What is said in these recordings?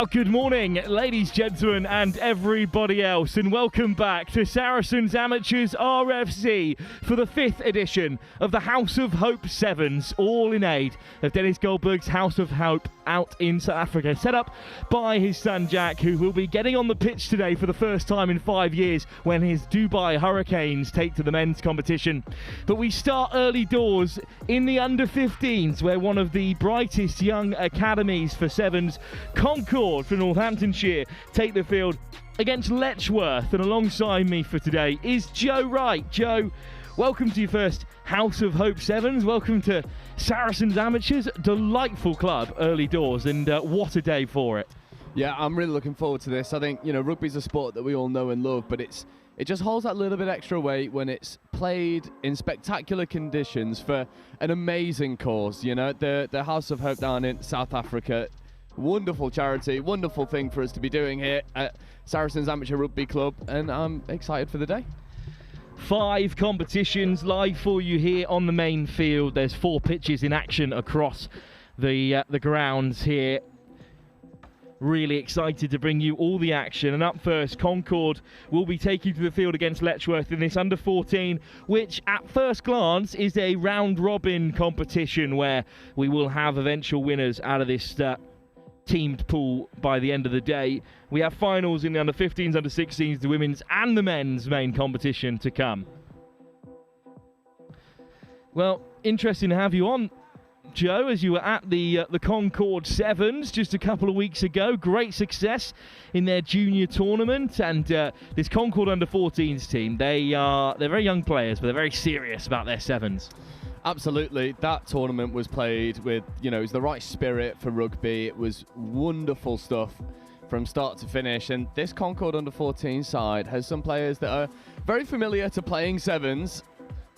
Well, good morning, ladies, gentlemen, and everybody else, and welcome back to Saracens Amateurs RFC for the 5th edition of the House of Hope Sevens, all in aid of Dennis Goldberg's House of Hope out in South Africa, set up by his son Jack, who will be getting on the pitch today for the first time in 5 years when his Dubai Hurricanes take to the men's competition. But we start early doors in the under-15s, where one of the brightest young academies for sevens, Concorde from Northamptonshire, take the field against Letchworth. And alongside me for today is Joe Wright. Joe, welcome to your first House of Hope Sevens. Welcome to Saracens Amateurs. Delightful club early doors, and what a day for it. Yeah, I'm really looking forward to this. I think, rugby's a sport that we all know and love, but it just holds that little bit extra weight when it's played in spectacular conditions for an amazing cause. The House of Hope down in South Africa, wonderful charity, wonderful thing for us to be doing here at Saracens Amateur Rugby Club, and I'm excited for the day. 5 competitions live for you here on the main field. There's 4 pitches in action across the grounds here. Really excited to bring you all the action. And up first, Concorde will be taking to the field against Letchworth in this under-14, which at first glance is a round-robin competition where we will have eventual winners out of this teamed pool by the end of the day. We have finals in the under-15s, under-16s, the women's and the men's main competition to come. Well, interesting to have you on, Joe, as you were at the Concorde Sevens just a couple of weeks ago. Great success in their junior tournament, and this Concorde under-14s team, they're very young players, but they're very serious about their sevens. Absolutely. That tournament was played with, it was the right spirit for rugby. It was wonderful stuff from start to finish. And this Concorde under-14 side has some players that are very familiar to playing sevens.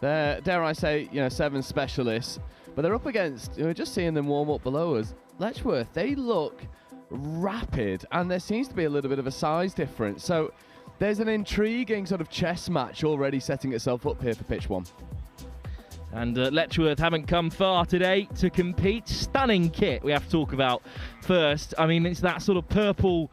They're, dare I say, sevens specialists. But they're up against, just seeing them warm up below us, Letchworth. They look rapid, and there seems to be a little bit of a size difference. So there's an intriguing sort of chess match already setting itself up here for pitch 1. And Letchworth haven't come far today to compete. Stunning kit we have to talk about first. I mean, it's that sort of purple,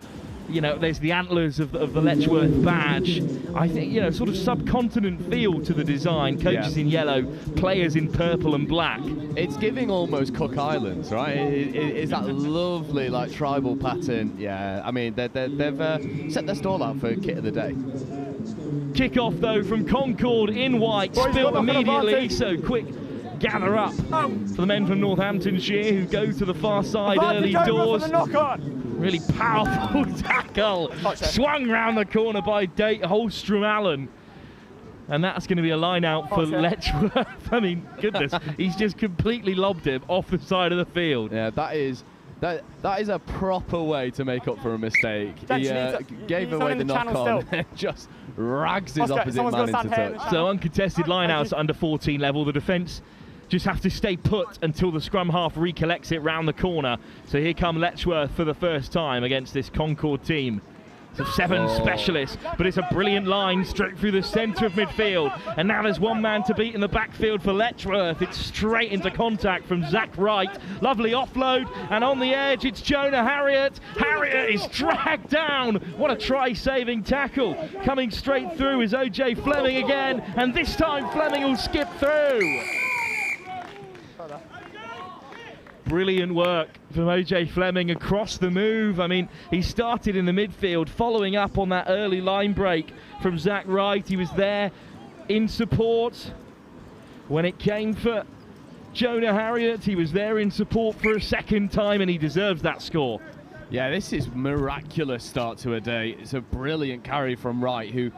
there's the antlers of the Letchworth badge. I think, sort of subcontinent feel to the design. Coaches in yellow, players in purple and black. It's giving almost Cook Islands, right? It's that lovely, tribal pattern. Yeah, I mean, they've set their stall out for kit of the day. Kick-off, though, from Concorde in white, spilt immediately, so quick gather up for the men from Northamptonshire who go to the far side early doors. Really powerful tackle, swung round the corner by Date Holstrom Allen. And that's going to be a line out for Letchworth. I mean, goodness, he's just completely lobbed him off the side of the field. Yeah, that is a proper way to make up for a mistake. He gave away the knock-on and just rags his opposite man into touch. So uncontested line-outs at under 14 level. The defence just have to stay put until the scrum half recollects it round the corner. So here come Letchworth for the first time against this Concorde team. It's a 7 specialist, but it's a brilliant line straight through the centre of midfield. And now there's one man to beat in the backfield for Letchworth. It's straight into contact from Zach Wright. Lovely offload, and on the edge it's Jonah Harriott. Harriott is dragged down. What a try-saving tackle. Coming straight through is OJ Fleming again, and this time Fleming will skip through. Brilliant work from OJ Fleming across the move. I mean, he started in the midfield, following up on that early line break from Zach Wright. He was there in support when it came for Jonah Harriott. He was there in support for a second time, and he deserves that score. Yeah, this is miraculous start to a day. It's a brilliant carry from Wright, who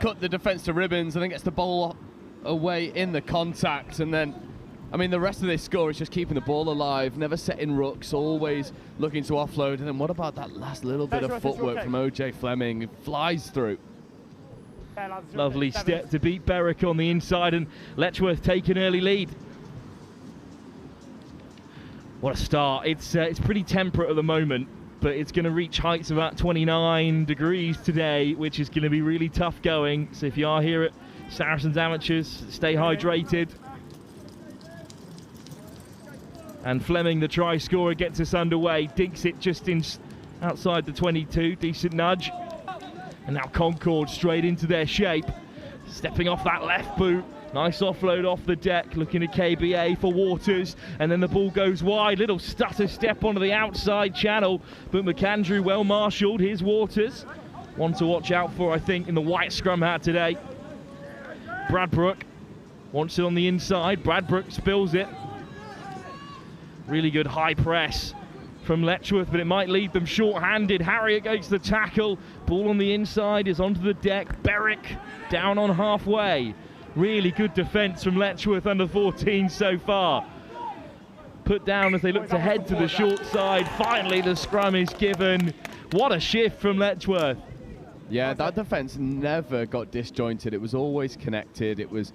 cut the defence to ribbons and then gets the ball away in the contact, and then the rest of this score is just keeping the ball alive, never setting rooks, always looking to offload. And then what about that last little bit of footwork from OJ Fleming? It flies through. Lovely step to beat Berwick on the inside, and Letchworth take an early lead. What a start. It's pretty temperate at the moment, but it's going to reach heights of about 29 degrees today, which is going to be really tough going. So if you are here at Saracens Amateurs, stay hydrated. And Fleming, the try scorer, gets us underway. Dinks it just in outside the 22, decent nudge. And now Concorde straight into their shape. Stepping off that left boot. Nice offload off the deck, looking at KBA for Waters, and then the ball goes wide. Little stutter step onto the outside channel, but McAndrew well marshalled. Here's Waters. One to watch out for, I think, in the white scrum hat today. Bradbrook wants it on the inside. Bradbrook spills it. Really good high press from Letchworth, but it might leave them short-handed. Harriet goes to the tackle. Ball on the inside is onto the deck. Berwick down on halfway. Really good defence from Letchworth under 14 so far. Put down as they look to head to the short side. Finally the scrum is given. What a shift from Letchworth. Yeah, that defence never got disjointed. It was always connected. It was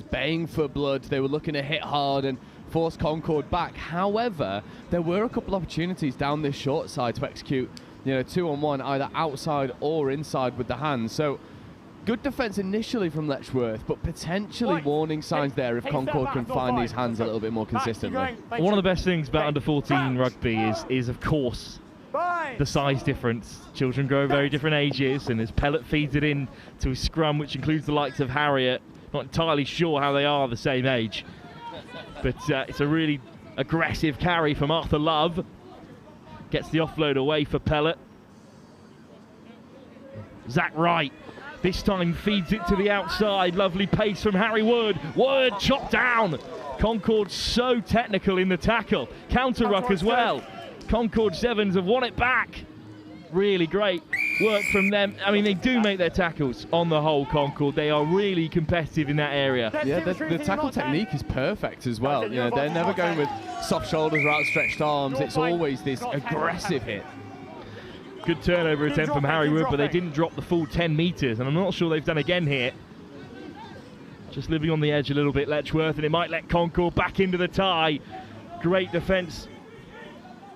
baying for blood. They were looking to hit hard and force Concorde back. However, there were a couple of opportunities down this short side to execute, 2-on-1, either outside or inside with the hands. So good defence initially from Letchworth, but potentially warning signs there if Concorde can find these hands a little bit more consistently. One of the best things about under 14 rugby is of course, the size difference. Children grow very different ages, and as Pellet feeds it in to his scrum, which includes the likes of Harriet, not entirely sure how they are the same age, but it's a really aggressive carry from Arthur Love. Gets the offload away for Pellet. Zach Wright this time feeds it to the outside. Lovely pace from Harry Wood. Wood chopped down. Concorde so technical in the tackle. Counter ruck as well. Concorde Sevens have won it back. Really great work from them. I mean, they do make their tackles on the whole, Concorde. They are really competitive in that area. Yeah, the tackle technique is perfect as well. They're never going with soft shoulders or outstretched arms. It's always this aggressive hit. Good turnover attempt from Harry Wood, but they didn't drop the full 10 metres, and I'm not sure they've done again here. Just living on the edge a little bit, Letchworth, and it might let Concorde back into the tie. Great defence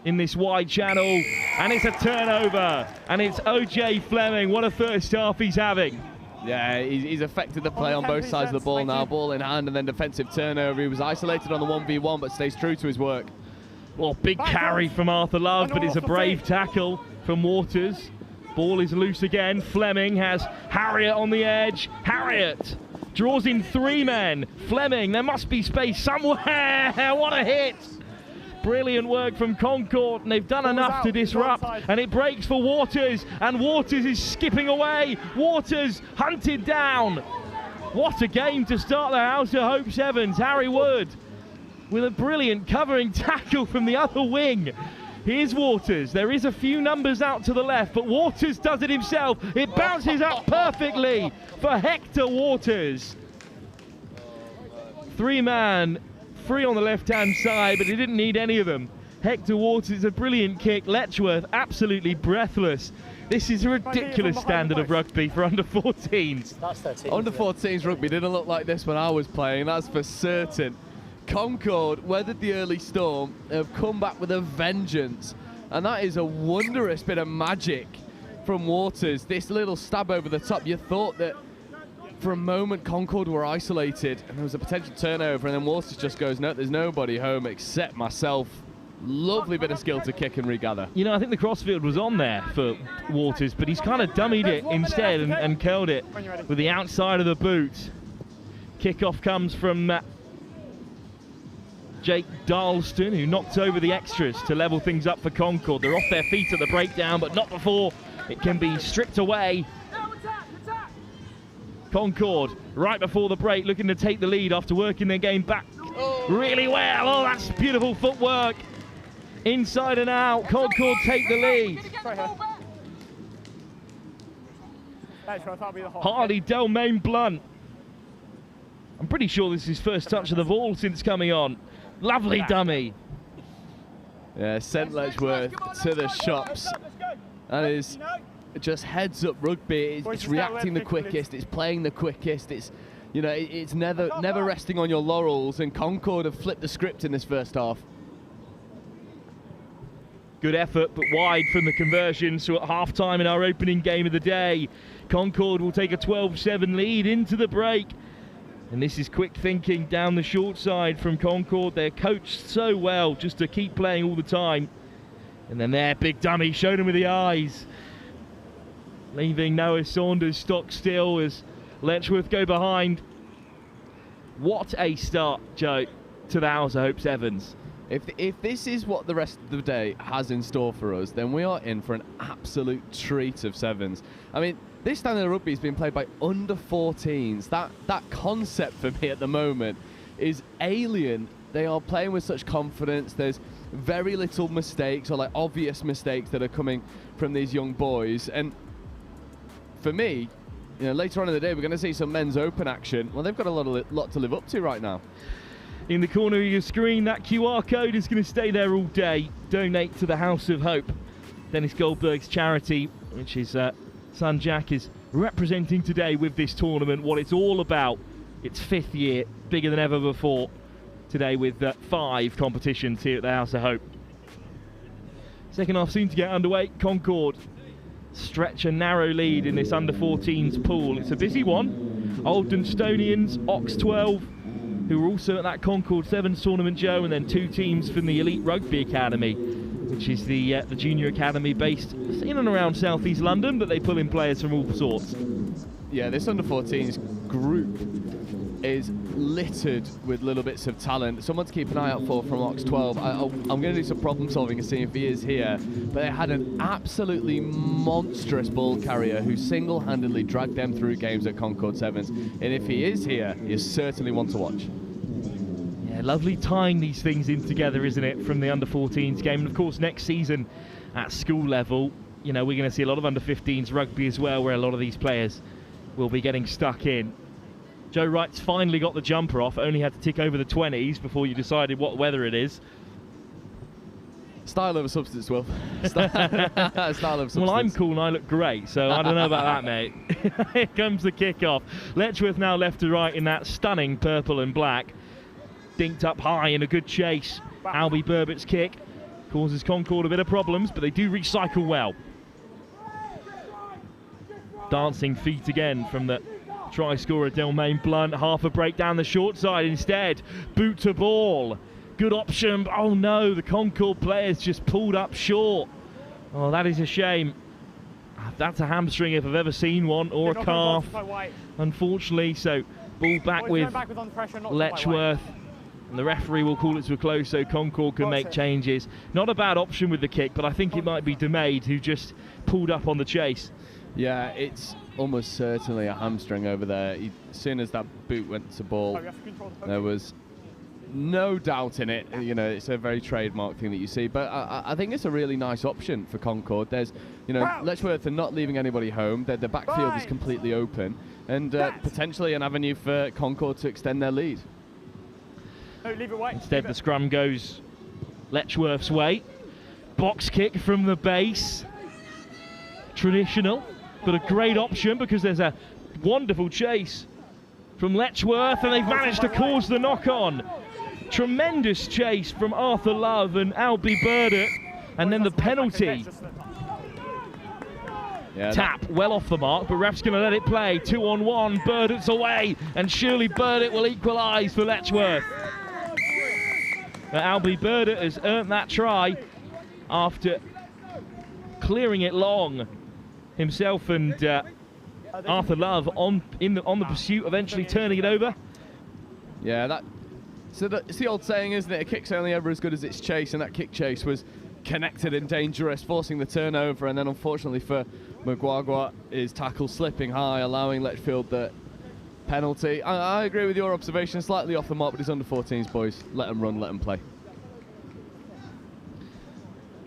in this wide channel, and it's a turnover, and it's OJ Fleming. What a first half he's having. Yeah, he's affected the play on both sides of the ball now. Ball in hand and then defensive turnover. He was isolated on the 1v1, but stays true to his work. Well, big carry from Arthur Love, but it's a brave tackle from Waters. Ball is loose again. Fleming has Harriet on the edge. Harriet draws in 3 men. Fleming, there must be space somewhere. What a hit. Brilliant work from Concorde, and they've done enough to disrupt, and it breaks for Waters, and Waters is skipping away. Waters hunted down. What a game to start the House of Hope Sevens. Harry Wood with a brilliant covering tackle from the other wing. Here's Waters. There is a few numbers out to the left, but Waters does it himself. It bounces up perfectly for Hector Waters. 3-man, 3 on the left-hand side, but he didn't need any of them. Hector Waters, a brilliant kick. Letchworth, absolutely breathless. This is a ridiculous standard of rugby for under 14s. That's 13. Under 14s rugby didn't look like this when I was playing, that's for certain. Concorde weathered the early storm, have come back with a vengeance, and that is a wondrous bit of magic from Waters. This little stab over the top. You thought that for a moment Concorde were isolated and there was a potential turnover, and then Waters just goes, no, there's nobody home except myself. Lovely bit of skill to kick and regather. I think the crossfield was on there for Waters, but he's kind of dummied it instead and curled it with the outside of the boot. Kickoff comes from Jake Darlston, who knocked over the extras to level things up for Concorde. They're off their feet at the breakdown, but not before it can be stripped away. Concorde, right before the break, looking to take the lead after working their game back really well. Oh, that's beautiful footwork. Inside and out, Concorde take the lead. Hardy Delmain Blunt. I'm pretty sure this is his first touch of the ball since coming on. Lovely dummy. Yeah, sent Letchworth to the shops. That is just heads up rugby. It's reacting the quickest, it's playing the quickest, it's never resting on your laurels, and Concorde have flipped the script in this first half. Good effort, but wide from the conversion. So at half-time in our opening game of the day, Concorde will take a 12-7 lead into the break. And this is quick thinking down the short side from Concorde. They're coached so well just to keep playing all the time. And then there, big dummy, showed him with the eyes. Leaving Noah Saunders stock still as Letchworth go behind. What a start, Joe, to the House of Hope Sevens. If this is what the rest of the day has in store for us, then we are in for an absolute treat of sevens. I mean, this standard of rugby is being played by under 14s. That concept for me at the moment is alien. They are playing with such confidence. There's very little mistakes or like obvious mistakes that are coming from these young boys. And for me, you know, later on in the day, we're going to see some men's open action. Well, they've got a lot to live up to right now. In the corner of your screen, that QR code is going to stay there all day. Donate to the House of Hope, Dennis Goldberg's charity, which his son Jack is representing today with this tournament. What it's all about. It's 5th year, bigger than ever before. Today with 5 competitions here at the House of Hope. Second half soon to get underway. Concorde stretch a narrow lead in this under 14s pool. It's a busy one. Old Dunstonians, Ox 12, who are also at that Concorde Sevens tournament, Joe, and then 2 teams from the Elite Rugby Academy, which is the junior academy based in and around South East London, but they pull in players from all sorts. Yeah, this under 14s group is littered with little bits of talent. Someone to keep an eye out for from Ox 12. I'm going to do some problem solving and see if he is here. But they had an absolutely monstrous ball carrier who single-handedly dragged them through games at Concorde Sevens. And if he is here, you certainly want to watch. Yeah, lovely tying these things in together, isn't it, from the under 14s game. And of course, next season at school level, you know, we're going to see a lot of under 15s rugby as well, where a lot of these players will be getting stuck in. Joe Wright's finally got the jumper off, only had to tick over the 20s before you decided what weather it is. Style over substance, Will. Style over substance. Well, I'm cool and I look great, so I don't know about that, mate. Here comes the kickoff. Letchworth now left to right in that stunning purple and black. Dinked up high in a good chase. Albie Burbett's kick causes Concorde a bit of problems, but they do recycle well. Dancing feet again from the try scorer Delmain Blunt. Half a break down the short side instead. Boot to ball. Good option. Oh no, the Concorde players just pulled up short. Oh, that is a shame. That's a hamstring if I've ever seen one, or a calf, unfortunately. So ball back with Letchworth, and the referee will call it to a close so Concorde can make changes. Not a bad option with the kick, but I think it might be DeMaid who just pulled up on the chase. Yeah, it's almost certainly a hamstring over there. As soon as that boot went to ball, there was no doubt in it. You know, it's a very trademark thing that you see. But I think it's a really nice option for Concorde. There's, you know, Letchworth are not leaving anybody home. The backfield is completely open, and potentially an avenue for Concorde to extend their lead. Instead, the scrum goes Letchworth's way. Box kick from the base. Traditional, but a great option because there's a wonderful chase from Letchworth, and they've managed to cause the knock-on. Tremendous chase from Arthur Love and Albie Burdett, and then the penalty. Yeah, Tap well off the mark, but ref's going to let it play. 2-on-1, Burdett's away, and surely Burdett will equalise for Letchworth. Albie Burdett has earned that try after clearing it long himself, and Arthur Love on the pursuit, eventually turning it over. Yeah, it's the old saying, isn't it? A kick's only ever as good as its chase, and that kick chase was connected and dangerous, forcing the turnover, and then unfortunately for Magwagwa, his tackle slipping high, allowing Letchfield the penalty. I agree with your observation, slightly off the mark, but he's under 14s, boys. Let them run, let them play.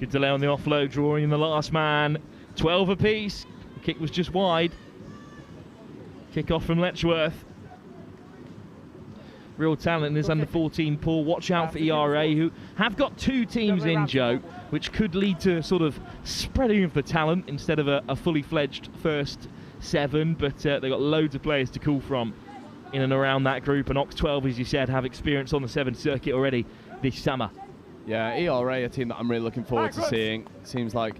Good delay on the offload, drawing in the last man. 12 apiece. The kick was just wide. Kick off from Letchworth. Real talent in this under 14 pool. Watch out for ERA, who have got 2 teams in, Joe, which could lead to sort of spreading of the talent instead of a fully fledged first 7. But they've got loads of players to call from in and around that group. And Ox 12, as you said, have experience on the 7th circuit already this summer. Yeah, ERA, a team that I'm really looking forward to seeing. Seems like,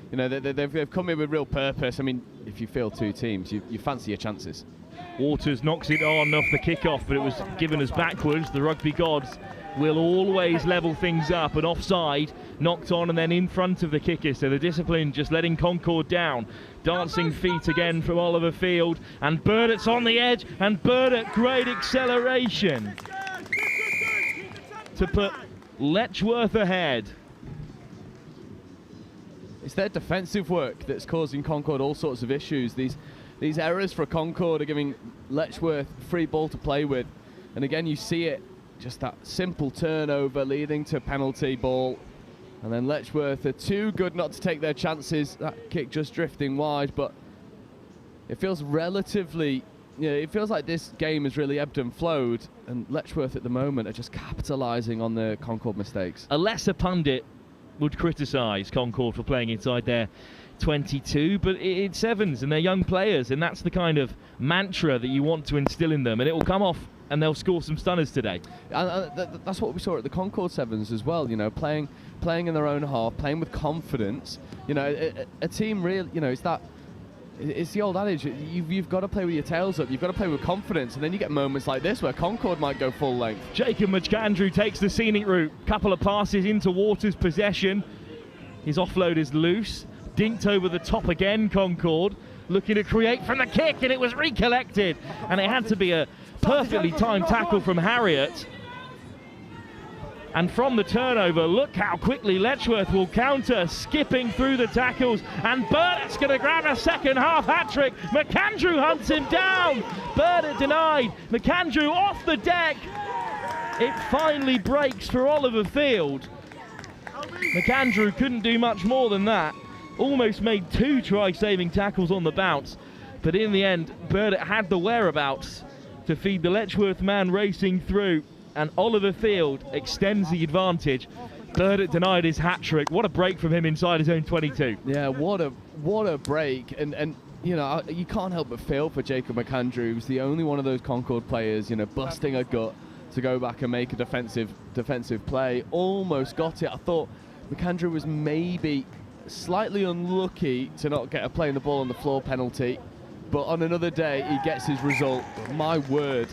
you know, they've come in with real purpose. I mean, if you field 2 teams, you fancy your chances. Waters knocks it on off the kickoff, but it was given as backwards. The rugby gods will always level things up. An offside knocked on and then in front of the kicker, so the discipline just letting Concorde down. Dancing feet again from Oliver Field, and Burnet's on the edge, and Barnet, great acceleration to put Letchworth ahead. It's their defensive work that's causing Concorde all sorts of issues. These errors for Concorde are giving Letchworth free ball to play with, and again you see it, just that simple turnover leading to penalty ball. And then Letchworth are too good not to take their chances. That kick just drifting wide, but it feels relatively, it feels like this game has really ebbed and flowed, and Letchworth at the moment are just capitalising on the Concorde mistakes. A lesser pundit would criticise Concorde for playing inside their 22, but it's Sevens and they're young players, and that's the kind of mantra that you want to instill in them, and it will come off and they'll score some stunners today. And that's what we saw at the Concorde Sevens as well, playing in their own half, playing with confidence. A team really, it's the old adage, you've got to play with your tails up, you've got to play with confidence, and then you get moments like this where Concorde might go full length. Jacob McAndrew takes the scenic route, couple of passes into Waters' possession. His offload is loose, dinked over the top again, Concorde, looking to create from the kick, and it was recollected, and it had to be a perfectly timed tackle from Harriott. And from the turnover, look how quickly Letchworth will counter, skipping through the tackles, and Burnet's going to grab a second half hat-trick. McAndrew hunts him down. Barnet denied. McAndrew off the deck. It finally breaks for Oliver Field. McAndrew couldn't do much more than that. Almost made 2 try-saving tackles on the bounce, but in the end, Barnet had the whereabouts to feed the Letchworth man racing through, and Oliver Field extends the advantage. Barnet denied his hat-trick. What a break from him inside his own 22. Yeah, what a break, and you can't help but feel for Jacob McAndrew, who's the only one of those Concorde players, busting a gut to go back and make a defensive play. Almost got it. I thought McAndrew was maybe slightly unlucky to not get a play in the ball on the floor penalty, but on another day he gets his result. My word,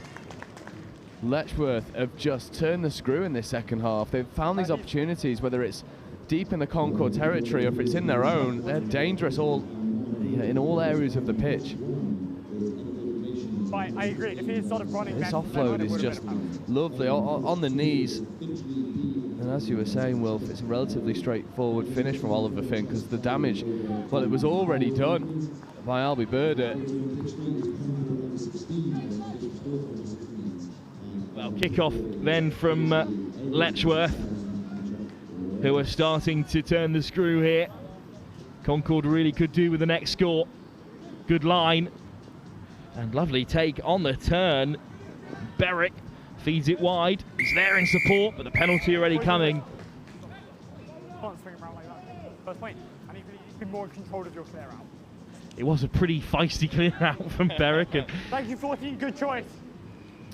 Letchworth have just turned the screw in this second half. They've found these opportunities, whether it's deep in the Concorde territory or if it's in their own. They're dangerous in all areas of the pitch. I agree. If he had started running, this offload is just lovely on the knees. And as you were saying, Wilf, it's a relatively straightforward finish from Oliver Finn, because the damage, well, it was already done by Albie Barnet. Well, kick-off then from Letchworth, who are starting to turn the screw here. Concorde really could do with the next score. Good line. And lovely take on the turn. Berwick feeds it wide. He's there in support, but the penalty already coming. Can't swing around like that. First point. And you've been more in control of your clear out. It was a pretty feisty clear out from Berwick. And thank you, 14. Good choice.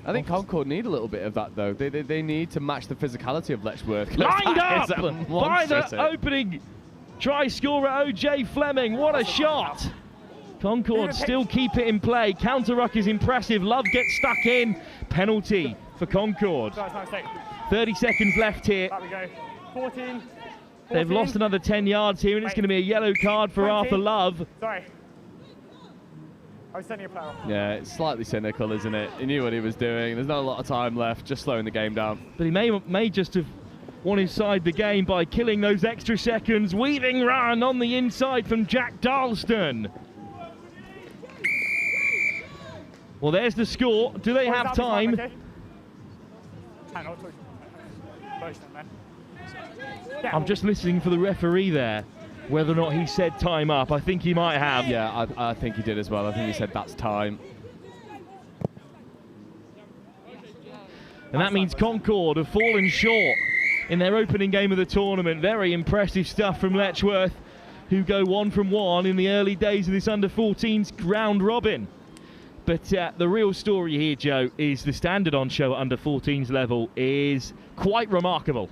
I think Concorde need a little bit of that, though. They need to match the physicality of Letchworth. Lined up by the opening try scorer, O.J. Fleming. What a shot. Concorde still keep it in play. Counter ruck is impressive. Love gets stuck in. Penalty for Concorde. 30 seconds left here. There we go. 14. They've lost another 10 yards here, and it's going to be a yellow card for 20. Arthur Love. Sorry. I was sending a player off. Yeah, it's slightly cynical, isn't it? He knew what he was doing. There's not a lot of time left, just slowing the game down. But he may just have won inside the game by killing those extra seconds. Weaving run on the inside from Jack Darlston. Well, there's the score. Do they have time? I'm just listening for the referee there, whether or not he said time up. I think he might have. Yeah, I think he did as well. I think he said that's time. And that means Concorde have fallen short in their opening game of the tournament. Very impressive stuff from Letchworth, who go 1 from 1 in the early days of this under-14s round robin. But the real story here, Joe, is the standard on show at under-14s level is quite remarkable.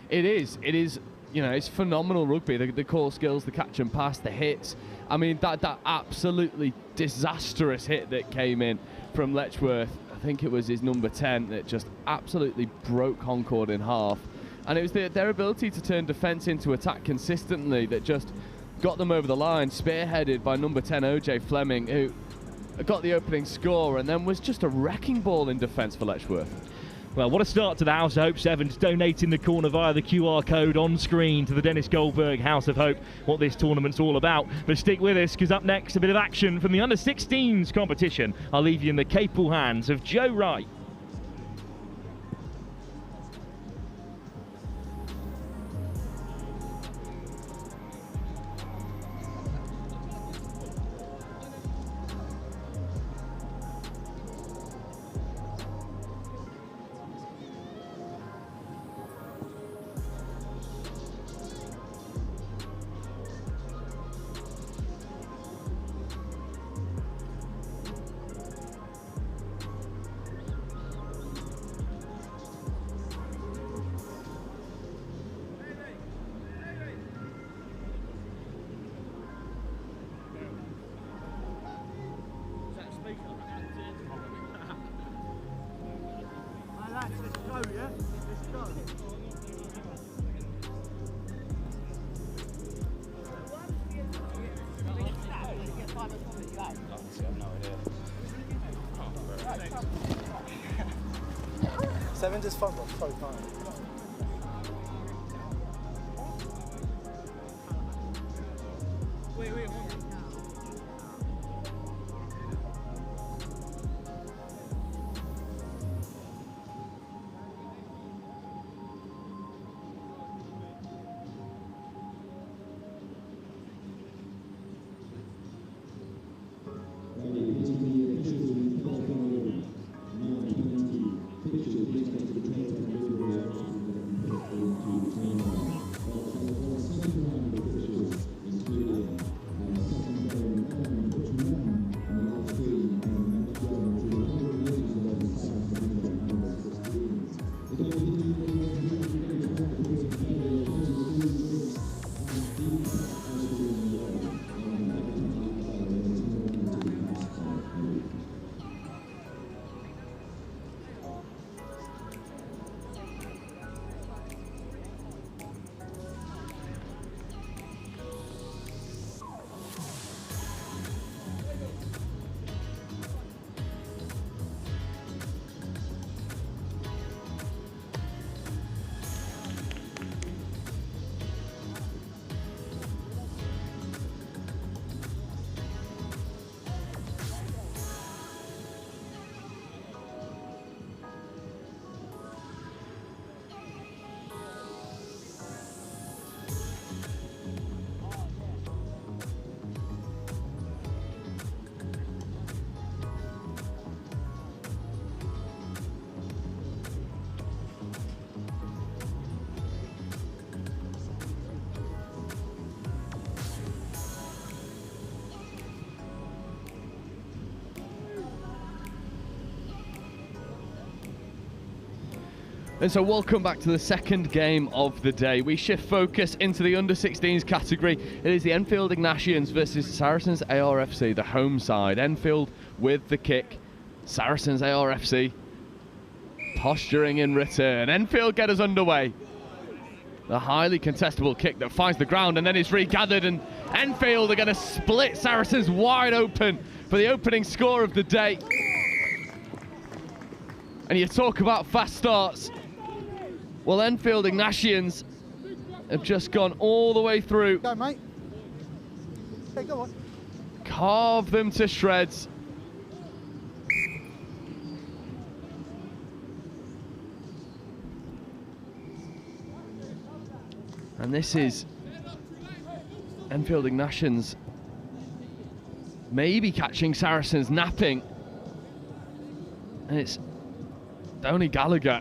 It is, it's phenomenal rugby. The core skills, the catch and pass, the hits. I mean, that absolutely disastrous hit that came in from Letchworth. I think it was his number 10 that just absolutely broke Concorde in half. And it was their ability to turn defence into attack consistently that just got them over the line, spearheaded by number 10 OJ Fleming, who got the opening score and then was just a wrecking ball in defence for Letchworth. Well, what a start to the House of Hope Sevens, donating the corner via the QR code on screen to the Dennis Goldberg House of Hope, what this tournament's all about. But stick with us, because up next, a bit of action from the under-16s competition. I'll leave you in the capable hands of Joe Wright. Sevens is fun, but so fun. And so welcome back to the second game of the day. We shift focus into the under-16s category. It is the Enfield Ignatians versus Saracens ARFC, the home side. Enfield with the kick. Saracens ARFC posturing in return. Enfield get us underway. The highly contestable kick that finds the ground and then is regathered, and Enfield are going to split Saracens wide open for the opening score of the day. And you talk about fast starts. Well, Enfield Ignatians have just gone all the way through. Go, mate. Okay, go on. Carve them to shreds. And this is Enfield Ignatians maybe catching Saracens napping. And it's Tony Gallagher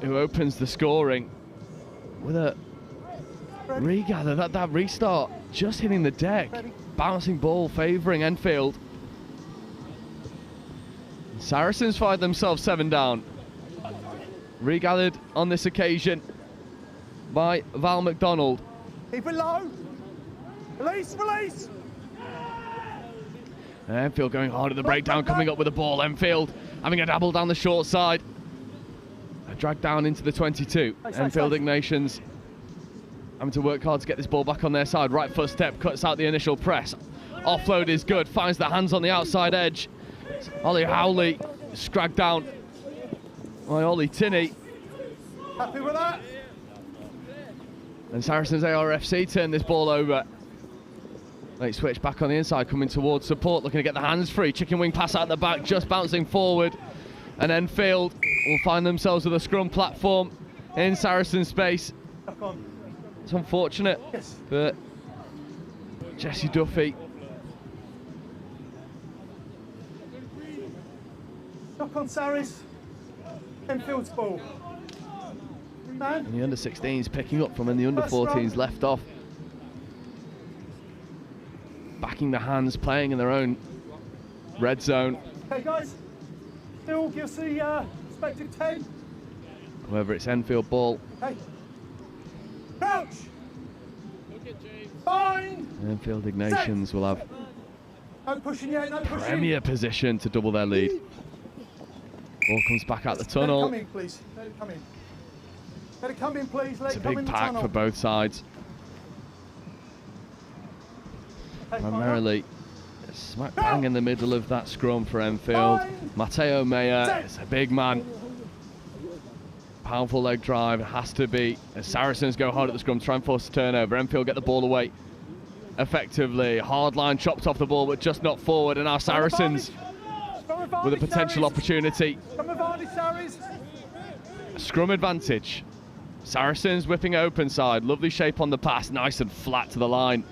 who opens the scoring with a regather. That restart just hitting the deck. Bouncing ball favouring Enfield. Saracens find themselves 7 down. Regathered on this occasion by Val McDonald. Keep it low. Release, release. Enfield going hard at the breakdown, coming up with the ball. Enfield having a dabble down the short side. A drag down into the 22. Enfield Ignatians having to work hard to get this ball back on their side. Right foot step, cuts out the initial press. Offload is good, finds the hands on the outside edge. Ollie Howley scragged down by Ollie Tinney. Happy with that? And Saracens ARFC turn this ball over. Late switch back on the inside, coming towards support, looking to get the hands free. Chicken wing pass out the back, just bouncing forward. And Enfield will find themselves with a scrum platform in Saracen space. It's unfortunate, but Jesse Duffy. Knock on Saris. Enfield's ball. Man. And the under-16s picking up from when the under-14s left off. Backing the hands, playing in their own red zone. Okay, guys. Still gives the expected 10. However, it's Enfield ball. Hey. Crouch. Bind. Enfield Ignatians will have No pushing yet, no pushing. premier position to double their lead. Ball comes back out the tunnel. Let it come in, please. Let it come in. Let it come in, please. Let It's it a come big in the pack tunnel. for both sides. Hey, Primarily smack bang in the middle of that scrum for Enfield. Matteo Meyer is a big man. Powerful leg drive, has to be. As Saracens go hard at the scrum, try and force a turnover. Enfield get the ball away effectively. Hard line chopped off the ball, but just not forward. And now Saracens with a potential opportunity. Scrum advantage. Saracens whipping open side. Lovely shape on the pass. Nice and flat to the line.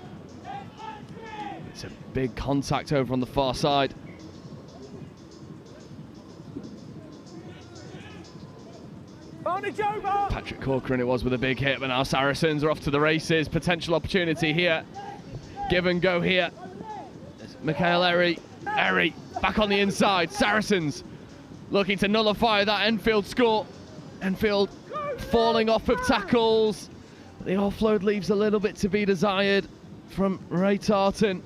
It's a big contact over on the far side. Patrick Corcoran it was with a big hit, but now Saracens are off to the races. Potential opportunity here. Give and go here. Mikhail Ery back on the inside. Saracens looking to nullify that Enfield score. Enfield falling off of tackles. The offload leaves a little bit to be desired from Ray Tartan.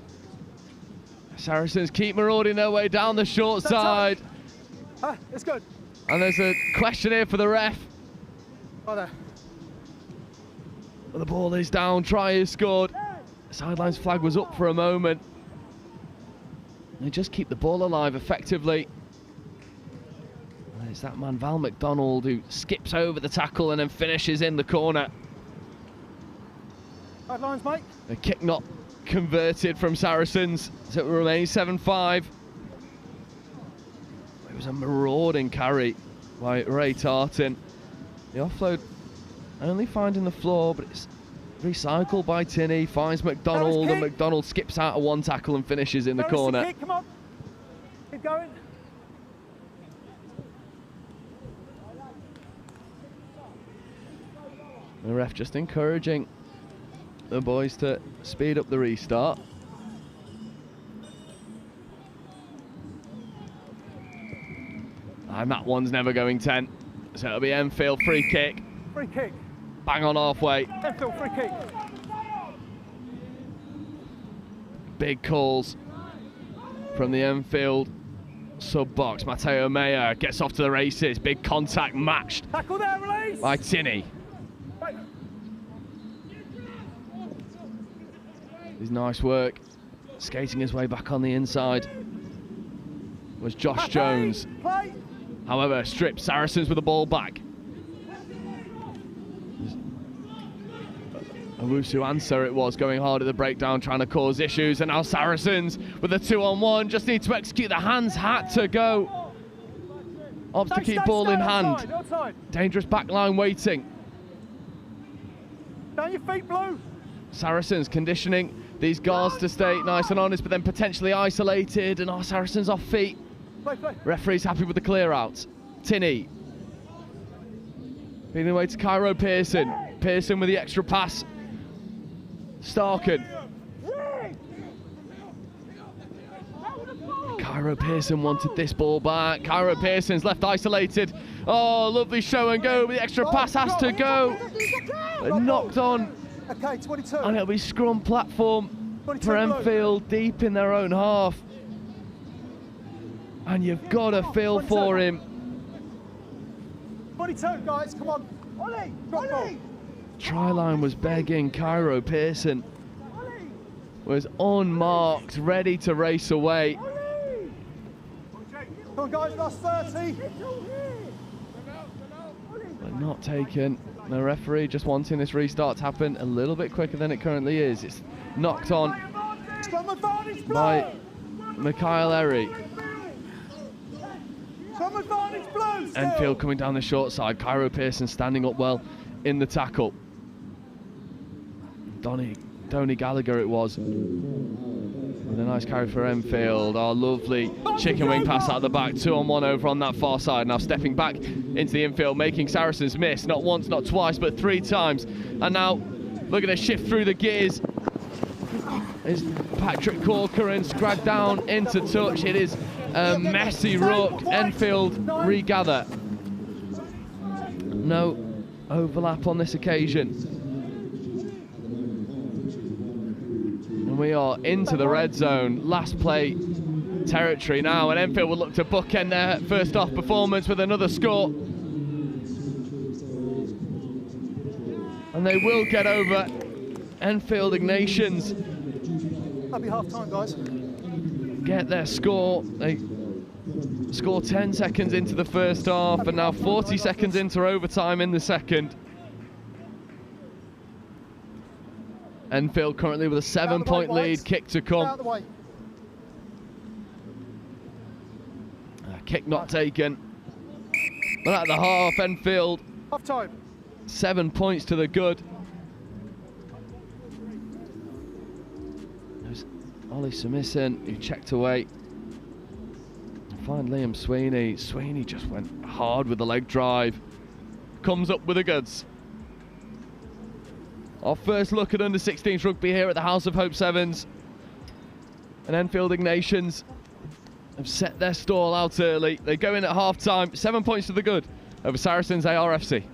Saracens keep marauding their way down the short side. It's good. And there's a question here for the ref. Right there. But the ball is down, try is scored. The sidelines flag was up for a moment. They just keep the ball alive effectively. And it's that man Val McDonald who skips over the tackle and then finishes in the corner. Sidelines, mate. A kick not converted from Saracens, so it remains 7-5. It was a marauding carry by Ray Tartan. The offload only finding the floor, but it's recycled by Tinney, finds McDonald, and McDonald skips out of one tackle and finishes in the corner. Kick, come on. Keep going. The ref just encouraging the boys to speed up the restart. And that one's never going 10. So it'll be Enfield free kick. Free kick. Bang on halfway. Enfield free kick. Big calls from the Enfield sub-box. Matteo Meyer gets off to the races. Big contact matched Tackle there, release. by Tinney. Right. His nice work. Skating his way back on the inside was Josh Jones. Play. However, stripped. Saracens with the ball back. Owusu answer it was, going hard at the breakdown, trying to cause issues, and now Saracens with a 2-on-1, just need to execute. The hands had to go. Opts to keep ball in hand. Dangerous back line waiting. Down your feet, Blue. Saracens conditioning these guards to stay nice and honest, but then potentially isolated, and our Saracens off feet. Play, play. Referee's happy with the clear out. Tinney. Feeding away to Cairo Pearson. Pearson with the extra pass. Starkin. Cairo Pearson wanted this ball back. Cairo Pearson's left isolated. Oh, lovely show and go, but the extra pass has to go. Knocked on. Okay, 22. And it'll be scrum platform for Blue. Enfield deep in their own half. And you've got to feel for him. 22, guys, come on. Ollie! Ollie! Try line was begging. Cairo Pearson was unmarked, ready to race away. Come on, guys, last 30. But not taken. The referee just wanting this restart to happen a little bit quicker than it currently is. It's knocked on by Mikhail Eri. Enfield coming down the short side. Cairo Pearson standing up well in the tackle. Donny Gallagher it was. With a nice carry for Enfield. Our lovely chicken wing pass out the back. 2-on-1 over on that far side. Now stepping back into the infield, making Saracens miss. Not once, not twice, but 3 times. And now looking to shift through the gears is Patrick Corcoran, dragged down into touch. It is a messy ruck. Enfield regather. No overlap on this occasion. And we are into the red zone, last play territory now, and Enfield will look to bookend their first off performance with another score. And they will get over Enfield Ignatians. That'll be half time, guys. Get their score. They score 10 seconds into the first half, and now 40 seconds into overtime in the second. Enfield currently with a 7-point lead, kick to come. Kick not taken. But at the half, Enfield, half time. 7 points to the good. There's Ollie Smithson, who checked away. Find Liam Sweeney. Sweeney just went hard with the leg drive. Comes up with the goods. Our first look at under-16s rugby here at the House of Hope Sevens. And Enfield Ignatians have set their stall out early. They go in at half-time, 7 points to the good over Saracens ARFC.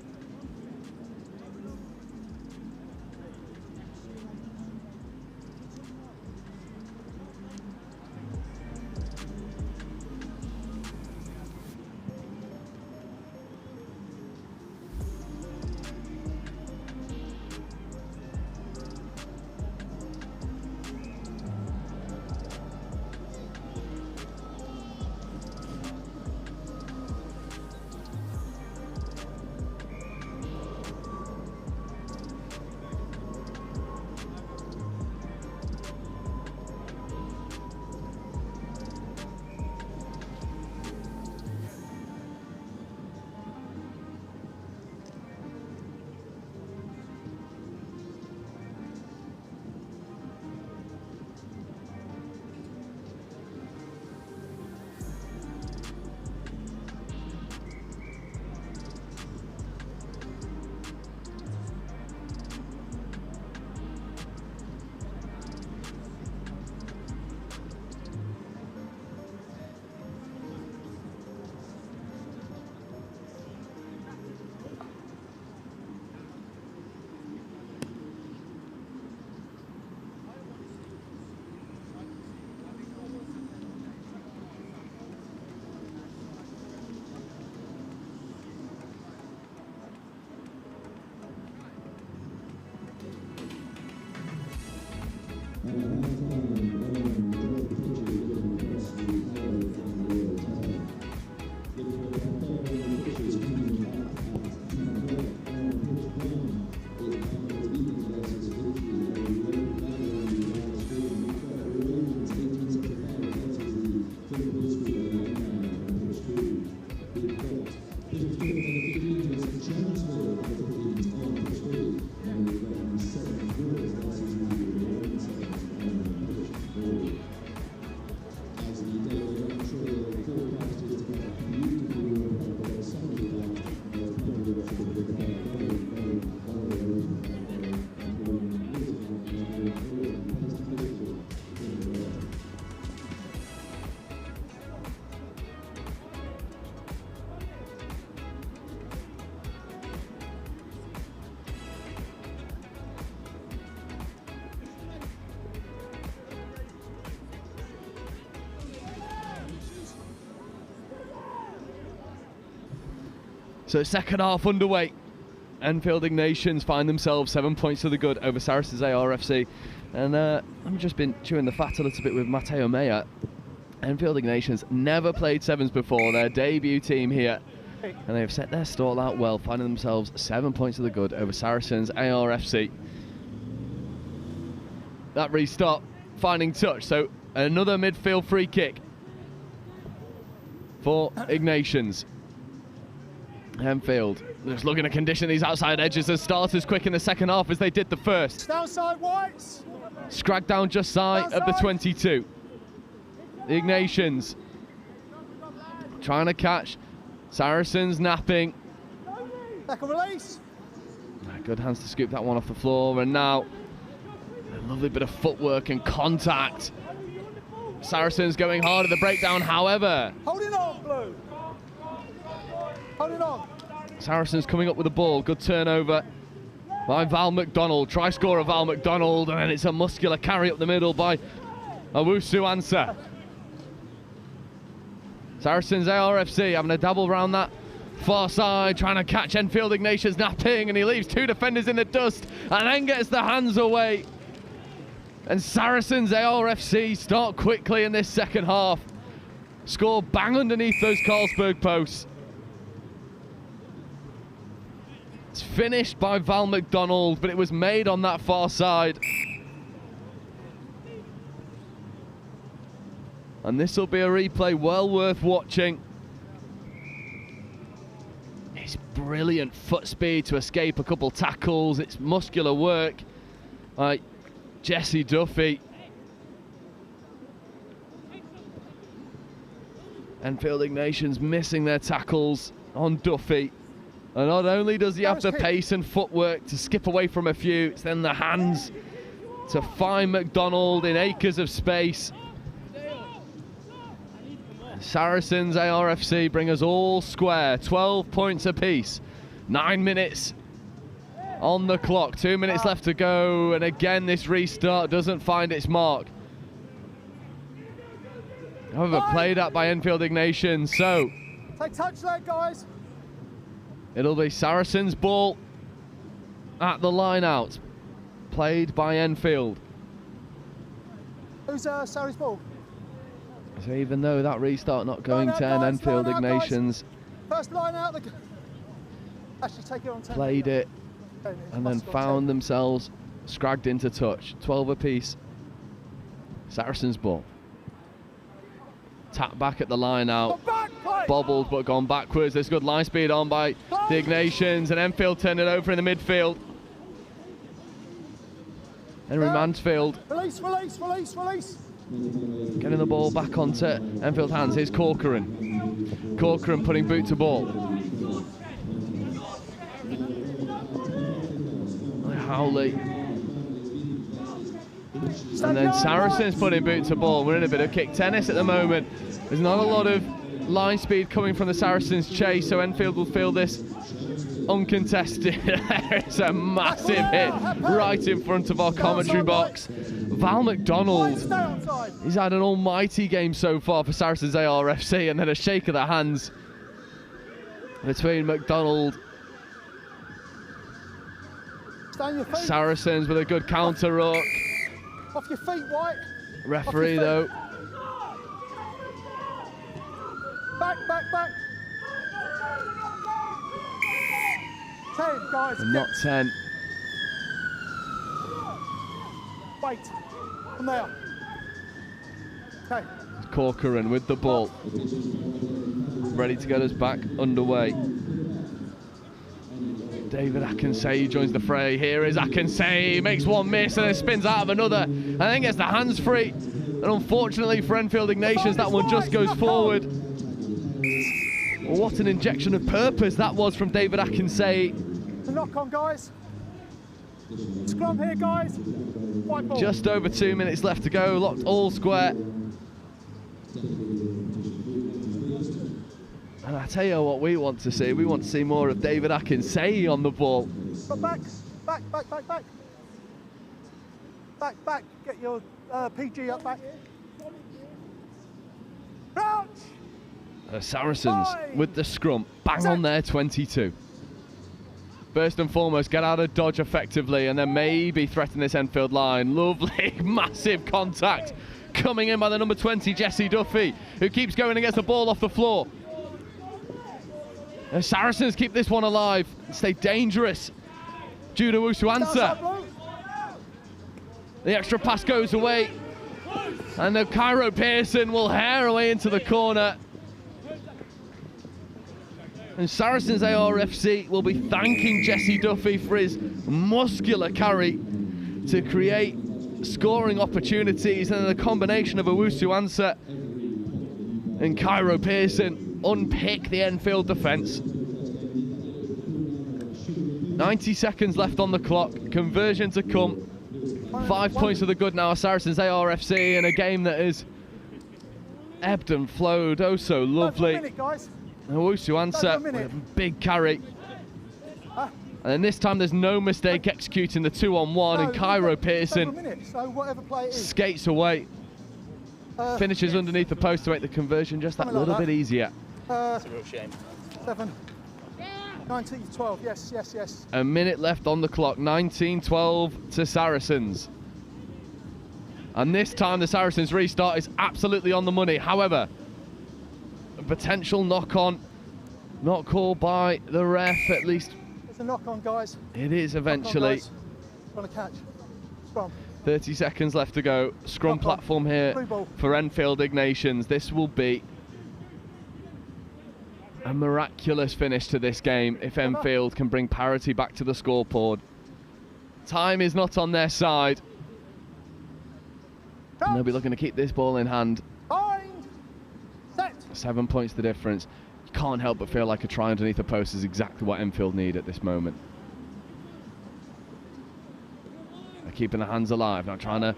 So second half underway. Enfield Ignatians find themselves 7 points to the good over Saracens ARFC. And I've just been chewing the fat a little bit with Matteo Meyer. Enfield Ignatians never played sevens before, their debut team here. And they've set their stall out well, finding themselves 7 points to the good over Saracens ARFC. That restart, finding touch, so another midfield free kick for Ignatians. Enfield just looking to condition these outside edges as starters quick in the second half as they did the first. Outside whites. Scragged down just side of the 22. The Ignatians trying to catch. Saracens napping. Back and release. Good hands to scoop that one off the floor, and now a lovely bit of footwork and contact. Saracens going hard at the breakdown, however. Holding on, Blue. Holding on. Saracens coming up with the ball. Good turnover by Val McDonald. Try scorer Val McDonald, and then it's a muscular carry up the middle by Owusu Ansah. Saracens ARFC having a dabble around that far side, trying to catch Enfield Ignatians napping, and he leaves two defenders in the dust and then gets the hands away. And Saracens ARFC start quickly in this second half. Score bang underneath those Carlsberg posts. It's finished by Val McDonald, but it was made on that far side. And this will be a replay well worth watching. It's brilliant foot speed to escape a couple tackles. It's muscular work by Jesse Duffy. Enfield Ignatians missing their tackles on Duffy. And not only does he have the pace and footwork to skip away from a few, it's then the hands to find McDonald in acres of space. Saracens ARFC bring us all square, 12 points apiece, 9 minutes on the clock, 2 minutes left to go, and again this restart doesn't find its mark. However, played up by Enfield Ignatians, so take touch there, guys. It'll be Saracens' ball at the line out, played by Enfield. Who's Sarri's ball? So even though that restart not going 10, Enfield Ignatians first line out. Actually, take it on 10. Played it and then found themselves scragged into touch. 12 apiece. Saracens' ball. Tap back at the line out. Bobbled but gone backwards. There's good line speed on by the Ignatians, and Enfield turned it over in the midfield. Henry Mansfield. Release, release, release, release. Getting the ball back onto Enfield hands. Here's Corcoran. Corcoran putting boot to ball. Howley. And then Saracens putting boot to ball. We're in a bit of kick tennis at the moment. There's not a lot of line speed coming from the Saracens chase, so Enfield will feel this uncontested. It's a massive hit right in front of our commentary box. Val McDonald, he's had an almighty game so far for Saracens ARFC, and then a shake of the hands between McDonald. Saracens with a good counter rook. Off your feet, White. Referee though. Back, back, back. 10, guys. And not 10. Wait. From there. Okay. Corcoran with the ball. Ready to get us back underway. David Akinsey joins the fray. Here is Akinsey, makes one miss and then spins out of another, and then gets the hands free. And unfortunately for Enfield Ignatians, that one just goes forward. Well, what an injection of purpose that was from David Akinsey. The knock on, guys. Scrum here, guys. White ball. Just over 2 minutes left to go, locked all square. And I tell you what we want to see. We want to see more of David Akinsey on the ball. But back, back, back, back, back. Back, back. Get your PG up back. Crouch. The Saracens with the scrum, bang on their 22. First and foremost, get out of dodge effectively and then maybe threaten this Enfield line. Lovely, massive contact coming in by the number 20, Jesse Duffy, who keeps going and gets the ball off the floor. The Saracens keep this one alive, stay dangerous. Judah Wusu-Ansah. The extra pass goes away. And the Cairo Pearson will hair away into the corner. And Saracens ARFC will be thanking Jesse Duffy for his muscular carry to create scoring opportunities, and then the combination of Owusu-Ansah and Cairo Pearson unpick the Enfield defence. 90 seconds left on the clock, conversion to come. 5 points of the good now, Saracens ARFC, in a game that is ebbed and flowed oh so lovely. Owusu-Ansah with a big carry. And then this time there's no mistake executing the 2-on-1, and Cairo Pearson skates away. Finishes underneath the post to make the conversion just that little bit easier. It's a real shame. 7, 19, 12, yes. A minute left on the clock, 19-12 to Saracens. And this time the Saracens restart is absolutely on the money. However, a potential knock-on, not called by the ref, at least. It's a knock-on, guys. It is eventually. Trying to catch. Scrum. 30 seconds left to go. Scrum platform here for Enfield Ignatians. This will be a miraculous finish to this game if Enfield can bring parity back to the scoreboard. Time is not on their side. And they'll be looking to keep this ball in hand. 7 points the difference. You can't help but feel like a try underneath the post is exactly what Enfield need at this moment. They're keeping the hands alive, not trying to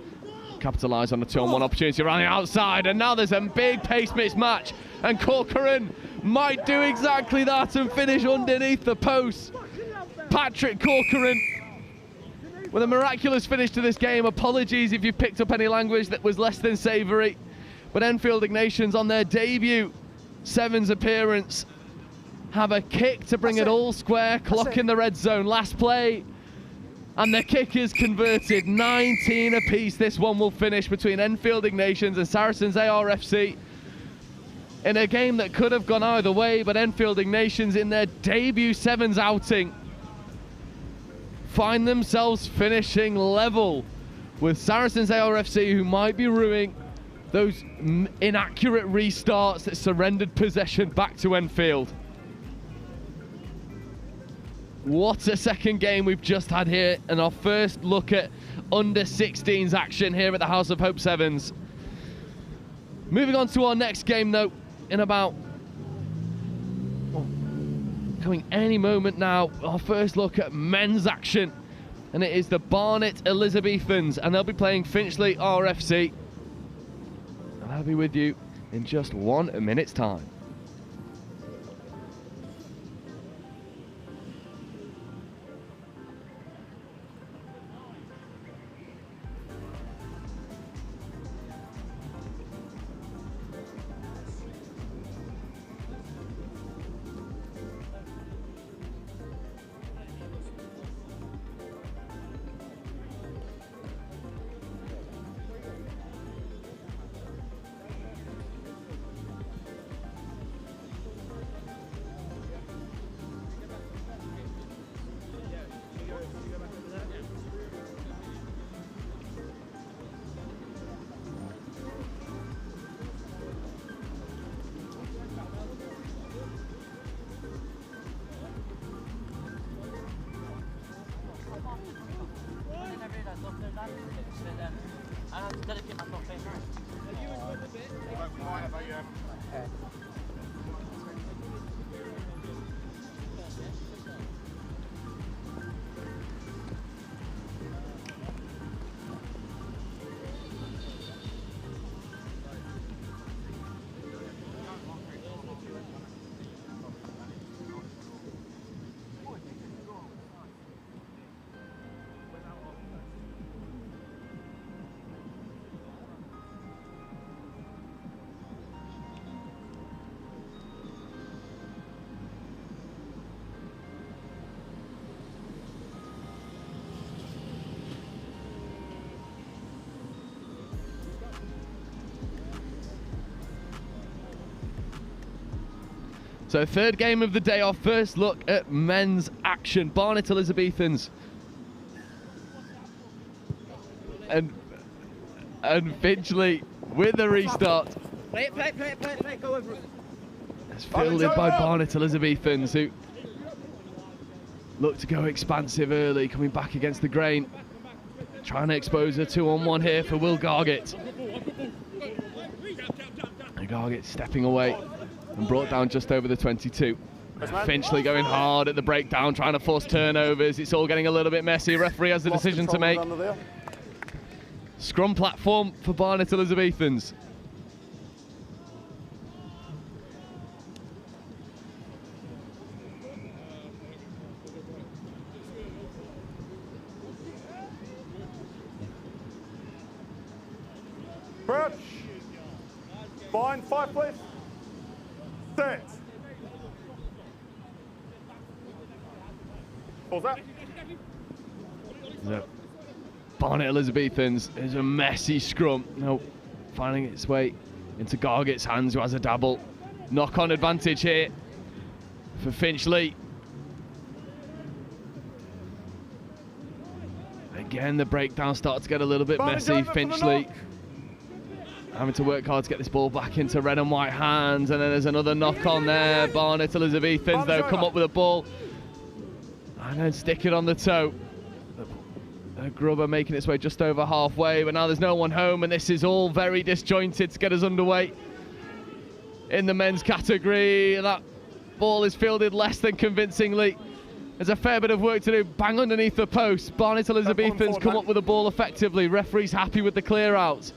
capitalise on the 2-on-1 opportunity around the outside, and now there's a big pace mismatch, and Corcoran might do exactly that and finish underneath the post. Patrick Corcoran with a miraculous finish to this game. Apologies if you picked up any language that was less than savoury. But Enfield Ignatians, on their debut Sevens appearance, have a kick to bring it all square, clock in the red zone, last play, and the kick is converted. 19 apiece this one will finish between Enfield Ignatians and Saracens ARFC in a game that could have gone either way, but Enfield Ignatians, in their debut Sevens outing, find themselves finishing level with Saracens ARFC, who might be ruining those inaccurate restarts that surrendered possession back to Enfield. What a second game we've just had here, and our first look at under-16s action here at the House of Hope Sevens. Moving on to our next game, though, in about coming any moment now, our first look at men's action, and it is the Barnet Elizabethans, and they'll be playing Finchley RFC. I'll be with you in just 1 minute's time. So third game of the day, our first look at men's action. Barnet Elizabethans. And Finchley with the restart. Play it, go over. It's fielded by Barnet Elizabethans, who look to go expansive early, coming back against the grain. Trying to expose a 2-on-1 here for Will Gargett. And Gargett stepping away and brought down just over the 22. Finchley going hard at the breakdown, trying to force turnovers. It's all getting a little bit messy. Referee has the decision to make. Scrum platform for Barnet Elizabethans. Crouch. Bind, 5 please. Set. Pulls up. The Barnet Elizabethans is a messy scrum. Now finding its way into Gargett's hands, who has a dabble. Knock-on advantage here for Finchley. Again, the breakdown starts to get a little bit messy. Finchley having to work hard to get this ball back into red and white hands, and then there's another knock on there. Barnet Elizabethans though come up with a ball and then stick it on the toe. The grubber making its way just over halfway, but now there's no one home, and this is all very disjointed to get us underway in the men's category. That ball is fielded less than convincingly. There's a fair bit of work to do. Bang underneath the post. Barnet Elizabethans come up with the ball effectively. Referee's happy with the clear out.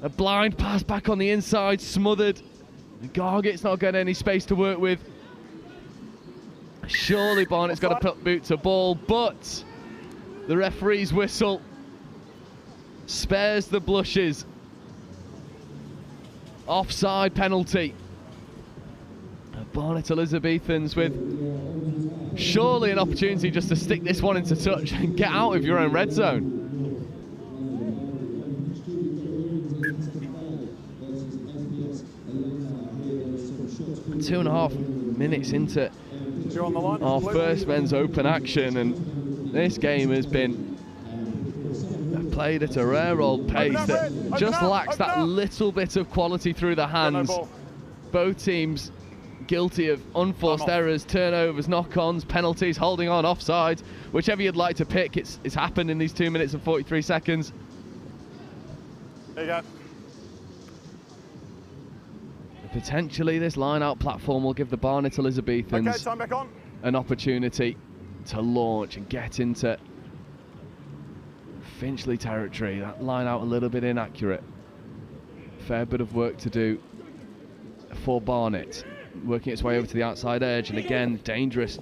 A blind pass back on the inside, smothered. Gargett's not getting any space to work with. Surely Barnet's got to put boot to ball, but the referee's whistle spares the blushes. Offside penalty. Barnet Elizabethans with surely an opportunity just to stick this one into touch and get out of your own red zone. And 2.5 minutes into our first men's open action, and this game has been played at a rare old pace that just lacks that little bit of quality through the hands. Both teams guilty of unforced errors, turnovers, knock-ons, penalties, holding on, offsides, whichever you'd like to pick. It's happened in these 2 minutes and 43 seconds. There you go. Potentially this line-out platform will give the Barnet Elizabethans Okay, time back on. an opportunity to launch and get into Finchley territory. That line-out a little bit inaccurate. Fair bit of work to do for Barnet. Working its way over to the outside edge, and again, dangerous.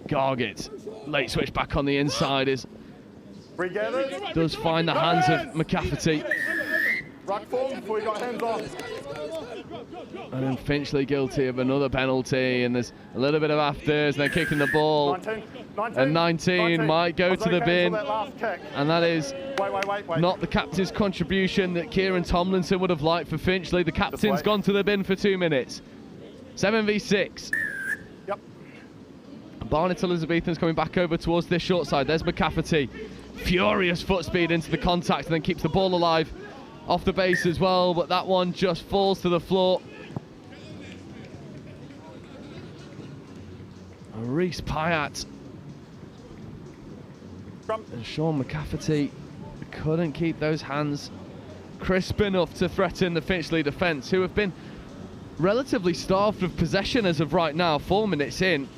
Gargett, late switch back on the inside, does find the hands of McCafferty. Ruck form before you got hands on. And then Finchley guilty of another penalty, and there's a little bit of afters, and they're kicking the ball. 19 might go to the bin, and that is not the captain's contribution that Kieran Tomlinson would have liked for Finchley. The captain's gone to the bin for 2 minutes. 7v6. Yep. Barnet Elizabethans coming back over towards this short side. There's McCafferty. Furious foot speed into the contact, and then keeps the ball alive off the base as well, but that one just falls to the floor. Reese Pyatt and Sean McCafferty couldn't keep those hands crisp enough to threaten the Finchley defence, who have been relatively starved of possession as of right now, 4 minutes in,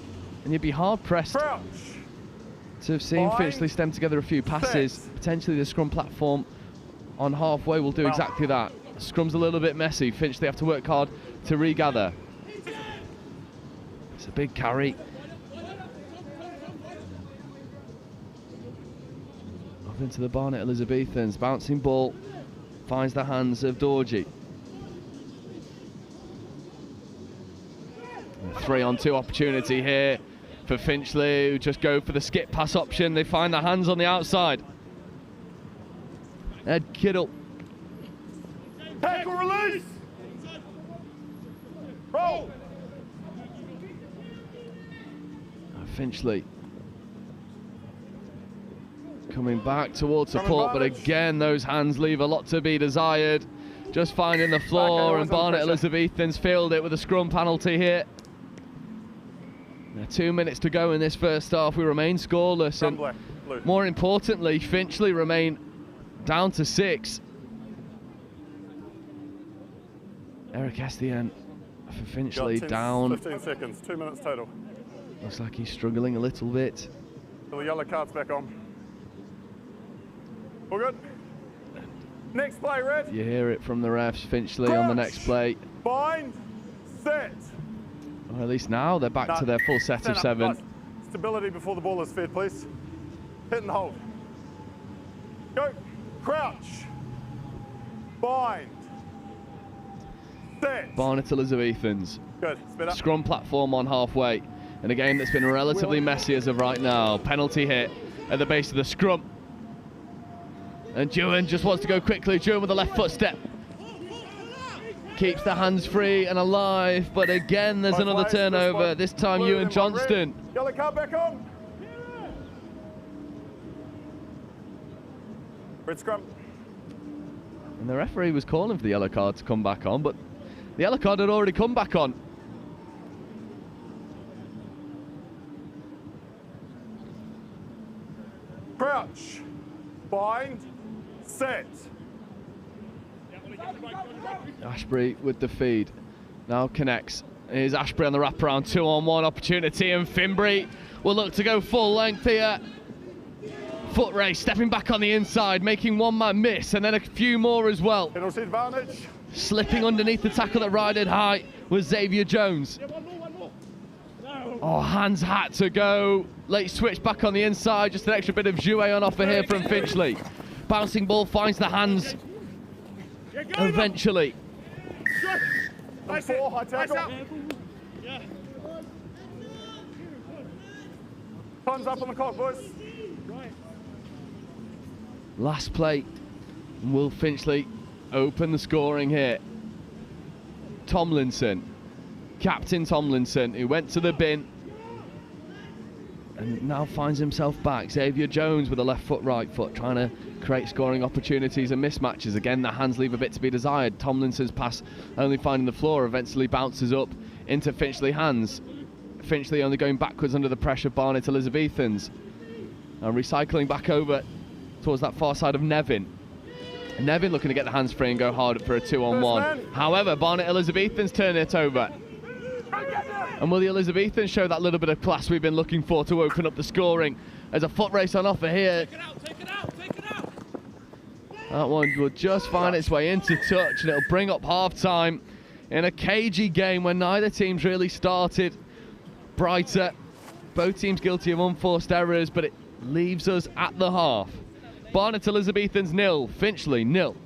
and you'd be hard-pressed to have seen Finchley stem together a few passes. Potentially the scrum platform on halfway will do exactly that. Scrum's a little bit messy. Finchley have to work hard to regather. It's a big carry. Up into the Barnet Elizabethans. Bouncing ball finds the hands of Dorji. 3-on-2 opportunity here for Finchley, who just go for the skip pass option. They find the hands on the outside. Ed Kittle. Tackle release. Roll. Finchley coming back towards support, but again, those hands leave a lot to be desired. Just finding the floor, and Barnet Elizabethans filled it with a scrum penalty here. Now 2 minutes to go in this first half. We remain scoreless, and more importantly, Finchley remain down to 6. Eric Estienne for Finchley down. 15 seconds, 2 minutes total. Looks like he's struggling a little bit. So the yellow card's back on. All good? Next play, Red. You hear it from the refs. Finchley on the next play. Bind, set. Or at least now they're back to their full set of 7. Nice. Stability before the ball is fed, please. Hit and hold. Go. Crouch. Bind. Set. Barnet Elizabethans. Good. Spin up. Scrum platform on halfway. And a game that's been relatively messy as of right now. Penalty hit at the base of the scrum. And Dewan just wants to go quickly. Dewan with a left foot step. Keeps the hands free and alive, but again there's another turnover. This time Ewan Johnston. Yellow card back on. Red scrum. And the referee was calling for the yellow card to come back on, but the yellow card had already come back on. Crouch. Bind. Set. Ashbury with the feed. Now connects. Here's Ashbury on the wraparound. 2-on-1 opportunity, and Finbury will look to go full length here. Foot race, stepping back on the inside, making one man miss, and then a few more as well. Penalty advantage. Slipping underneath the tackle that rided high was Xavier Jones. Oh, hands had to go. Late switch back on the inside, just an extra bit of jouet on offer here from Finchley. Bouncing ball finds the hands eventually. Number 4, high tackle. Time's up on the clock, boys. Last play. Will Finchley open the scoring here? Tomlinson, Captain Tomlinson, who went to the bin and now finds himself back. Xavier Jones with a left foot, right foot, trying to create scoring opportunities and mismatches. Again, the hands leave a bit to be desired. Tomlinson's pass only finding the floor, eventually bounces up into Finchley hands. Finchley only going backwards under the pressure of Barnet Elizabethans. And recycling back over towards that far side of Nevin. Nevin looking to get the hands free and go hard for a 2-on-1. However, Barnet Elizabethans turn it over. And will the Elizabethans show that little bit of class we've been looking for to open up the scoring? There's a foot race on offer here. Take it out, take it out, take it out. That one will just find its way into touch, and it'll bring up half-time in a cagey game where neither team's really started brighter. Both teams guilty of unforced errors, but it leaves us at the half. Barnet Elizabethans 0, Finchley 0.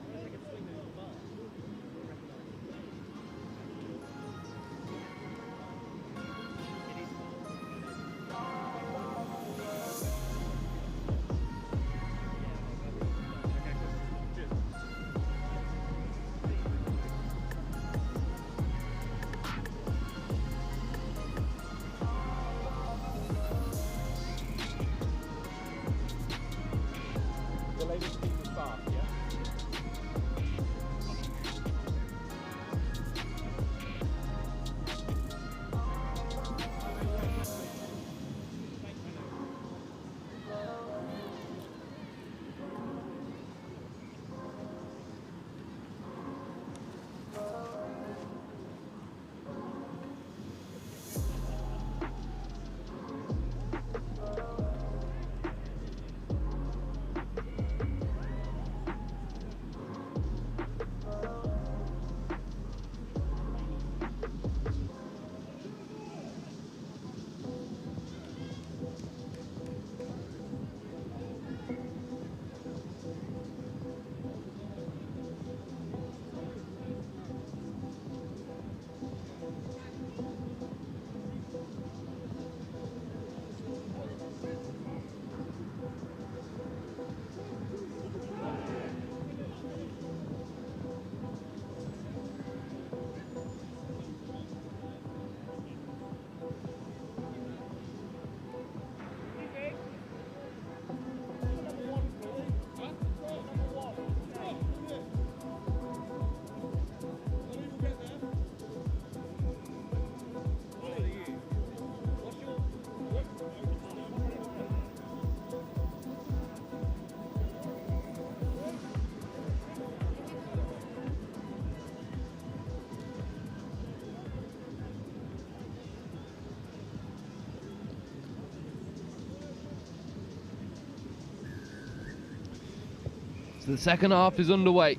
So the second half is underway.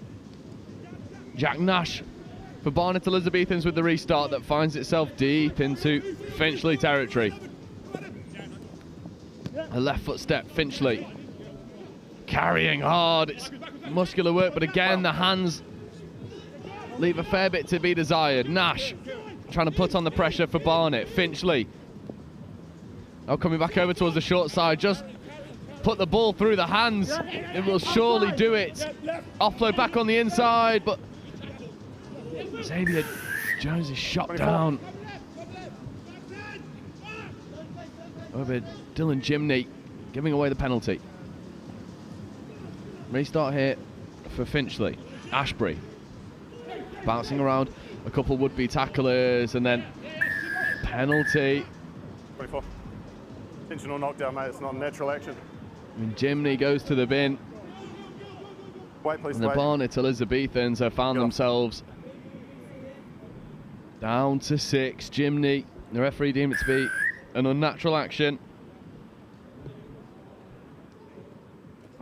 Jack Nash for Barnet Elizabethans with the restart that finds itself deep into Finchley territory. A left foot step, Finchley. Carrying hard, it's muscular work, but again the hands leave a fair bit to be desired. Nash trying to put on the pressure for Barnet. Finchley now coming back over towards the short side, just put the ball through the hands. It will surely do it. Offload back on the inside, but Xavier Jones is shot down. Over Dylan Jimney giving away the penalty. Restart here for Finchley. Ashbury bouncing around a couple would-be tacklers, and then penalty. 24. Intentional knockdown, mate. It's not a natural action. And Jimney goes to the bin. Wait, please, And the wait. Barnet Elizabethans have found themselves down to 6. Jimney, the referee deemed it to be an unnatural action.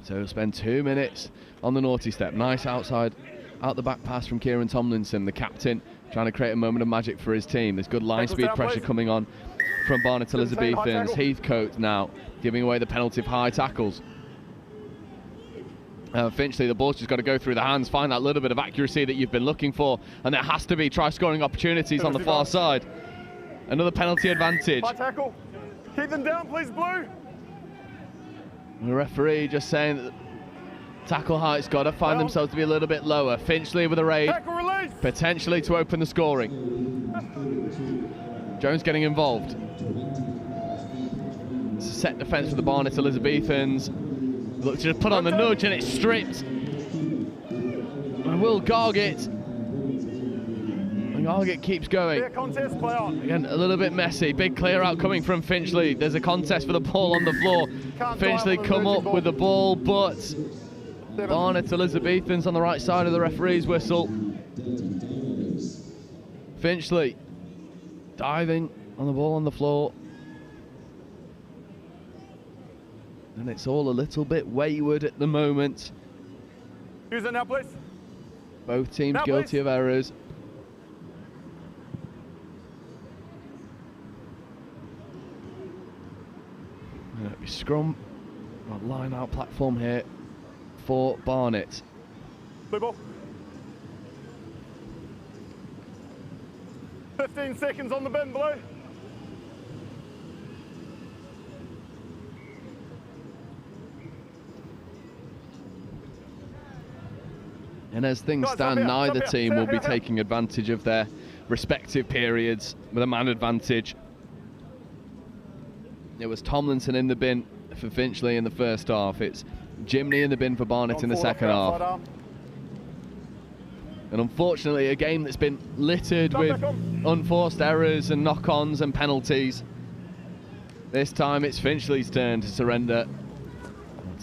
So we'll spend 2 minutes on the naughty step. Nice outside, out the back pass from Kieran Tomlinson, the captain, trying to create a moment of magic for his team. There's good line speed pressure coming on from Barnet Elizabethans. Heathcote now giving away the penalty of high tackles. Finchley, the ball's just got to go through the hands, find that little bit of accuracy that you've been looking for, and there has to be try-scoring opportunities on the far side. Another penalty advantage. High tackle. Keep them down, please, Blue. The referee just saying that the tackle height's got to find themselves to be a little bit lower. Finchley with a raid, potentially to open the scoring. Jones getting involved. It's a set defence for the Barnet Elizabethans. Look to just put on the nudge, and it's stripped. And Will Gargett. And Gargett keeps going. Contest, play on. Again, a little bit messy. Big clear out coming from Finchley. There's a contest for the ball on the floor. Finchley come up with the ball, but Barnet Elizabethans on the right side of the referee's whistle. Finchley diving on the ball on the floor. And it's all a little bit wayward at the moment. Use it now, please. Both teams guilty of errors. It'll be scrum, line out platform here for Barnet. Blue ball. 15 seconds on the bin, Blue. And as things stand, neither team will be taking advantage of their respective periods with a man advantage. It was Tomlinson in the bin for Finchley in the first half. It's Jimney in the bin for Barnet in the second half. And unfortunately, a game that's been littered with unforced errors and knock-ons and penalties. This time it's Finchley's turn to surrender,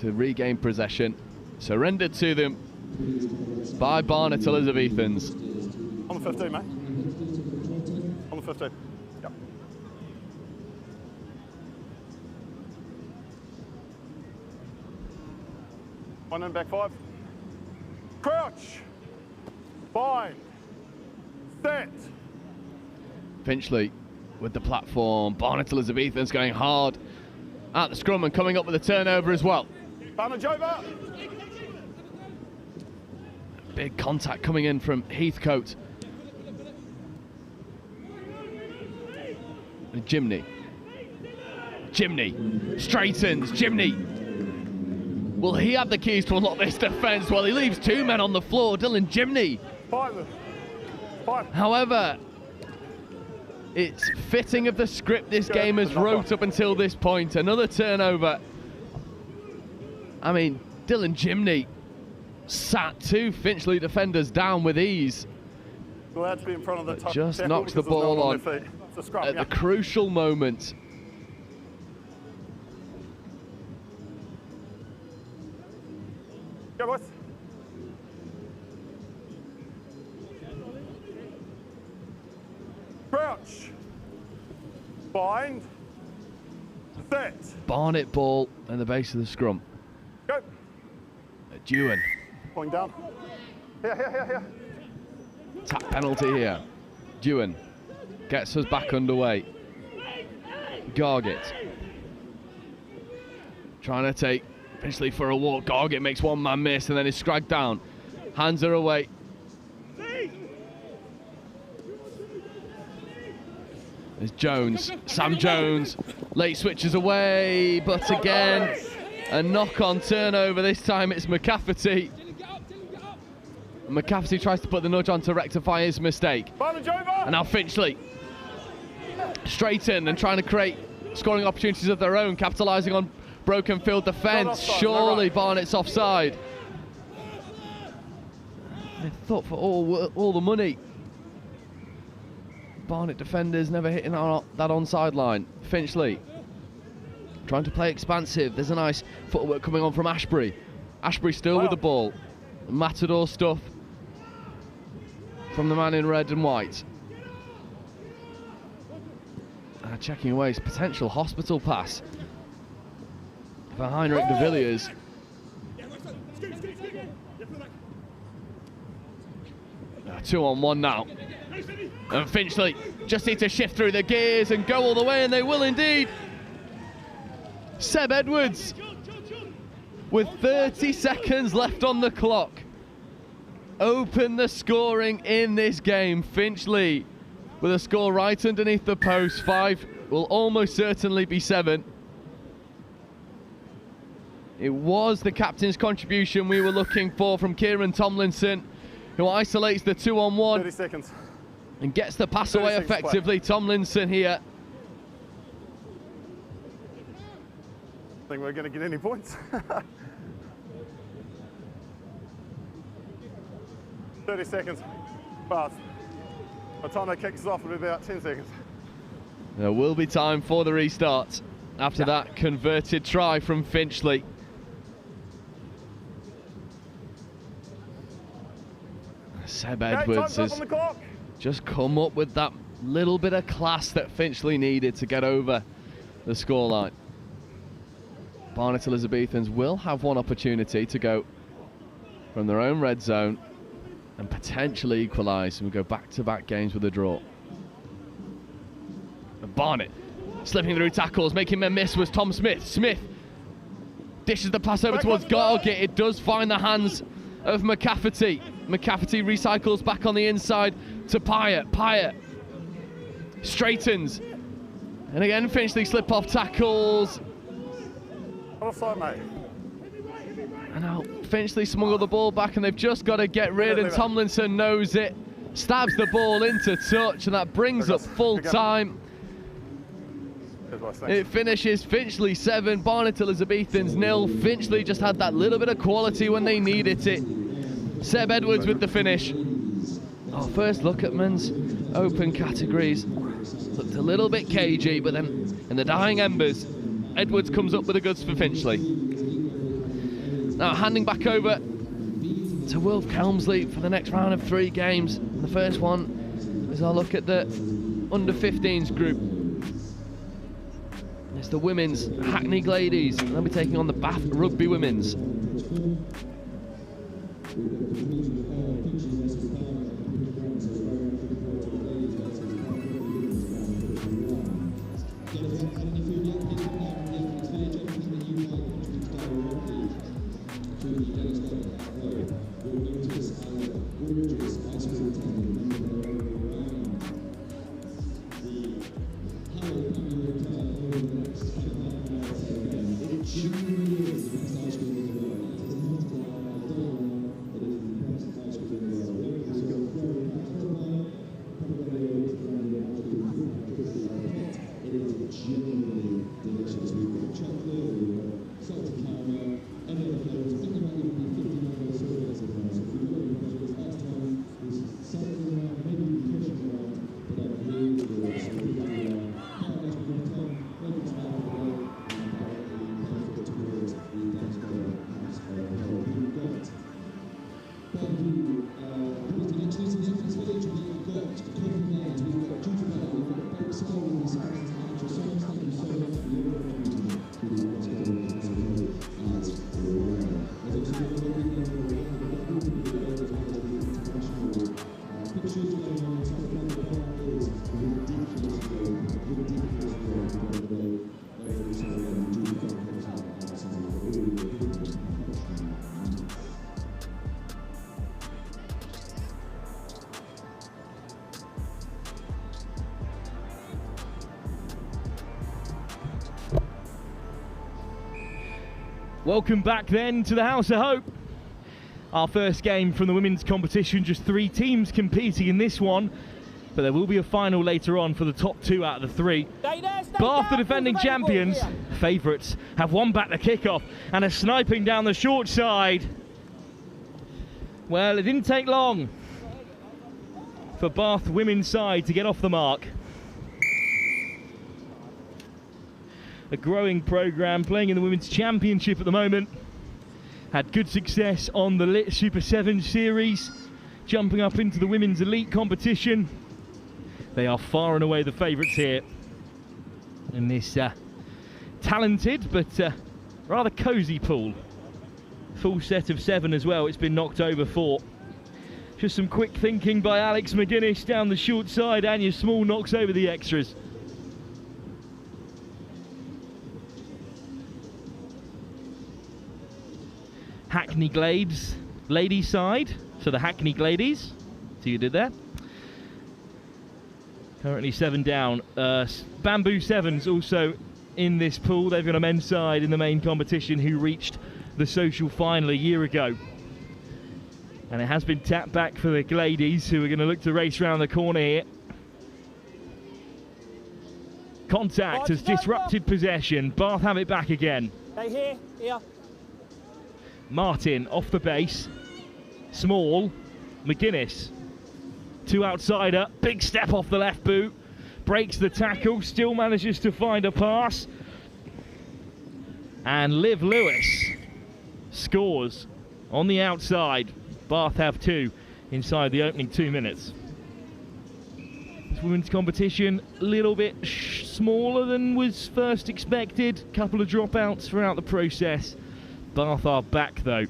to regain possession. Surrendered to them by Barnet Elizabethans. On the 15, mate. On the 15. Yep. One in, back 5. Crouch. Bind. Set. Finchley with the platform. Barnet Elizabethans going hard at the scrum and coming up with a turnover as well. Barnage over. Big contact coming in from Heathcote. And Jimney. Jimney straightens. Jimney. Will he have the keys to unlock this defence? Well, he leaves 2 men on the floor. Dylan Jimney. 5. However, it's fitting of the script this game has wrote up until this point. Another turnover. I mean, Dylan Jimney sat 2 Finchley defenders down with ease. Glad to be in front of the Just knocks the ball on at the crucial moment. Go, boys. Crouch. Bind. Set. Barnet ball at the base of the scrum. Go. Dewan Pulling down. Here. Tap penalty here. Dewan gets us back underway. Gargett trying to take Finchley for a walk. Gargett makes one man miss and then is scragged down. Hands her away. There's Jones, Sam Jones, late switches away, but again, a knock-on turnover. This time it's McCafferty. McCafferty tries to put the nudge on to rectify his mistake. And now Finchley, straighten and trying to create scoring opportunities of their own, capitalising on broken field defence. Surely Barnet's offside. They thought for all the money. Barnet defenders never hitting that onside line. Finchley trying to play expansive. There's a nice footwork coming on from Ashbury. Ashbury still with the ball. Matador stuff from the man in red and white. Checking away his potential hospital pass for Heinrich de Villiers. 2-on-1 now. And Finchley just need to shift through the gears and go all the way, and they will indeed. Seb Edwards with 30 seconds left on the clock. Open the scoring in this game. Finchley with a score right underneath the post. 5 will almost certainly be 7. It was the captain's contribution we were looking for from Kieran Tomlinson, who isolates the 2-on-1. 30 seconds. And gets the pass away effectively. Tomlinson here. Think we're going to get any points? 30 seconds. Fast. By the time that kicks us off, it'll be about 10 seconds. There will be time for the restart after that converted try from Finchley. Seb Edwards has just come up with that little bit of class that Finchley needed to get over the scoreline. Barnet Elizabethans will have one opportunity to go from their own red zone and potentially equalise, and we'll go back-to-back games with a draw. And Barnet slipping through tackles, making a miss was Tom Smith. Smith dishes the pass over towards Gargett. It does find the hands of McCafferty. McCafferty recycles back on the inside to Pyatt. Pyatt straightens. And again, Finchley slip off tackles. Offside, mate. And now Finchley smuggle the ball back, and they've just got to get rid, and Tomlinson knows it. Stabs the ball into touch, and that brings up full time. It finishes Finchley 7, Barnet Elizabethans 0. Finchley just had that little bit of quality when they needed it. Seb Edwards with the finish. Our first look at men's open categories looked a little bit cagey, but then in the dying embers, Edwards comes up with the goods for Finchley. Now handing back over to Wilf Kelmsley for the next round of 3 games. And the first one is our look at the under-15s group. It's the women's Hackney Gladies, and they'll be taking on the Bath Rugby Women's. Welcome back then to the House of Hope. Our first game from the women's competition, just 3 teams competing in this one, but there will be a final later on for the top 2 out of the 3. Bath, the defending champions, favourites, have won back the kickoff and are sniping down the short side. Well, it didn't take long for Bath women's side to get off the mark. A growing programme, playing in the Women's Championship at the moment. Had good success on the Lit Super 7 series, jumping up into the Women's Elite competition. They are far and away the favourites here in this talented but rather cosy pool. Full set of 7 as well, it's been knocked over 4. Just some quick thinking by Alex McGuinness down the short side. Anya Small knocks over the extras. Hackney Glades, ladies side, so the Hackney Gladies. See you did there. Currently 7 down. Bamboo Sevens also in this pool. They've got a men's side in the main competition who reached the social final a year ago. And it has been tapped back for the Gladies, who are going to look to race around the corner here. Contact has disrupted possession. Bath have it back again. Stay here. Martin off the base. Small. McGuinness. 2 outsider. Big step off the left boot. Breaks the tackle. Still manages to find a pass. And Liv Lewis scores on the outside. Bath have 2 inside the opening 2 minutes. This women's competition a little bit smaller than was first expected. Couple of dropouts throughout the process. Bath are back though.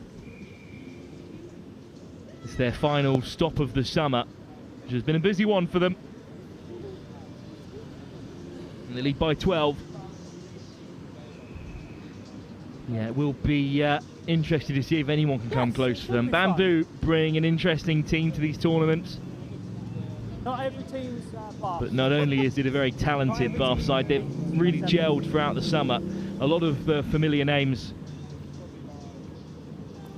It's their final stop of the summer, which has been a busy one for them. And they lead by 12. Yeah, it will be interested to see if anyone can come close to them. Bamboo bring an interesting team to these tournaments. Not every team's Bath. But not only is it a very talented Bath side, they've really gelled throughout the summer. A lot of familiar names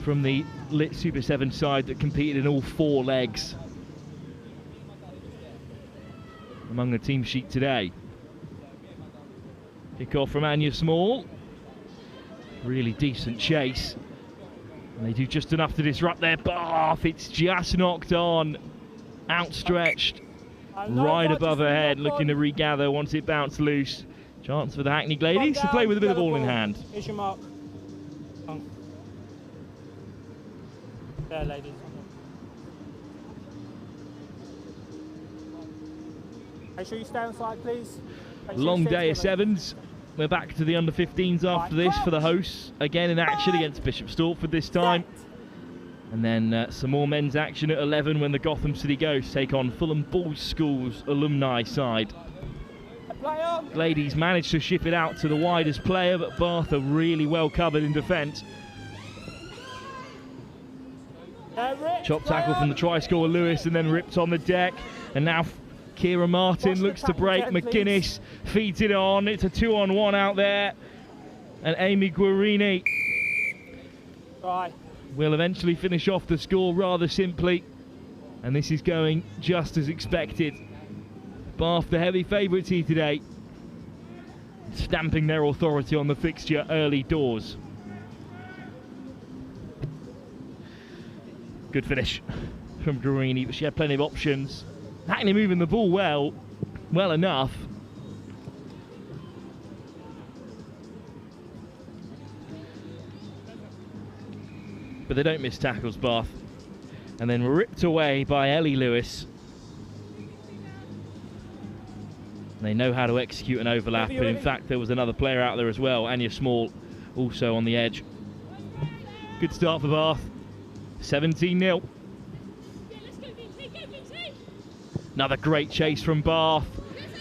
from the Lit Super 7 side that competed in all 4 legs among the team sheet today. Kick off from Anya Small. Really decent chase. And they do just enough to disrupt their Bath. It's just knocked on. Outstretched. Right above her head, looking to regather once it bounced loose. Chance for the Hackney Gladies to play with a bit of ball in hand. Here's your mark. There, ladies. Make sure you stay on side, please. Long day of 7s. We're back to the under-15s after this for the hosts. Again in action against Bishop Stortford this time. And then some more men's action at 11 when the Gotham City Ghosts take on Fulham Boys School's alumni side. Gladies managed to ship it out to the widest player, but Bath are really well covered in defence. Chop tackle from the try scorer Lewis and then ripped on the deck. And now Kira Martin looks to break. McGuinness feeds it on. It's a 2-on-1 out there. And Amy Guarini will eventually finish off the score rather simply. And this is going just as expected. Bath the heavy favourites here today, stamping their authority on the fixture early doors. Good finish from Guarini, but she had plenty of options. Hackney moving the ball well enough. But they don't miss tackles, Bath. And then ripped away by Ellie Lewis. They know how to execute an overlap, but in fact there was another player out there as well, Anya Small, also on the edge. Good start for Bath. 17-0. Another great chase from Bath,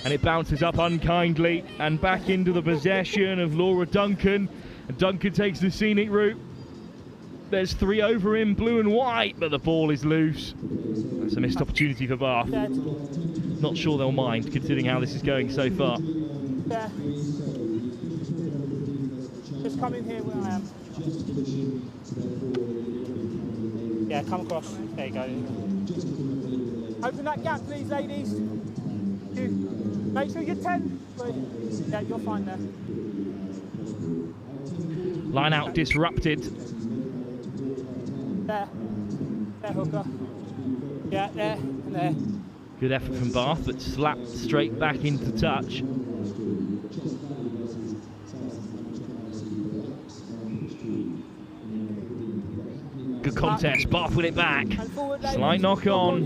and it bounces up unkindly and back into the possession of Laura Duncan. And Duncan takes the scenic route. There's 3 over in blue and white, but the ball is loose. That's a missed opportunity for Bath. Not sure they'll mind, considering how this is going so far. Just come in here where I am. Yeah, come across. There you go. Open that gap, please, ladies. Make sure you're 10. Yeah, you're fine there. Line out disrupted. There. There, hooker. Yeah, there and there. Good effort from Bath, but slapped straight back into touch. Good contest, Bath with it back. Slight knock on.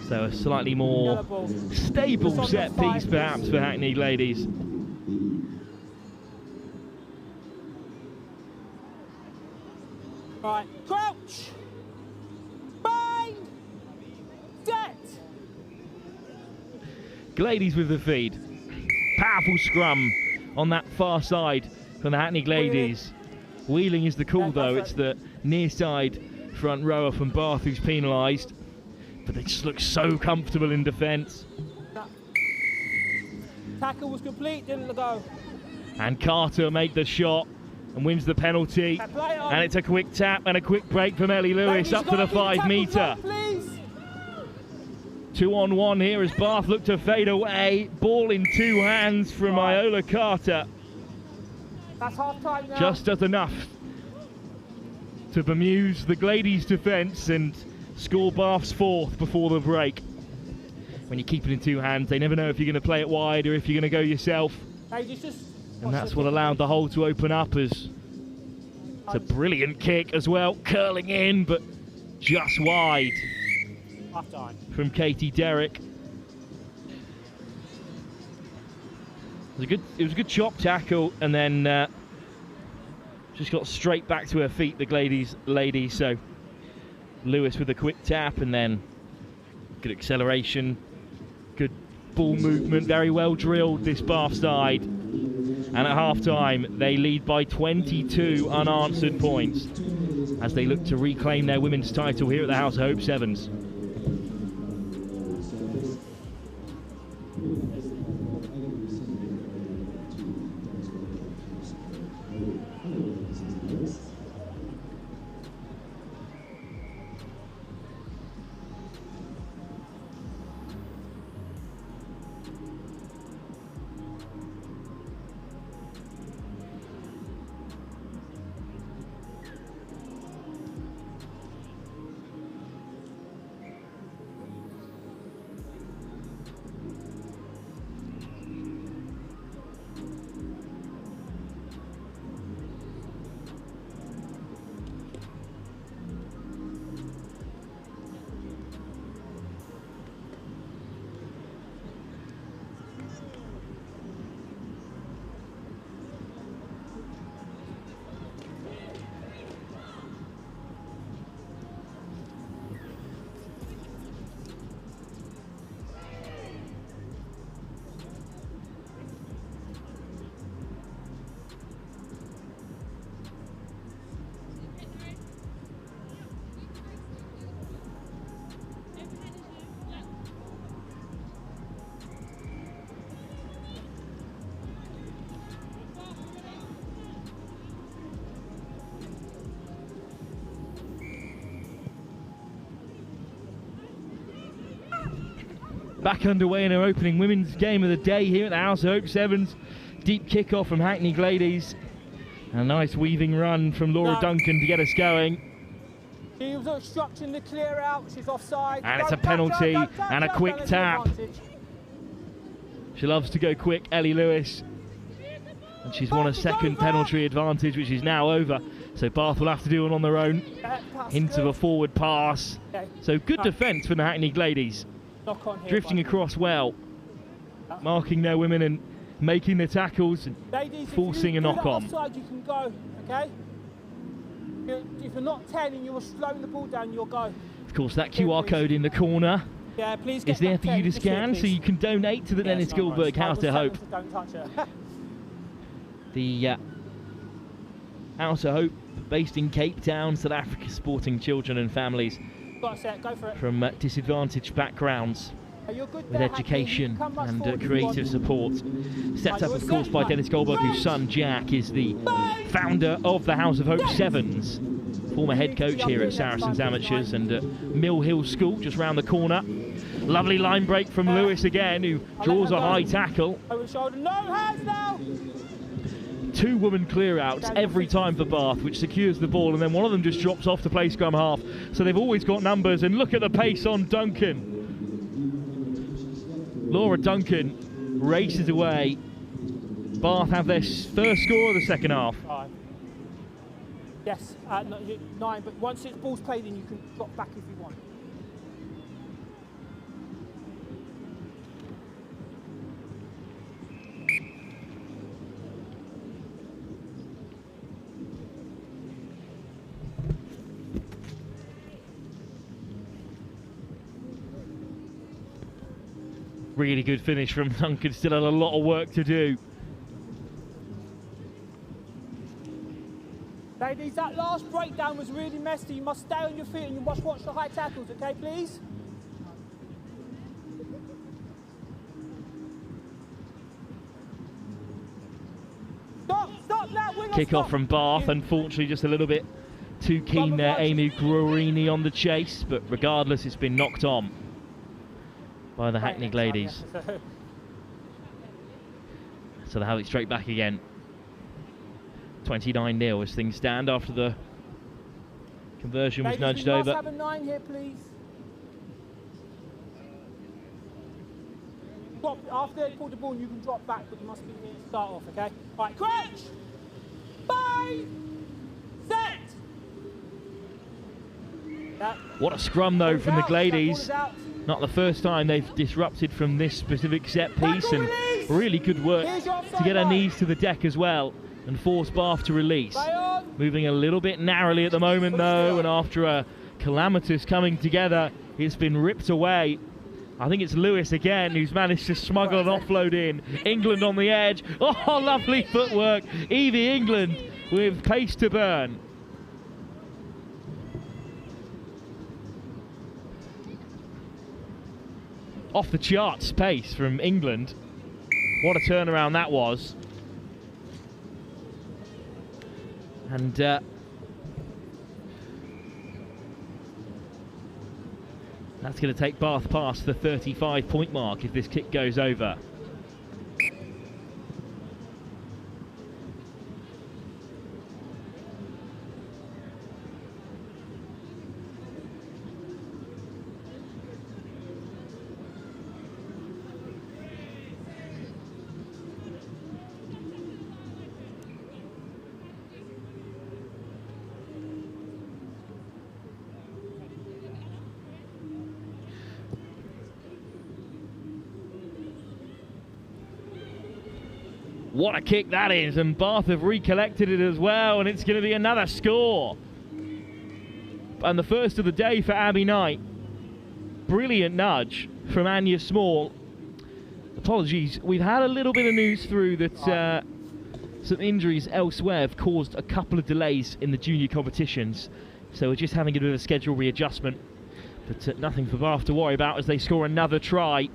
So a slightly more stable set piece perhaps for Hackney ladies. Right, crouch! Bang! Set! Gladies with the feed. Powerful scrum on that far side from the Hackney Gladies. Wheeling is the call though, it's the near side front rower from Bath who's penalised. But they just look so comfortable in defence. Tackle was complete, didn't go. And Carter made the shot and wins the penalty. And it's a quick tap and a quick break from Ellie Lewis up to the 5 metre. 2 on 1 here as Bath look to fade away. Ball in 2 hands from Iola Carter. That's half time now. Just does enough to bemuse the Gladies defence and score Bath's 4th before the break. When you keep it in 2 hands, they never know if you're going to play it wide or if you're going to go yourself. And that's what allowed the hole to open up. As it's a brilliant kick as well, curling in, but just wide from Katie Derrick. It was a good chop tackle, and then just got straight back to her feet, the Gladies lady. So Lewis with a quick tap, and then good acceleration, good ball movement, very well drilled this Bath side. And at half-time, they lead by 22 unanswered points as they look to reclaim their women's title here at the House of Hope Sevens. Back underway in our opening women's game of the day here at the House of Hope Sevens. Deep kick-off from Hackney Gladies. And a nice weaving run from Laura Duncan to get us going. She was obstructing the clear out, she's offside. And it's a penalty and a quick tap. She loves to go quick, Ellie Lewis. And she's won a second penalty advantage, which is now over. So Bath will have to do one on their own. Into the forward pass. So good defence from the Hackney Gladies. Drifting across well, marking their women and making the tackles and forcing a knock on. Offside, you can go, okay? If you're not 10 and you're slowing the ball down, you'll go. Of course, that QR code in the corner is there for you to scan, so you can donate to the Dennis Gilbert House of Hope. Don't touch her. The House of Hope, based in Cape Town, South Africa, supporting children and families Got a set, go for it. from disadvantaged backgrounds. You're good with there, education Hackney. and Come much creative support. Set Right, up, you're of course, set, by right. Dennis Goldberg, whose son Jack is the founder of the House of Hope Sevens, former head coach here at Saracens Amateurs and Mill Hill School, just round the corner. Lovely line break from Lewis again, who draws a high tackle. Over shoulder, no hands now. 2 woman clear-outs every time for Bath, which secures the ball, and then one of them just drops off to play scrum half. So they've always got numbers, and look at the pace on Duncan. Laura Duncan races away. Bath have their first score of the second half. 5. Yes, 9, but once it's ball's played in, you can drop back if you want. Really good finish from Duncan, still had a lot of work to do. Ladies, that last breakdown was really messy. You must stay on your feet and you must watch the high tackles, okay, please? Stop now, winger, Kick off stop. from Bath, unfortunately just a little bit too keen there, Amy Guarini on the chase, but regardless it's been knocked on by the Hackney Gladies. So they have it straight back again. 29-0 as things stand after the conversion was nudged over. Must have a 9 here, please. Drop, after they pull the ball, you can drop back, but you must be here to start off, okay? All right, crouch! Bye! Set! What a scrum though from the Gladies. Out. Not the first time they've disrupted from this specific set piece, and really good work to get her knees to the deck as well and force Bath to release. Moving a little bit narrowly at the moment though, and after a calamitous coming together, it's been ripped away. I think it's Lewis again who's managed to smuggle an offload in. England on the edge. Oh, lovely footwork. Evie England with pace to burn. Off the charts pace from England. What a turnaround that was. And that's going to take Bath past the 35-point mark if this kick goes over. What a kick that is, and Bath have recollected it as well, and it's going to be another score. And the first of the day for Abby Knight. Brilliant nudge from Anya Small. Apologies, we've had a little bit of news through that some injuries elsewhere have caused a couple of delays in the junior competitions, so we're just having a bit of a schedule readjustment, but nothing for Bath to worry about as they score another try.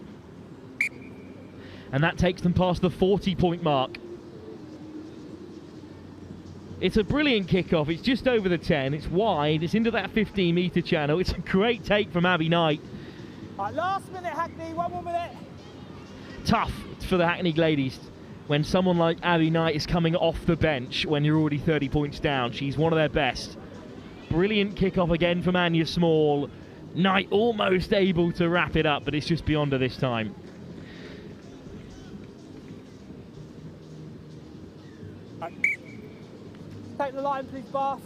And that takes them past the 40-point mark. It's a brilliant kickoff. It's just over the 10. It's wide. It's into that 15-metre channel. It's a great take from Abby Knight. Right, last minute, Hackney. 1 more minute. Tough for the Hackney Gladies when someone like Abby Knight is coming off the bench when you're already 30 points down. She's one of their best. Brilliant kickoff again from Anya Small. Knight almost able to wrap it up, but it's just beyond her this time. Take the line, please, Bath.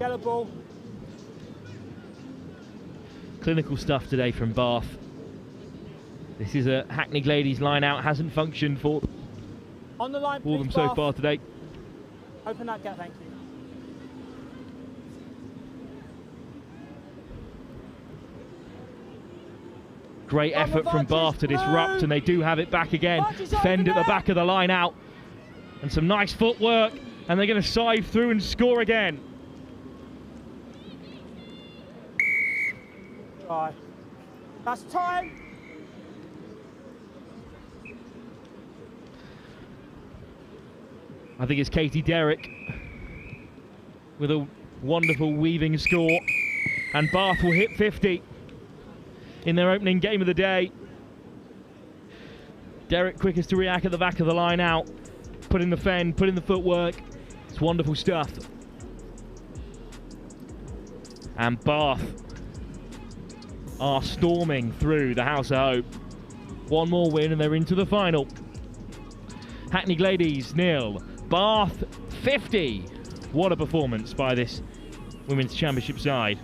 Yellow ball. Clinical stuff today from Bath. This is a Hackney Gladies line out, hasn't functioned for On the line, them please, so Bath. far today. Open that gap, thank you. Great effort from Bath to disrupt, and they do have it back again. Fend at the back of the line out. And some nice footwork, and they're going to side through and score again. Right. That's time. I think it's Katie Derrick with a wonderful weaving score. And Bath will hit 50 in their opening game of the day. Derrick quickest to react at the back of the line out. Put in the fend, put in the footwork. It's wonderful stuff. And Bath are storming through the House of Hope. One more win and they're into the final. Hackney Gladies 0, Bath 50. What a performance by this Women's Championship side.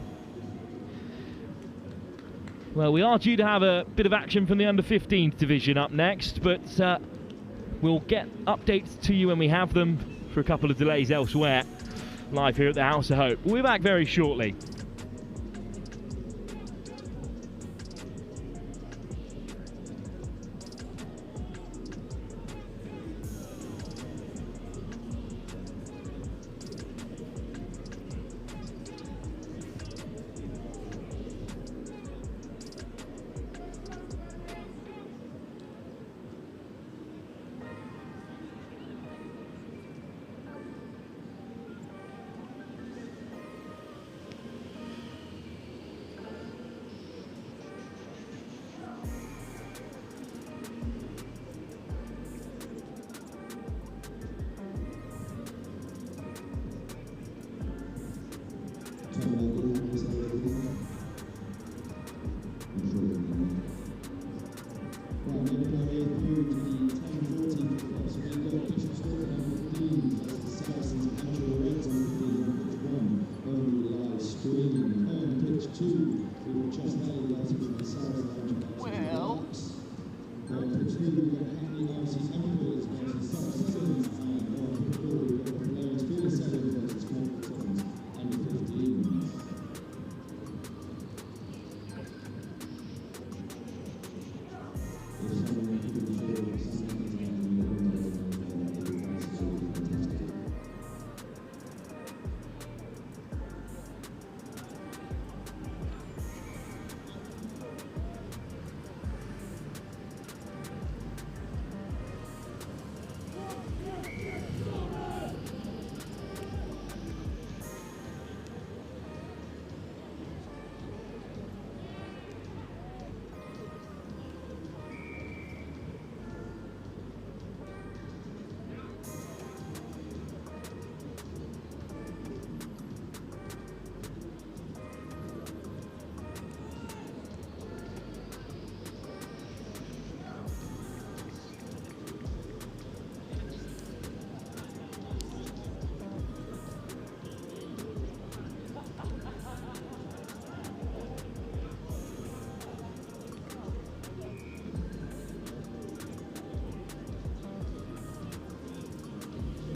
Well, we are due to have a bit of action from the under-15s division up next, but we'll get updates to you when we have them for a couple of delays elsewhere, live here at the House of Hope. We'll be back very shortly.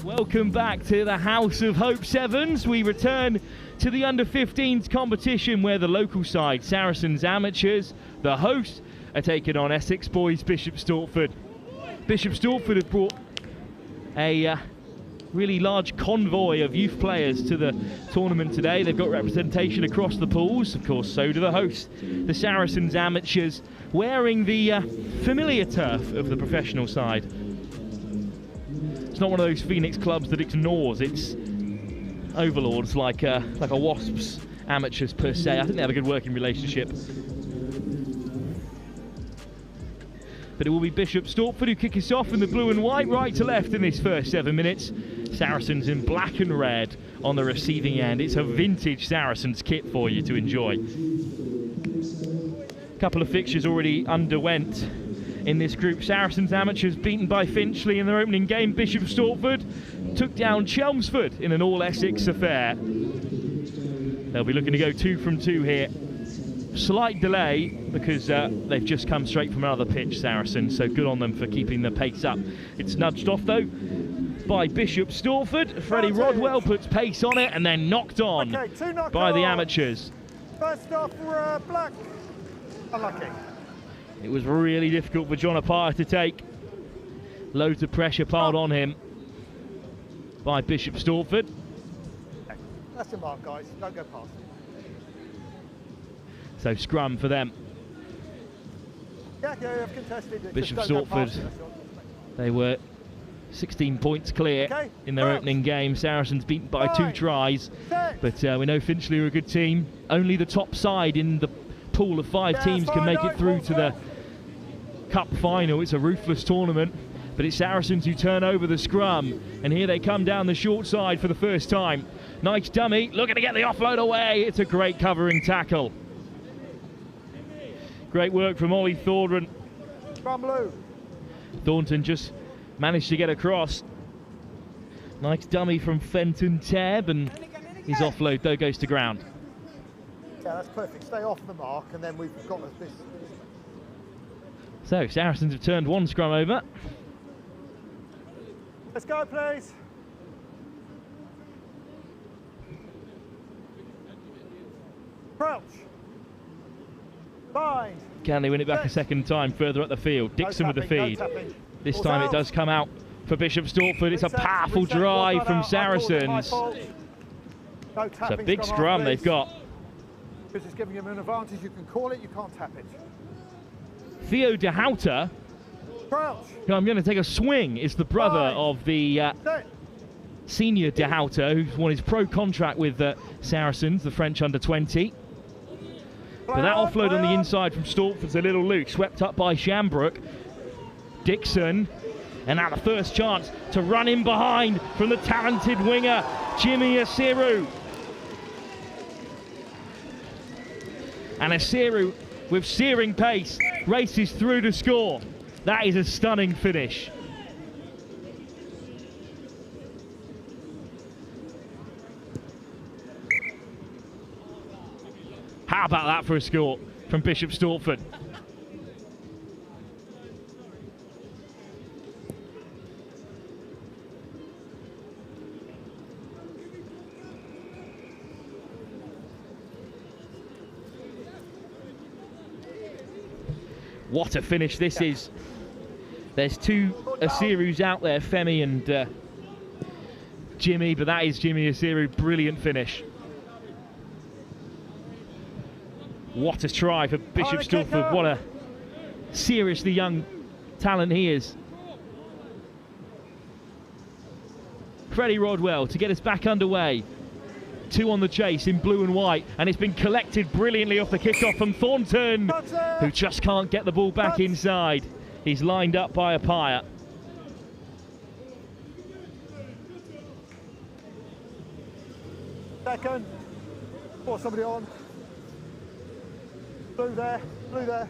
Welcome back to the House of Hope Sevens. We return to the under-15s competition where the local side, Saracens Amateurs, the hosts, are taking on Essex boys Bishop Stortford. Bishop Stortford have brought a really large convoy of youth players to the tournament today. They've got representation across the pools. Of course, so do the hosts, the Saracens Amateurs, wearing the familiar turf of the professional side. It's not one of those Phoenix clubs that ignores its overlords like a Wasps Amateurs per se. I think they have a good working relationship. But it will be Bishop Stortford who kick us off in the blue and white, right to left in this first 7 minutes. Saracens in black and red on the receiving end. It's a vintage Saracens kit for you to enjoy. A couple of fixtures already underwent in this group. Saracens Amateurs beaten by Finchley in their opening game. Bishop Stortford took down Chelmsford in an all-Essex affair. They'll be looking to go 2 from 2 here. Slight delay because they've just come straight from another pitch, Saracens, so good on them for keeping the pace up. It's nudged off though by Bishop Stortford. Freddie Rodwell puts pace on it and then knocked on by the Amateurs. First off for Black. Unlucky. It was really difficult for John Apire to take. Loads of pressure piled on him by Bishop Stortford. That's the mark, guys. Don't go past. So scrum for them. Yeah, I've contested. Bishop Stortford, they were 16 points clear in their opening game. Saracens beaten by 2 tries, but we know Finchley are a good team. Only the top side in the pool of 5 teams can make it through to the cup final. It's a ruthless tournament, but it's Saracens who turn over the scrum, and here they come down the short side for the first time. Nice dummy, looking to get the offload away. It's a great covering tackle. Great work from Ollie Thornton. Thornton just managed to get across. Nice dummy from Fenton Tebb, and his offload though goes to ground. Yeah, that's perfect. Stay off the mark, and then we've got this. So Saracens have turned 1 scrum over. Let's go, please. Crouch. Bind. Can they win it back a second time further up the field? Dixon with the feed. This time it does come out for Bishop Stortford. It's a powerful drive from Saracens. It's a big scrum they've got. This is giving him an advantage. You can call it, you can't tap it. Theo de Houter, who I'm going to take a swing, is the brother of the senior de Houter, who's won his pro contract with Saracens, the French under-20. But that offload on the inside from Stortford's a little loose, swept up by Shambrook. Dixon, and now the first chance to run in behind from the talented winger, Jimmy Asiru. And Asiru, with searing pace, races through to score. That is a stunning finish. How about that for a score from Bishop Stortford? What a finish this is. There's 2 Asirus out there, Femi and Jimmy, but that is Jimmy Asiru. Brilliant finish. What a try for Bishop Stortford. What a seriously young talent he is. Freddie Rodwell to get us back underway. 2 on the chase in blue and white, and it's been collected brilliantly off the kickoff from Thornton, who just can't get the ball back inside. He's lined up by a pyre. Second. Pour somebody on. Blue there, blue there.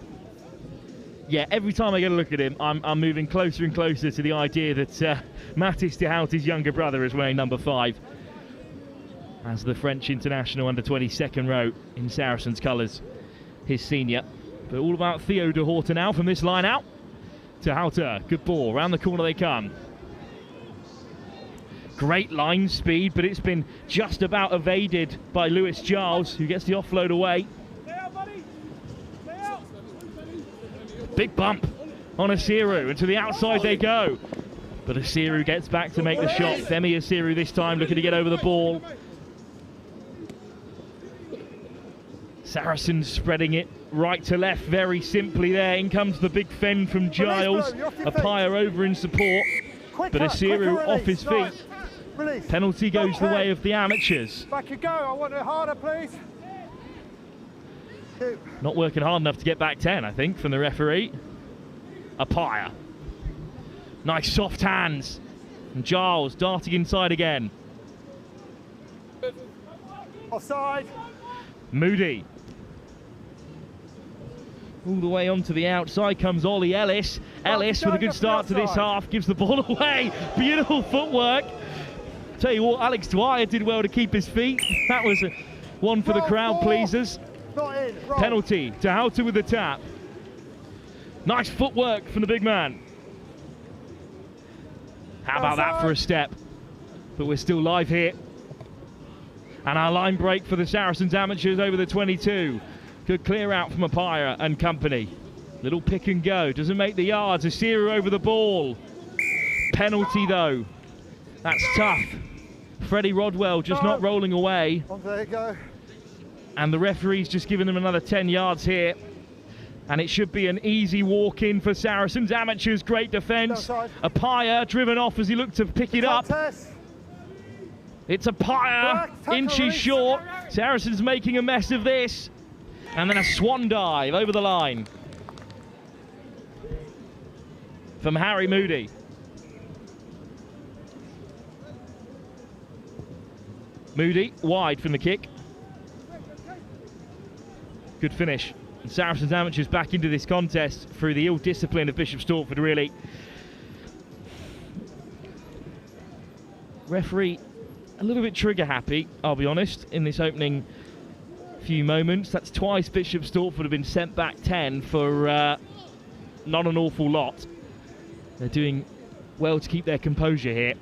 Yeah, every time I get a look at him, I'm moving closer and closer to the idea that Mattis de Houter's younger brother is wearing number 5 as the French international under 20 second row in Saracens colours, his senior. But all about Theo de Houter now from this line out to Houter. Good ball, round the corner they come. Great line speed, but it's been just about evaded by Lewis Giles, who gets the offload away. Big bump on Asiru, and to the outside they go. But Asiru gets back to make the shot. Femi Asiru this time looking to get over the ball. Saracens spreading it right to left very simply there. In comes the big fend from Giles. A pyre over in support, but Asiru off his feet. Penalty goes the way of the amateurs. Back you go, I want it harder, please. Not working hard enough to get back 10, I think, from the referee. A pyre. Nice soft hands. And Giles darting inside again. Offside. Moody. All the way onto the outside comes Ollie Ellis. Ellis with a good start to this half, gives the ball away. Beautiful footwork. Tell you what, Alex Dwyer did well to keep his feet. That was one for the crowd pleasers. Penalty to Houter with the tap. Nice footwork from the big man. How about that for a step? But we're still live here. And our line break for the Saracens amateurs over the 22. Good clear out from Apaya and company. Little pick and go, doesn't make the yards. Asiru over the ball. Penalty though. That's tough. Freddie Rodwell just not rolling away. There you go. And the referee's just given them another 10 yards here. And it should be an easy walk in for Saracens. Amateurs, great defence. Apaya driven off as he looked to pick it up. It's Apaya, inches short. Saracens making a mess of this. And then a swan dive over the line from Harry Moody. Moody wide from the kick. Good finish. And Saracens amateurs back into this contest through the ill discipline of Bishop Stortford, really. Referee a little bit trigger happy, I'll be honest, in this opening few moments. That's twice Bishop Stortford have been sent back 10 for not an awful lot. They're doing well to keep their composure here.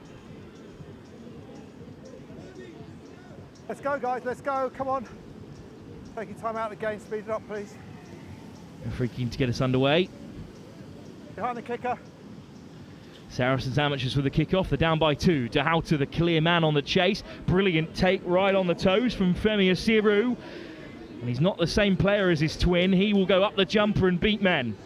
Let's go, guys, let's go, come on. Taking time out of the game, speed it up, please. Referee keen to get us underway. Behind the kicker. Saracens amateurs with the kick-off. They're down by 2. Dahouta, the clear man on the chase. Brilliant take right on the toes from Femi Asiru. And he's not the same player as his twin. He will go up the jumper and beat men.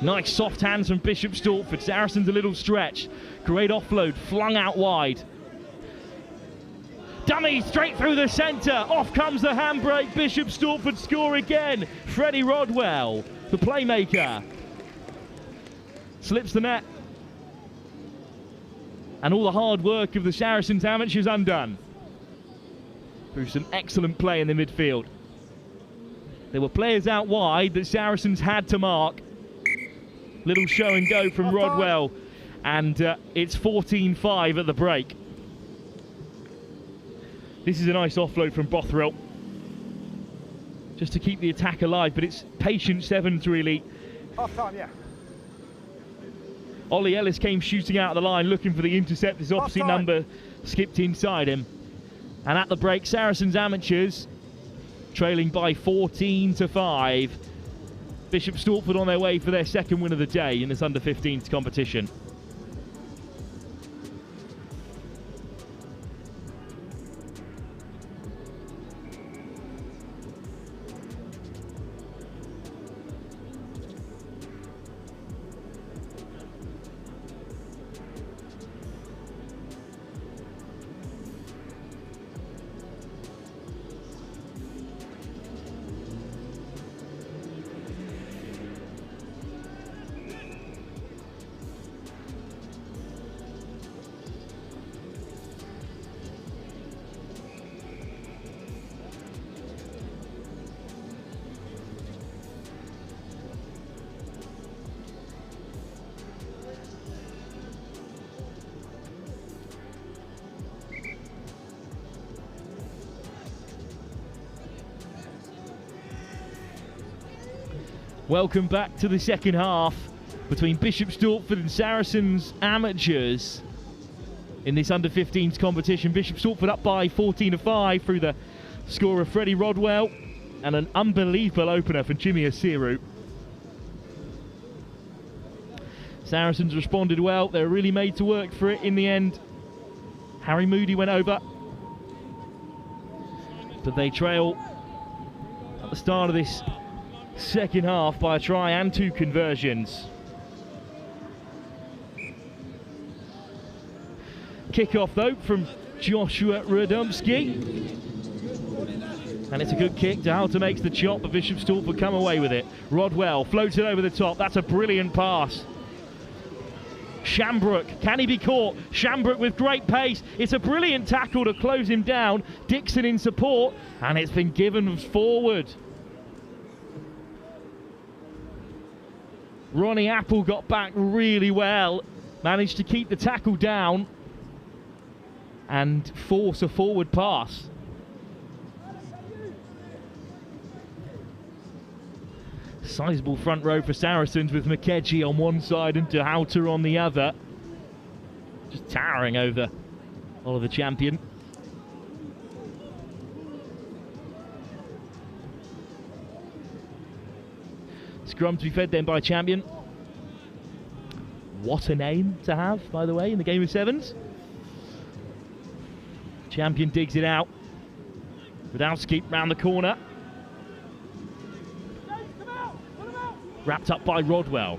Nice soft hands from Bishop Stortford. Saracens a little stretch. Great offload, flung out wide. Dummy straight through the centre. Off comes the handbrake. Bishop Stortford score again. Freddie Rodwell, the playmaker, slips the net. And all the hard work of the Saracens amateurs undone through some excellent play in the midfield. There were players out wide that Saracens had to mark. Little show and go from Rodwell. And it's 14-5 at the break. This is a nice offload from Bothwell, just to keep the attack alive, but it's patient sevens really. Half time, yeah. Ollie Ellis came shooting out of the line looking for the intercept. His opposite number skipped inside him. And at the break, Saracens amateurs trailing by 14-5. Bishop Stortford on their way for their second win of the day in this under-15s competition. Welcome back to the second half between Bishop Stortford and Saracens amateurs in this under-15s competition. Bishop Stortford up by 14-5 through the score of Freddie Rodwell and an unbelievable opener for Jimmy Asiru. Saracens responded well. They were really made to work for it in the end. Harry Moody went over, but they trail at the start of this second half by a try and 2 conversions. Kick-off though from Joshua Radomski, and it's a good kick. Dahouta makes the chop, but Bishop Stortford come away with it. Rodwell floats it over the top. That's a brilliant pass. Shambrook, can he be caught? Shambrook with great pace. It's a brilliant tackle to close him down. Dixon in support, and it's been given forward. Ronnie Apple got back really well, managed to keep the tackle down and force a forward pass. Sizable front row for Saracens with McKedgy on one side and Dahouta on the other. Just towering over Oliver Champion. Scrum to be fed then by Champion. What a name to have, by the way, in the game of sevens. Champion digs it out. Radowski round the corner. Wrapped up by Rodwell.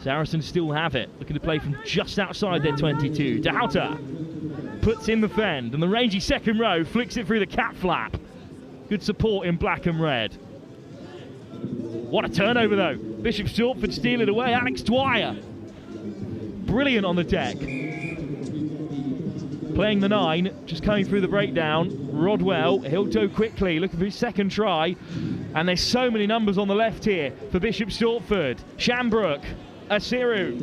Saracens still have it, looking to play from just outside their 22. De Houter puts in the fend, and the rangy second row flicks it through the cap flap. Good support in black and red. What a turnover though. Bishop Stortford steal it away. Alex Dwyer, brilliant on the deck. Playing the 9, just coming through the breakdown. Rodwell, he'll do quickly, looking for his second try. And there's so many numbers on the left here for Bishop Stortford. Shambrook, Asiru.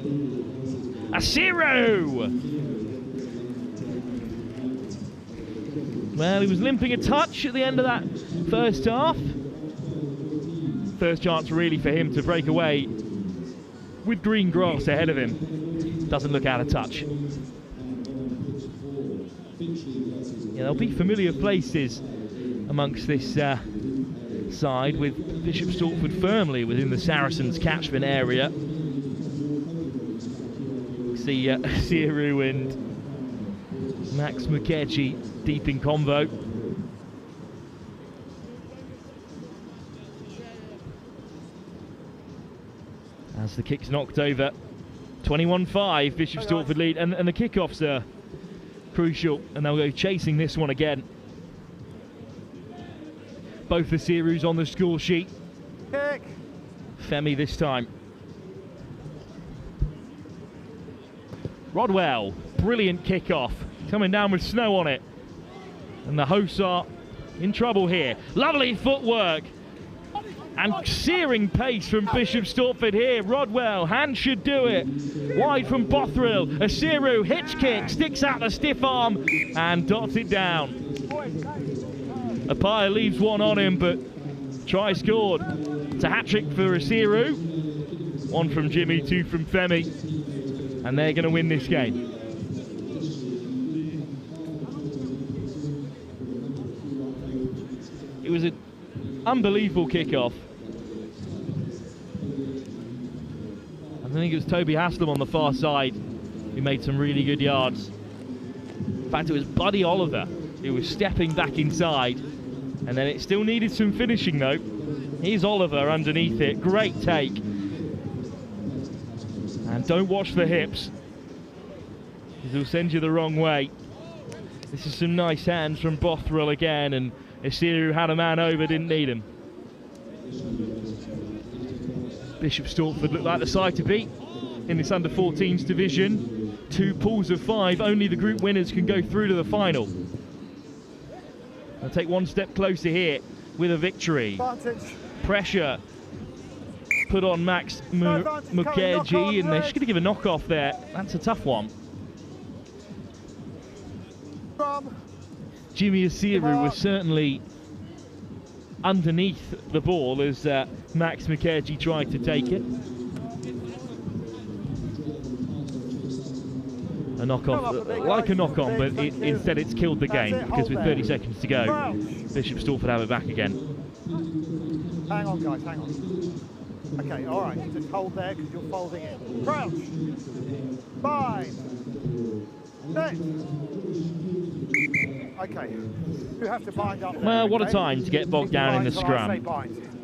Well, he was limping a touch at the end of that first half. First chance really for him to break away with green grass ahead of him. Doesn't look out of touch. Yeah, there'll be familiar places amongst this side, with Bishop Stortford firmly within the Saracens catchment area. See Siru and Max Mukeji deep in convo. As the kick's knocked over. 21-5, Bishop Stortford lead, and the kickoffs are crucial, and they'll go chasing this one again. Both the Sirus on the score sheet. Kick. Femi this time. Rodwell, brilliant kickoff, coming down with snow on it. And the hosts are in trouble here. Lovely footwork and searing pace from Bishop Stortford here. Rodwell, hand should do it. Wide from Bothrill. Asiru, hitch kick, sticks out the stiff arm and dots it down. Apaya leaves one on him, but try scored. It's a hat-trick for Asiru. One from Jimmy, two from Femi. And they're going to win this game. It was an unbelievable kickoff. I think it was Toby Haslam on the far side who made some really good yards. In fact, it was Buddy Oliver who was stepping back inside, and then it still needed some finishing though. Here's Oliver underneath it, great take. And don't watch the hips, because it'll send you the wrong way. This is some nice hands from Bothrill again, and Asiru had a man over, didn't need him. Bishop Stortford looked like the side to beat in this under-14s division. 2 pools of 5, only the group winners can go through to the final. They'll take one step closer here with a victory. Advantage. Pressure put on Max Mukeji, and they're just going to give a knock-off there. That's a tough one. Jimmy Asiru was certainly underneath the ball as Max Mukeji tried to take it. A knock-off, like a knock-on, but instead it's killed the game, because with 30 seconds to go, Bishop Stortford have it back again. Hang on, guys, hang on. Okay, all right, just hold there because you're folding in. Crouch. Bind. Next. Okay, you have to bind up there. Well, what okay? a time to get bogged down in the scrum,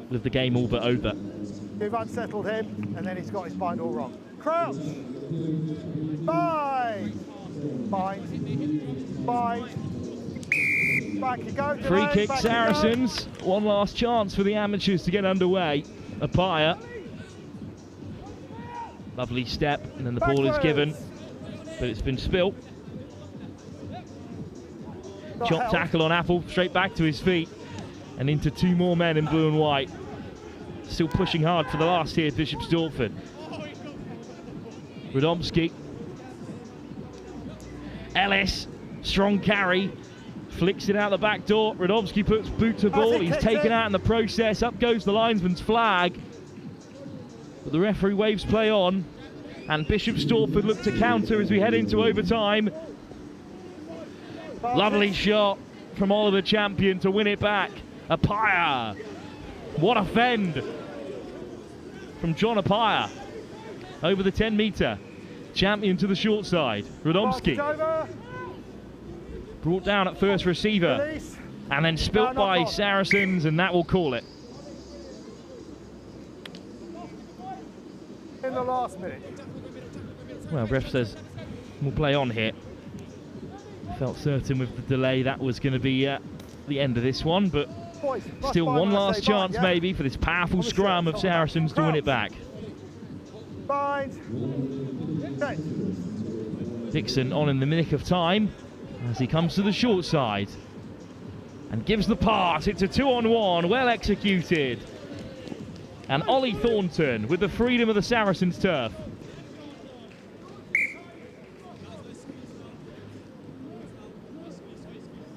with the game all but over. You've unsettled him, and then he's got his bind all wrong. Crouch. Bind. Bind. Bind. Back you go. Free kick Saracens. One last chance for the amateurs to get underway. Apaya. Lovely step, and then the ball is given, but it's been spilt. Chop tackle on Apple, straight back to his feet, and into 2 more men in blue and white. Still pushing hard for the last here, Bishop Stortford. Radomski. Ellis, strong carry, flicks it out the back door. Radomski puts boot to ball, he's taken out in the process. Up goes the linesman's flag, but the referee waves play on, and Bishop Stortford look to counter as we head into overtime. Lovely shot from Oliver Champion to win it back. Apaya, what a fend from John Apaya over the 10 metre. Champion to the short side. Radomski brought down at first receiver, and then spilt by Saracens, and that will call it. In the last minute. Well, ref says we'll play on here. Felt certain with the delay that was going to be the end of this one, but still one last chance maybe for this powerful scrum of Saracens to win it back. Dixon on in the nick of time as he comes to the short side and gives the pass. It's a 2-on-1, well executed. And Ollie Thornton with the freedom of the Saracens turf.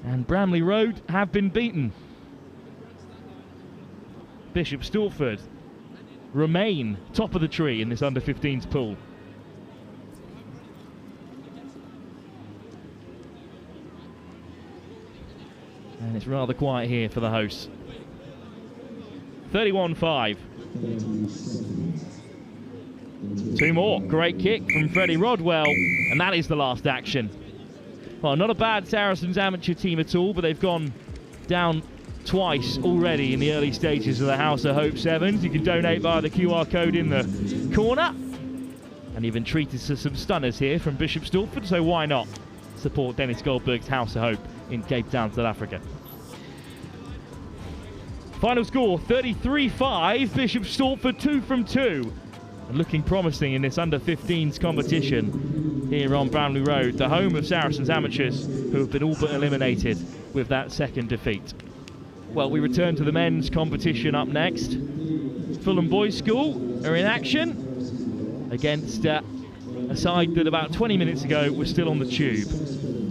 And Bramley Road have been beaten. Bishop Stortford remain top of the tree in this under-15s pool. And it's rather quiet here for the hosts. 31-5. Two more. Great kick from Freddie Rodwell, and that is the last action. Well, not a bad Saracens amateur team at all, but they've gone down twice already in the early stages of the House of Hope Sevens. You can donate via the QR code in the corner. And you've been treated to some stunners here from Bishop Stortford, so why not support Dennis Goldberg's House of Hope in Cape Town, South Africa. Final score, 33-5, Bishop Stortford 2 from 2. And looking promising in this under-15s competition here on Bramley Road, the home of Saracens amateurs who have been all but eliminated with that second defeat. Well, we return to the men's competition up next. Fulham Boys School are in action against a side that about 20 minutes ago was still on the tube.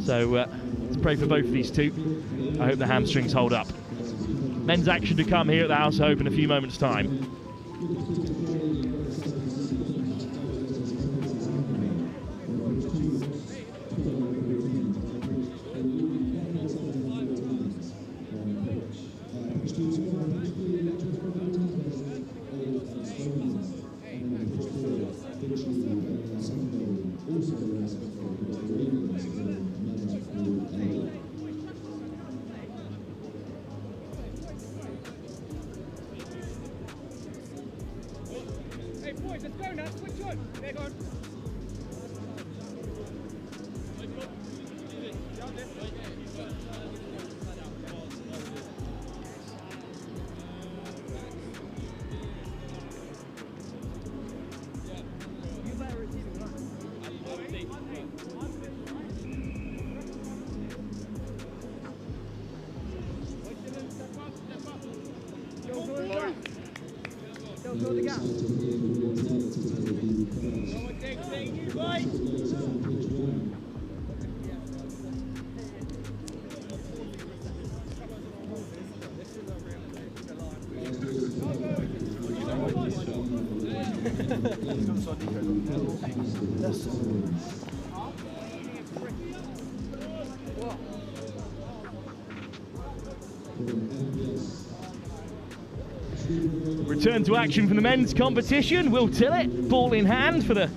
So let's pray for both of these two. I hope the hamstrings hold up. Men's action to come here at the House of Hope in a few moments' time. Return to action from the men's competition. Will Tillett, ball in hand for the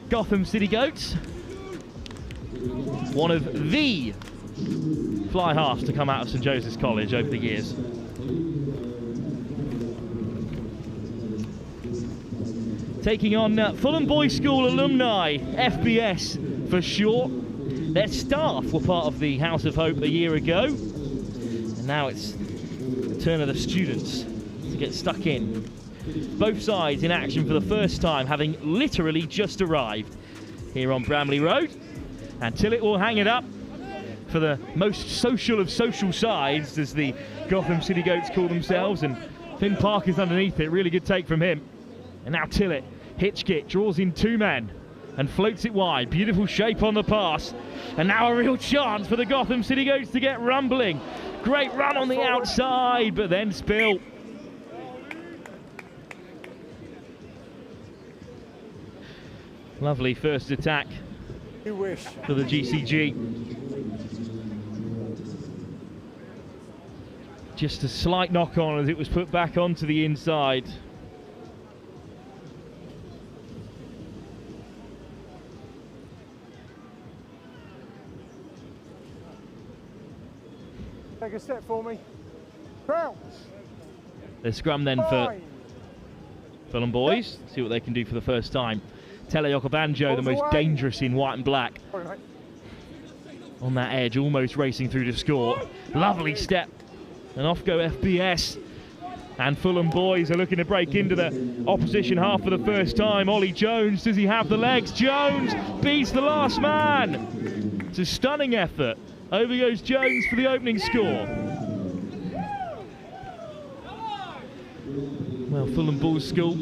Gotham City Goats. One of the fly halves to come out of St Joseph's College over the years. Taking on Fulham Boys School Alumni, FBS for short. Their staff were part of the House of Hope a year ago. And now it's the turn of the students to get stuck in. Both sides in action for the first time, having literally just arrived here on Bramley Road. And Tillett will hang it up for the most social of social sides, as the Gotham City Goats call themselves. And Finn Parker's underneath it, really good take from him. And now Tillett, hitch kick, draws in two men and floats it wide. Beautiful shape on the pass. And now a real chance for the Gotham City Goats to get rumbling. Great run on the outside, but then spill. Lovely first attack for the GCG. Just a slight knock on as it was put back onto the inside. Take a step for me. Crouch. The scrum then for Fulham boys. See what they can do for the first time. Tele Okobanjo, the most dangerous in white and black. Sorry, mate. On that edge, almost racing through to score. Lovely step. And off go FBS. And Fulham boys are looking to break into the opposition half for the first time. Ollie Jones, does he have the legs? Jones beats the last man. It's a stunning effort. Over goes Jones for the opening score. Well, Fulham Boys School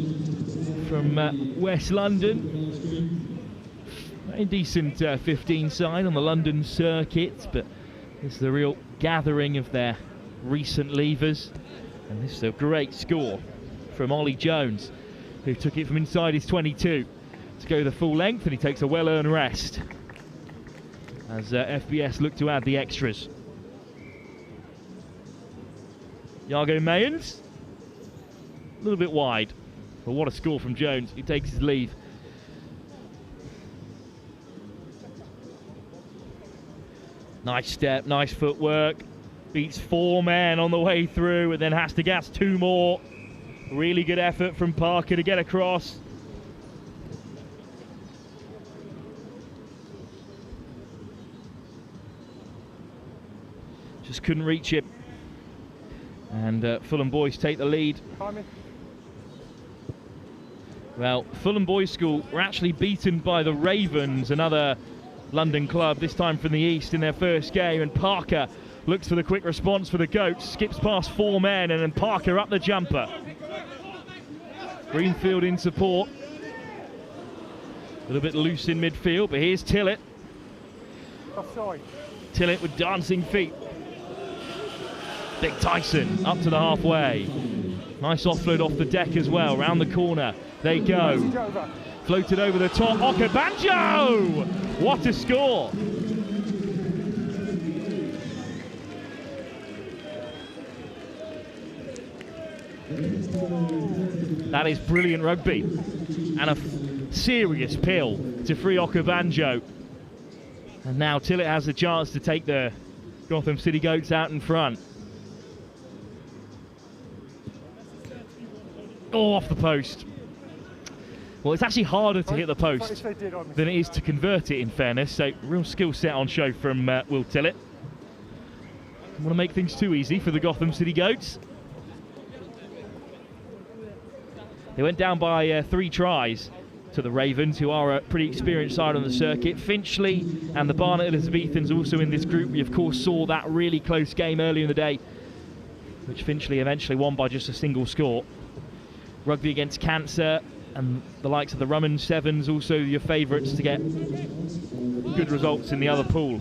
from West London. Very decent 15 side on the London circuit, but this is the real gathering of their recent leavers. And this is a great score from Ollie Jones, who took it from inside his 22 to go the full length, and he takes a well-earned rest as FBS look to add the extras. Iago Mayans, a little bit wide, but what a score from Jones. He takes his leave. Nice step, nice footwork. Beats 4 men on the way through and then has to gas 2 more. Really good effort from Parker to get across. Just couldn't reach it. And Fulham boys take the lead. Well, Fulham Boys School were actually beaten by the Ravens, another London club, this time from the east, in their first game, and Parker looks for the quick response for the Goats, skips past 4 men, and then Parker up the jumper. Greenfield in support. A little bit loose in midfield, but here's Tillett. Offside. Tillett with dancing feet. Big Tyson up to the halfway. Nice offload off the deck as well, round the corner. They go. Floated over the top. Okobanjo! What a score! That is brilliant rugby, and a serious pill to free Okobanjo. And now Tillett has the chance to take the Gotham City Goats out in front. Oh, off the post. Well, it's actually harder to hit the post than it is to convert it, in fairness. So, real skill set on show from Will Tillett. Don't want to make things too easy for the Gotham City Goats. They went down by 3 tries to the Ravens, who are a pretty experienced side on the circuit. Finchley and the Barnet Elizabethans also in this group. We, of course, saw that really close game earlier in the day, which Finchley eventually won by just a single score. Rugby against Cancer and the likes of the Rum'ns Sevens, also your favourites to get good results in the other pool,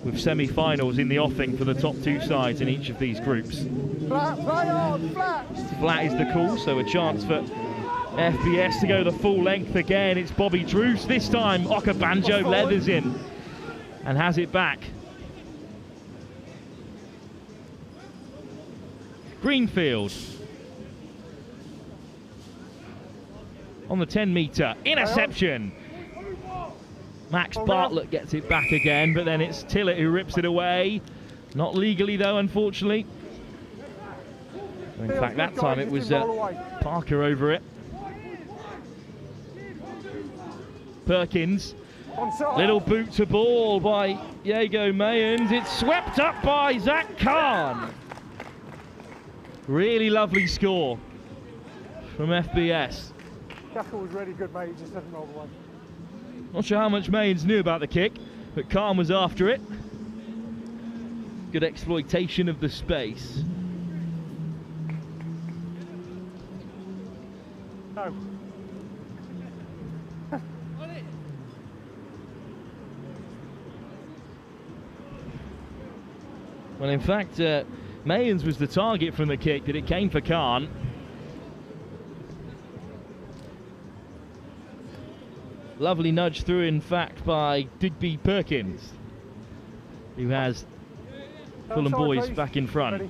with semi-finals in the offing for the top 2 sides in each of these groups. Flat, play on, flat! Flat is the call, so a chance for FBS to go the full length again. It's Bobby Druce. This time Okobanjo leathers in and has it back. Greenfield on the 10 metre, interception. Max Bartlett gets it back again, but then it's Tillett who rips it away. Not legally though, unfortunately. In fact, that time it was Parker over it. Perkins, little boot to ball by Iago Mayans. It's swept up by Zach Khan. Really lovely score from FBS. Jackal was really good, mate. He just didn't roll away. Not sure how much Mayans knew about the kick, but Khan was after it. Good exploitation of the space. No. Well, in fact, Mayans was the target from the kick, but it came for Khan. Lovely nudge through, in fact, by Digby Perkins, who has Fulham boys back in front. Ready.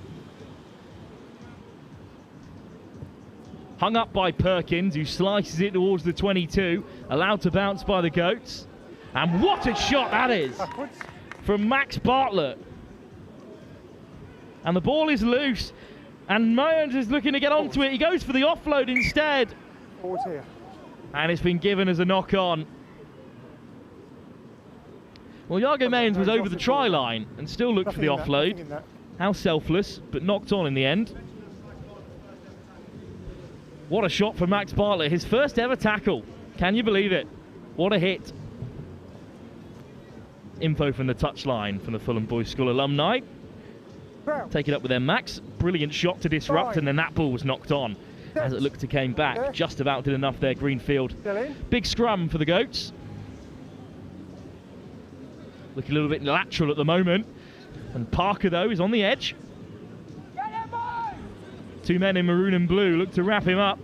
Hung up by Perkins, who slices it towards the 22, allowed to bounce by the Goats. And what a shot that is from Max Bartlett. And the ball is loose. And Mayans is looking to get onto it. He goes for the offload instead. Forward here. And it's been given as a knock-on. Well, Iago Mayans was over the try line and still looked for the offload. How selfless, but knocked on in the end. What a shot from Max Bartlett. His first ever tackle. Can you believe it? What a hit. Info from the touchline from the Fulham Boys School alumni. Take it up with them, Max. Brilliant shot to disrupt, and then that ball was knocked on as it looked to came back. Just about did enough there, Greenfield. Big scrum for the Goats. Looking a little bit lateral at the moment. And Parker, though, is on the edge. Two men in maroon and blue look to wrap him up.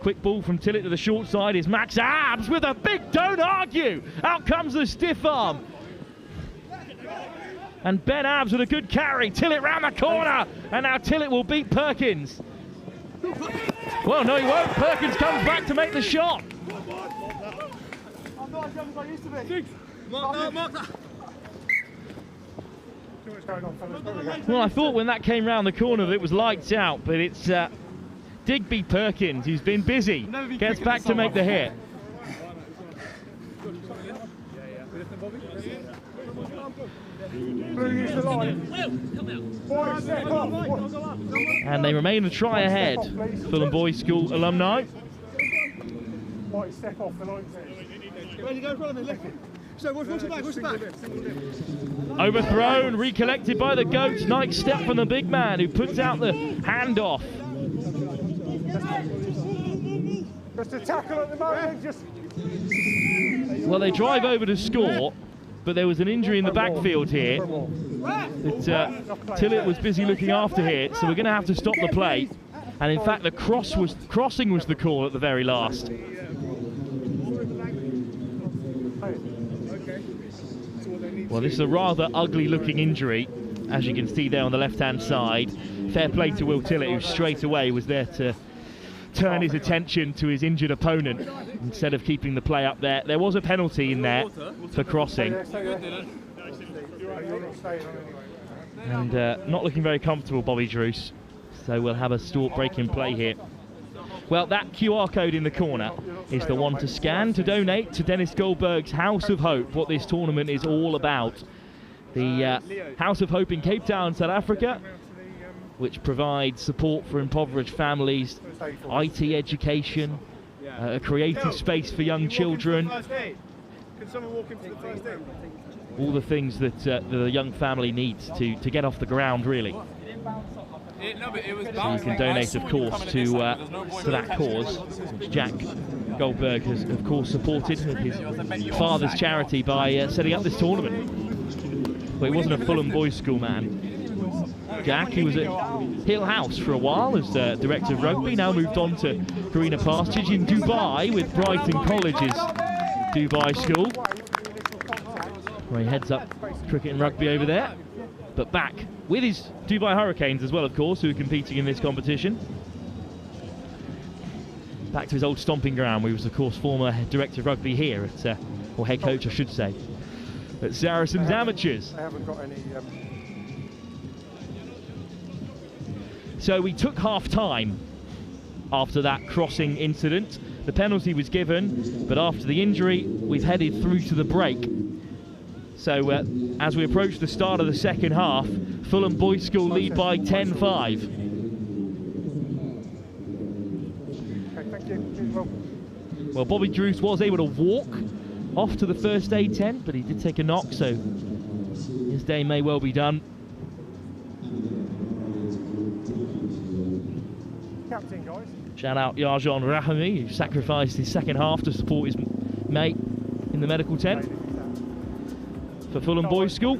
Quick ball from Tillett to the short side is Max Abbs with a big don't argue. Out comes the stiff arm. And Ben Abbs with a good carry. Tillett round the corner. And now Tillett will beat Perkins. Well, no, he won't. Perkins comes back to make the shot. I'm not as young as I used to be. Mark that. Well, I thought when that came round the corner that it was lights out, but it's Digby Perkins, who's been busy, gets back to make the hit. And they remain a try ahead, Fulham Boys School alumni. Step off the line. So what's the back? What's the back? Overthrown, recollected by the Goats. Nice step from the big man who puts out the handoff. Just a tackle at the moment. Well, they drive over to score, but there was an injury in the backfield here. Tillett was busy looking after here, so we're going to have to stop the play. And in fact, the crossing was the call at the very last. Well, this is a rather ugly-looking injury, as you can see there on the left-hand side. Fair play to Will Tillett, who straight away was there to turn his attention to his injured opponent instead of keeping the play up there. There was a penalty in there for crossing. And not looking very comfortable, Bobby Druce. So we'll have a Stort break in play here. Well, that QR code in the corner is the one to scan to donate to Dennis Goldberg's House of Hope, what this tournament is all about. The House of Hope in Cape Town, South Africa, which provides support for impoverished families, IT education, a creative space for young children. All the things that the young family needs to get off the ground, really. So you can donate, of course, to that cause, which Jack Goldberg has, of course, supported with his father's charity by setting up this tournament. Well, he wasn't a Fulham Boys School man, Jack. He was at Hill House for a while as director of rugby, now moved on to greener pastures in Dubai with Brighton College's Dubai School, where he heads up cricket and rugby over there. But back with his Dubai Hurricanes as well, of course, who are competing in this competition. Back to his old stomping ground, where he was, of course, former director of rugby here at, or head coach, I should say, at Saracens Amateurs. I haven't got any. So we took half time after that crossing incident. The penalty was given, but after the injury, we've headed through to the break. So as we approach the start of the second half, Fulham Boys School lead by 10-5. Okay, thank you. Well, Bobby Druce was able to walk off to the first aid tent, but he did take a knock, so his day may well be done. Captain, guys. Shout out Yarjan Rahami, who sacrificed his second half to support his mate in the medical tent for Fulham Boys School.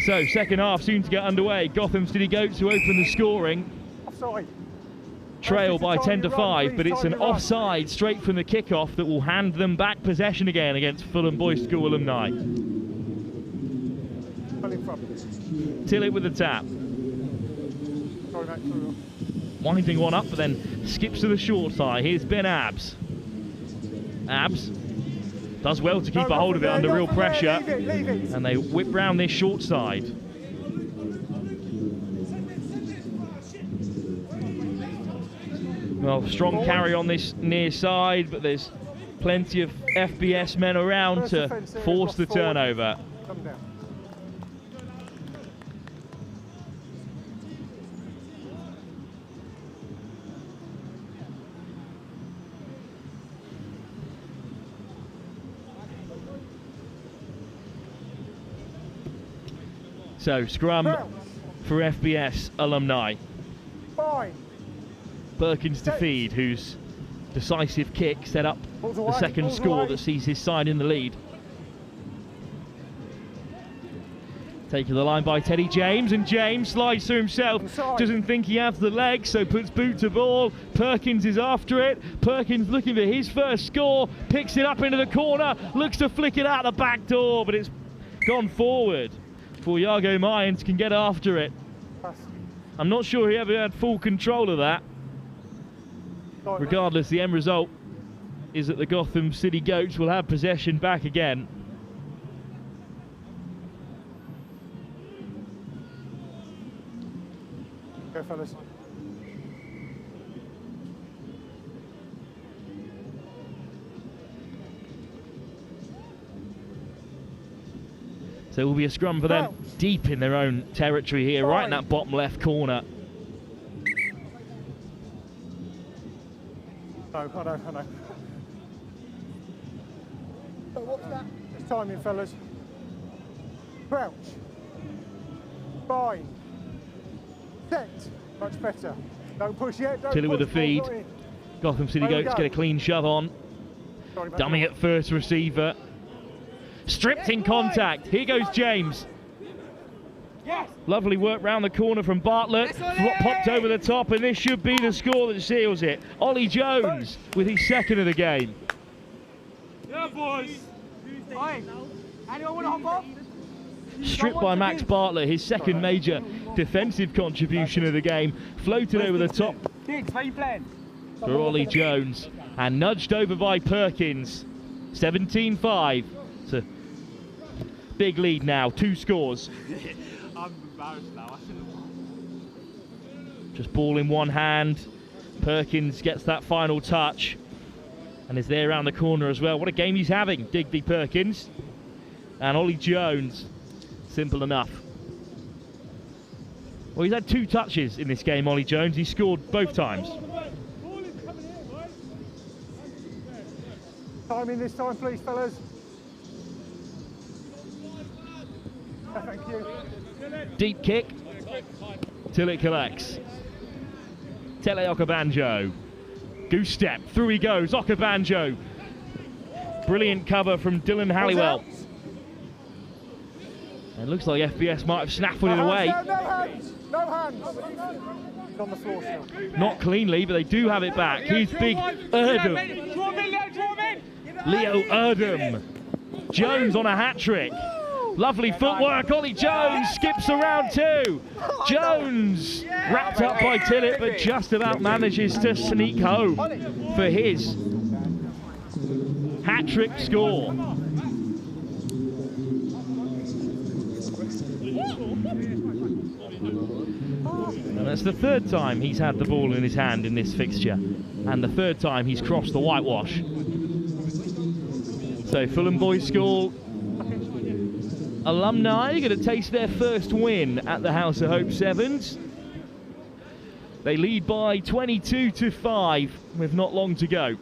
So, second half soon to get underway. Gotham City Goats, who open the scoring, trail by 10-5, but it's an offside straight from the kickoff that will hand them back possession again against Fulham Boys School alumni. Tillett with the tap. Winding one up, but then skips to the short side. Here's Ben Abbs. Abs does well to keep a hold of it under real pressure. Leave it. And they whip round this short side. Well, strong carry on this near side, but there's plenty of FBS men around to force the turnover. Come down. So, scrum for FBS Alumni. Fine. Perkins to feed, whose decisive kick set up the second score that sees his side in the lead. Taken the line by Teddy James, and James slides to himself. Doesn't think he has the legs, so puts boot to ball. Perkins is after it. Perkins looking for his first score, picks it up into the corner, looks to flick it out the back door, but it's gone forward before Iago Mayans can get after it. I'm not sure he ever had full control of that. Regardless, the end result is that the Gotham City Goats will have possession back again. Go, fellas. So it will be a scrum for them deep in their own territory here, right in that bottom left corner. I know. So what's that? It's timing, fellas. Crouch. Bind. Set. Much better. Don't push yet. Tilly with the feed. Gotham City Goats get a clean shove on. Dummy at first receiver. Stripped in contact. Here goes James. Lovely work round the corner from Bartlett. Popped over the top, and this should be the score that seals it. Ollie Jones with his second of the game. Yeah, boys. Anyone want to hop off? Stripped by Max Bartlett, his second major defensive contribution of the game. Floated over the top for Ollie Jones, and nudged over by Perkins. 17-5. It's a big lead now, 2 scores. I'm embarrassed now. Just ball in one hand. Perkins gets that final touch and is there around the corner as well. What a game he's having, Digby Perkins. And Ollie Jones, simple enough. Well, he's had 2 touches in this game, Ollie Jones. He scored both times. Timing this time, please, fellas. Thank you. Deep kick till it collects. Tele Okabanjo. Goose step, through he goes. Okabanjo. Brilliant cover from Dylan Halliwell. And looks like FBS might have snaffled it away. No hands. No hands. He's on the floor still. Not cleanly, but they do have it back. Here's big Erdem. Leo Erdem. Jones on a hat-trick. Lovely footwork. Ollie Jones skips around too. Jones wrapped up by Tillett, but just about manages to sneak home for his hat-trick score. And that's the 3rd time he's had the ball in his hand in this fixture, and the 3rd time he's crossed the whitewash. So Fulham Boys School Alumni going to taste their first win at the House of Hope Sevens. They lead by 22-5 with not long to go.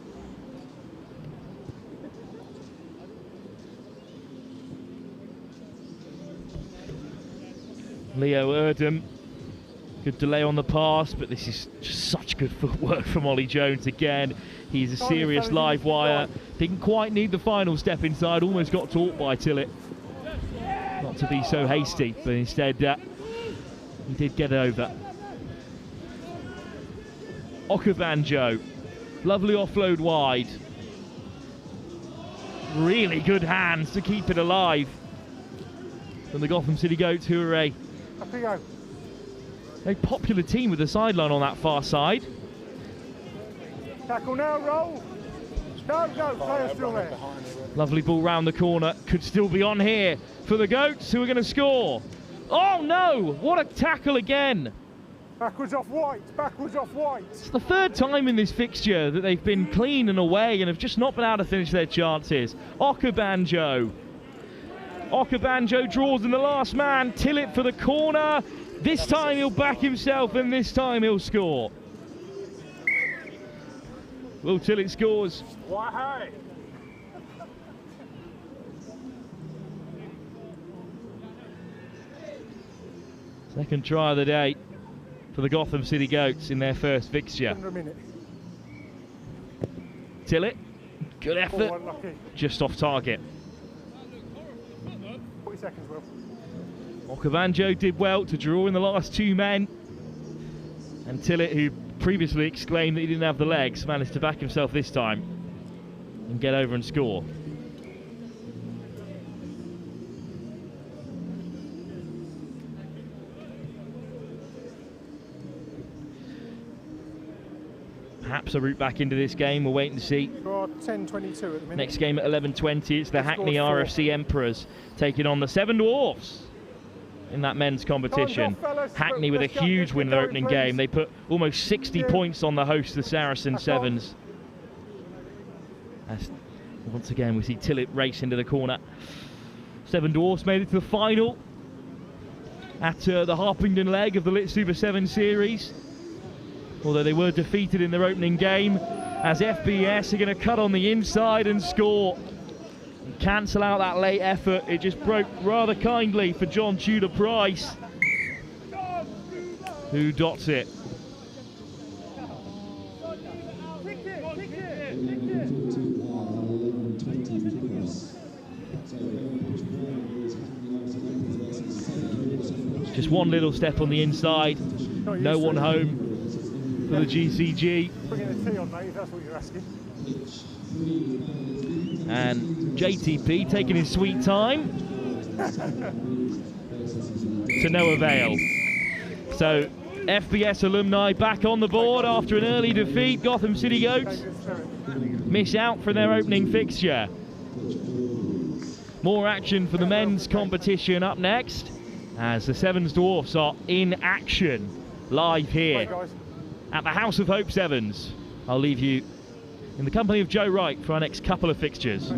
Leo Erdem, good delay on the pass, but this is just such good footwork from Ollie Jones again. He's a serious live wire. Didn't quite need the final step inside, almost got taught by Tillett. Not to be so hasty, but instead he did get over. Okabanjo, lovely offload wide. Really good hands to keep it alive from the Gotham City Goats, who are a popular team with the sideline on that far side. Tackle now, roll. Go, players still there. Lovely ball round the corner. Could still be on here for the Goats, who are going to score. Oh no! What a tackle again! Backwards off white, backwards off white. It's the third time in this fixture that they've been clean and away and have just not been able to finish their chances. Okabanjo draws in the last man. Tillett for the corner. This time he'll back himself and this time he'll score. Will Tillett scores. Why, hey? Second try of the day for the Gotham City Goats in their first fixture. Tillett, good effort, just off target. 40 seconds, Will. Okabanjo did well to draw in the last two men. And Tillett, who previously exclaimed that he didn't have the legs, managed to back himself this time and get over and score. Perhaps a route back into this game. We'll wait and see. 10:22 at the minute. Next game at 11:20. It's the Hackney RFC Emperors taking on the Seven Dwarves in that men's competition. Hackney with a huge win in their opening game. They put almost 60 points on the host, the Saracens Sevens. As once again we see Tillett race into the corner. Seven Dwarfs made it to the final at the Harpington leg of the Lit Super 7 series, although they were defeated in their opening game, as FBS are going to cut on the inside and score and cancel out that late effort. It just broke rather kindly for John Tudor Price, who dots it. Just one little step on the inside, no one home for the GCG. Bringing the tea on, mate, if that's what you're asking. And JTP taking his sweet time to no avail. So FBS Alumni back on the board after an early defeat. Gotham City Goats miss out for their opening fixture. More action for the men's competition up next, as the Sevens Dwarfs are in action live here at the House of Hope Sevens. I'll leave you in the company of Joe Wright for our next couple of fixtures.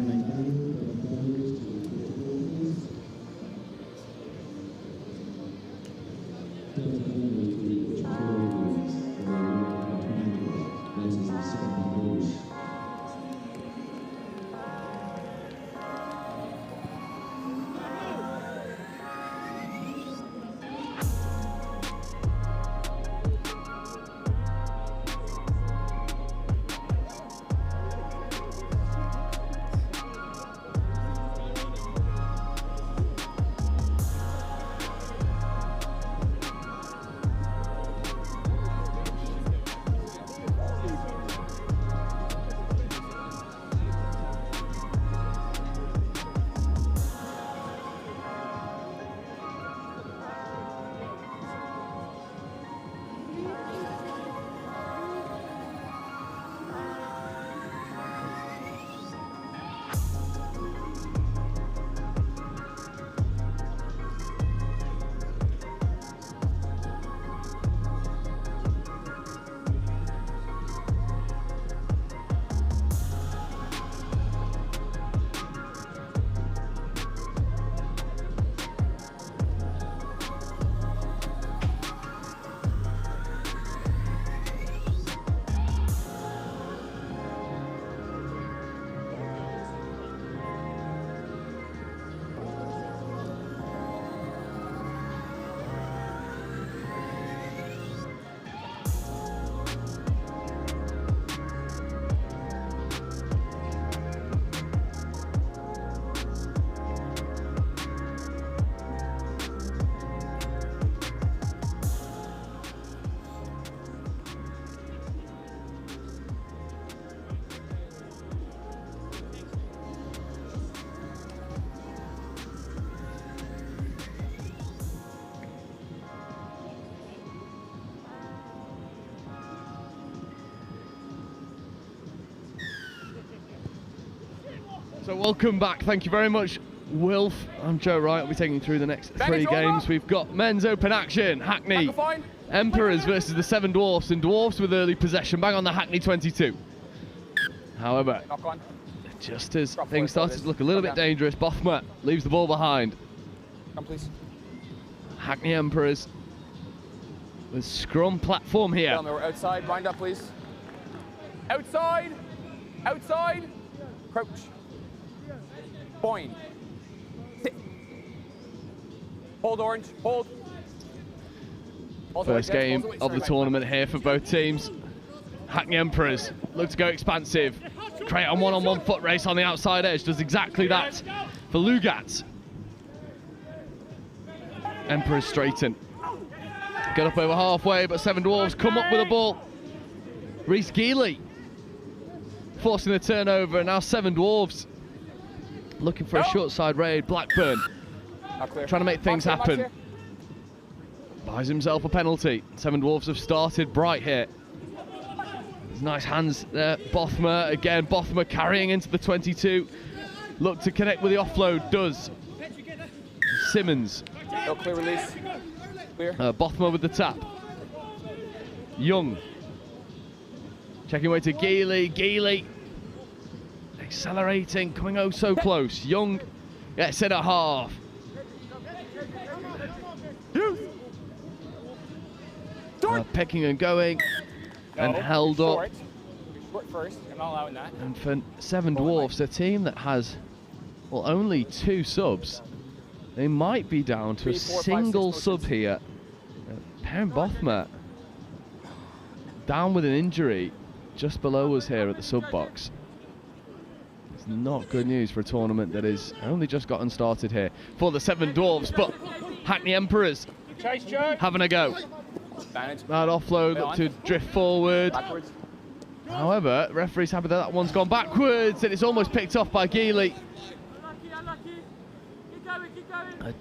So welcome back. Thank you very much, Wilf. I'm Joe Wright. I'll be taking you through the next 3 games. We've got men's open action. Hackney Emperors versus the Seven Dwarfs, and Dwarfs with early possession. Bang on the Hackney 22. However, just as things started to look a little bit dangerous, Bothma leaves the ball behind. Come, please. Hackney Emperors with scrum platform here. We're outside. Wind up, please. Outside. Outside. Crouch. Point. Sit. Hold, Orange. Hold. First game of the tournament here for both teams. Hackney Emperors look to go expansive. Create a one-on-one foot race on the outside edge. Does exactly that for Lugat. Emperors straighten. Get up over halfway, but Seven Dwarfs come up with a ball. Reese Geely forcing the turnover, and now Seven Dwarfs looking for a short side raid. Blackburn trying to make things happen. Buys himself a penalty. Seven Dwarfs have started bright here. There's nice hands there. Bothma again. Bothma carrying into the 22. Look to connect with the offload. Does. Simmons. No clear release. Clear. Bothma with the tap. Young. Checking away to Geely. Geely. Accelerating. Coming oh so close. Young gets in at half. Pecking and going, and held up. Short first, I'm not allowing that. And for Seven Dwarfs, a team that has, well, only 2 subs, they might be down to a single sub here. Perrin Bothma down with an injury just below us here at the sub box. It's not good news for a tournament that is only just gotten started here for the Seven Dwarfs, but Hackney Emperors having a go. That offload looked to drift forward. Backwards. However, referee's happy that that one's gone backwards, and it's almost picked off by Geely.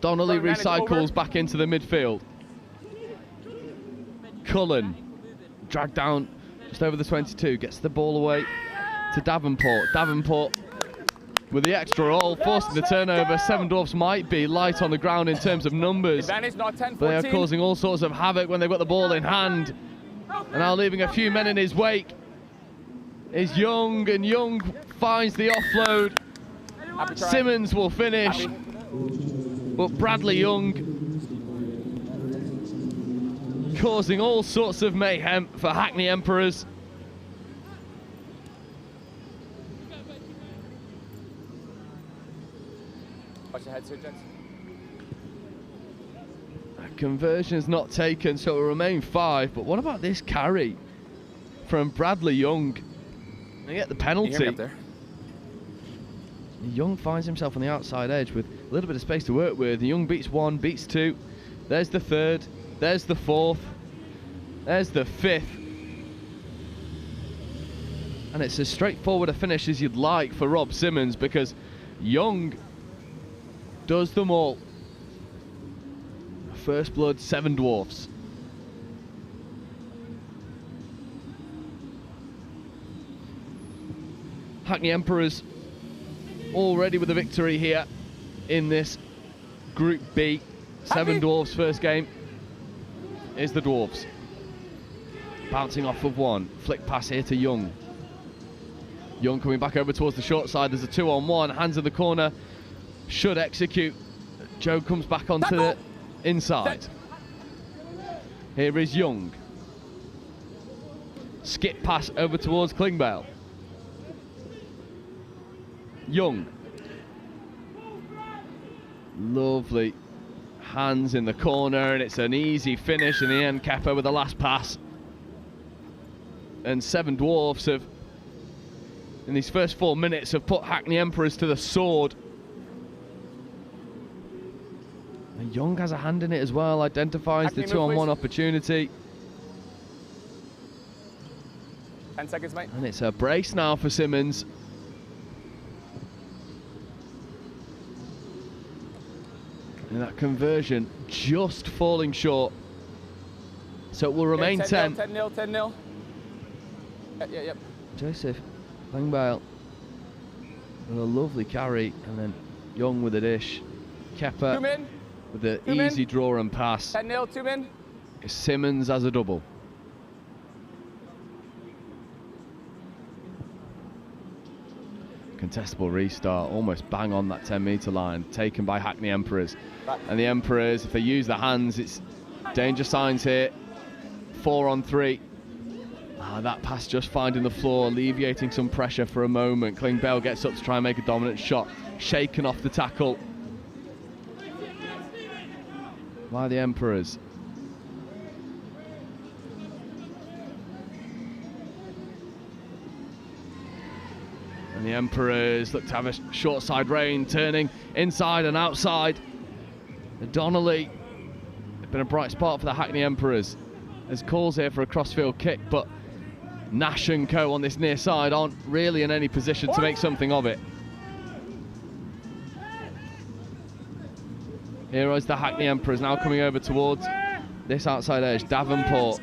Donnelly recycles back into the midfield. Cullen dragged down just over the 22, gets the ball away to Davenport. Davenport with the extra roll, forcing the turnover. Seven Dwarfs might be light on the ground in terms of numbers, Advantage, not 10, but they are causing all sorts of havoc when they've got the ball in hand. And now leaving a few men in his wake is Young, and Young finds the offload. Simmons will finish, but Bradley Young causing all sorts of mayhem for Hackney Emperors. Watch your head, Sir Gents. Conversion is not taken, so it will remain 5. But what about this carry from Bradley Young? They get the penalty. Can you hear me up there? Young finds himself on the outside edge with a little bit of space to work with. Young beats 1, beats 2. There's the 3rd. There's the 4th. There's the 5th. And it's as straightforward a finish as you'd like for Rob Simmons, because Young does them all. First blood, Seven Dwarfs. Hackney Emperors already with a victory here in this Group B. Seven Dwarfs first game is the Dwarves. Bouncing off of one. Flick pass here to Young. Young coming back over towards the short side. There's a 2-on-1. Hands in the corner. Should execute. Joe comes back onto the inside. Here is Young. Skip pass over towards Klingbeil. Young. Lovely hands in the corner, and it's an easy finish in the end. Kepa with the last pass. And Seven Dwarfs have, in these first 4 minutes, have put Hackney Emperors to the sword. And Young has a hand in it as well, identifies Hackney, the 2-on-1 opportunity. 10 seconds, mate. And it's a brace now for Simmons. And that conversion just falling short. So it will remain 10. 10-0, 10-0. Yep. Joseph Klingbeil with a lovely carry, and then Young with a dish. Kepper 2 men. with the 2 men. easy draw and pass. 10-0, 2 men. Simmons has a double. Contestable restart, almost bang on that 10-metre line, taken by Hackney Emperors. And the Emperors, if they use the hands, it's danger signs here. 4 on 3. That pass just finding the floor, alleviating some pressure for a moment. Klingbeil gets up to try and make a dominant shot, shaken off the tackle by the Emperors. And the Emperors look to have a short side rein, turning inside and outside. Donnelly, been a bright spot for the Hackney Emperors. There's calls here for a crossfield kick, but Nash and co on this near side aren't really in any position to make something of it. Here is the Hackney Emperors now coming over towards this outside edge. Davenport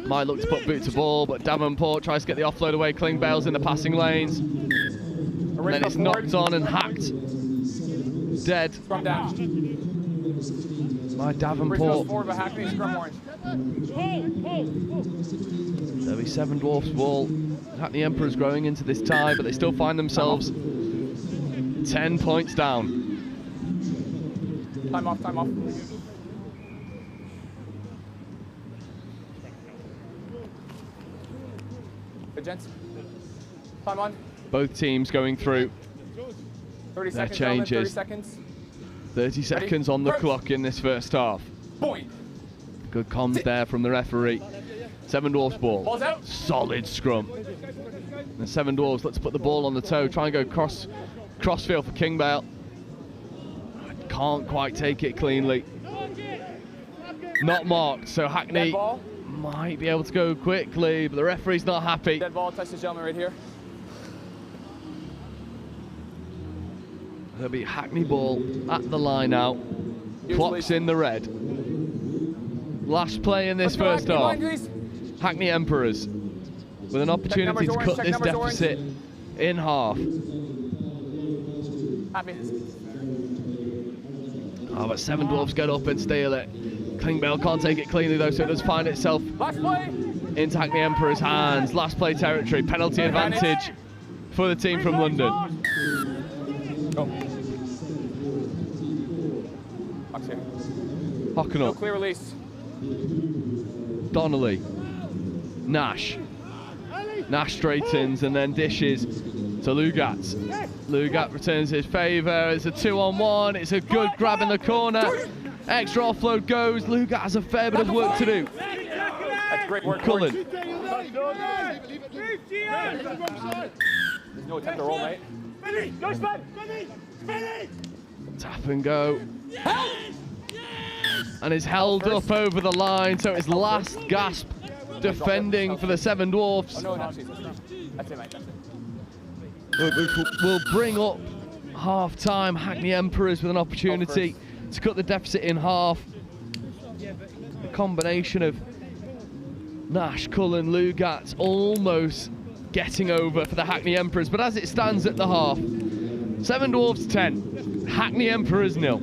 might look to put boot to ball, but Davenport tries to get the offload away. Klingbeil's in the passing lanes. And then it's knocked on and hacked. Dead Scrum down. by Davenport. Forward by Hackney, scrum orange. There'll be 7 Dwarfs ball. Hackney Emperors growing into this tie, but they still find themselves 10 points down. Time off, time off. Good, gents. Time on. Both teams going through 30 their seconds, gentlemen, 30 changes. seconds. 30 seconds on the Ready? clock in this first half. Point. Good comms there from the referee. 7 Dwarfs ball. Ball's out. Solid scrum. The 7 Dwarfs look to put the ball on the toe, try and go crossfield for Klingbeil. Can't quite take it cleanly. Not marked, so Hackney Dead ball. might be able to go quickly, but the referee's not happy. Dead ball, touch the gentleman right here. There'll be Hackney ball at the line out. Clock's in the red. Last play in this first half. Hackney Emperors with an opportunity to cut this deficit in half. Happy. Oh, but 7 Dwarfs get up and steal it. Klingbeil can't take it cleanly though, so it does find itself Last play. into Hackney Emperors' hands. Last play territory, penalty advantage for the team from London. Go. Box here. Hockenall, No clear release. Donnelly, Nash. Nash straightens and then dishes to Lugat. Lugat returns his favour. It's a 2-on-1. It's a good grab in the corner. Extra offload goes. Lugat has a fair bit of work to do. That's great work. Cullen. There's no attempt to roll, mate. Tap and go. And is held up over the line, so it's last gasp defending for the 7 Dwarfs. Oh, no, actually, that's it, mate. That's it. We'll bring up half-time. Hackney Emperors with an opportunity to cut the deficit in half. The combination of Nash, Cullen, Lugat almost getting over for the Hackney Emperors, but as it stands at the half, 7 Dwarfs 10, Hackney Emperors 0.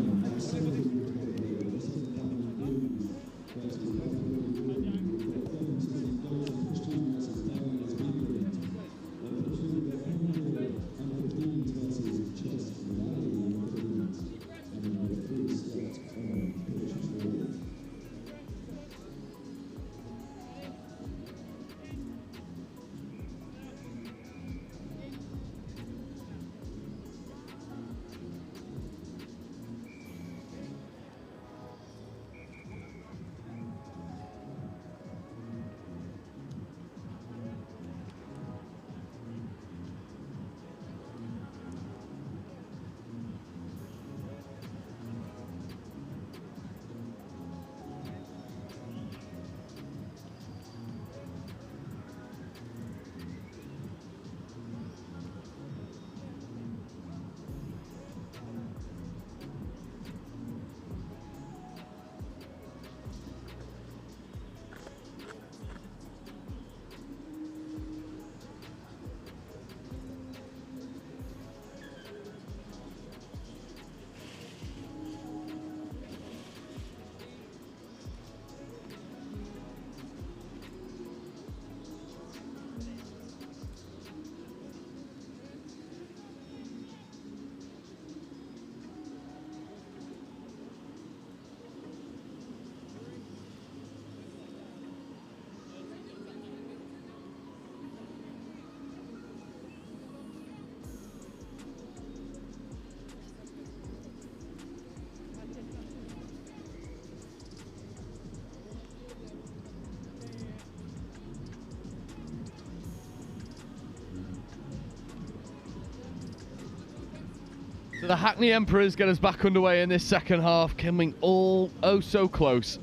The Hackney Emperors get us back underway in this second half, coming all oh so close.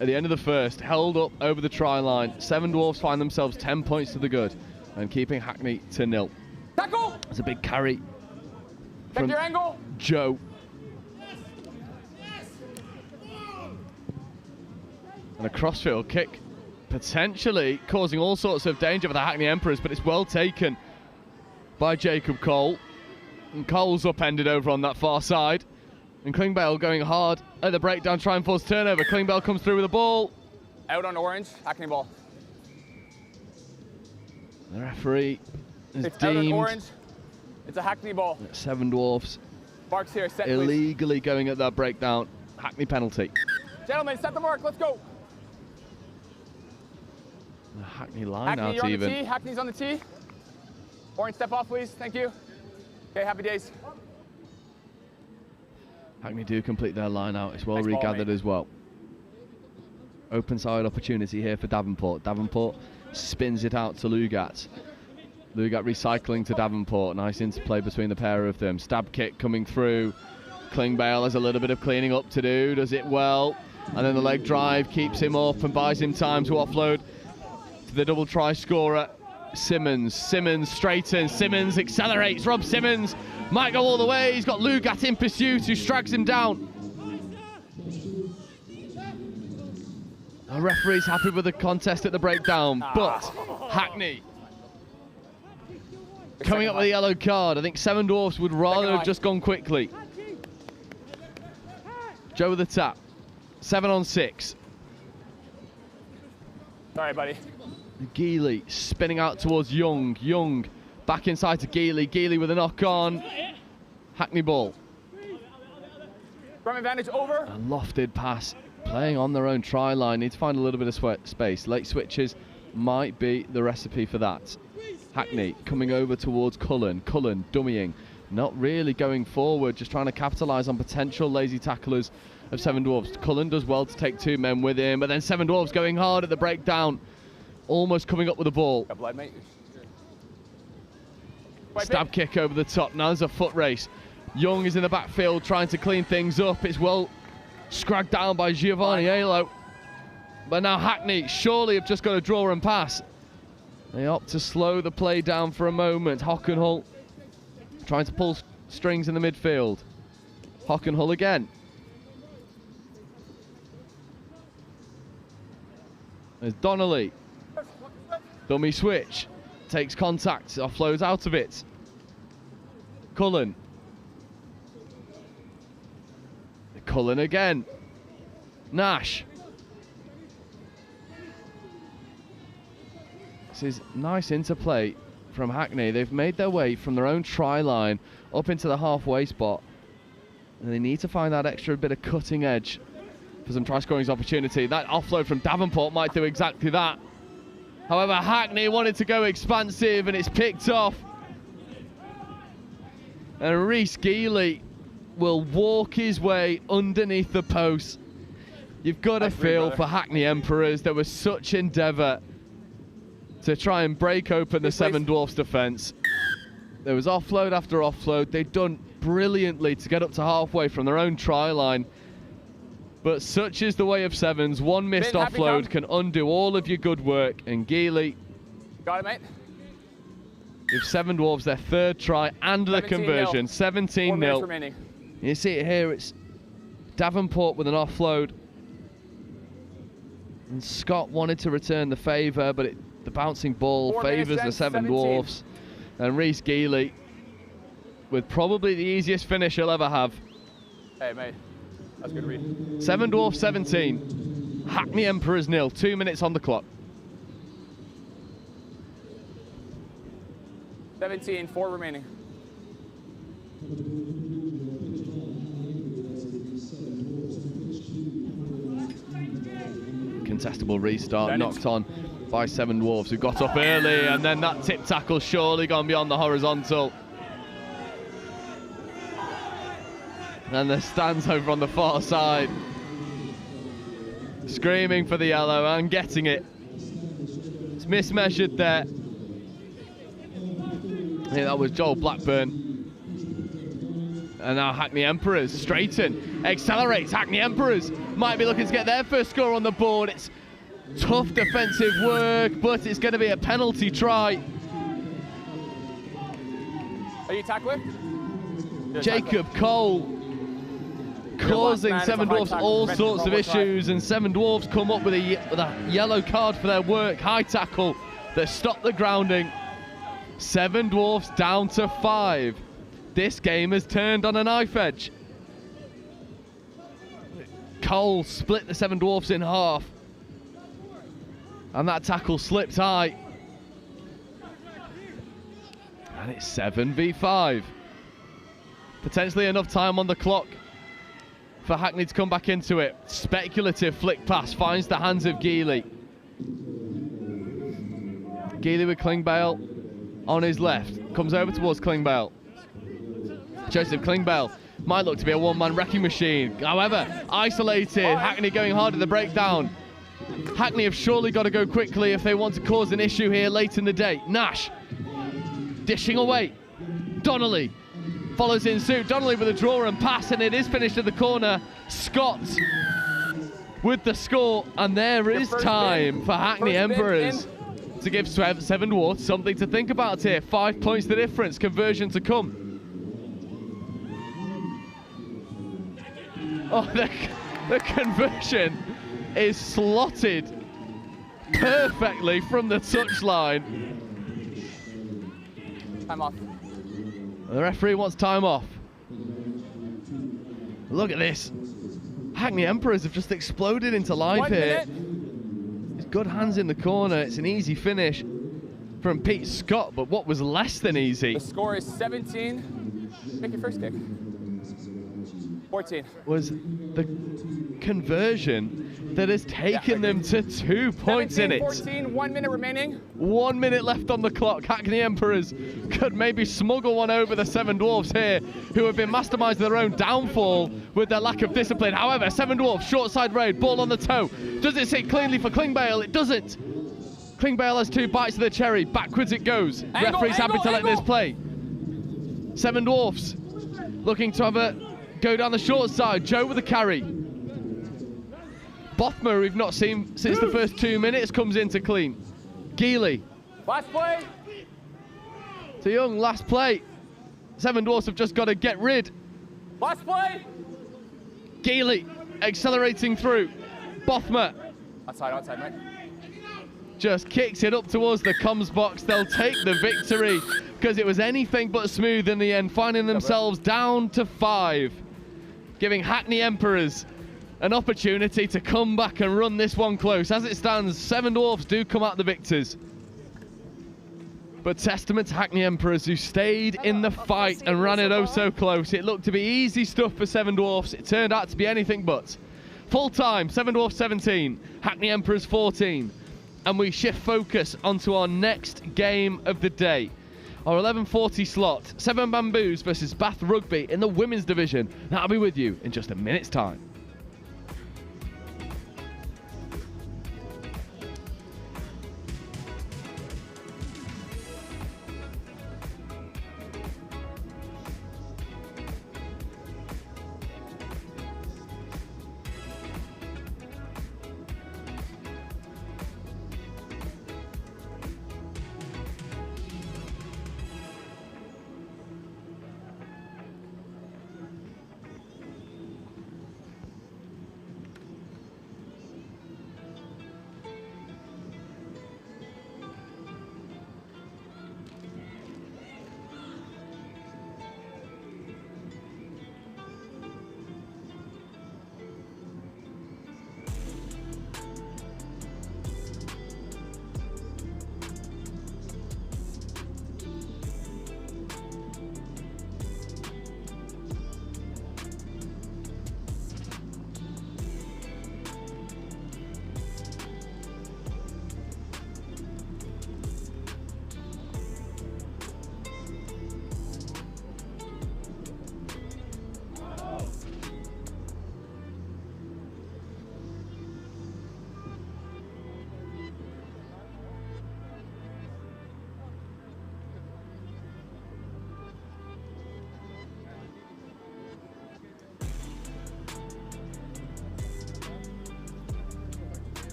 At the end of the first, held up over the try line. Seven Dwarfs find themselves 10 points to the good and keeping Hackney to 0. Tackle! It's a big carry from Your angle. Joe. And a crossfield kick, potentially causing all sorts of danger for the Hackney Emperors, but it's well taken by Jacob Cole. And Cole's upended over on that far side. And Klingbeil going hard at the breakdown, try and force turnover. Klingbeil comes through with the ball. Out on orange, Hackney ball. The referee is It's out on deemed orange. It's a Hackney ball. Seven Dwarfs Marks here, set please. illegally going at that breakdown. Hackney penalty. Gentlemen, set the mark, let's go. The Hackney line Hackney, out you're on even. the tee. Hackney's on the tee. Orange, step off, please. Thank you. Okay, happy days. Hackney do complete their line out. It's well Nice ball, regathered mate. as well. Open side opportunity here for Davenport. Davenport spins it out to Lugat. Lugat recycling to Davenport. Nice interplay between the pair of them. Stab kick coming through. Klingbeil has a little bit of cleaning up to do. Does it well. And then the leg drive keeps him up and buys him time to offload to the double try scorer. Simmons straightens, Simmons accelerates, Rob Simmons might go all the way, he's got Lugat in pursuit who strags him down. The referee's happy with the contest at the breakdown, but Hackney coming up with a yellow card. I think Seven Dwarfs would rather have just gone quickly. Joe with the tap, 7 on 6. Sorry, buddy. Geely spinning out towards Young. Young back inside to Geely. Geely with a knock on. Hackney ball. From advantage over. A lofted pass. Playing on their own try line. Need to find a little bit of space. Late switches might be the recipe for that. Hackney coming over towards Cullen. Cullen dummying. Not really going forward. Just trying to capitalise on potential lazy tacklers of Seven Dwarfs. Cullen does well to take 2 men with him. But then Seven Dwarfs going hard at the breakdown. Almost coming up with the ball. Got blood, mate. Stab kick over the top. Now there's a foot race. Young is in the backfield trying to clean things up. It's well scragged down by Giovanni Alo. But now Hackney surely have just got to draw and pass. They opt to slow the play down for a moment. Hockenhull trying to pull strings in the midfield. Hockenhull again. There's Donnelly. Dummy switch, takes contact, offloads out of it. Cullen. Cullen again. Nash. This is nice interplay from Hackney. They've made their way from their own try line up into the halfway spot. And they need to find that extra bit of cutting edge for some try scoring opportunity. That offload from Davenport might do exactly that. However, Hackney wanted to go expansive and it's picked off. And Rhys Geely will walk his way underneath the post. You've got to feel for Hackney Emperors. There was such endeavour to try and break open the Seven Dwarfs defence. There was offload after offload. They'd done brilliantly to get up to halfway from their own try line. But such is the way of Sevens. One missed offload can undo all of your good work. And Geely got it, mate. Give Seven Dwarfs their third try and the conversion. 17-0. You see it here. It's Davenport with an offload. And Scott wanted to return the favour, but the bouncing ball favours the Seven Dwarfs. And Rhys Geely with probably the easiest finish he'll ever have. Hey, mate. That's a good read. Seven Dwarfs 17. Hackney Emperors 0. 2 minutes on the clock. 17, 4 remaining. Contestable restart, knocked on by Seven Dwarfs, who got up early, and then that tip tackle surely gone beyond the horizontal. And the stands over on the far side, screaming for the yellow and getting it. It's mismeasured there. I think that was Joel Blackburn. And now Hackney Emperors straighten, accelerates. Hackney Emperors might be looking to get their first score on the board. It's tough defensive work, but it's going to be a penalty try. Are you tackler? Jacob Cole causing Seven Dwarfs all sorts of issues, and Seven Dwarfs come up with a yellow card for their work. High tackle that stopped the grounding. Seven Dwarfs down to 5. This game has turned on a knife edge. Cole split the Seven Dwarfs in half, and that tackle slipped high. And it's 7v5. Potentially enough time on the clock for Hackney to come back into it. Speculative flick pass finds the hands of Geely. Geely with Klingbeil on his left. Comes over towards Klingbeil. Joseph Klingbeil might look to be a one-man wrecking machine. However, isolated. Hackney going hard at the breakdown. Hackney have surely got to go quickly if they want to cause an issue here late in the day. Nash dishing away. Donnelly follows in suit. Donnelly with a draw and pass, and it is finished at the corner. Scott with the score, and there is time for Hackney Emperors to give Seven Dwarfs something to think about here. 5 points the difference, conversion to come. Oh, the conversion is slotted perfectly from the touchline. Time off. The referee wants time off. Look at this. Hackney Emperors have just exploded into life 1 here. minute. It's good hands in the corner. It's an easy finish from Pete Scott, but what was less than easy The score is 17. Make your first kick. 14. was the conversion that has taken them to 2 points 17, in it. 14, 1 minute remaining. 1 minute left on the clock. Hackney Emperors could maybe smuggle one over the Seven Dwarfs here, who have been masterminds of their own downfall with their lack of discipline. However, Seven Dwarfs, short side raid, ball on the toe. Does it sit cleanly for Klingbeil? It doesn't. Klingbeil has 2 bites of the cherry. Backwards it goes. Referee's happy to let this play. Seven Dwarfs looking to have a go down the short side. Joe with the carry. Bothmer, we've not seen since the first 2 minutes, comes in to clean. Geely. Last play. To Young, last play. Seven Dwarfs have just got to get rid. Last play. Geely accelerating through. Bothmer Outside, mate. just kicks it up towards the comms box. They'll take the victory because it was anything but smooth in the end, finding themselves down to 5. Giving Hackney Emperors an opportunity to come back and run this one close. As it stands, Seven Dwarfs do come out the victors. But testament to Hackney Emperors, who stayed in the fight and ran it oh so close. It looked to be easy stuff for Seven Dwarfs. It turned out to be anything but. Full time, Seven Dwarfs 17, Hackney Emperors 14. And we shift focus onto our next game of the day. Our 11:40 slot, Seven Bamboos versus Bath Rugby in the women's division. That'll be with you in just a minute's time.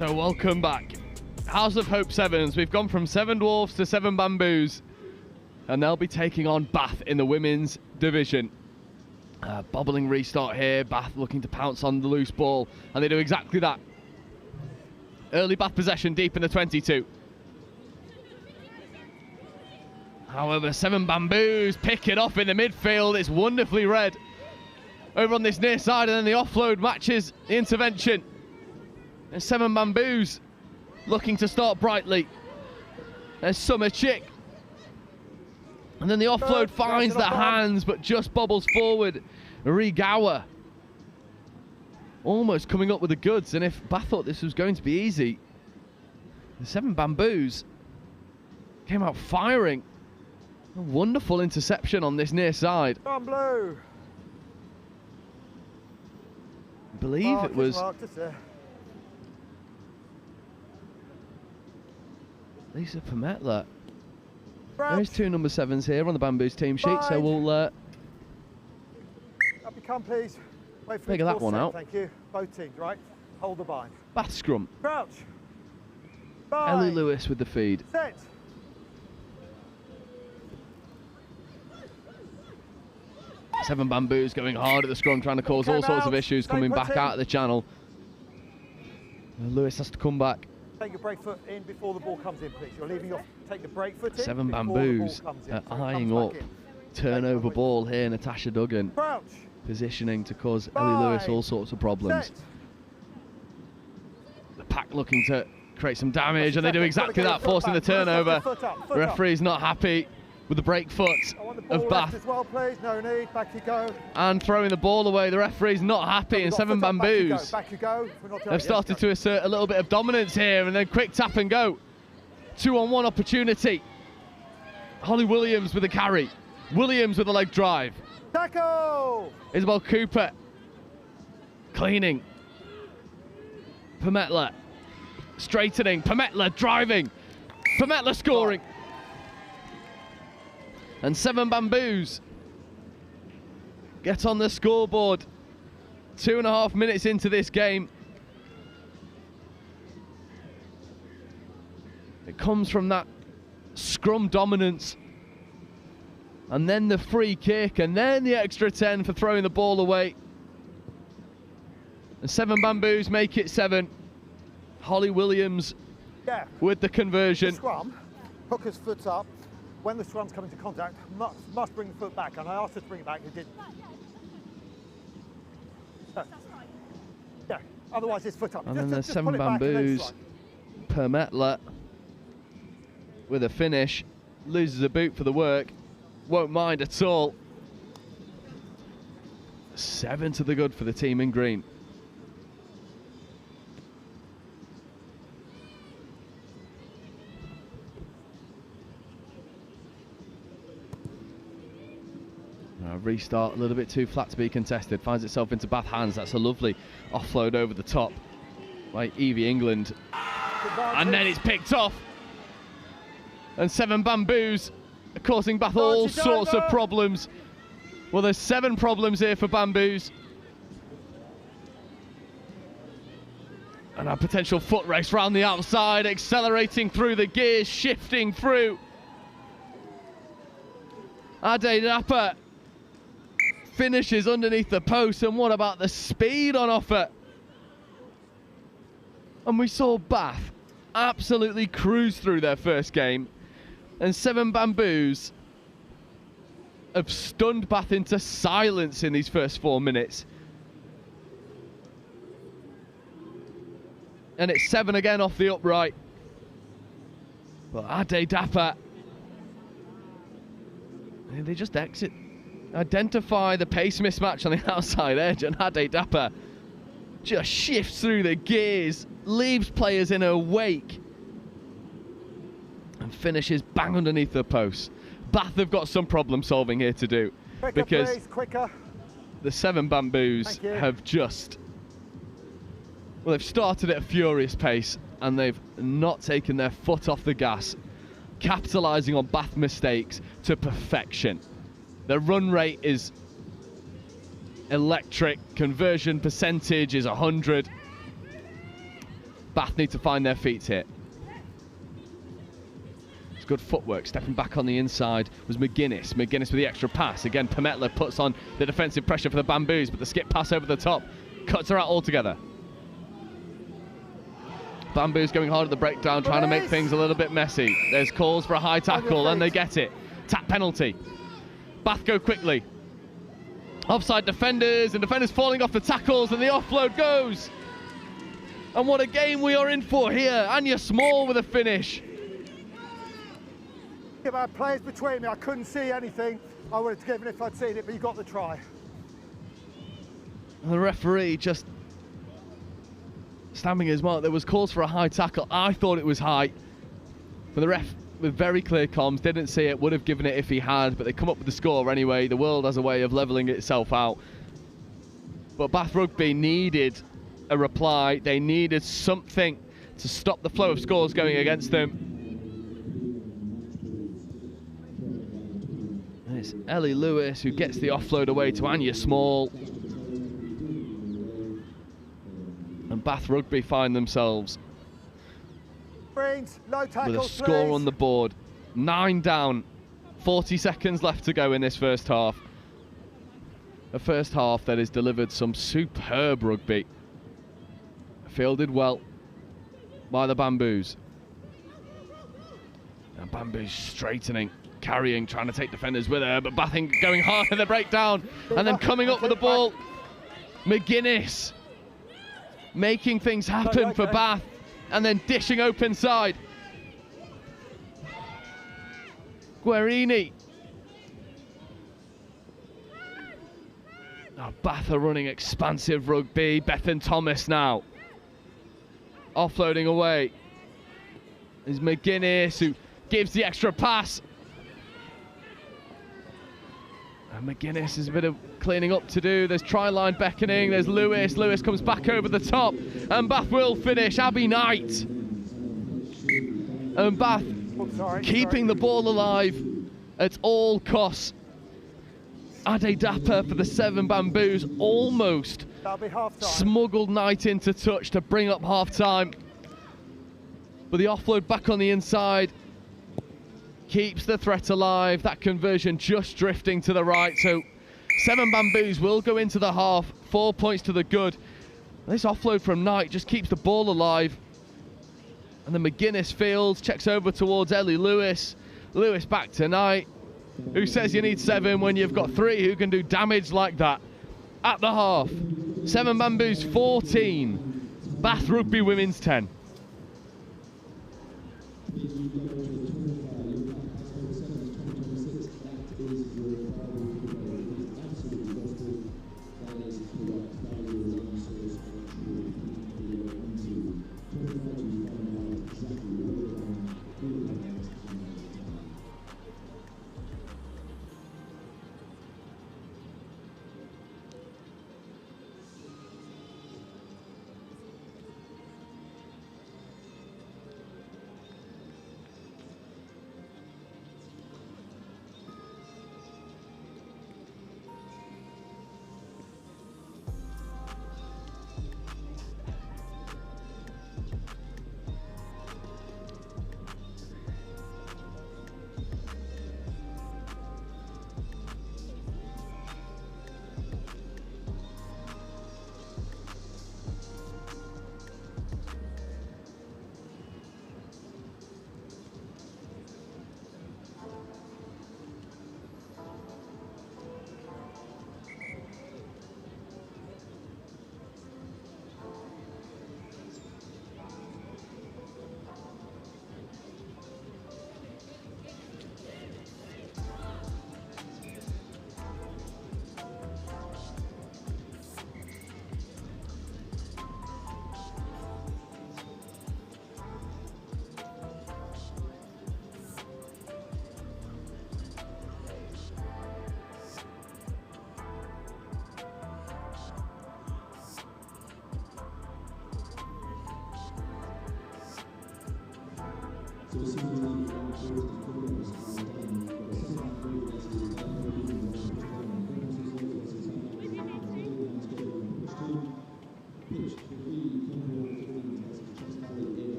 So welcome back. House of Hope Sevens. We've gone from 7 Dwarves to 7 Bamboos. And they'll be taking on Bath in the women's division. Bobbling restart here. Bath looking to pounce on the loose ball. And they do exactly that. Early Bath possession deep in the 22. However, 7 Bamboos pick it off in the midfield. It's wonderfully read. Over on this near side, and then the offload matches the intervention. And 7 Bamboos looking to start brightly. There's Summer Chick. And then the offload finds the hands, but just bobbles forward. Rigawa almost coming up with the goods. And if Bath thought this was going to be easy, the 7 Bamboos came out firing. A wonderful interception on this near side. On blue. I believe it was Lisa Permetla. There's 2 number 7s here on the Bamboos team sheet, so we'll up you come, please. Wait for figure that one out. Thank you. Both teams, right? Hold the bind. Bath scrum. Crouch. Ellie Lewis with the feed. Set. Seven Bamboos going hard at the scrum, trying to cause all sorts of issues, coming back out of the channel. Lewis has to come back. Take your break foot in before the ball comes in, please. You're leaving your take the break foot in. 7 Bamboos eyeing up turnover ball here. Natasha Duggan Crouch. positioning to cause Ellie Lewis all sorts of problems. Set. The pack looking to create some damage, and they do exactly that, forcing the turnover. The referee's not happy with the break foot of Bath. As well, please. No need. Back you go. And throwing the ball away, the referee's not happy, and 7 Bamboos Back you go. have started to assert a little bit of dominance here, and then quick tap and go. 2-on-1 opportunity. Holly Williams with a carry. Williams with a leg drive. Tackle! Isabel Cooper cleaning. Permetla straightening. Permetla driving. Permetla scoring. And 7 Bamboos get on the scoreboard. 2.5 minutes into this game. It comes from that scrum dominance. And then the free kick, and then the extra 10 for throwing the ball away. And 7 Bamboos make it 7. Holly Williams with the conversion. The scrum, hooker's foot up. When the scrum's coming to contact, must bring the foot back, and I asked her to bring it back, it didn't. So, yeah, otherwise it's foot up. And then there's 7 Bamboos. Permetla with a finish, loses a boot for the work, won't mind at all. 7 to the good for the team in green. Restart a little bit too flat to be contested, finds itself into Bath hands. That's a lovely offload over the top by Evie England, and then it's picked off, and 7 Bamboos are causing Bath all sorts of problems. Well, there's 7 problems here for Bamboos, and a potential foot race round the outside, accelerating through the gears, shifting through. Ade Napper finishes underneath the post, and what about the speed on offer? And we saw Bath absolutely cruise through their first game, and 7 Bamboos have stunned Bath into silence in these first 4 minutes. And it's 7 again off the upright. But Ade Dapper, they just identify the pace mismatch on the outside edge, and Ade Dapper just shifts through the gears, leaves players in her wake, and finishes bang underneath the post. Bath have got some problem solving here to do, because the 7 Bamboos have just, well, they've started at a furious pace, and they've not taken their foot off the gas, capitalising on Bath mistakes to perfection. Their run rate is electric, conversion percentage is 100. Bath need to find their feet here. It's good footwork. Stepping back on the inside was McGuinness. McGuinness with the extra pass. Again, Pametla puts on the defensive pressure for the Bamboos, but the skip pass over the top cuts her out altogether. Bamboos going hard at the breakdown, trying to make things a little bit messy. There's calls for a high tackle, and they get it. Tap penalty. Bath go quickly. Offside defenders, and defenders falling off the tackles, and the offload goes. And what a game we are in for here. Anya Small with a finish. If I had players between me, I couldn't see anything. I would have given it if I'd seen it, but you got the try. And the referee just stamping his mark. There was calls for a high tackle. I thought it was high. But the ref, with very clear comms, didn't see it, would have given it if he had, but they come up with the score anyway. The world has a way of levelling itself out. But Bath Rugby needed a reply. They needed something to stop the flow of scores going against them. And it's Ellie Lewis who gets the offload away to Anya Small. And Bath Rugby find themselves Low tackles, with a score please. on the board. 9 down, 40 seconds left to go in this first half. A first half that has delivered some superb rugby. Fielded well by the Bamboos. And Bamboos straightening, carrying, trying to take defenders with her, but Bathing going hard in the breakdown, and then coming up with the ball. McGuinness making things happen for Bath, and then dishing open side. Guerini. Oh, Bath are running expansive rugby. Bethan Thomas now. Offloading away is McGuinness, who gives the extra pass. And McGuinness has a bit of cleaning up to do. There's try line beckoning. There's Lewis. Lewis comes back over the top. And Bath will finish. Abby Knight. And Bath keeping the ball alive at all costs. Ade Dapper for the 7 Bamboos almost smuggled Knight into touch to bring up half-time. But the offload back on the inside keeps the threat alive. That conversion just drifting to the right. So 7 Bamboos will go into the half. 4 points to the good. This offload from Knight just keeps the ball alive. And then McGuinness fields, checks over towards Ellie Lewis. Lewis back to Knight. Who says you need 7 when you've got 3 who can do damage like that? At the half, 7 Bamboos 14, Bath Rugby Women's 10.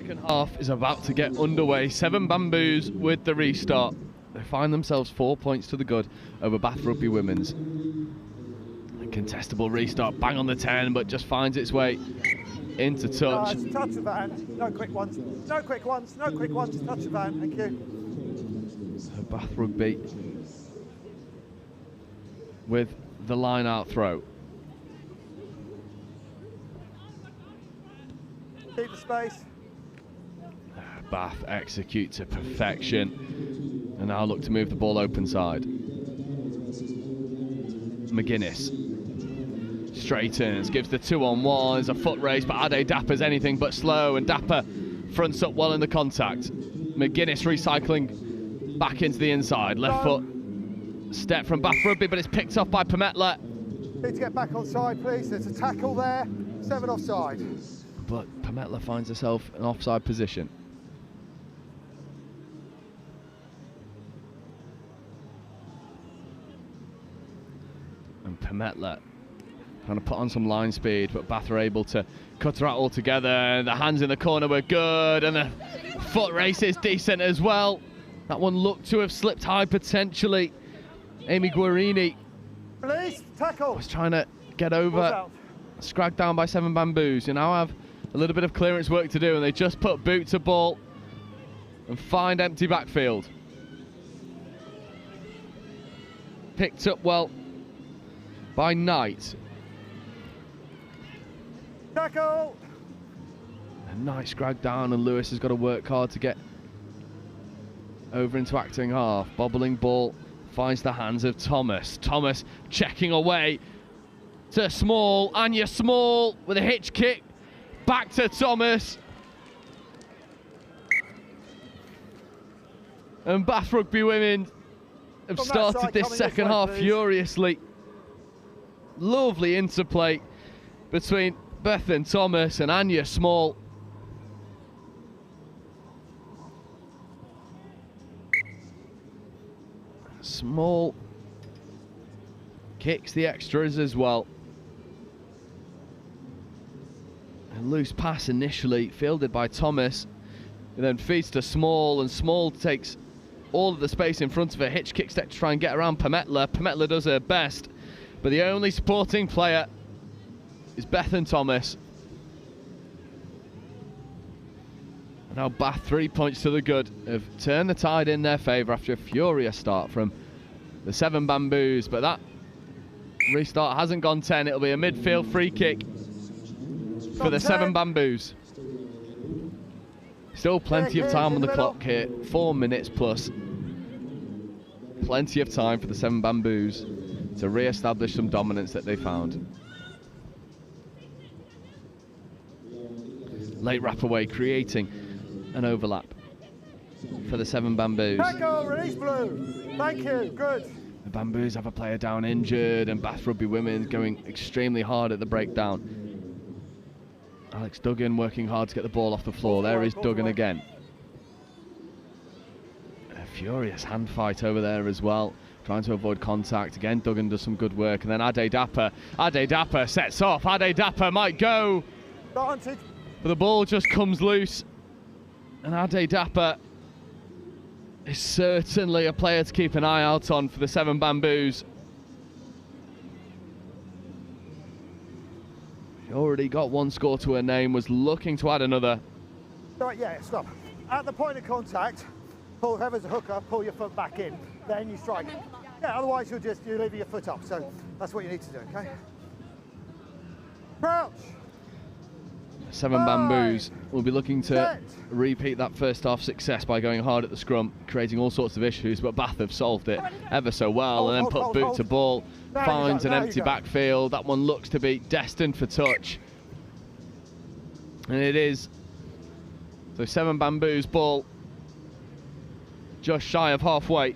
Second half is about to get underway. 7 Bamboos with the restart. They find themselves 4 points to the good over Bath Rugby Women's. A contestable restart, bang on the 10, but just finds its way into touch. Touch the van, no quick ones, no quick ones, no quick ones, touch the van, thank you. So Bath Rugby with the line out throw. Keep the space. Bath execute to perfection and now look to move the ball open side. McGuinness straightens, gives the 2-on-1, there's a foot race, but Ade Dapper's anything but slow, and Dapper fronts up well in the contact. McGuinness recycling back into the inside, left foot step from Bath Rugby, but it's picked off by Pametla. Need to get back on side, please. There's a tackle there, 7 offside. But Pametla finds herself in offside position. And Pametla trying to put on some line speed, but Bath are able to cut her out altogether. The hands in the corner were good, and the foot race is decent as well. That one looked to have slipped high potentially. Amy Guarini was trying to get over, scragged down by 7 Bamboos. You now have a little bit of clearance work to do, and they just put boot to ball and find empty backfield. Picked up well by Knight. Tackle! A nice scrag down, and Lewis has got to work hard to get over into acting half. Bobbling ball finds the hands of Thomas. Thomas checking away to Small. Anya Small with a hitch kick. Back to Thomas. And Bath Rugby Women have started this second half furiously. Lovely interplay between Bethan Thomas and Anya Small. Small kicks the extras as well. A loose pass initially fielded by Thomas, and then feeds to Small, and Small takes all of the space in front of her. Hitch kick step to try and get around Pametla. Pametla does her best, but the only supporting player is Bethan Thomas. And now Bath 3 points to the good have turned the tide in their favour after a furious start from the 7 Bamboos, but that restart hasn't gone 10. It'll be a midfield free kick for the 7 Bamboos. Still plenty of time on the clock here, 4 minutes plus. Plenty of time for the 7 Bamboos to re-establish some dominance that they found. Late wrap away, creating an overlap for the 7 Bamboos. Tackle, release blue. Thank you, good. The Bamboos have a player down injured, and Bath Rugby Women going extremely hard at the breakdown. Alex Duggan working hard to get the ball off the floor. There is Duggan again. A furious hand fight over there as well, trying to avoid contact. Again, Duggan does some good work, and then Ade Dapper sets off. Ade Dapper might go, but the ball just comes loose, and Ade Dapper is certainly a player to keep an eye out on for the 7 Bamboos. She already got 1 score to her name, was looking to add another. Right, yeah, stop. At the point of contact, pull whoever's a hooker, pull your foot back in, then you strike. Yeah, otherwise you leave your foot up, so that's what you need to do, okay? Crouch! 7 Bamboos will be looking to repeat that first half success by going hard at the scrum, creating all sorts of issues, but Bath have solved it ever so well, and then put boot to ball, finds an empty backfield. That one looks to be destined for touch, and it is. So 7 Bamboos ball just shy of halfway.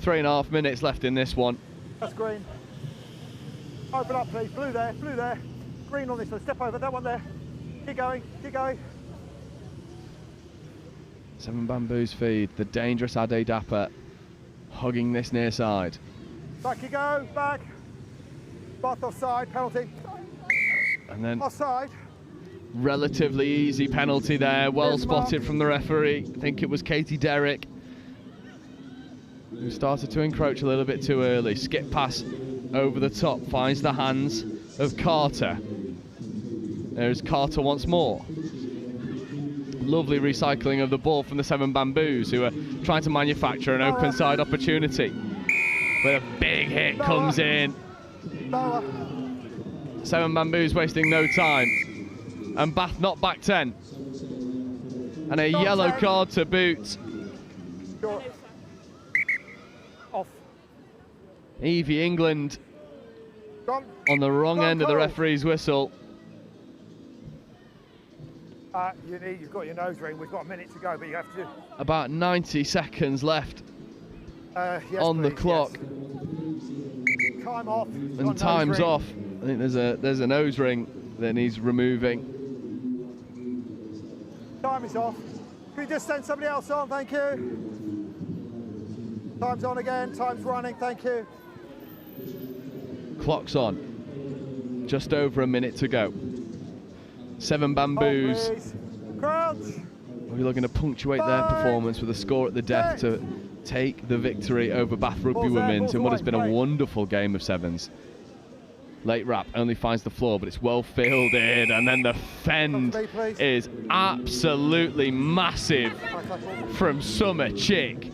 3.5 minutes left in this one. That's green. Open up, please. Blue there, blue there. Green on this one. Step over that one there. Keep going, keep going. 7 Bamboos feed. The dangerous Ade Dapper hugging this near side. Back you go, back. Bath offside, penalty. And then offside. Relatively easy penalty there, well spotted from the referee. I think it was Katie Derrick who started to encroach a little bit too early. Skip pass over the top, finds the hands of Carter. There's Carter once more. Lovely recycling of the ball from the Seven Bamboos, who are trying to manufacture an open side opportunity. But a big hit comes in. Seven Bamboos wasting no time. And Bath not back 10. And a yellow card to boot. Off. Evie England on the wrong end of the referee's whistle. You've got your nose ring. We've got a minute to go, but you have to. About 90 seconds left Yes, on the please, clock. Yes. Time off. And time's off. I think there's a nose ring that needs removing. Time is off. Can we just send somebody else on? Thank you. Time's on again. Time's running. Thank you. Clock's on. Just over a minute to go. Seven Bamboos. Crouch. We're looking to punctuate their performance with a score at the death to take the victory over Bath Rugby Women's in what has been a wonderful game of sevens. Late wrap only finds the floor, but it's well fielded, and then the fend is absolutely massive from Summer Chick.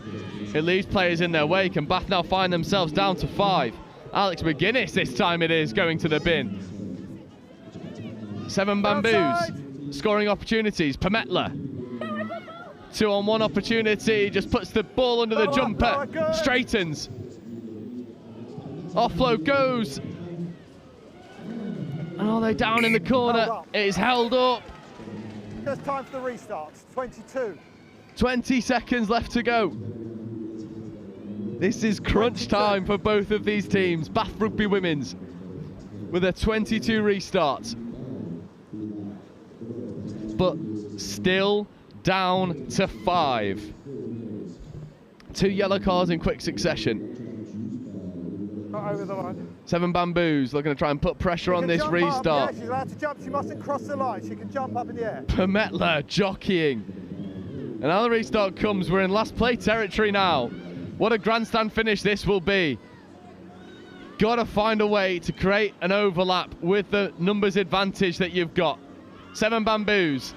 It leaves players in their wake, and Bath now find themselves down to 5. Alex McGuinness this time it is going to the bin. Seven Bamboos scoring opportunities. Pametla 2-on-1 opportunity, just puts the ball under the jumper, straightens. Offload goes. And are they down in the corner? It is held up. Just time for the restarts. 22. 20 seconds left to go. This is crunch time for both of these teams. Bath Rugby Women's with a 22 restart. But still down to 5. 2 yellow cards in quick succession. Not over the line. Seven Bamboos looking to try and put pressure on this restart. She's allowed to jump. She mustn't cross the line. She can jump up in the air. Pametla jockeying. And now the restart comes. We're in last play territory now. What a grandstand finish this will be. Got to find a way to create an overlap with the numbers advantage that you've got. Seven Bamboos.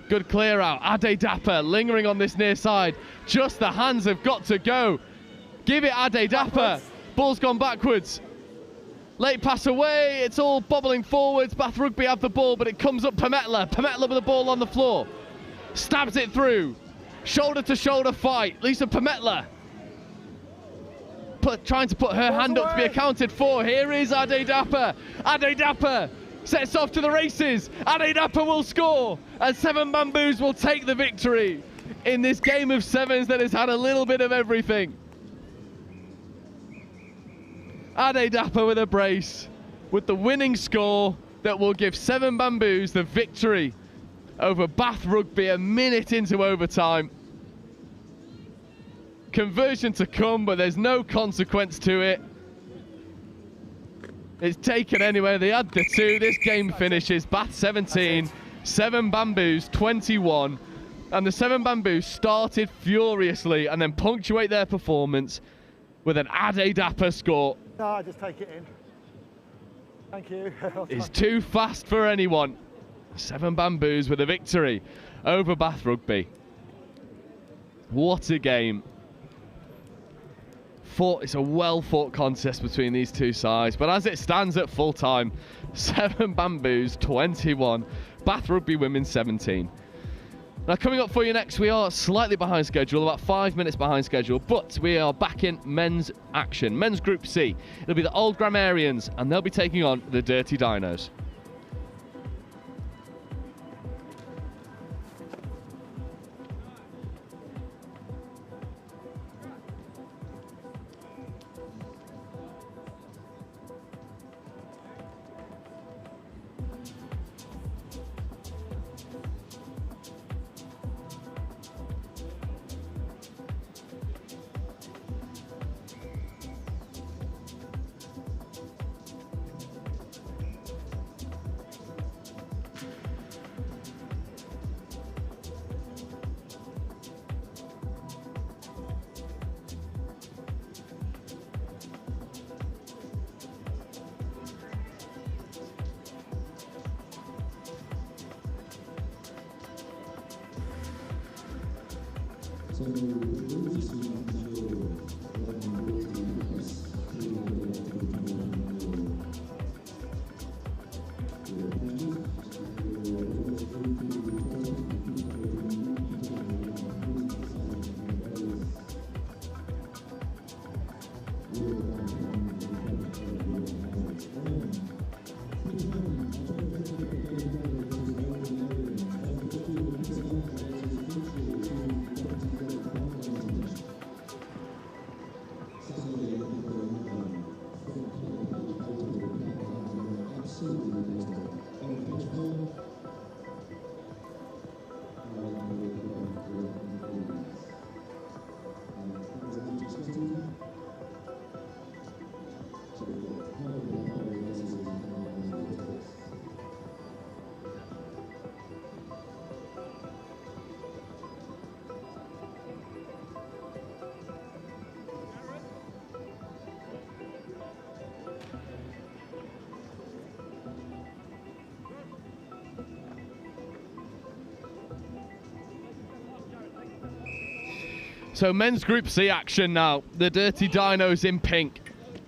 Good clear out. Ade Dapper lingering on this near side. Just the hands have got to go. Give it Ade Dapper. Ball's gone backwards. Late pass away. It's all bobbling forwards. Bath Rugby have the ball, but it comes up Pametla. Pametla with the ball on the floor. Stabs it through. Shoulder to shoulder fight. Lisa Pametla trying to put her hand up to be accounted for. Here is Ade Dapper. Ade Dapper sets off to the races. Ade Dapper will score, and Seven Bamboos will take the victory in this game of sevens that has had a little bit of everything. Ade Dapper with a brace, with the winning score that will give Seven Bamboos the victory over Bath Rugby a minute into overtime. Conversion to come, but there's no consequence to it. It's taken anyway. They had the 2. This game finishes Bath 17, Seven Bamboos 21. And the Seven Bamboos started furiously and then punctuate their performance with an Ade Dapper score. No, just take it in. Thank you. It's too fast for anyone. Seven Bamboos with a victory over Bath Rugby. What a game. It's a well-fought contest between these two sides, but as it stands at full time, Seven Bamboos 21, Bath Rugby Women 17. Now coming up for you next, we are slightly behind schedule, about 5 minutes behind schedule, but we are back in men's action. Men's Group C. It'll be the Old Grammarians, and they'll be taking on the Dirty Dinos. So men's Group C action now. The Dirty Dinos in pink,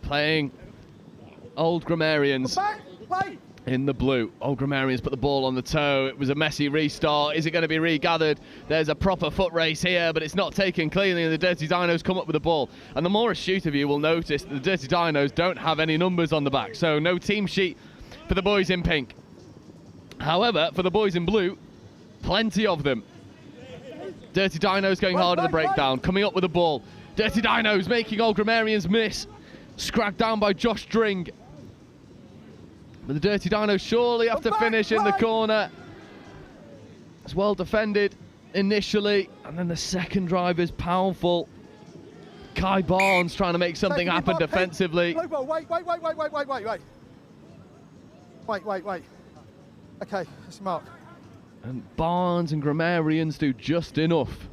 playing Old Grammarians in the blue. Old Grammarians put the ball on the toe. It was a messy restart. Is it going to be regathered? There's a proper foot race here, but it's not taken cleanly, and the Dirty Dinos come up with the ball. And the more astute of you will notice that the Dirty Dinos don't have any numbers on the back, so no team sheet for the boys in pink. However, for the boys in blue, plenty of them. Dirty Dinos going hard in the breakdown, coming up with the ball. Dirty Dinos making Old Grammarians miss. Scragged down by Josh Dring. But the Dirty Dinos surely have to finish in the corner. It's well defended initially, and then the second drive is powerful. Kai Barnes trying to make something happen defensively. Wait. Okay, that's Mark. And Barnes and Grammarians do just enough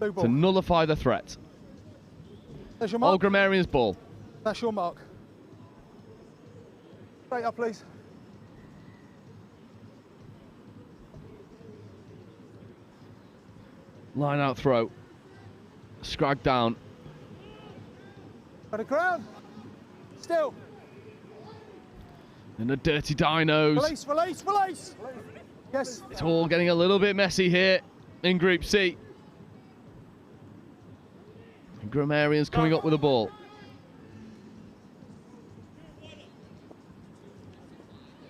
to nullify the threat. There's your mark. Old Grammarians ball. That's your mark. Straight up, please. Line out throw. Scrag down. By the ground. Still. And the Dirty Dinos. Release. Yes. It's all getting a little bit messy here in Group C. And Grammarians coming up with the ball.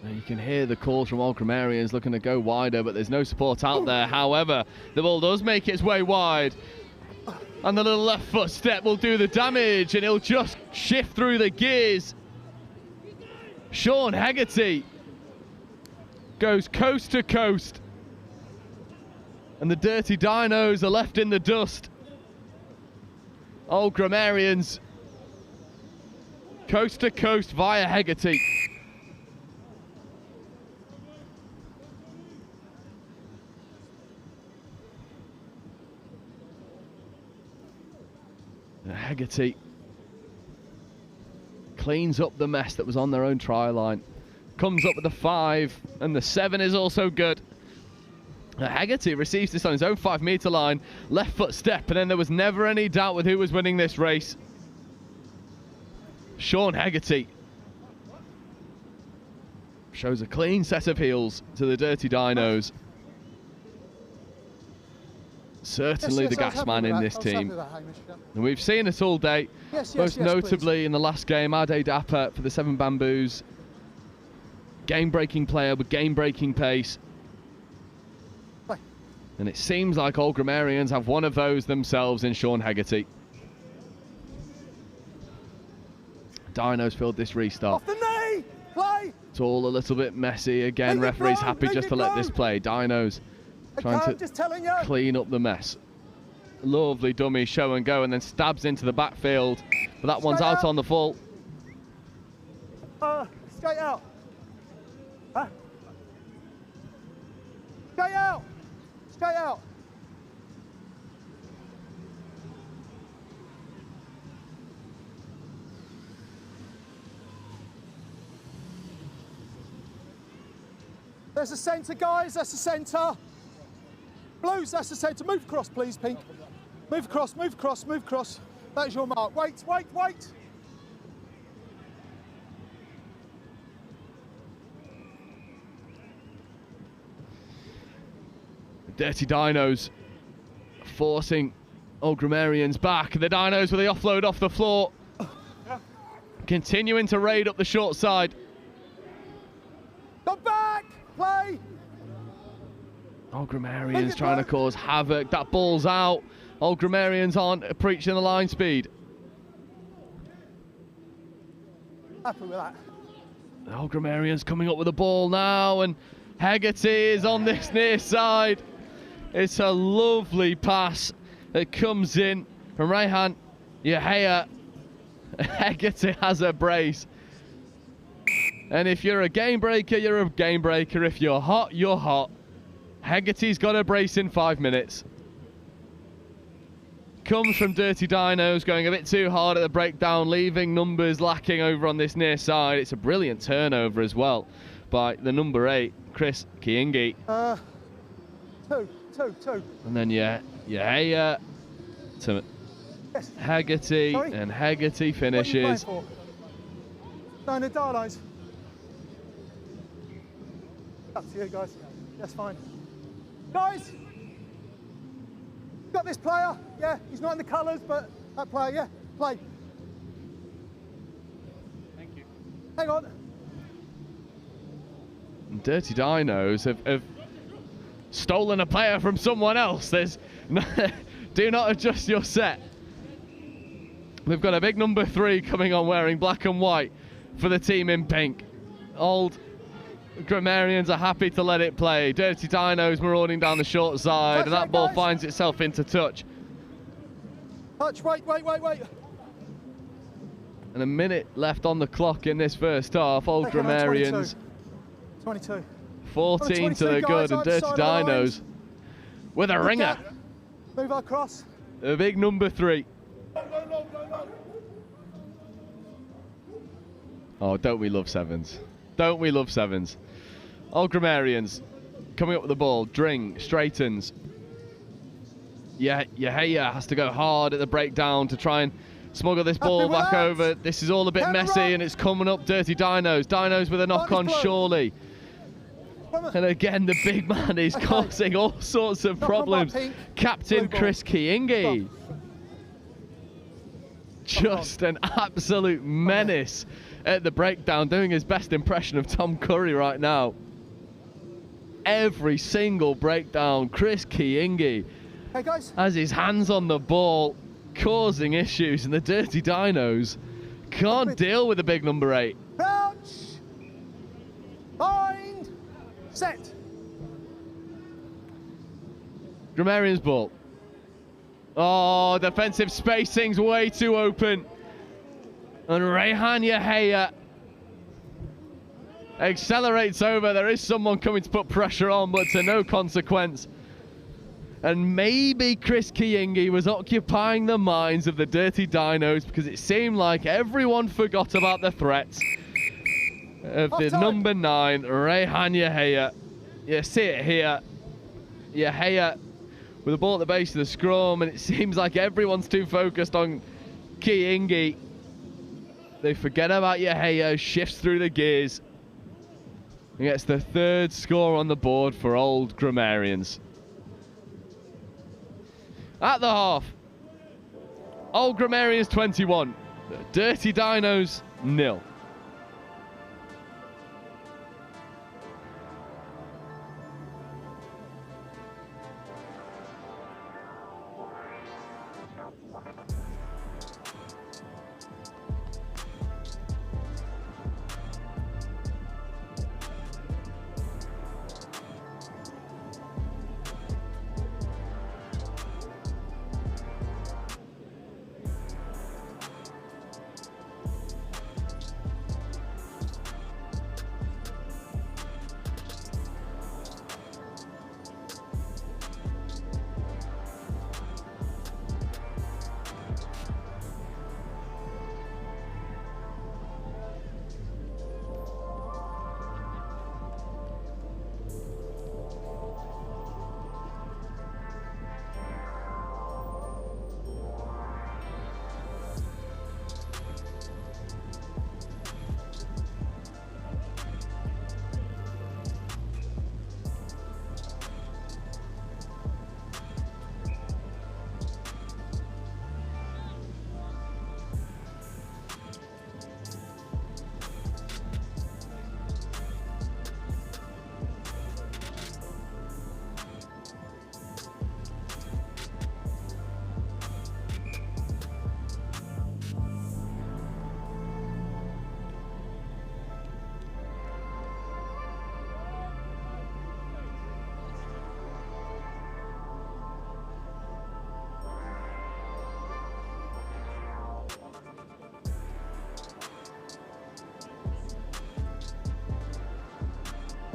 And you can hear the calls from Old Grammarians looking to go wider, but there's no support out there. However, the ball does make its way wide. And the little left foot step will do the damage, and it'll just shift through the gears. Sean Hegarty goes coast to coast, and the Dirty Dinos are left in the dust. Old Grammarians coast to coast via Hegarty. And Hegarty cleans up the mess that was on their own try line. Comes up with the 5, and the 7 is also good. Hegarty receives this on his own 5-metre line, left foot step, and then there was never any doubt with who was winning this race. Sean Hegarty shows a clean set of heels to the Dirty Dinos. Certainly the gas man in this team. And we've seen it all day, most notably in the last game, Ade Dapper for the 7 Bamboos. Game-breaking player with game-breaking pace. And it seems like Old Grammarians have one of those themselves in Sean Hegarty. Dinos filled this restart. Off the knee! Play! It's all a little bit messy. Again, referee's happy just to let this play. Dinos trying to clean up the mess. Lovely dummy show and go, and then stabs into the backfield. But that one's out on the full. Straight out. Straight out. Straight out. There's a centre, guys. That's the centre. Blues, that's the centre. Move across, please, Pink. Move across, move across, move across. That's your mark. Wait, wait, wait. Dirty Dinos forcing old Grammarians back. The Dinos with the offload off the floor. Continuing to raid up the short side. Come back, play. Old Grammarians trying to cause havoc. That ball's out. Old Grammarians aren't preaching the line speed. Happy with that. The old Grammarians coming up with the ball now, and Hegarty is on this near side. It's a lovely pass that comes in from Rehan Yahya. Hegarty has a brace. And if you're a game breaker, you're a game breaker. If you're hot, you're hot. Hegarty's got a brace in 5 minutes. Comes from Dirty Dinos, going a bit too hard at the breakdown, leaving numbers lacking over on this near side. It's a brilliant turnover as well by the number 8, Chris Kiingi. Two. And then to Hegarty, and Hegarty finishes. What are you playing for? No, the Dinos. Up to you guys. That's fine. Guys, got this player. Yeah, he's not in the colours, but that player, yeah, play. Thank you. Hang on. And Dirty Dinos have stolen a player from someone else. Do not adjust your set. We've got a big number 3 coming on wearing black and white for the team in pink. Old Grammarians are happy to let it play. Dirty Dinos marauding down the short side, and that ball finds itself into touch. Touch, wait. And a minute left on the clock in this first half. Old Grammarians 22. 14 to the good, and Dirty Dinos with a ringer. Move across. A big number 3. Oh, don't we love 7s? Don't we love 7s? Old Grammarians coming up with the ball. Dring straightens. Yahya has to go hard at the breakdown to try and smuggle this ball back over. This is all a bit messy, and it's coming up. Dirty Dinos. Dinos with a knock on, surely. And again, the big man is causing all sorts of problems. Captain Chris Kiingi. Just an absolute menace at the breakdown, doing his best impression of Tom Curry right now. Every single breakdown, Chris Kiingi has his hands on the ball, causing issues, and the Dirty Dinos can't deal with the big number 8. Crouch, bind, set. Grammarians ball. Oh, defensive spacing's way too open. And Rehan Yahya accelerates over. There is someone coming to put pressure on, but to no consequence. And maybe Chris Kiingi was occupying the minds of the Dirty Dinos, because it seemed like everyone forgot about the threats of the number 9, Rehan Yahya. You see it here. Yahya with the ball at the base of the scrum, and it seems like everyone's too focused on Kiingi. They forget about Yahya, shifts through the gears, and gets the 3rd score on the board for Old Grammarians. At the half, Old Grammarians 21, Dirty Dinos 0.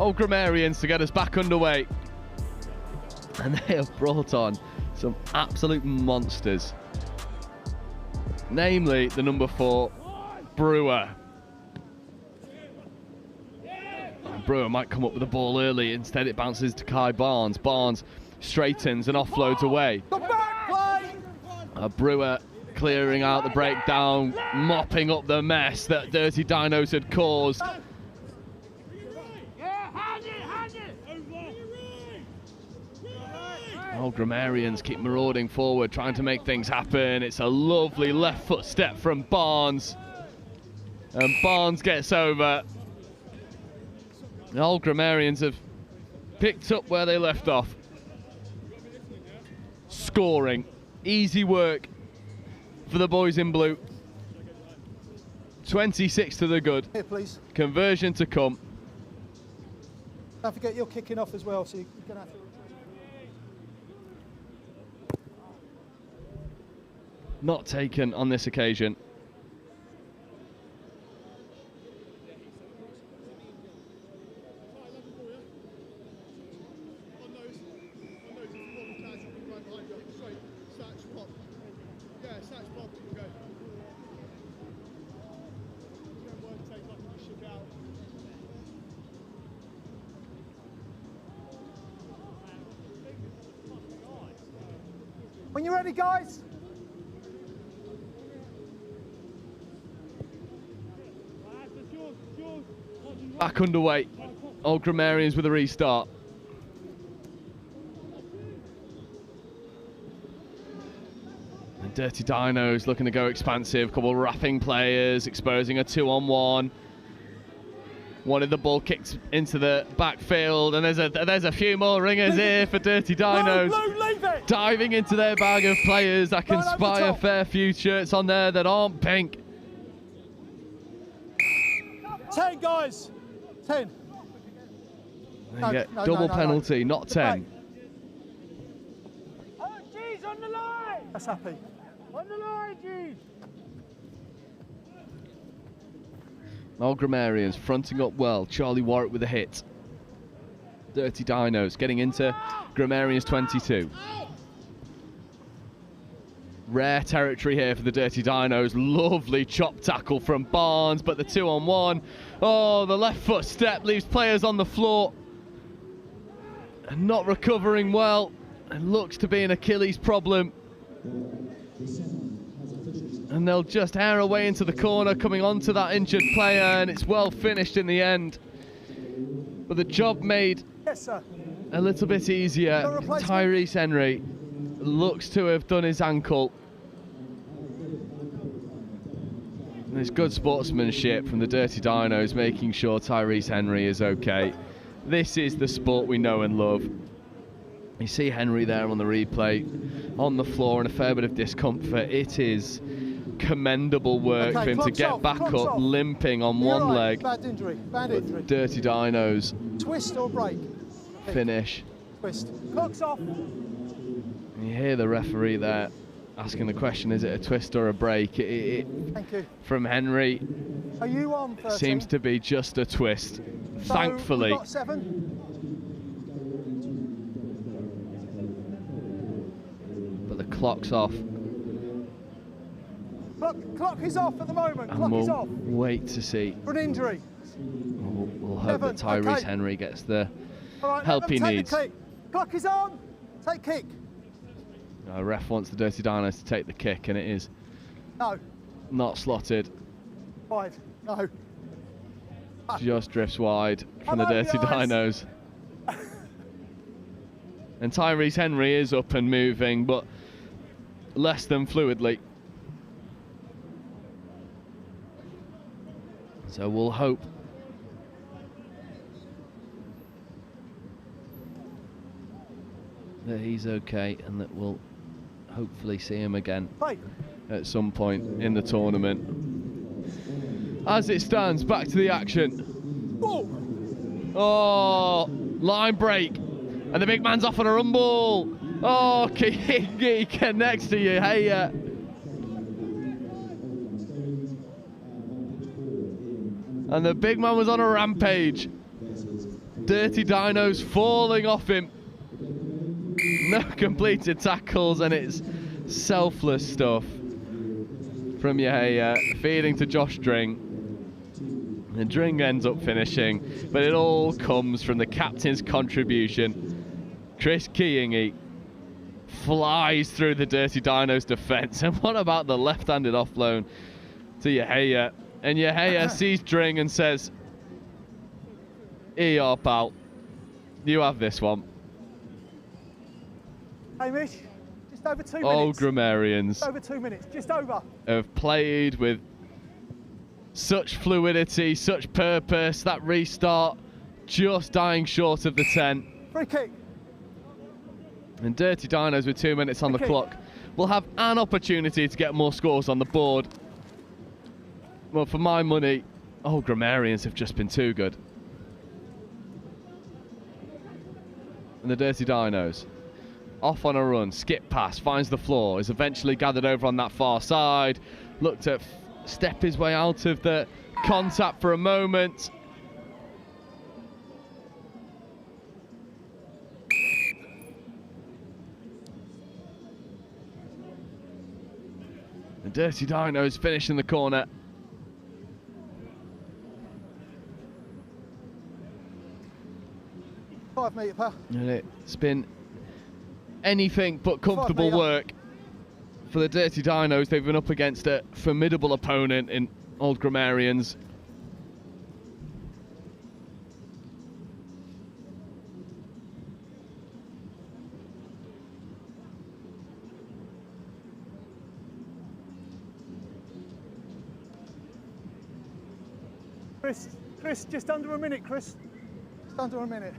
old Grammarians to get us back underway. And they have brought on some absolute monsters. Namely, the number 4, Brewer. Brewer might come up with the ball early. Instead, it bounces to Kai Barnes. Barnes straightens and offloads away. Brewer clearing out the breakdown, mopping up the mess that Dirty Dinos had caused. Old Grammarians keep marauding forward, trying to make things happen. It's a lovely left foot step from Barnes. And Barnes gets over. The old Grammarians have picked up where they left off. Scoring. Easy work for the boys in blue. 26 to the good. Here, please. Conversion to come. Don't forget you're kicking off as well, so you're going to have to... Not taken on this occasion. When you're ready, guys. Back underway. Old Grammarians with a restart. And Dirty Dinos looking to go expansive. Couple of wrapping players, exposing a 2-on-1. Wanted the ball kicked into the backfield, and there's a few more ringers here for Dirty Dinos. Diving into their bag of players that can spy a fair few shirts on there that aren't pink. 10, guys. 10. They get double penalty, not 10. Oh, geez, on the line! That's happy. On the line, geez! Old Grammarians fronting up well. Charlie Warwick with a hit. Dirty Dinos getting into Grammarians 22. Rare territory here for the Dirty Dinos. Lovely chop tackle from Barnes, but the 2-on-1. Oh, the left foot step leaves players on the floor. And not recovering well. It looks to be an Achilles problem. And they'll just air away into the corner, coming onto that injured player, and it's well finished in the end. But the job made a little bit easier. Tyrese Henry looks to have done his ankle. And there's good sportsmanship from the Dirty Dinos, making sure Tyrese Henry is okay. This is the sport we know and love. You see Henry there on the replay, on the floor in a fair bit of discomfort. It is commendable work for him to get back up, limping on one leg. Bad injury, bad injury. Dirty Dinos. Twist or break? Finish. Twist. Clock's off. You hear the referee there asking the question, is it a twist or a break? Thank you. From Henry, are you on 13? Seems to be just a twist. So Thankfully. We've got 7. But the clock's off. Clock is off at the moment. And Clock we'll is off. wait to see. For an injury. We'll hope that Tyrese Henry gets the help he needs. Clock is on. Take kick. Ref wants the Dirty Dinos to take the kick, and it is not slotted. 5. No. Just drifts wide from the Dirty Dinos. And Tyrese Henry is up and moving, but less than fluidly. So we'll hope that he's okay and that we'll hopefully see him again at some point in the tournament. As it stands, back to the action. Oh, line break. And the big man's off on a rumble. Oh, he connects to you. Hey, and the big man was on a rampage. Dirty Dinos falling off him. No completed tackles, and it's selfless stuff from Yahya, feeding to Josh Dring. And Dring ends up finishing, but it all comes from the captain's contribution. Chris Keyingy flies through the Dirty Dinos defence. And what about the left-handed offload to Yahya? And Yahya sees Dring and says, "Here you are, pal. You have this one." Hamish, just over 2 minutes. Old Grammarians Over 2 minutes, just over. have played with such fluidity, such purpose. That restart just dying short of the 10. Free kick. And Dirty Dinos with 2 minutes on the clock will have an opportunity to get more scores on the board. Well, for my money, Old Grammarians have just been too good. And the Dirty Dinos off on a run, skip pass, finds the floor, is eventually gathered over on that far side, looked to step his way out of the contact for a moment. The Dirty Dinos finish in the corner. Five metre, pal. And it's been anything but comfortable 5 metre. work for the Dirty Dinos. They've been up against a formidable opponent in Old Grammarians. Chris, just under a minute, Chris. Just under a minute.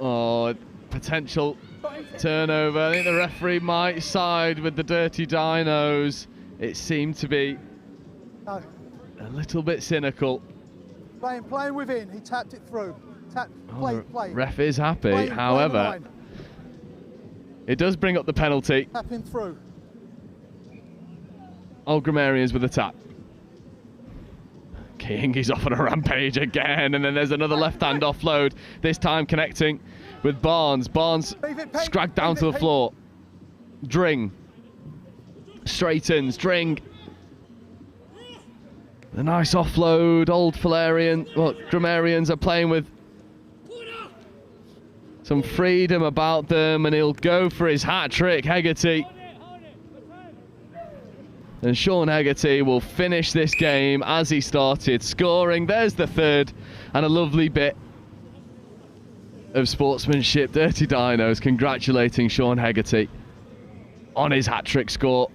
Oh, potential turnover. I think the referee might side with the Dirty Dinos. It seemed to be a little bit cynical. Playing within, he tapped it through. Play. Ref is happy, Play however, it does bring up the penalty. Tapping through. Old Grammarians with a tap. Keyingy's off on a rampage again, and then there's another left-hand offload, this time connecting with Barnes. Barnes scragged down to the floor. Dring straightens. Dring. A nice offload. Old Fullerians, well, Grammarians are playing with some freedom about them, and he'll go for his hat-trick, Hegarty. And Sean Hegarty will finish this game as he started, scoring. There's the third, and a lovely bit of sportsmanship. Dirty Dinos congratulating Sean Hegarty on his hat-trick score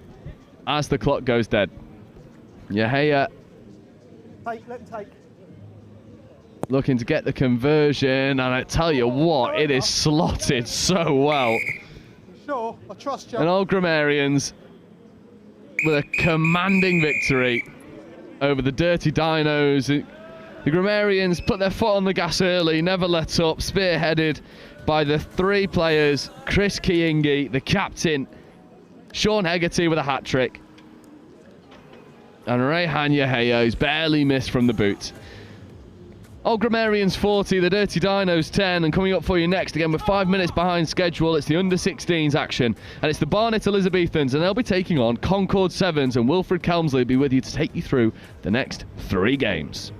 as the clock goes dead. Yahya looking to get the conversion, and I tell you what, it is slotted so well. Sure, I trust you. And Old Grammarians with a commanding victory over the Dirty Dinos. The Grammarians put their foot on the gas early, never let up, spearheaded by the three players, Chris Keyingy, the captain, Sean Hegarty with a hat-trick, and Rayhan Yahya, who's barely missed from the boot. Old Grammarians 40, the Dirty Dinos 10, and coming up for you next, again, we're 5 minutes behind schedule, it's the under-16s action, and it's the Barnet Elizabethans, and they'll be taking on Concorde 7s, and Wilfred Kelmsley will be with you to take you through the next 3 games.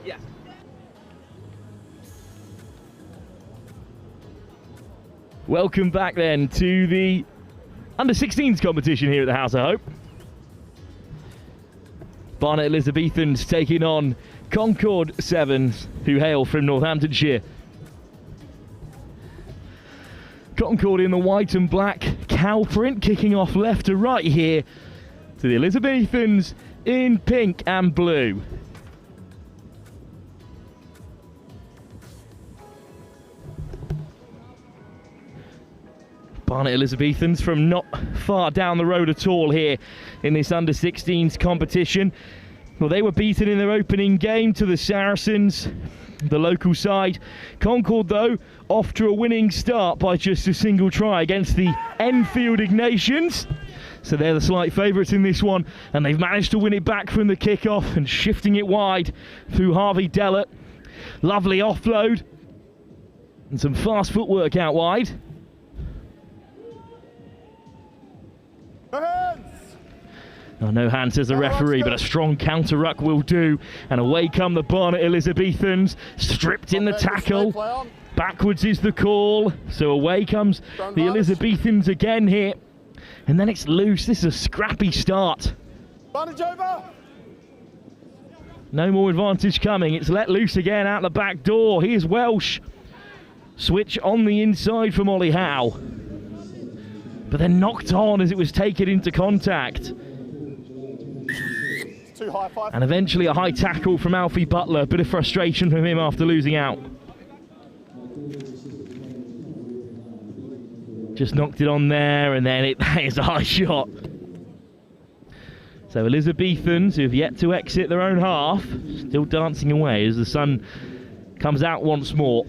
Yeah. Welcome back then to the Under-16s competition here at the House of Hope. Barnet Elizabethans taking on Concorde Sevens, who hail from Northamptonshire. Concorde in the white and black cow print, kicking off left to right here to the Elizabethans in pink and blue. Barnet Elizabethans from not far down the road at all here in this Under-16s competition. Well, they were beaten in their opening game to the Saracens, the local side. Concorde, though, off to a winning start by just a single try against the Enfield Ignatians. So they're the slight favourites in this one, and they've managed to win it back from the kick-off and shifting it wide through Harvey Dellett. Lovely offload and some fast footwork out wide. Oh, no hands, says the referee, but a strong counter ruck will do. And away come the Barnet Elizabethans, stripped in the tackle. Backwards is the call. So away comes the Elizabethans again here. And then it's loose. This is a scrappy start. No more advantage coming. It's let loose again out the back door. Here's Welsh. Switch on the inside from Ollie Howe. But then knocked on as it was taken into contact. And eventually a high tackle from Alfie Butler. A bit of frustration from him after losing out. Just knocked it on there, and then that is a high shot. So Elizabethans, who have yet to exit their own half, still dancing away as the sun comes out once more.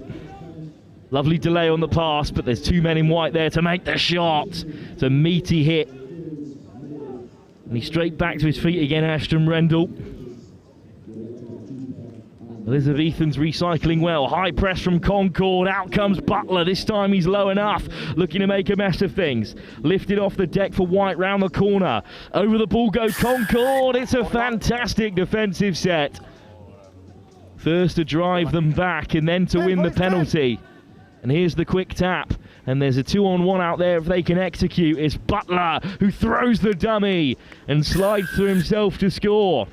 Lovely delay on the pass, but there's two men in white there to make the shot. It's a meaty hit. And he's straight back to his feet again, Ashton Rendell. Elizabethans recycling well. High press from Concorde. Out comes Butler. This time he's low enough. Looking to make a mess of things. Lifted off the deck for White round the corner. Over the ball go Concorde. It's a fantastic defensive set. First to drive them back and then to win the penalty. And here's the quick tap. And there's a 2-on-1 out there if they can execute. It's Butler who throws the dummy and slides through himself to score.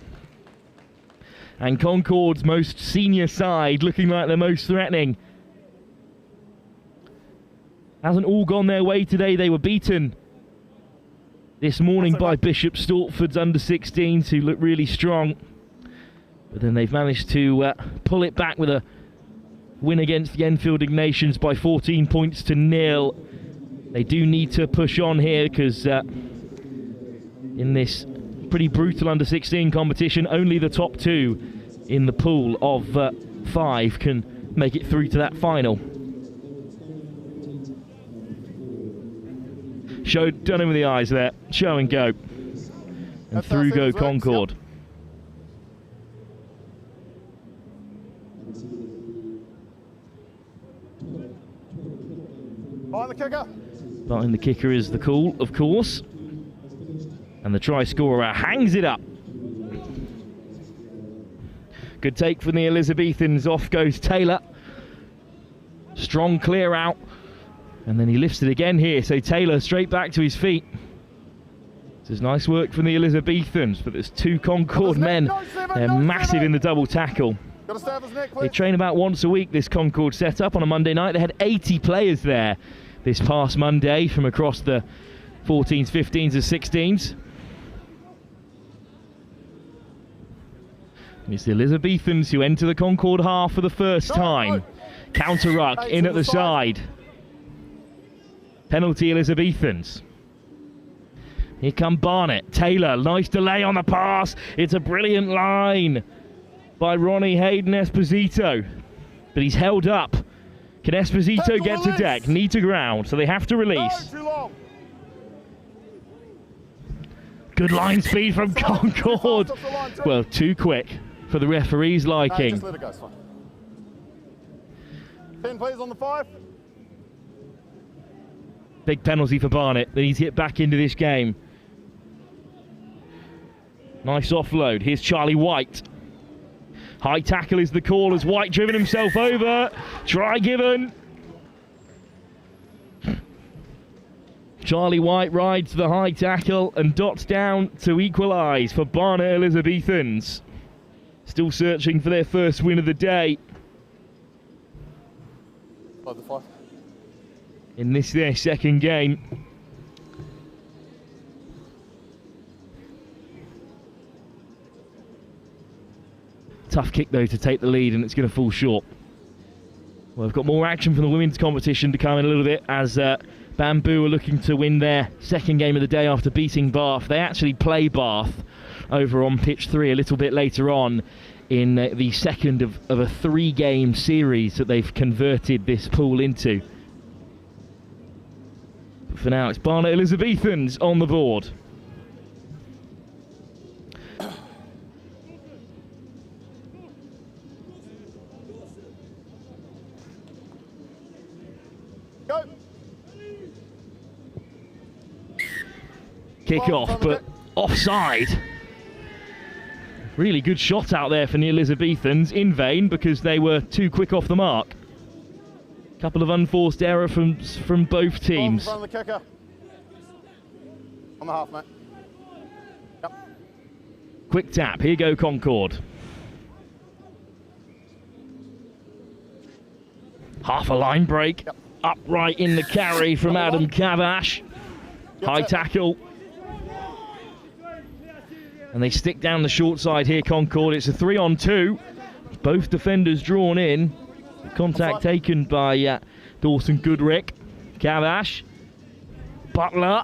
And Concorde's most senior side looking like the most threatening. Hasn't all gone their way today. They were beaten this morning by Bishop Stortford's under-16s, who look really strong. But then they've managed to pull it back with a win against the Enfield Ignatians by 14 points to 0. They do need to push on here because in this pretty brutal under-16 competition, only the top two in the pool of 5 can make it through to that final. Done him with the eyes there. Show and go. And through go Concorde. Yep. Behind the kicker. Behind the kicker is the call, of course. And the try scorer hangs it up. Good take from the Elizabethans. Off goes Taylor. Strong clear out. And then he lifts it again here. So Taylor straight back to his feet. This is nice work from the Elizabethans. But there's two Concorde men. They're massive in the double tackle. They train about once a week, this Concorde setup. On a Monday night, they had 80 players there this past Monday from across the 14s, 15s and 16s. It's the Elizabethans who enter the Concorde half for the first time. Counter ruck in at the side. Penalty Elizabethans. Here come Barnet. Taylor, nice delay on the pass. It's a brilliant line by Ronnie Hayden Esposito. But he's held up. Can Esposito get to deck? Knee to ground, so they have to release. Good line speed from Concorde. Well, too quick for the referee's liking. Just let it go, it's fine. 10 please on the 5. Big penalty for Barnet. They need to get back into this game. Nice offload. Here's Charlie White. High tackle is the call as White driven himself over. Try given. Charlie White rides the high tackle and dots down to equalise for Barnet Elizabethans. Still searching for their first win of the day. In this their second game. Tough kick though to take the lead, and it's going to fall short. Well, we've got more action from the women's competition to come in a little bit as Bamboo are looking to win their second game of the day after beating Bath. They actually play Bath over on pitch 3 a little bit later on in the second of a 3-game series that they've converted this pool into. But for now, it's Barnet Elizabethans on the board. Kick off, but offside. Really good shot out there for the Elizabethans, in vain because they were too quick off the mark. Couple of unforced error from both teams. On the kicker. On the half, mate. Yep. Quick tap, here go Concorde. Half a line break, yep. Upright in the carry from Adam Cavash. High tackle. And they stick down the short side here, Concorde. It's a 3-on-2. Both defenders drawn in. Contact taken by Dawson Goodrick. Cavash. Butler.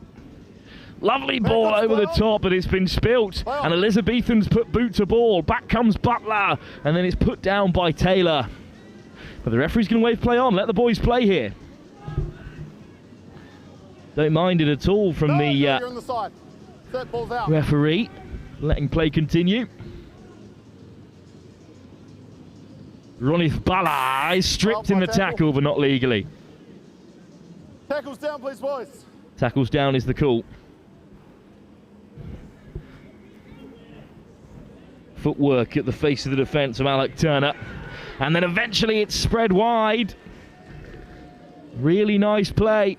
Lovely ball over the top, but it's been spilt. And Elizabethans put boot to ball. Back comes Butler. And then it's put down by Taylor. But the referee's going to wave play on. Let the boys play here. Don't mind it at all from the referee. Letting play continue. Ronith Bala is stripped in the tackle, but not legally. Tackles down, please, boys. Tackles down is the call. Footwork at the face of the defence from Alec Turner. And then eventually it's spread wide. Really nice play.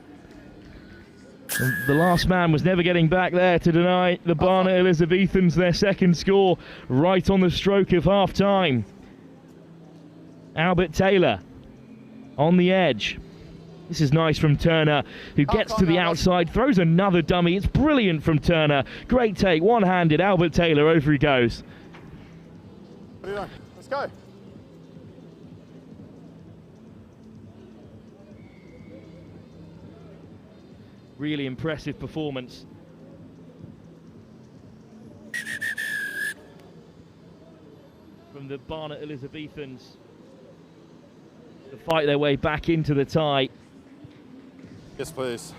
And the last man was never getting back there to deny the Barnet Elizabethans their second score right on the stroke of half-time. Albert Taylor on the edge. This is nice from Turner, who gets to the outside, throws another dummy. It's brilliant from Turner. Great take, one-handed. Albert Taylor, over he goes. What are you doing? Let's go. Really impressive performance. From the Barnet Elizabethans to fight their way back into the tie. Yes, please.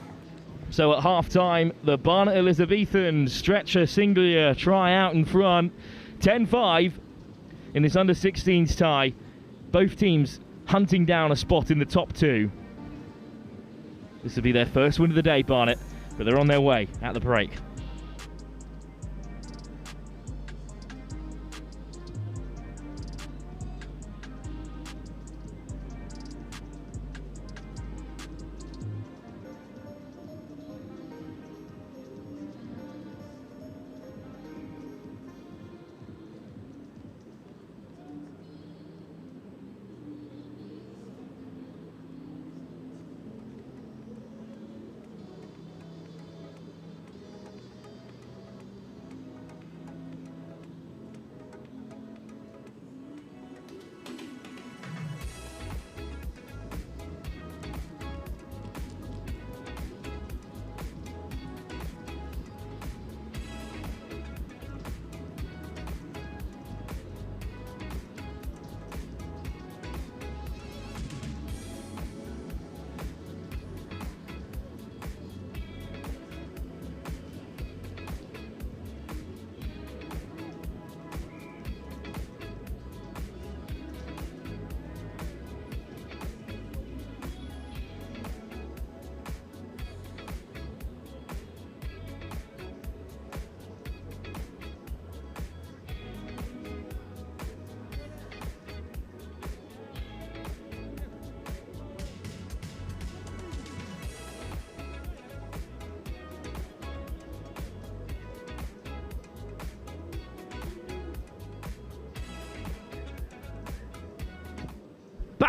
So at half-time, the Barnet Elizabethans stretch a singular try out in front. 10-5 in this under-16s tie. Both teams hunting down a spot in the top 2. This will be their first win of the day, Barnet, but they're on their way at the break.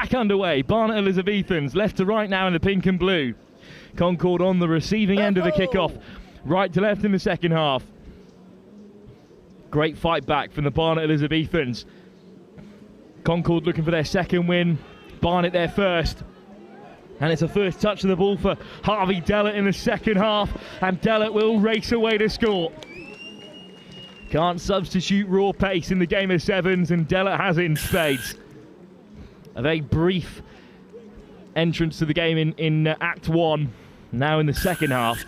back underway. Barnet Elizabethans, left to right now in the pink and blue. Concorde on the receiving end of the kickoff. Right to left in the second half. Great fight back from the Barnet Elizabethans. Concorde looking for their second win. Barnet their first. And it's a first touch of the ball for Harvey Dellett in the second half. And Dellett will race away to score. Can't substitute raw pace in the game of sevens, and Dellett has in spades. A very brief entrance to the game in Act 1. Now in the second half,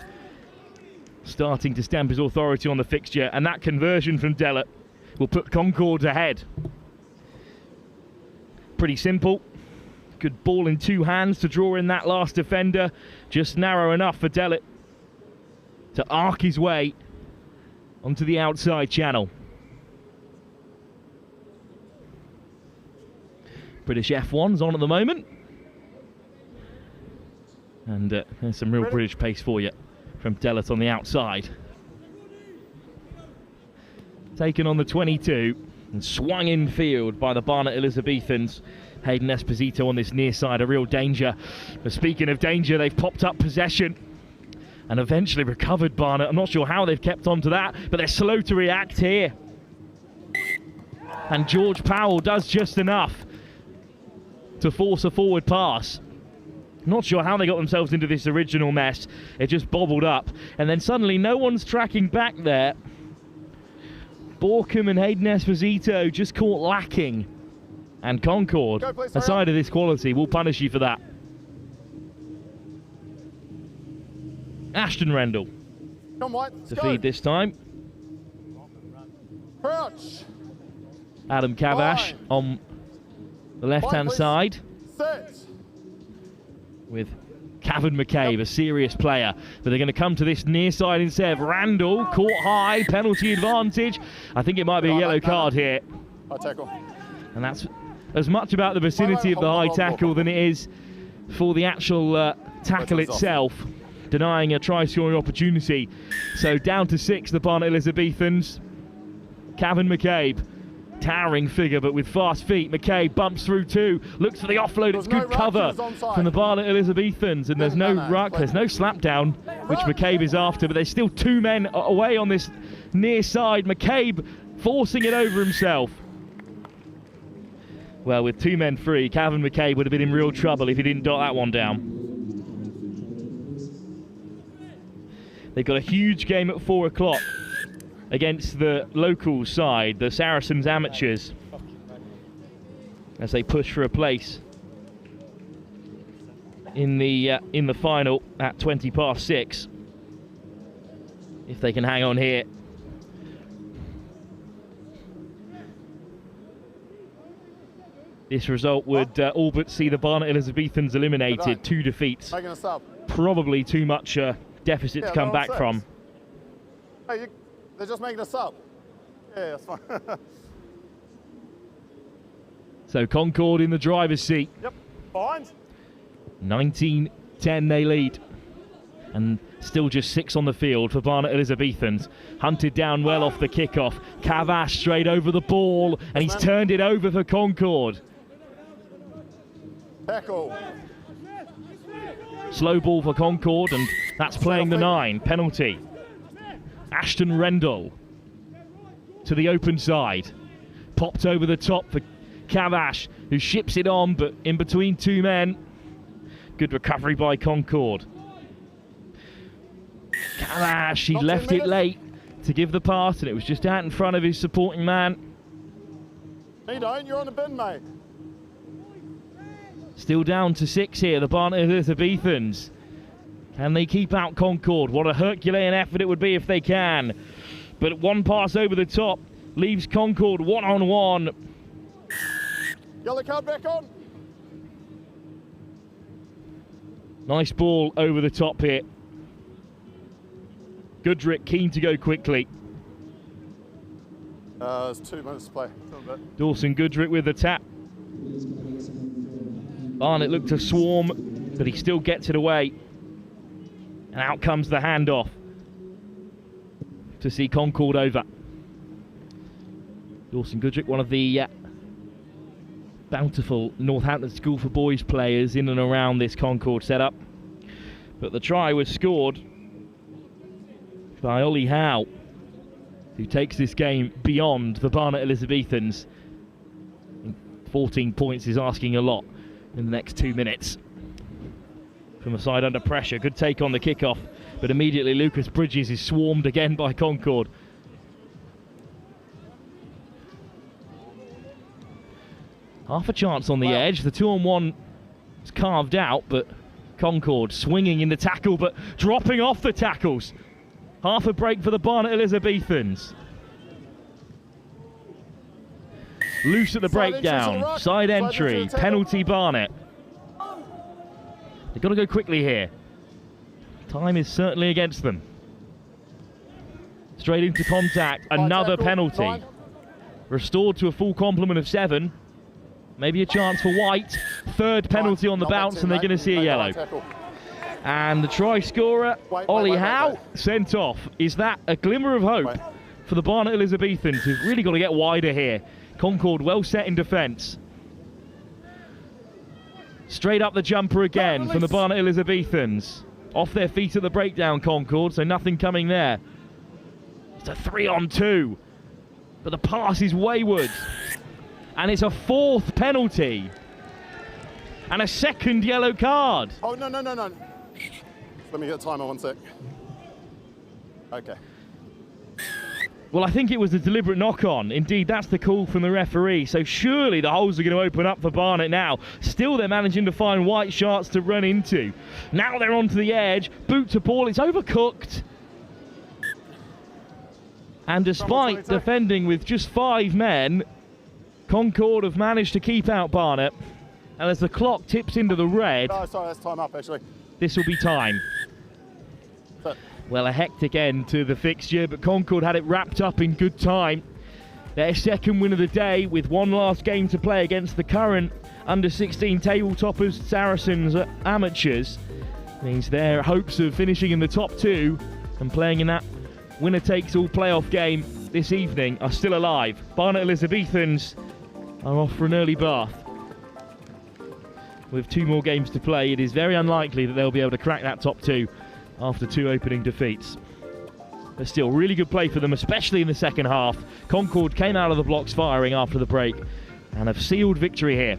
starting to stamp his authority on the fixture, and that conversion from Dellett will put Concorde ahead. Pretty simple. Good ball in two hands to draw in that last defender. Just narrow enough for Dellett to arc his way onto the outside channel. British F1's on at the moment. And there's some real British pace for you from Dellett on the outside. Taken on the 22 and swung in field by the Barnet Elizabethans. Hayden Esposito on this near side, a real danger. But speaking of danger, they've popped up possession and eventually recovered Barnet. I'm not sure how they've kept on to that, but they're slow to react here. And George Powell does just enough to force a forward pass. Not sure how they got themselves into this original mess. It just bobbled up. And then suddenly no one's tracking back there. Borkham and Hayden Esposito just caught lacking. And Concorde, a side of this quality, will punish you for that. Ashton Rendell to feed this time. Crouch. Adam Cavash on the left-hand side. Sit. With Cavan McCabe, a serious player. But they're going to come to this near side instead of Randall. Caught high, penalty advantage. I think it might be a yellow card here. High tackle. And that's as much about the vicinity of the high tackle than it is for the actual tackle itself, denying a try-scoring opportunity. So down to 6, the Barnet Elizabethans. Cavan McCabe, towering figure, but with fast feet. McCabe bumps through 2, looks for the offload. It's good cover from the Barnet Elizabethans, and there's no ruck, there's no slap down, which McCabe is after, but there's still 2 men away on this near side. McCabe forcing it over himself. Well, with 2 men free, Cavan McCabe would have been in real trouble if he didn't dot that one down. They've got a huge game at 4 o'clock against the local side, the Saracens amateurs, as they push for a place in the final at 6:20. If they can hang on here. This result would all but see the Barnet Elizabethans eliminated. 2 defeats. Probably too much deficit to come back from. Hey, they're just making us up. Yeah, that's fine. So Concorde in the driver's seat. Yep, behind. 19-10 they lead. And still just 6 on the field for Barnet Elizabethans. Hunted down well off the kickoff. Cavash straight over the ball, and he's turned it over for Concorde. Tackle. Slow ball for Concorde, and that's playing the 9. Penalty. Ashton Rendell to the open side. Popped over the top for Cavash, who ships it on, but in between 2 men. Good recovery by Concorde. Cavash, he left it late to give the pass, and it was just out in front of his supporting man. You don't, you're on the bin, mate. Still down to 6 here, the Barnet Elizabethans. Can they keep out Concorde? What a Herculean effort it would be if they can. But 1 pass over the top leaves Concorde 1-on-1. Yellow card back on. Nice ball over the top here. Goodrick keen to go quickly. There's 2 minutes to play. Dawson Goodrick with the tap. Barnet looked to swarm, but he still gets it away. And out comes the handoff to see Concorde over. Dawson Goodrick, one of the bountiful Northampton School for Boys players in and around this Concorde setup. But the try was scored by Ollie Howe, who takes this game beyond the Barnet Elizabethans. 14 points is asking a lot in the next 2 minutes. From the side under pressure, good take on the kickoff, but immediately Lucas Bridges is swarmed again by Concorde. Half a chance on the edge, the 2-on-1 is carved out, but Concorde swinging in the tackle, but dropping off the tackles. Half a break for the Barnet Elizabethans. Loose at the breakdown, side entry, penalty Barnet. They've got to go quickly here. Time is certainly against them. Straight into contact, another penalty. Restored to a full complement of 7. Maybe a chance for White. Third penalty on the bounce, and they're going to see a yellow. And the try scorer, Ollie Howe, sent off. Is that a glimmer of hope for the Barnet Elizabethans, who've really got to get wider here? Concorde well set in defence. Straight up the jumper again from the Barnet Elizabethans. Off their feet at the breakdown, Concorde, so nothing coming there. It's a 3-on-2, but the pass is wayward. And it's a 4th penalty. And a 2nd yellow card. Oh, no. Let me get a timer, 1 sec. Okay. Well, I think it was a deliberate knock-on. Indeed, that's the call from the referee. So surely the holes are going to open up for Barnet now. Still, they're managing to find White shots to run into. Now they're onto the edge. Boot to Paul. It's overcooked. And despite defending with just 5 men, Concorde have managed to keep out Barnet. And as the clock tips into the red... Oh, sorry, that's time up, actually. This will be time. Well, a hectic end to the fixture, but Concorde had it wrapped up in good time. Their 2nd win of the day, with 1 last game to play against the current under-16 table toppers Saracens amateurs, means their hopes of finishing in the top 2 and playing in that winner-takes-all playoff game this evening are still alive. Barnet Elizabethans are off for an early bath. With 2 more games to play, it is very unlikely that they'll be able to crack that top 2 after 2 opening defeats. But still, really good play for them, especially in the second half. Concorde came out of the blocks firing after the break and have sealed victory here.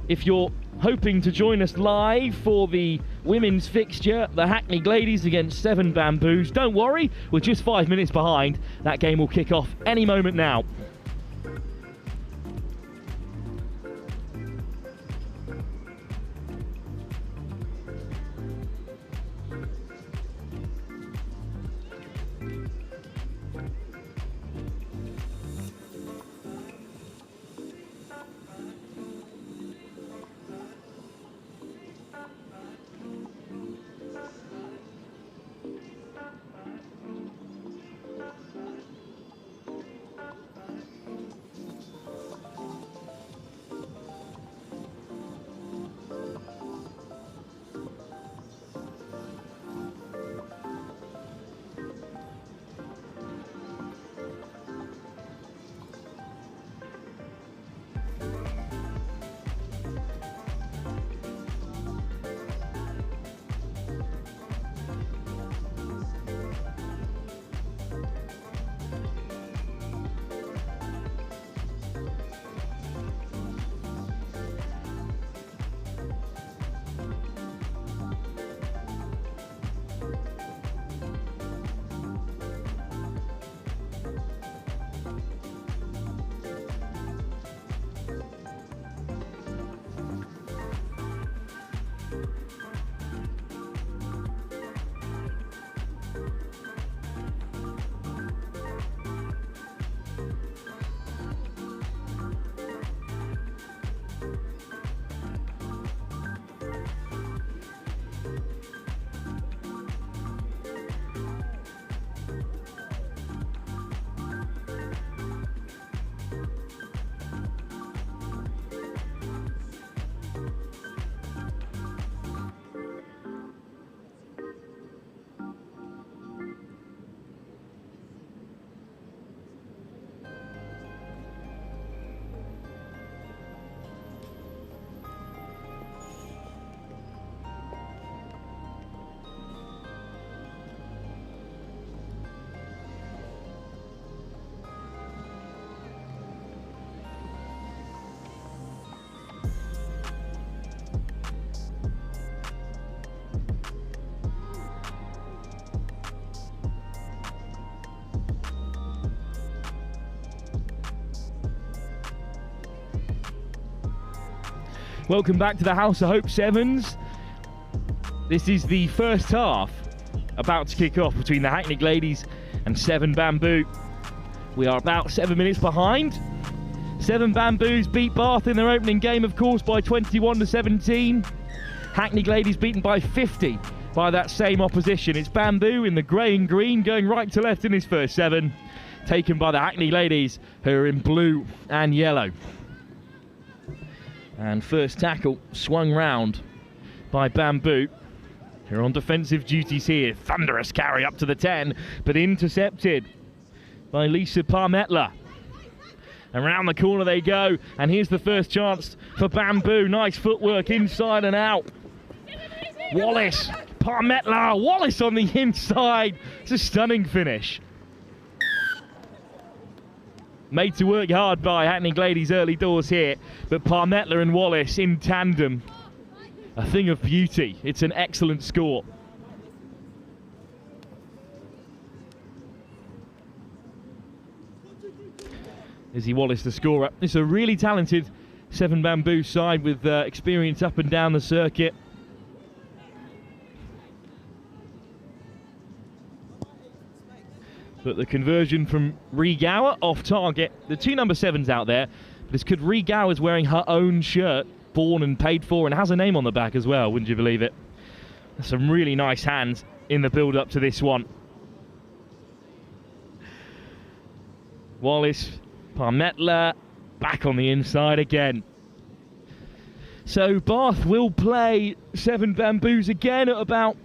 If you're hoping to join us live for the women's fixture, the Hackney Gladies against 7 Bamboos, don't worry, we're just 5 minutes behind. That game will kick off any moment now. Welcome back to the House of Hope Sevens. This is the first half about to kick off between the Hackney Gladies and 7 Bamboo. We are about 7 minutes behind. 7 Bamboos beat Bath in their opening game, of course, by 21-17. Hackney Gladies beaten by 50 by that same opposition. It's Bamboo in the grey and green going right to left in his first 7, taken by the Hackney Ladies, who are in blue and yellow. And first tackle swung round by Bamboo, who are on defensive duties here. Thunderous carry up to the 10, but intercepted by Lisa Parmetla. Around the corner they go, and here's the first chance for Bamboo. Nice footwork inside and out. Wallace, Parmetla, Wallace on the inside. It's a stunning finish. Made to work hard by Hackney Gladies early doors here, but Parmetla and Wallace in tandem, a thing of beauty. It's an excellent score. Izzy Wallace, the scorer. It's a really talented 7 Bamboo side with experience up and down the circuit. But the conversion from Regower off target. The 2 number 7s out there. This could Regower's wearing her own shirt, born and paid for, and has a name on the back as well, wouldn't you believe it? Some really nice hands in the build-up to this one. Wallace, Parmetla, back on the inside again. So Bath will play 7 Bamboos again at about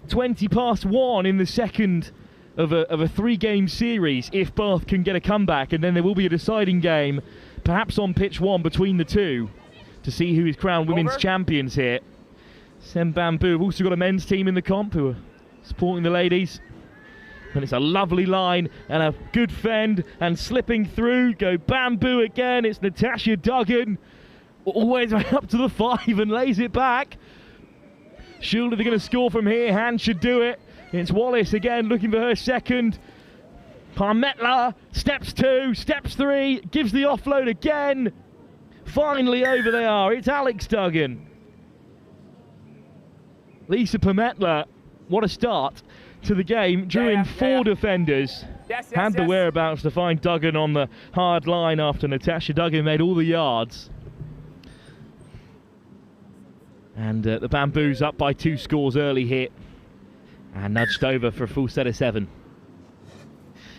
1:20 in the second of a 3-game series, if Bath can get a comeback, and then there will be a deciding game, perhaps on pitch 1 between the two, to see who is crowned women's champions here. 7 Bamboo have also got a men's team in the comp who are supporting the ladies. And it's a lovely line and a good fend, and slipping through go Bamboo again. It's Natasha Duggan, always right up to the 5 and lays it back. Surely they're going to score from here. Hand should do it. It's Wallace again looking for her second. Parmetla, steps 2, steps 3, gives the offload again. Finally over they are. It's Alex Duggan. Lisa Parmetla, what a start to the game. Drew in 4 defenders. Had the whereabouts to find Duggan on the hard line after Natasha Duggan made all the yards. And the Bamboos up by 2 scores early here, and nudged over for a full set of 7.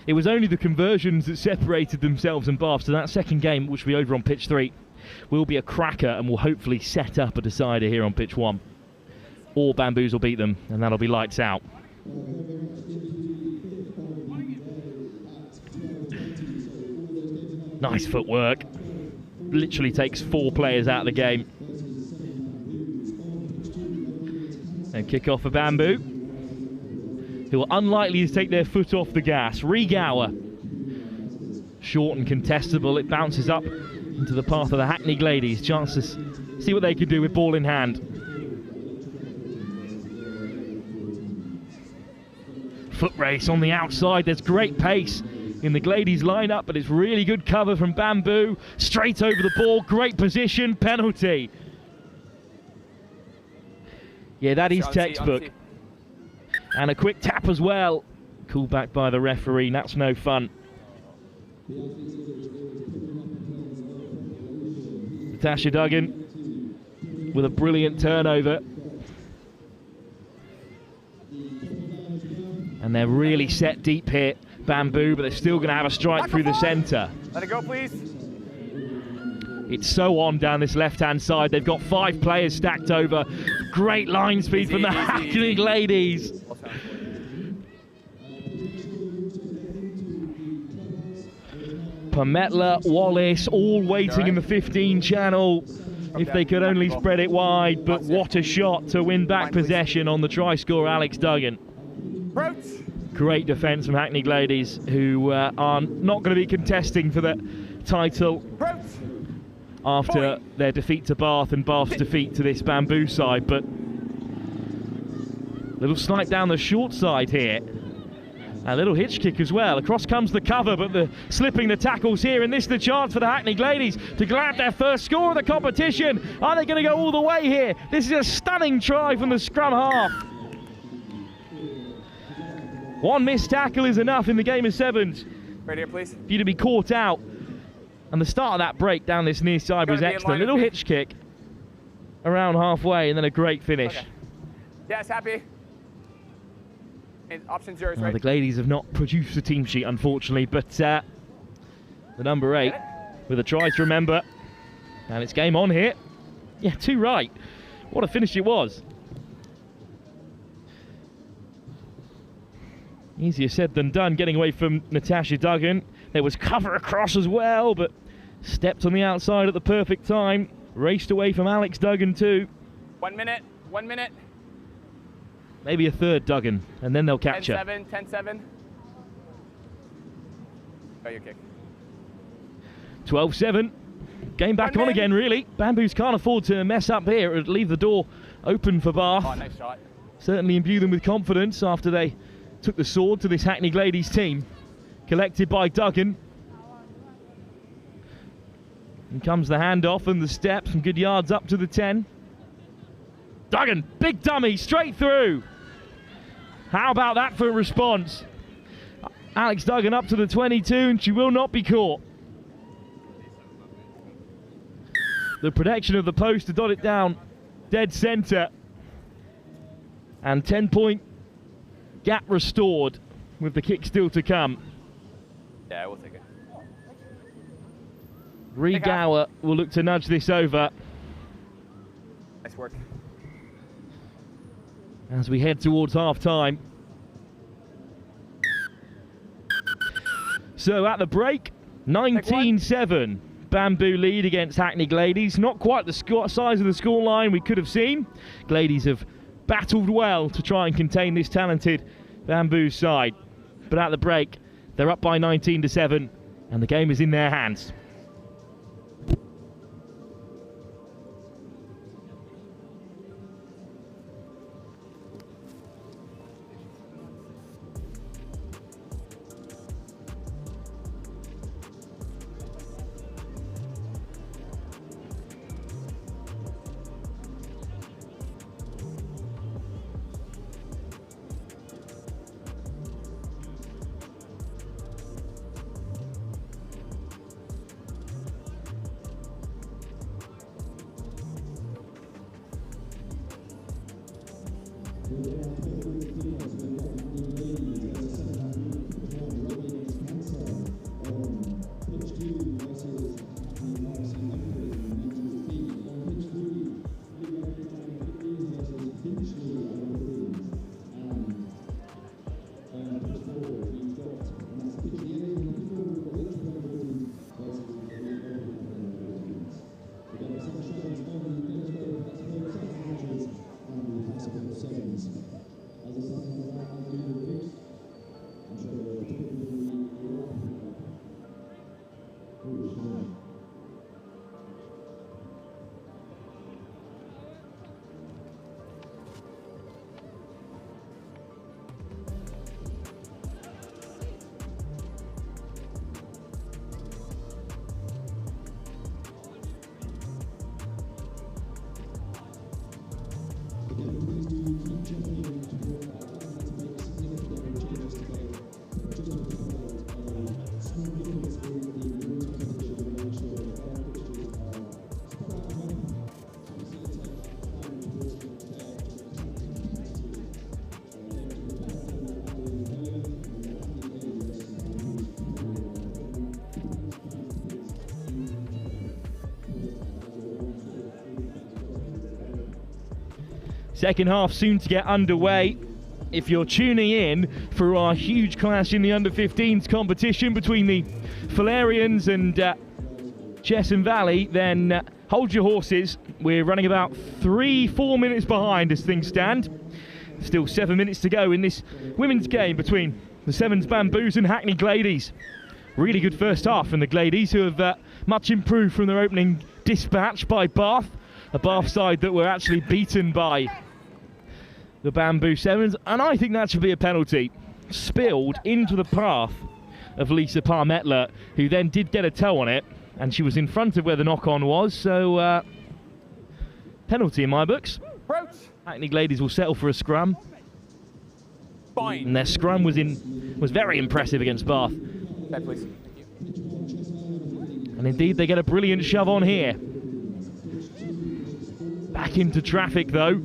It was only the conversions that separated themselves and Bath, so that second game, which will be over on pitch 3, will be a cracker and will hopefully set up a decider here on pitch 1. All Bamboos will beat them, and that'll be lights out. Nice footwork. Literally takes 4 players out of the game. And kick off for Bamboo, who are unlikely to take their foot off the gas. Regower, short and contestable. It bounces up into the path of the Hackney Gladies. Chance to see what they can do with ball in hand. Foot race on the outside. There's great pace in the Gladies lineup, but it's really good cover from Bamboo. Straight over the ball. Great position. Penalty. Yeah, that is textbook. And a quick tap as well. Called back by the referee. That's no fun. Natasha Duggan with a brilliant turnover. And they're really set deep here, Bamboo, but they're still going to have a strike through the centre. Let it go, please. It's so on down this left-hand side. They've got 5 players stacked over. Great line speed from the Hackney Ladies. Parmetla, Wallace, all waiting in the 15 channel. If they could only spread it wide, but what a shot to win back possession on the try scorer, Alex Duggan. Great defence from Hackney Gladies, who are not going to be contesting for the title after their defeat to Bath and Bath's defeat to this Bamboo side, but little snipe down the short side here. A little hitch kick as well. Across comes the cover, but the slipping the tackles here, and this is the chance for the Hackney Gladies to grab their first score of the competition. Are they going to go all the way here? This is a stunning try from the scrum half. One missed tackle is enough in the game of sevens. Right here, please. For you to be caught out. And the start of that break down this near side was excellent. Little hitch kick around halfway, and then a great finish. Okay. Yes, happy. And option's yours, right? The Gladies have not produced a team sheet, unfortunately, but the number 8 with a try to remember. And it's game on here. Yeah, 2 right. What a finish it was. Easier said than done, getting away from Natasha Duggan. There was cover across as well, but stepped on the outside at the perfect time. Raced away from Alex Duggan too. 1 minute, 1 minute. Maybe a third Duggan, and then they'll catch her. 10-7, 10-7. Got your kick. 12-7. Game back on again, really. Bamboos can't afford to mess up here. It would leave the door open for Bath. Oh, nice shot. Certainly imbue them with confidence after they took the sword to this Hackney Gladies team. Collected by Duggan. And comes the handoff and the step. Some good yards up to the 10. Duggan, big dummy, straight through. How about that for a response? Alex Duggan up to the 22, and she will not be caught. The protection of the post to dot it down dead centre. And 10-point gap restored with the kick still to come. Yeah, we'll take it. Regower will look to nudge this over. Nice work. As we head towards half-time. So at the break, 19-7. Bamboo lead against Hackney Gladies. Not quite the size of the scoreline we could have seen. Gladies have battled well to try and contain this talented Bamboo side. But at the break, they're up by 19-7, and the game is in their hands. Second half soon to get underway. If you're tuning in for our huge clash in the under-15s competition between the Fullerians and Chesham Valley, then hold your horses. We're running about 3-4 minutes behind as things stand. Still 7 minutes to go in this women's game between the Sevens Bamboos and Hackney Gladies. Really good first half from the Gladies, who have much improved from their opening dispatch by Bath. A Bath side that were actually beaten by the Bamboo Sevens, and I think that should be a penalty. spilled into the path of Lisa Parmetler, who then did get a toe on it, and she was in front of where the knock-on was, so penalty in my books. Approach. Hackney Gladies will settle for a scrum. Fine. And their scrum was very impressive against Bath. Back, please. And indeed, they get a brilliant shove on here. Back into traffic, though.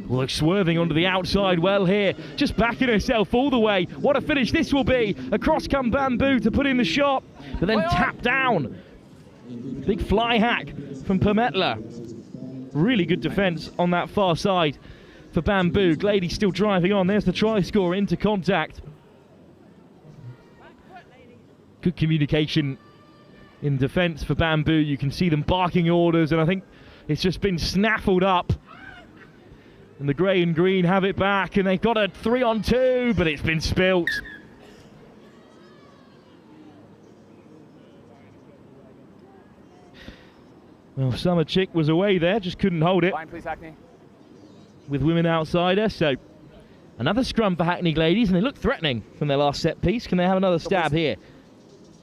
Well, swerving onto the outside well here. Just backing herself all the way. What a finish this will be. Across come Bamboo to put in the shot, but then tap down. Big fly hack from Permetla. Really good defence on that far side for Bamboo. Glady still driving on. There's the try score into contact. Good communication in defence for Bamboo. You can see them barking orders, and I think it's just been snaffled up. And the grey and green have it back, and they've got a 3-on-2, but it's been spilt. Well, Summer Chick was away there, just couldn't hold it. Fine, please, Hackney. With women outside her, so another scrum for Hackney Gladies, and they look threatening from their last set piece. Can they have another stab here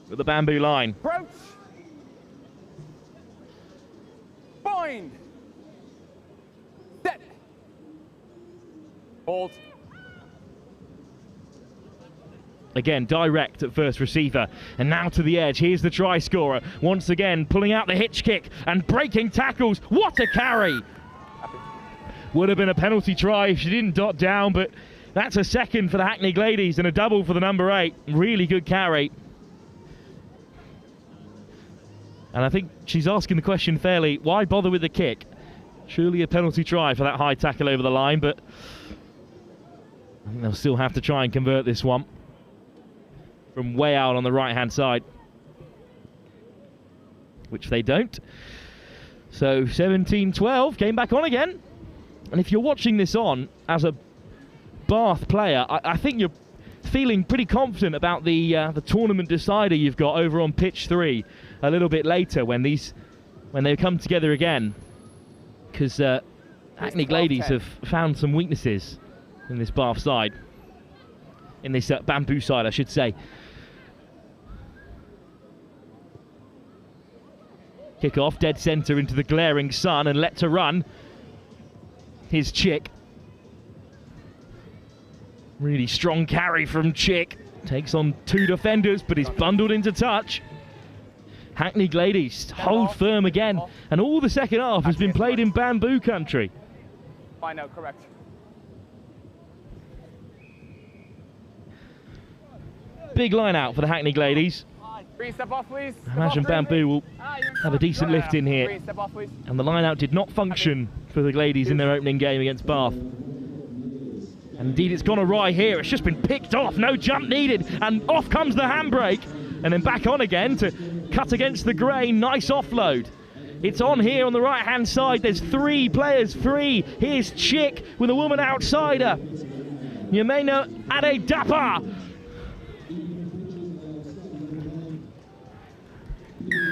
with the Bamboo line? Approach. Bind. Set. Hold. Again, direct at first receiver, and now to the edge. Here's the try scorer, once again pulling out the hitch kick and breaking tackles. What a carry! Would have been a penalty try if she didn't dot down, but that's a second for the Hackney Gladies and a double for the number 8. Really good carry. And I think she's asking the question fairly, why bother with the kick? Surely a penalty try for that high tackle over the line, but I think they'll still have to try and convert this one from way out on the right-hand side, which they don't. So 17-12, came back on again. And if you're watching this on as a Bath player, I think you're feeling pretty confident about the tournament decider you've got over on pitch 3 a little bit later when they come together again, because Hackney Gladies have found some weaknesses in this Bath side, in this Bamboo side, I should say. Kick off, dead centre into the glaring sun, and let to run. His Chick. Really strong carry from Chick. Takes on 2 defenders, but is bundled into touch. Hackney Gladies hold firm again, and all the second half has been played in Bamboo country. Fine, no, correct. Big line out for the Hackney Gladies. Green, step off, please. I imagine Bamboo will have a decent lift in here. Green, step off, please. And the line out did not function for the Gladies in their opening game against Bath. And indeed, it's gone awry here. It's just been picked off. No jump needed. And off comes the handbrake. And then back on again to cut against the grain. Nice offload. It's on here on the right-hand side. There's 3 players free. Here's Chick with a woman outsider. Yemena Adedapa.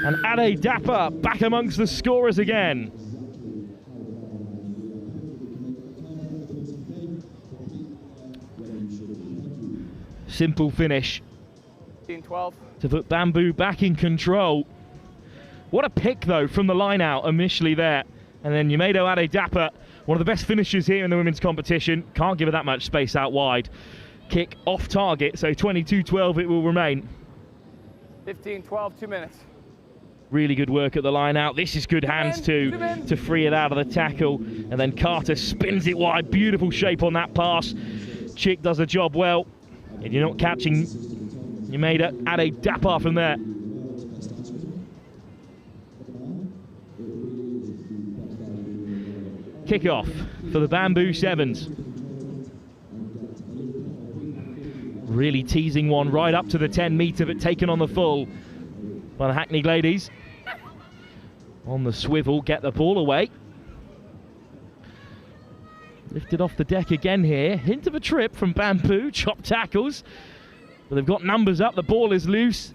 And Adedapa back amongst the scorers again. Simple finish 15-12. to put Bamboo back in control. What a pick, though, from the line-out initially there. And then Yumedo Adedapa, one of the best finishers here in the women's competition. Can't give her that much space out wide. Kick off target, so 22-12 it will remain. 15-12, 2 minutes. Really good work at the line-out. This is good hands, too, to free it out of the tackle. And then Carter spins it wide. Beautiful shape on that pass. Chick does the job well. And you're not catching Yumedo Adedapa from there. Kick-off for the Bamboo Sevens. Really teasing one right up to the 10-metre, but taken on the full by the Hackney Gladies. On the swivel, get the ball away. Lifted off the deck again here. Hint of a trip from Bamboo, chop tackles. But they've got numbers up, the ball is loose.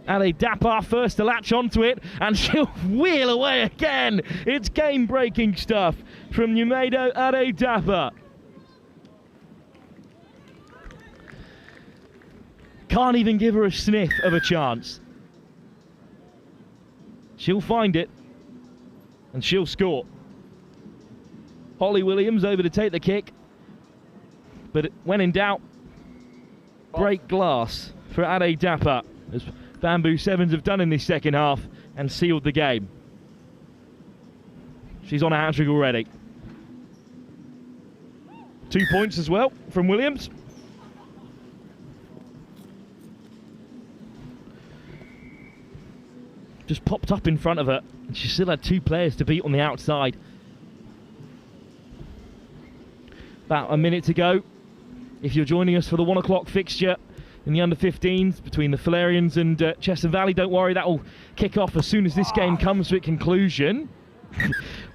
Adedapa first to latch onto it, and she'll wheel away again. It's game-breaking stuff from Yumedo Adedapa. Can't even give her a sniff of a chance. She'll find it, and she'll score. Holly Williams over to take the kick, but when in doubt, break glass for Ade Dapper, as Bamboo Sevens have done in this second half and sealed the game. She's on a hat-trick already. 2 points as well from Williams. Just popped up in front of her, and she still had 2 players to beat on the outside. About a minute to go. If you're joining us for the 1 o'clock fixture in the under-15s between the Fullerians and Chesham Valley, don't worry, that will kick off as soon as this game comes to its conclusion.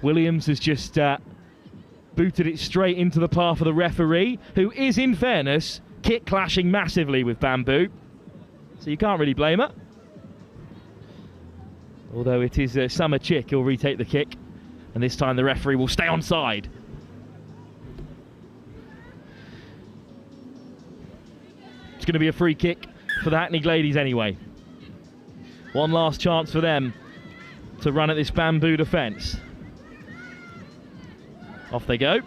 Williams has just booted it straight into the path of the referee, who is, in fairness, kick clashing massively with Bamboo. So you can't really blame her. Although it is Summer Chick who'll retake the kick, and this time the referee will stay onside. It's going to be a free kick for the Hackney Gladies anyway. One last chance for them to run at this Bamboo defence. Off they go.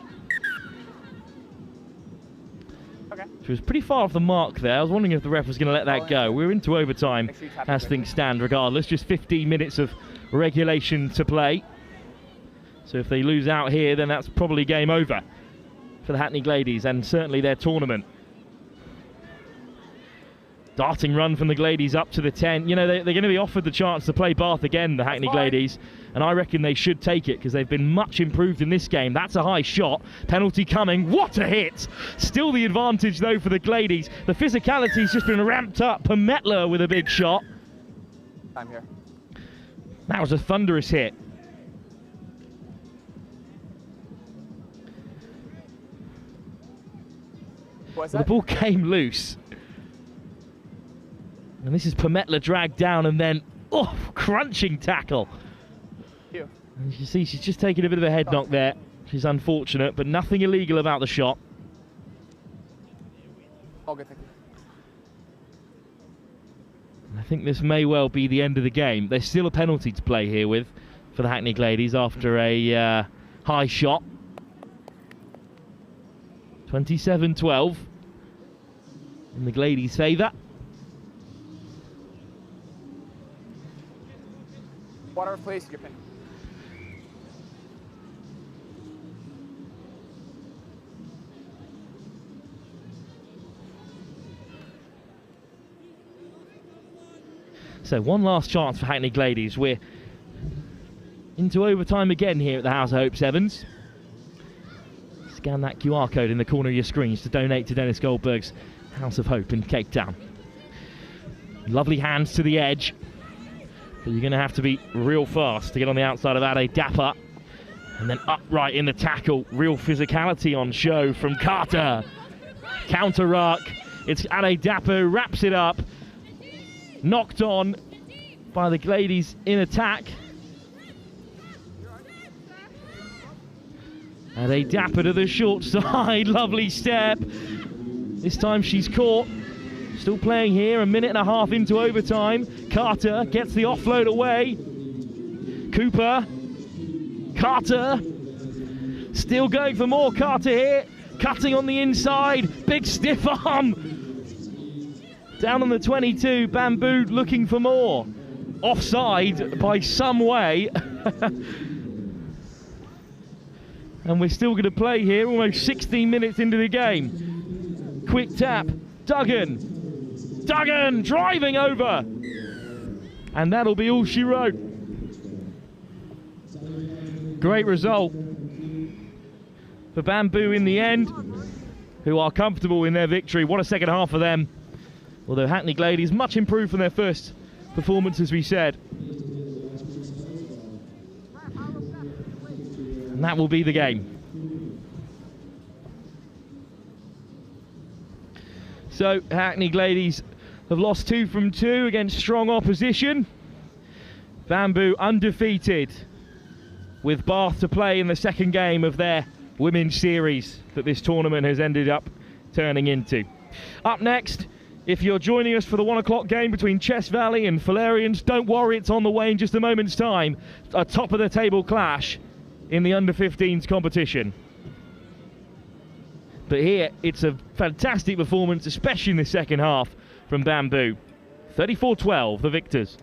Okay. She was pretty far off the mark there. I was wondering if the ref was going to let that go. We're into overtime as things stand regardless. Just 15 minutes of regulation to play. So if they lose out here, then that's probably game over for the Hackney Gladies and certainly their tournament. Darting run from the Gladies up to the 10. You know, they're going to be offered the chance to play Bath again, the Hackney Gladies, and I reckon they should take it because they've been much improved in this game. That's a high shot. Penalty coming. What a hit! Still the advantage, though, for the Gladies. The physicality's just been ramped up. Permetler with a big shot. I'm here. That was a thunderous hit. What's The that? ball came loose. And this is Permetler dragged down and then, oh, crunching tackle. You. And you see she's just taking a bit of a head knock there. She's unfortunate, but nothing illegal about the shot. All good, thank you. I think this may well be the end of the game. There's still a penalty to play here with for the Hackney Gladies after a high shot. 27-12 in the Gladies' favour. Water, please. Your pin. So one last chance for Hackney Gladies. We're into overtime again here at the House of Hope Sevens. Scan that QR code in the corner of your screens to donate to Dennis Goldberg's House of Hope in Cape Town. Lovely hands to the edge. But you're going to have to be real fast to get on the outside of Ade Dapper. And then upright in the tackle. Real physicality on show from Carter. Counter ruck. It's Ade Dapper who wraps it up. Knocked on by the Gladies in attack. Ade Dapper to the short side. Lovely step. This time she's caught. Still playing here, a minute and a half into overtime. Carter gets the offload away. Cooper. Carter. Still going for more. Carter here. Cutting on the inside. Big stiff arm. Down on the 22. Bamboo looking for more. Offside by some way. And we're still going to play here, almost 16 minutes into the game. Quick tap. Duggan driving over, and that'll be all she wrote. Great result for Bamboo in the end, who are comfortable in their victory. What a second half for them, although Hackney Gladies much improved from their first performance, as we said. And that will be the game. So Hackney Gladies have lost 2 from 2 against strong opposition. Bamboo undefeated with Bath to play in the second game of their women's series that this tournament has ended up turning into. Up next If you're joining us for the 1 o'clock game between Chess Valley and Fullerians, don't worry, it's on the way in just a moment's time. A top of the table clash in the under-15s competition. But here, it's a fantastic performance, especially in the second half from Bamboo. 34-12, the victors.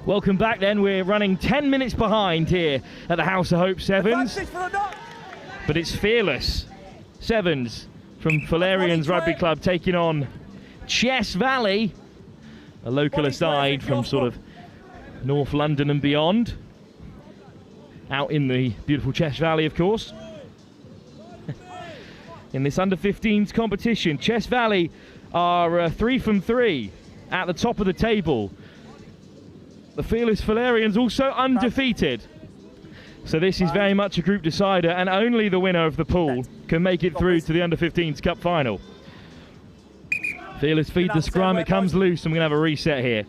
Welcome back then. We're running 10 minutes behind here at the House of Hope Sevens. But it's Fearless Sevens from Fullerians Rugby Club taking on Chess Valley, a local aside from sort of North London and beyond. Out in the beautiful Chess Valley, of course. In this under-15s competition, Chess Valley are 3 from 3 at the top of the table. The Fearless Fullerians also undefeated. So this is very much a group decider, and only the winner of the pool can make it through to the under-15s Cup final. Fearless feed the scrum, it comes loose, and we're going to have a reset here.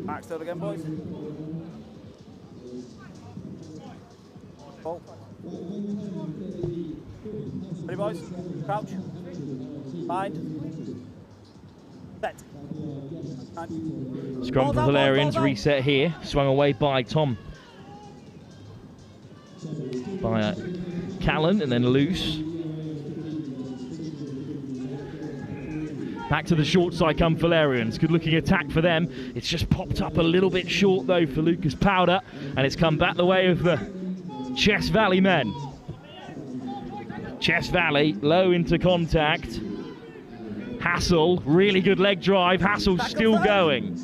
Back still again, boys. Ball. Ready, boys? Crouch. Bind. Set. Scrum for Fullerians, reset here. Swung away by Tom. By Callan, and then loose. Back to the short side come Fullerians. Good looking attack for them. It's just popped up a little bit short though for Lucas Powder, and it's come back the way of the Chess Valley men. Chess Valley low into contact. Hassel, really good leg drive. Hassel's still going.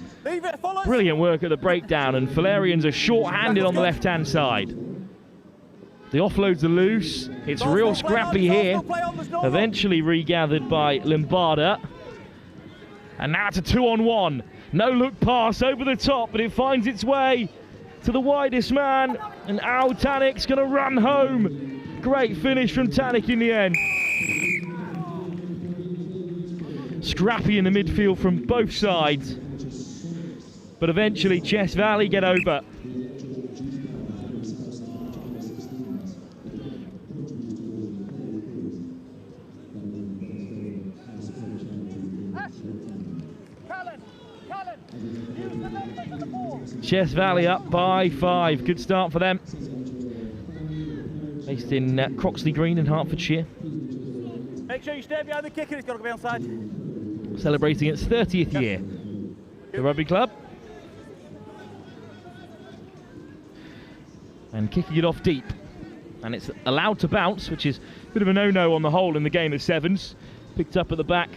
Brilliant work at the breakdown, and Fullerians are short-handed on the left-hand side. The offloads are loose. It's real scrappy here. Eventually regathered by Lombarda. And now it's a 2-on-1. No look pass over the top, but it finds its way to the widest man. And Al Tanik's going to run home. Great finish from Tanik in the end. Scrappy in the midfield from both sides. But eventually Chess Valley get over. Chess Valley up by 5. Good start for them. Based in Croxley Green in Hertfordshire. Make sure you stay behind the kicker, it's got to be onside. Celebrating its 30th year. The rugby club. And kicking it off deep. And it's allowed to bounce, which is a bit of a no-no on the whole in the game of sevens. Picked up at the back.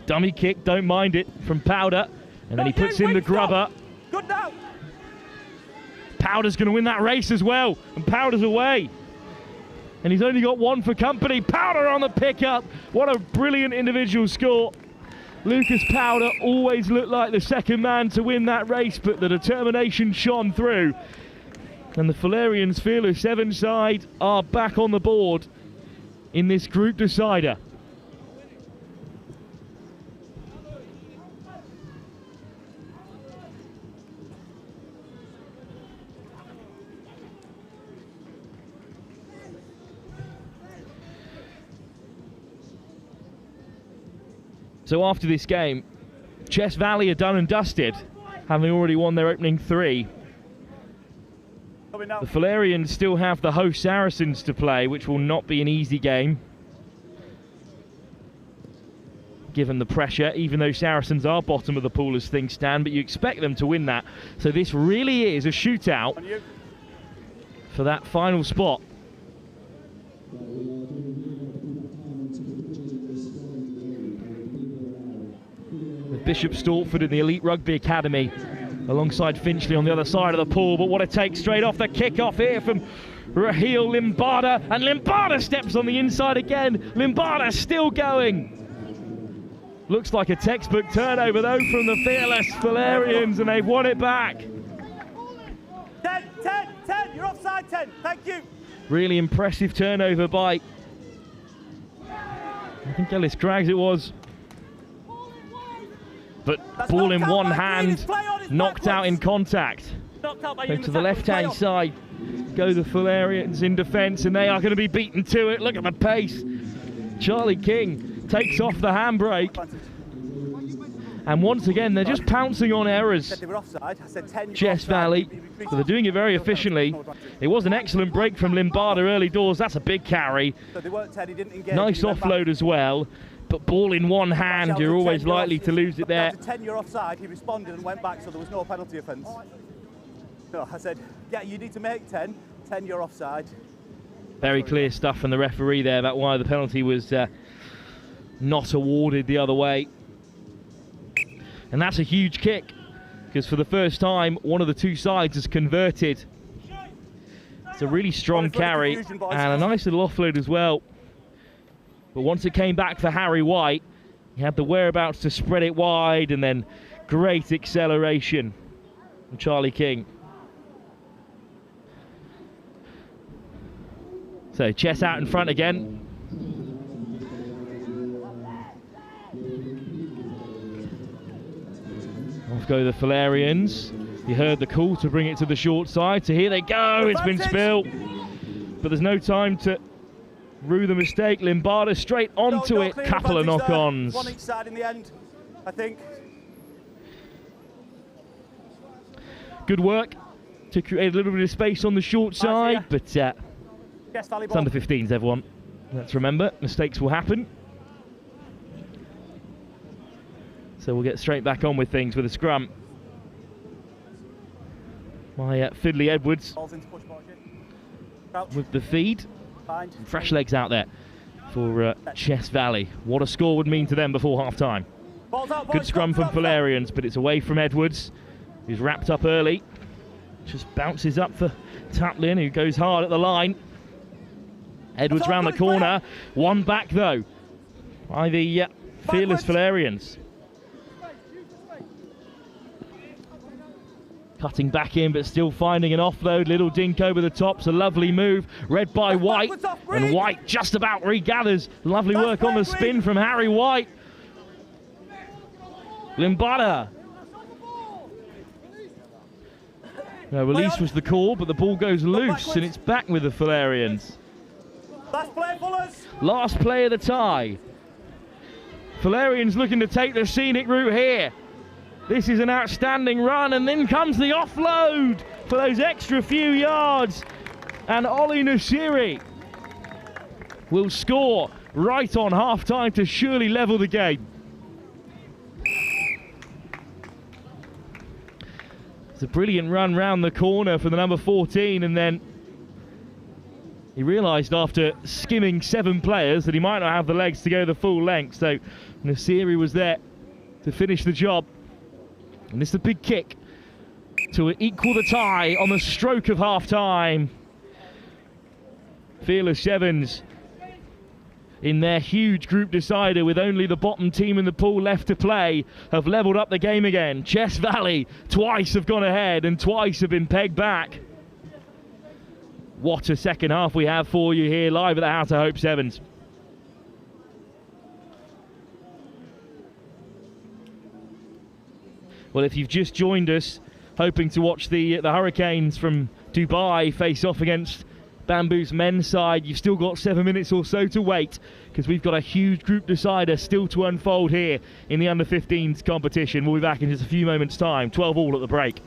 Dummy kick, don't mind it, from Powder. And then he puts in the grubber. Good now. Powder's going to win that race as well. And Powder's away. And he's only got one for company. Powder on the pickup. What a brilliant individual score. Lucas Powder always looked like the second man to win that race, but the determination shone through. And the Fullerians Fearless 7 side are back on the board in this group decider. So after this game, Chess Valley are done and dusted, having already won their opening 3. The Fullerians still have the host Saracens to play, which will not be an easy game, given the pressure, even though Saracens are bottom of the pool as things stand, but you expect them to win that. So this really is a shootout for that final spot. Bishop Stortford in the Elite Rugby Academy alongside Finchley on the other side of the pool, but what a take straight off the kick-off here from Raheel Limbarda, and Limbarda steps on the inside again. Limbarda still going. Looks like a textbook turnover though from the fearless Fullerians, and they've won it back. 10, you're offside 10, thank you. Really impressive turnover by, I think Ellis Craggs it was. But that's ball in one hand, knocked out in contact. Go to the left-hand side, go the Fullerians in defence, and they are going to be beaten to it. Look at the pace. Charlie King takes off the handbrake. And once again, they're just pouncing on errors. Chess Valley, so they're doing it very efficiently. It was an excellent break from Limbarda early doors. That's a big carry. Nice offload as well. But ball in one hand, you're always likely to lose it there. After 10 you're offside, he responded and went back, so there was no penalty offence. So I said, yeah, you need to make 10 you're offside. Very clear stuff from the referee there about why the penalty was not awarded the other way. And that's a huge kick, because for the first time, one of the two sides has converted. It's a really strong carry and a nice little offload as well. But once it came back for Harry White, he had the whereabouts to spread it wide, and then great acceleration from Charlie King. So Chess out in front again. Off go the Fullerians. He heard the call to bring it to the short side, so here they go. It's been spilled, but there's no time to rue the mistake. Limbarda straight onto it. Couple of knock-ons. One each side in the end, I think. Good work to create a little bit of space on the short side, but it's under 15s, everyone. Let's remember, mistakes will happen. So we'll get straight back on with things with a scrum. My Fiddly Edwards with the feed. Fresh legs out there for Chess Valley. What a score would mean to them before half-time. Good scrum from Fullerians, but it's away from Edwards, who's wrapped up early. Just bounces up for Taplin, who goes hard at the line. Edwards round the corner. One back, though, by the fearless Fullerians. Cutting back in, but still finding an offload. Little dink over the top's a lovely move. Read by White, and White just about regathers. Lovely work on the spin from Harry White. Limbarda. No, release was the call, but the ball goes loose, and it's back with the Fullerians. Last play of the tie. Fullerians looking to take the scenic route here. This is an outstanding run, and then comes the offload for those extra few yards. And Ollie Nasiri will score right on half-time to surely level the game. It's a brilliant run round the corner for the number 14, and then he realised after skimming 7 players that he might not have the legs to go the full length, so Nasiri was there to finish the job. And this is a big kick to equal the tie on the stroke of half-time. Fearless Sevens in their huge group decider with only the bottom team in the pool left to play have levelled up the game again. Chess Valley twice have gone ahead and twice have been pegged back. What a second half we have for you here live at the House of Hope Sevens. Well, if you've just joined us hoping to watch the Hurricanes from Dubai face off against Bamboo's men's side, you've still got 7 minutes or so to wait, because we've got a huge group decider still to unfold here in the under-15s competition. We'll be back in just a few moments' time. 12 all at the break.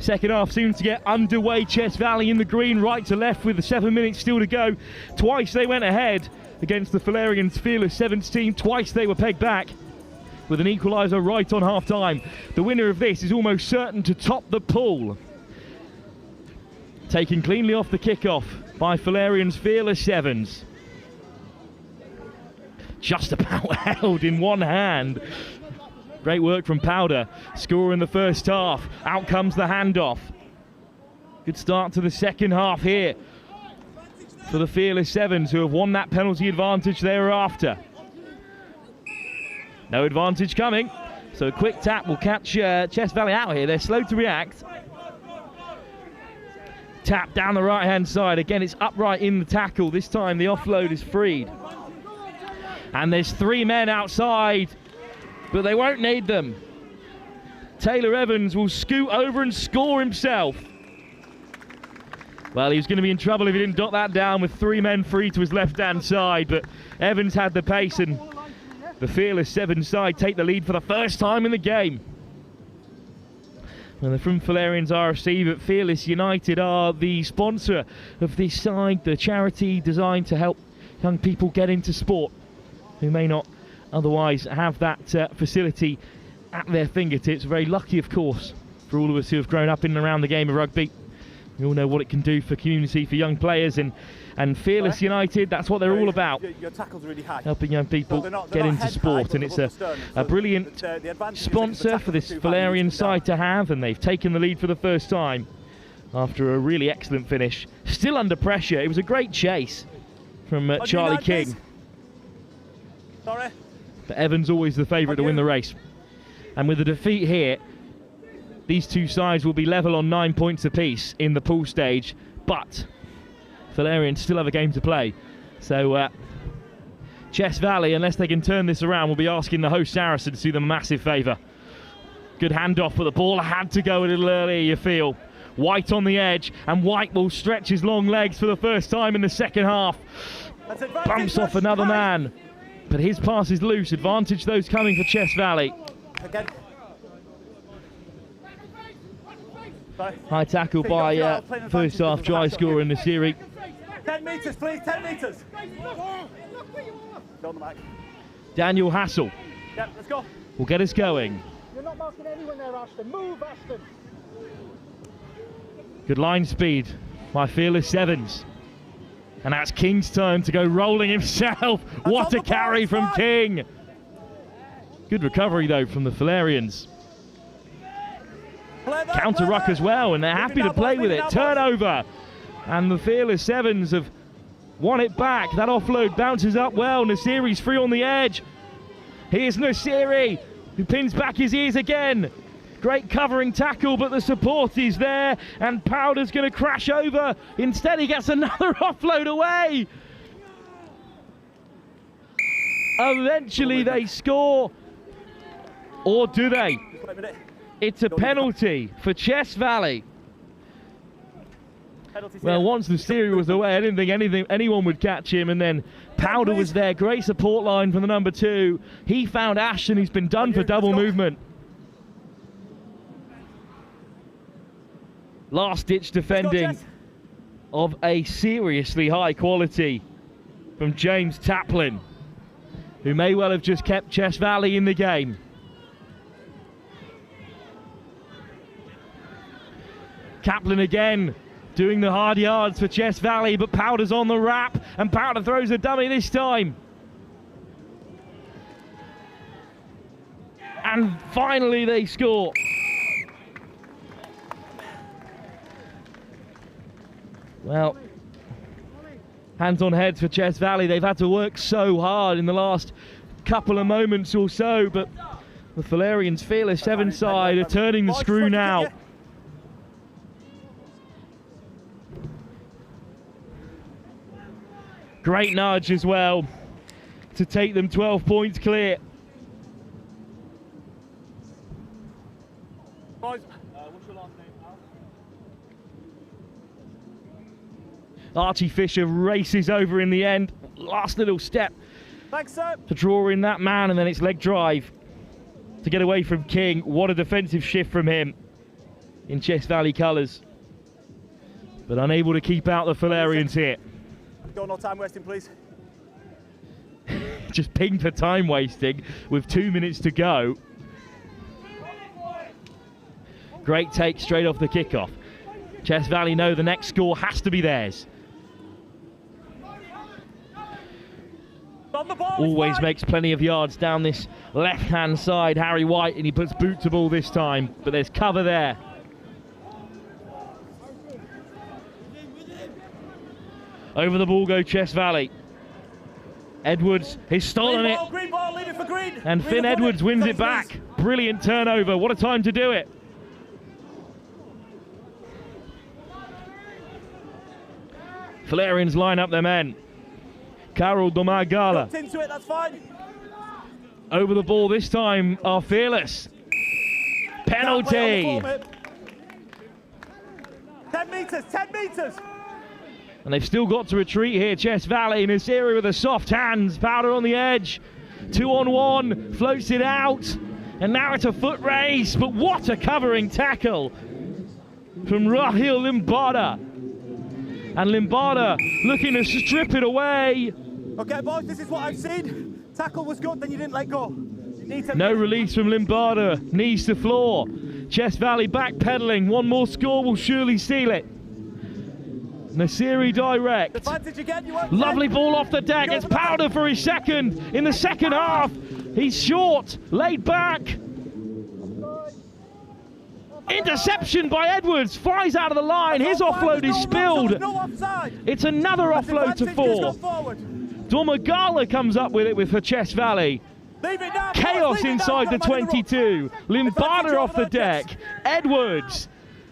Second half seems to get underway. Chess Valley in the green, right to left with the 7 minutes still to go. Twice they went ahead against the Fullerians' Fearless Sevens team. Twice they were pegged back with an equaliser right on half-time. The winner of this is almost certain to top the pool. Taken cleanly off the kick-off by Fullerians' Fearless Sevens. Just about held in one hand. Great work from Powder. Score in the first half. Out comes the handoff. Good start to the second half here for the Fearless Sevens, who have won that penalty advantage thereafter. No advantage coming, so a quick tap will catch Chess Valley out here. They're slow to react. Tap down the right-hand side. Again, it's upright in the tackle. This time the offload is freed. And there's 3 men outside, but they won't need them. Taylor Evans will scoot over and score himself. Well, he was going to be in trouble if he didn't dot that down with 3 men free to his left-hand side, but Evans had the pace, and the Fearless Sevens side take the lead for the first time in the game. Well, they're from Fullerians RFC, but Fearless United are the sponsor of this side, the charity designed to help young people get into sport who may not otherwise have that facility at their fingertips. Very lucky, of course, for all of us who have grown up in and around the game of rugby. We all know what it can do for community, for young players, and Fearless United, that's what they're all about. Your tackle's really high. Helping young people get into sport, and it's a brilliant sponsor for this Fullerian side to have, and they've taken the lead for the first time after a really excellent finish. Still under pressure. It was a great chase from Charlie King. Sorry. But Evans always the favourite to win the race. And with the defeat here, these two sides will be level on 9 points apiece in the pool stage, but Fullerians still have a game to play. So Chess Valley, unless they can turn this around, will be asking the host Saracens to do them a massive favour. Good handoff, but the ball had to go a little earlier, you feel. White on the edge, and White will stretch his long legs for the first time in the second half. Bumps off another man, but his pass is loose. Advantage those coming for Chess Valley. Again. High tackle by first half try scorer in the series. 10 metres, please, 10 metres. Go on the back. Daniel Hassel. Yeah, let's go. Will get us going. You're not marking anyone there, Ashton. Move, Ashton. Good line speed by Fearless Sevens. And that's King's turn to go rolling himself. What a carry from King. Good recovery though from the Fullerians. Counter ruck as well, and they're happy to play with it. Turnover. And the Fearless Sevens have won it back. That offload bounces up well. Nasiri's free on the edge. Here's Nasiri, who pins back his ears again. Great covering tackle, but the support is there, and Powder's going to crash over. Instead, he gets another offload away. Eventually, they score. Or do they? It's a penalty for Chess Valley. Well, once the Nasiri was away, I didn't think anyone would catch him, and then Powder was there. Great support line from the number 2. He found Ashton, who's been done for double movement. Last-ditch defending of a seriously high quality from James Taplin, who may well have just kept Chess Valley in the game. Kaplan again doing the hard yards for Chess Valley, but Powder's on the wrap, and Powder throws a dummy this time. And finally they score. Well, hands on heads for Chess Valley. They've had to work so hard in the last couple of moments or so, but the Fullerians' Fearless Seven side are turning the screw now. Great nudge as well to take them 12 points clear. Boys, what's your last name, Al? Archie Fisher races over in the end. Last little step. Thanks, sir. To draw in that man, and then it's leg drive to get away from King. What a defensive shift from him in Chess Valley colours. But unable to keep out the Fullerians here. Go, no time wasting, please. Just pinged for time wasting with 2 minutes to go. Great take straight off the kickoff. Chess Valley know the next score has to be theirs. Always makes plenty of yards down this left-hand side, Harry White, and he puts boot to ball this time, but there's cover there. Over the ball go Chess Valley. Edwards has stolen it. Green ball, leave it for green. And Finn Edwards wins it back. Brilliant turnover. What a time to do it. Fullerians line up their men. Carol Domagala. Into it, that's fine. Over the ball this time are Fearless. Penalty. 10 metres, 10 metres. And they've still got to retreat here, Chess Valley, in this area with the soft hands. Powder on the edge. 2-on-1, floats it out. And now it's a foot race, but what a covering tackle from Rahil Limbarda. And Limbarda looking to strip it away. Okay, boys, this is what I've seen. Tackle was good, then you didn't let go. No release from Limbarda, knees to floor. Chess Valley backpedaling. One more score will surely seal it. Nasiri direct. Advantage again, you won't Lovely ball off the deck. It's Powder for his second in the second half. He's short, laid back. Interception by Edwards, flies out of the line. His offload is spilled. It's another offload to 4. Domagala comes up with it for Chess Valley. Leave it now, Chaos boys, leave it now, inside the got him under rock. 22. Limbada off the Jets. deck. Edwards.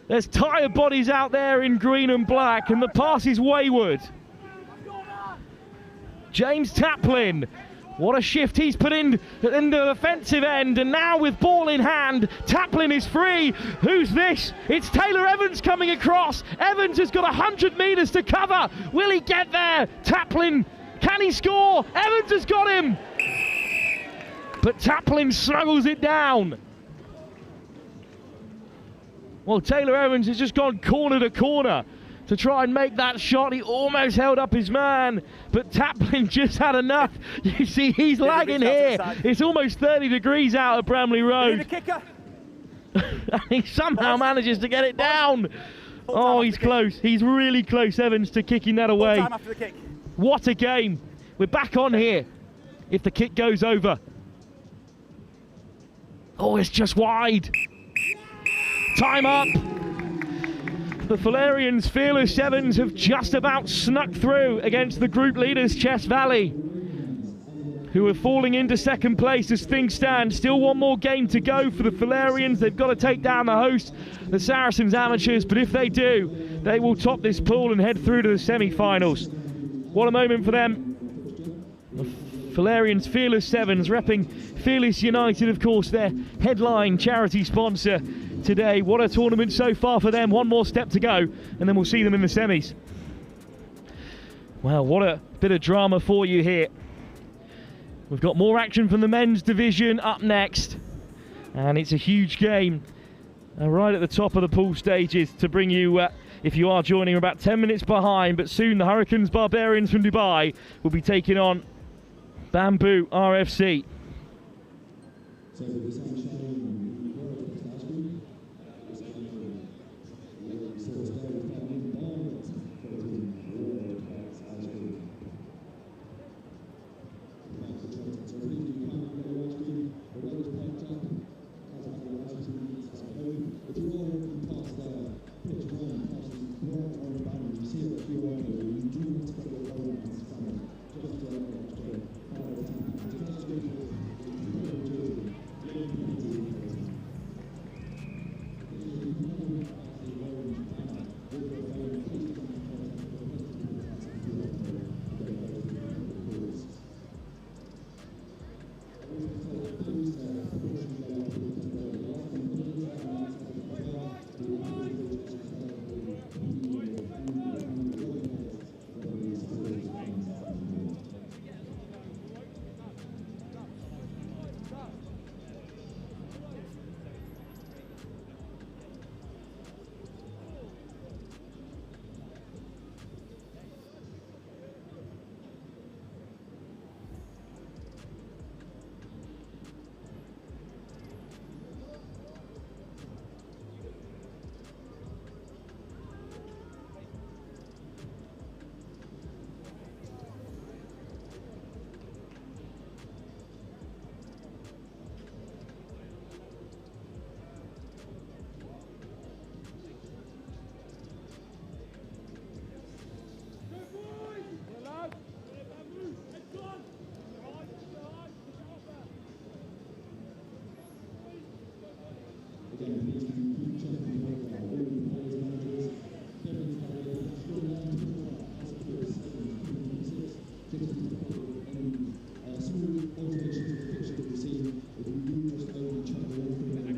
There's tired bodies out there in green and black, and the pass is wayward. James Taplin. What a shift he's put in the defensive end, and now with ball in hand, Taplin is free. Who's this? It's Taylor Evans coming across. Evans has got 100 metres to cover. Will he get there? Taplin, can he score? Evans has got him. But Taplin snuggles it down. Well, Taylor Evans has just gone corner to corner to try and make that shot. He almost held up his man, but Taplin just had enough. You see, he's lagging here. It's almost 30 degrees out at Bramley Road. And he somehow manages to get it down. Oh, he's close. He's really close, Evans, to kicking that away. What a game. We're back on here if the kick goes over. Oh, it's just wide. Time up. The Fullerians, Fearless Sevens, have just about snuck through against the group leaders, Chess Valley, who are falling into second place as things stand. Still one more game to go for the Fullerians. They've got to take down the host, the Saracens Amateurs, but if they do, they will top this pool and head through to the semi-finals. What a moment for them. The Fullerians, Fearless Sevens, repping Fearless United, of course, their headline charity sponsor today. What a tournament so far for them. One more step to go, and then we'll see them in the semis. Well, what a bit of drama for you here. We've got more action from the men's division up next, and it's a huge game right at the top of the pool stages to bring you, if you are joining, we're about 10 minutes behind, but soon the Hurricanes Barbarians from Dubai will be taking on Bamboo RFC.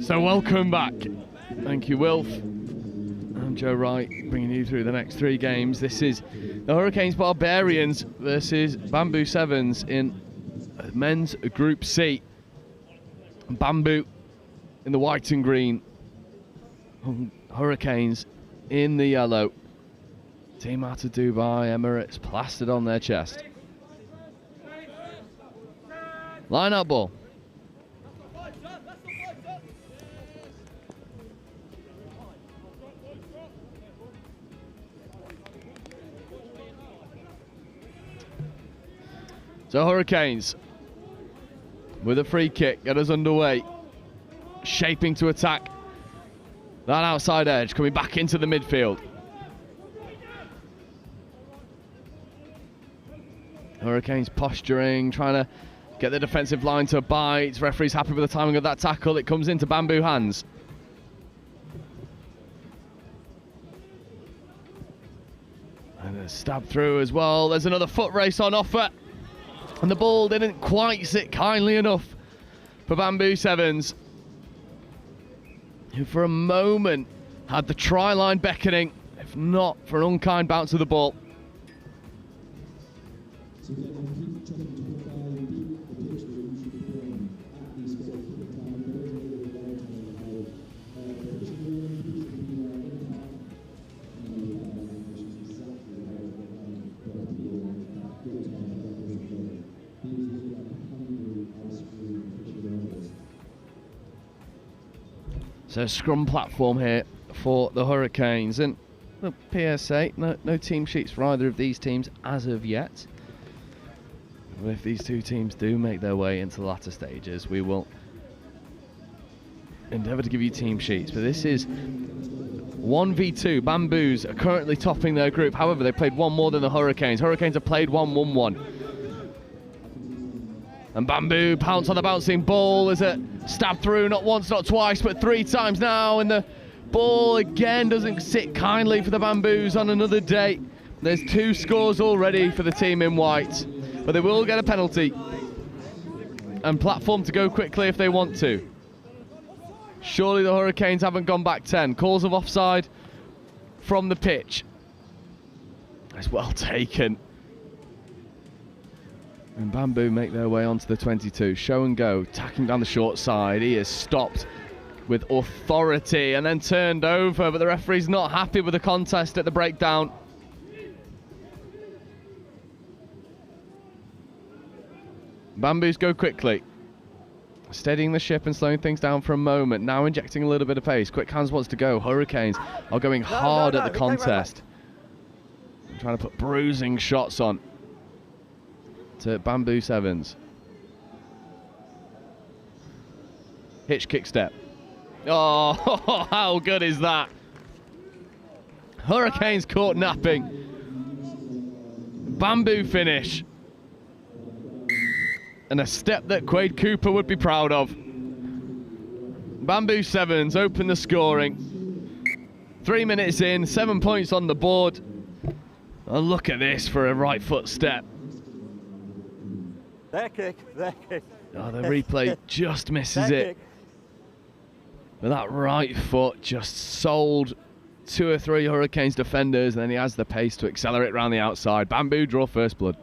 So welcome back. Thank you, Wilf. I'm Joe Wright, bringing you through the next three games. This is the Hurricanes Barbarians versus Bamboo Sevens in men's Group C. Bamboo in the white and green. Hurricanes in the yellow. Team out of Dubai, Emirates plastered on their chest. Line up ball. So Hurricanes with a free kick, get us underway. Shaping to attack that outside edge, coming back into the midfield. Hurricanes posturing, trying to Get the defensive line to bite. Referee's happy with the timing of that tackle. It comes into Bamboo hands. And a stab through as well. There's another foot race on offer. And the ball didn't quite sit kindly enough for Bamboo Sevens, who for a moment had the try line beckoning, if not for an unkind bounce of the ball. So scrum platform here for the Hurricanes, and the PSA, no team sheets for either of these teams as of yet. But if these two teams do make their way into the latter stages, we will endeavour to give you team sheets. But this is 1v2. Bamboos are currently topping their group. However, they played one more than the Hurricanes. Hurricanes have played 1-1-1. And Bamboo pounce on the bouncing ball as it stabbed through, not once, not twice, but 3 times now. And the ball again doesn't sit kindly for the Bamboos on another day. There's 2 scores already for the team in white, but they will get a penalty and platform to go quickly if they want to. Surely the Hurricanes haven't gone back 10. Calls of offside from the pitch. It's well taken. And Bamboo make their way onto the 22. Show and go, tacking down the short side. He is stopped with authority and then turned over, but the referee's not happy with the contest at the breakdown. Bamboos go quickly, steadying the ship and slowing things down for a moment. Now injecting a little bit of pace. Quick Hands wants to go. Hurricanes are going hard at the contest. Trying to put bruising shots on to Bamboo Sevens. Hitch kick step. Oh, how good is that? Hurricanes caught napping. Bamboo finish. And a step that Quade Cooper would be proud of. Bamboo Sevens open the scoring. 3 minutes in, 7 points on the board. And look at this for a right foot step. Their kick. Oh, the replay just misses it. But that right foot just sold 2 or 3 Hurricanes defenders, and then he has the pace to accelerate around the outside. Bamboo draw first blood.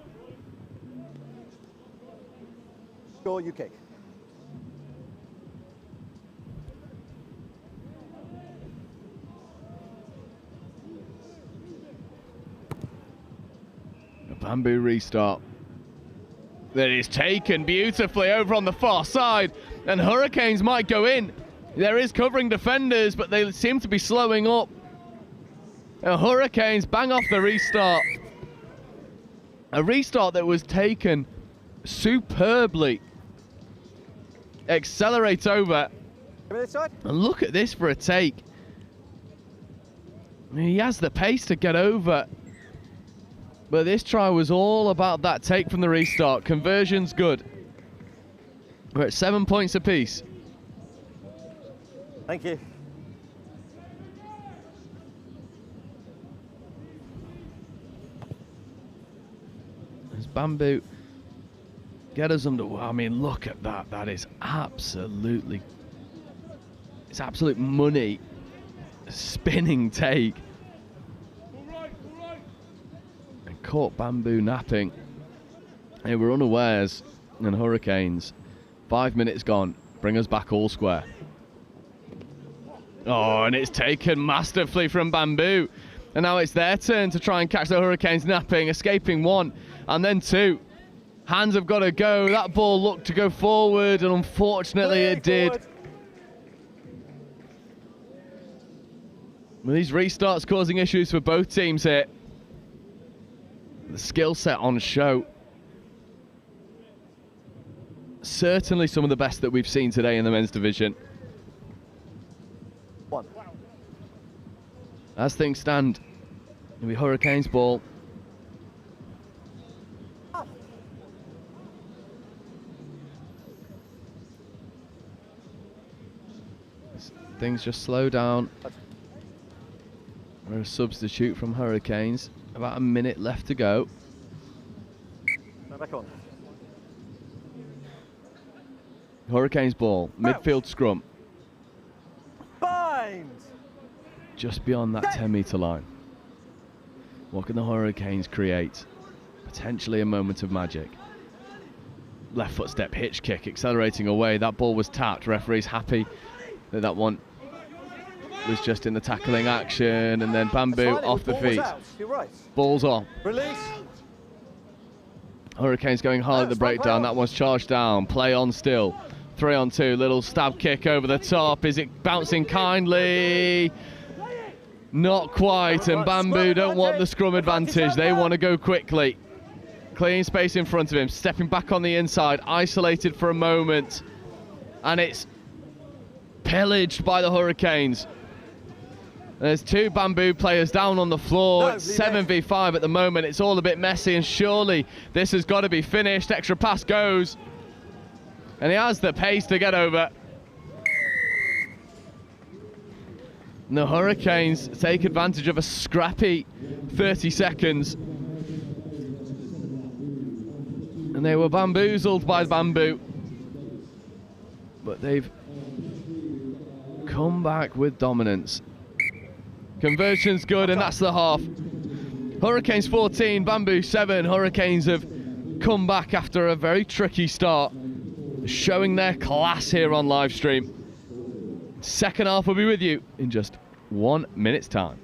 Score, you kick. A Bamboo restart. That is taken beautifully over on the far side, and Hurricanes might go in. There is covering defenders, but they seem to be slowing up. And Hurricanes bang off the restart. A restart that was taken superbly. Accelerate over. And look at this for a take. I mean, he has the pace to get over. But this try was all about that take from the restart. Conversion's good. We're at 7 points apiece. Thank you. As Bamboo get us under. I mean, look at that. That is absolutely. It's absolute money. Spinning take. And caught Bamboo napping. They were unawares. And Hurricanes. 5 minutes gone. Bring us back all square. Oh, and it's taken masterfully from Bamboo. And now it's their turn to try and catch the Hurricanes napping, escaping 1 and then 2. Hands have got to go. That ball looked to go forward, and unfortunately it did. Well, these restarts causing issues for both teams here. The skill set on show. Certainly some of the best that we've seen today in the men's division. 1. As things stand, it'll be Hurricanes ball. things just slow down. We're a substitute from Hurricanes. About a minute left to go. Now back on. Hurricanes ball, midfield scrum. Bind! Just beyond that 10-metre line. What can the Hurricanes create? Potentially a moment of magic. Left foot step, hitch kick, accelerating away. That ball was tapped. Referee's happy that that one was just in the tackling action. And then Bamboo off the feet. You're right. Ball's on. Release. Hurricanes going hard at the breakdown. That one's charged down. Play on still. 3 on 2. Little stab kick over the top. Is it bouncing kindly? Not quite. And Bamboo don't want the scrum advantage. They want to go quickly. Clean space in front of him. Stepping back on the inside. Isolated for a moment. And it's pillaged by the Hurricanes. There's 2 Bamboo players down on the floor. It's 7v5 at the moment. It's all a bit messy, and surely this has got to be finished. Extra pass goes. And he has the pace to get over. And the Hurricanes take advantage of a scrappy 30 seconds. And they were bamboozled by Bamboo. But they've come back with dominance. Conversion's good, and that's the half. Hurricanes 14, Bamboo 7. Hurricanes have come back after a very tricky start, showing their class here on live stream. Second half will be with you in just 1 minute's time.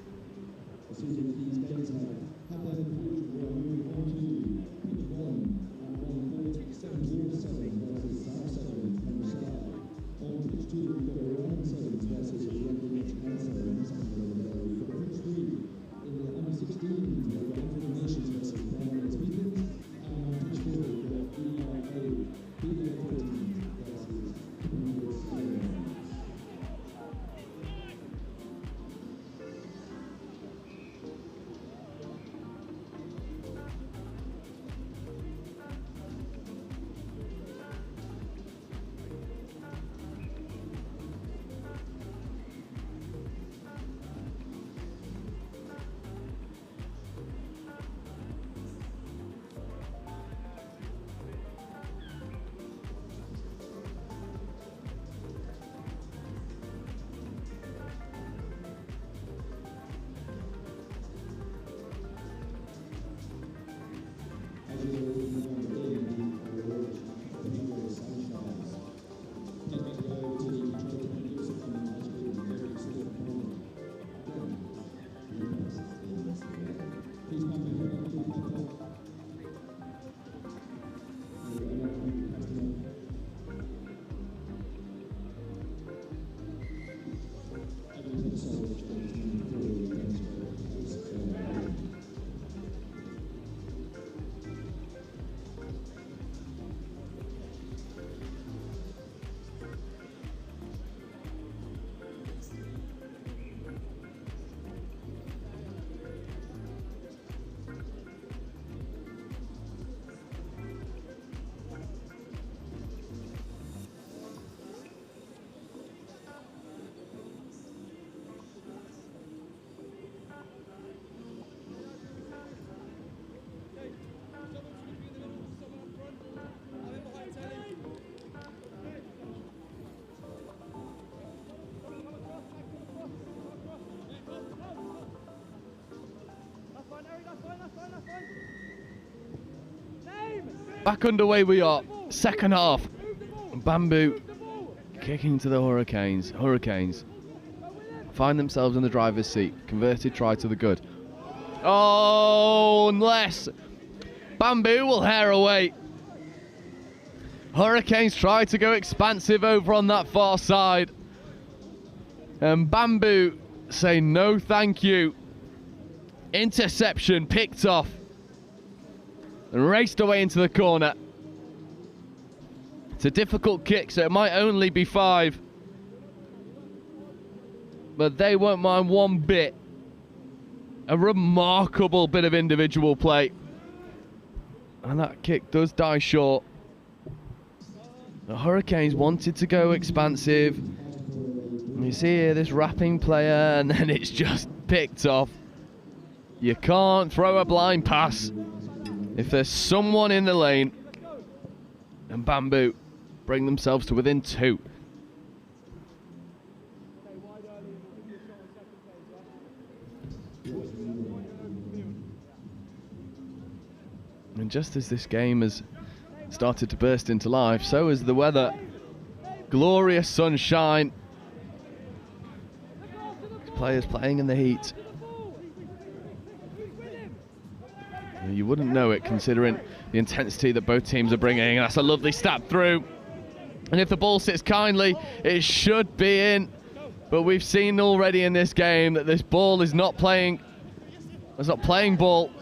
Back underway we are. Second half. Bamboo kicking to the Hurricanes. Hurricanes find themselves in the driver's seat. Converted try to the good. Oh, unless Bamboo will hair away. Hurricanes try to go expansive over on that far side. And Bamboo say no thank you. Interception picked off. And raced away into the corner. It's a difficult kick, so it might only be 5. But they won't mind one bit. A remarkable bit of individual play. And that kick does die short. The Hurricanes wanted to go expansive. You see here this wrapping player, and then it's just picked off. You can't throw a blind pass if there's someone in the lane. And Bamboo bring themselves to within 2. And just as this game has started to burst into life, so has the weather. Glorious sunshine. Players playing in the heat. You wouldn't know it considering the intensity that both teams are bringing. That's a lovely stab through. And if the ball sits kindly, it should be in. But we've seen already in this game that this ball is not playing. It's not playing ball.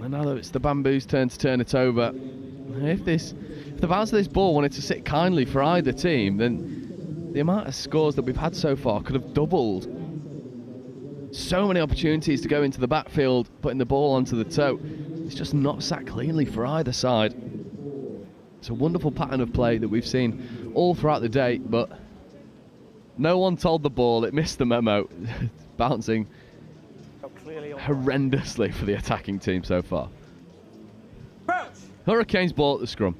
And now that it's the Bamboo's turn to turn it over. If the bounce of this ball wanted to sit kindly for either team, then the amount of scores that we've had so far could have doubled. So many opportunities to go into the backfield, putting the ball onto the toe. It's just not sat cleanly for either side. It's a wonderful pattern of play that we've seen all throughout the day, but no one told the ball. It missed the memo. Bouncing horrendously for the attacking team so far. Crouch. Hurricanes ball at the scrum.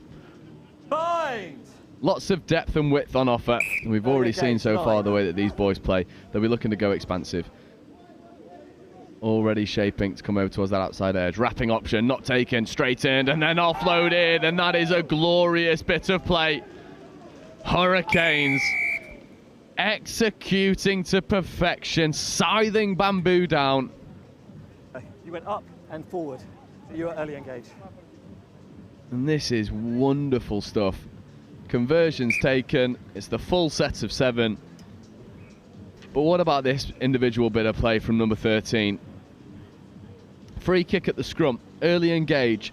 Bind. Lots of depth and width on offer. And we've already seen so far the way that these boys play. They'll be looking to go expansive. Already shaping to come over towards that outside edge. Wrapping option, not taken, straightened, and then offloaded. And that is a glorious bit of play. Hurricanes executing to perfection, scything Bamboo down. You went up and forward. So you were early engaged. And this is wonderful stuff. Conversions taken. It's the full set of 7. But what about this individual bit of play from number 13? Free kick at the scrum. Early engage.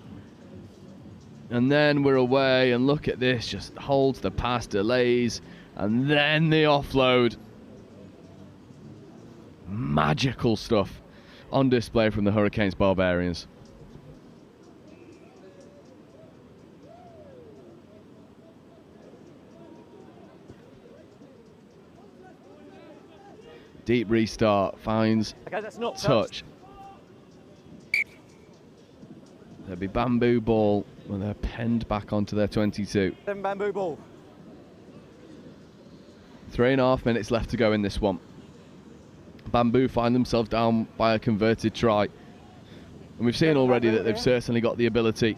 And then we're away, and look at this. Just holds the pass, delays, and then the offload. Magical stuff on display from the Hurricanes Barbarians. Deep restart, finds touch. There'll be Bamboo ball when they're penned back onto their 22. 7 Bamboo ball. 3.5 minutes left to go in this one. Bamboo find themselves down by a converted try. And we've seen already that they've certainly got the ability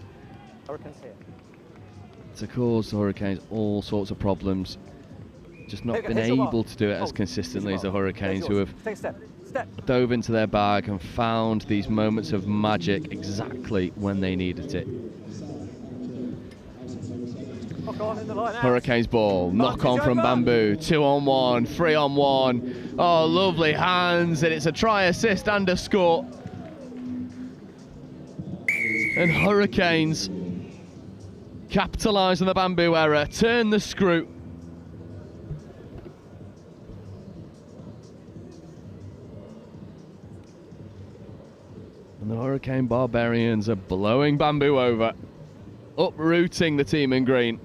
to cause the Hurricanes all sorts of problems. Just not been able to do it as consistently as the Hurricanes, who have dove into their bag and found these moments of magic exactly when they needed it. Hurricanes ball, knock on from Bamboo, 2-on-1, 3-on-1. Oh, lovely hands, and it's a try, assist and a score. And Hurricanes capitalise on the Bamboo error, turn the screw. And the Hurricane Barbarians are blowing Bamboo over, uprooting the team in green.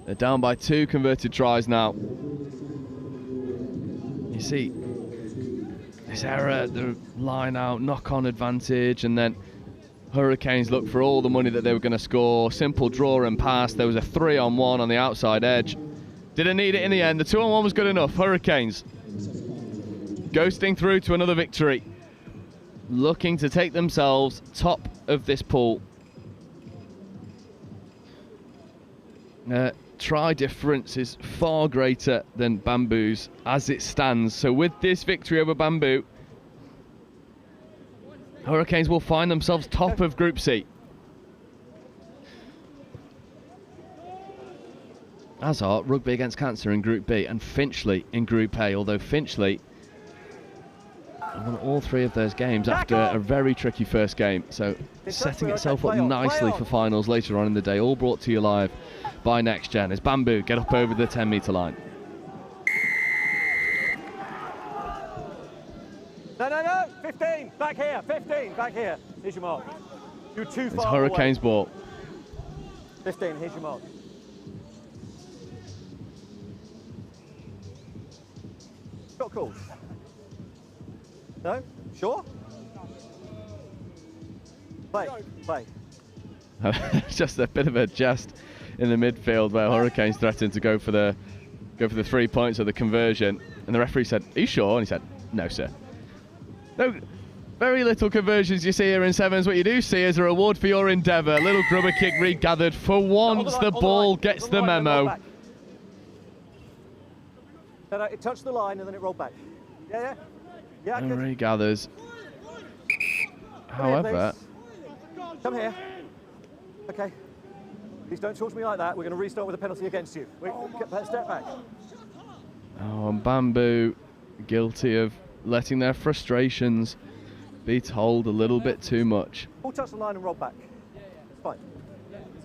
They're down by 2 converted tries now. You see this error, the line out, knock-on advantage, and then Hurricanes look for all the money that they were going to score. Simple draw and pass. There was a 3-on-1 on the outside edge. Didn't need it in the end. The 2-on-1 was good enough. Hurricanes ghosting through to another victory, looking to take themselves top of this pool. Try difference is far greater than Bamboo's as it stands. So with this victory over Bamboo, Hurricanes will find themselves top of Group C. As are Rugby against Cancer in Group B and Finchley in Group A, although Finchley won all 3 of those games after a very tricky first game. So setting itself up nicely for finals later on in the day, all brought to you live by Next Gen as Bamboo get up over the 10-metre line. No, 15, back here, 15, back here. Here's your mark. You're too far It's Hurricanes away. ball. 15, here's your mark. Shot called. No? Sure? Play. Just a bit of a jest in the midfield where Hurricanes threatened to go for the 3 points of the conversion, and the referee said, "Are you sure?" And he said, "No, sir." No, very little conversions you see here in sevens. What you do see is a reward for your endeavour. A little grubber kick regathered. For once, the ball gets the memo. No, it touched the line and then it rolled back. Yeah. And regathers. However, come here. Okay. Please don't talk to me like that. We're going to restart with a penalty against you. Step back. oh, and Bamboo guilty of letting their frustrations be told a little bit too much. Ball touched the line and rolled back. It's fine.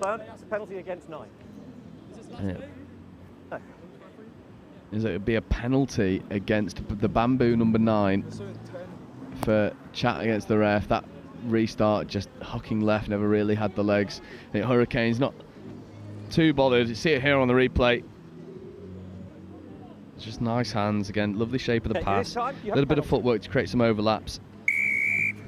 So it's a penalty against 9. Yeah. No. Is it would be a penalty against the Bamboo number 9 for chat against the ref. That restart just hooking left, never really had the legs. The Hurricanes not too bothered. You see it here on the replay. Just nice hands again, lovely shape of the pass. A little bit of footwork to create some overlaps.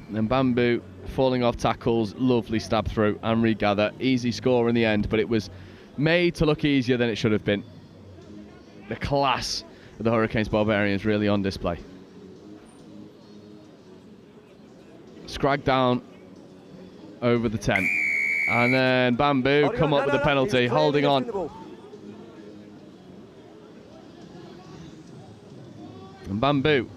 And then Bamboo falling off tackles, lovely stab through and regather. Easy score in the end, but it was made to look easier than it should have been. The class of the Hurricanes Barbarians really on display. Scrag down over the 10. And then Bamboo come up with the penalty, holding on. And Bamboo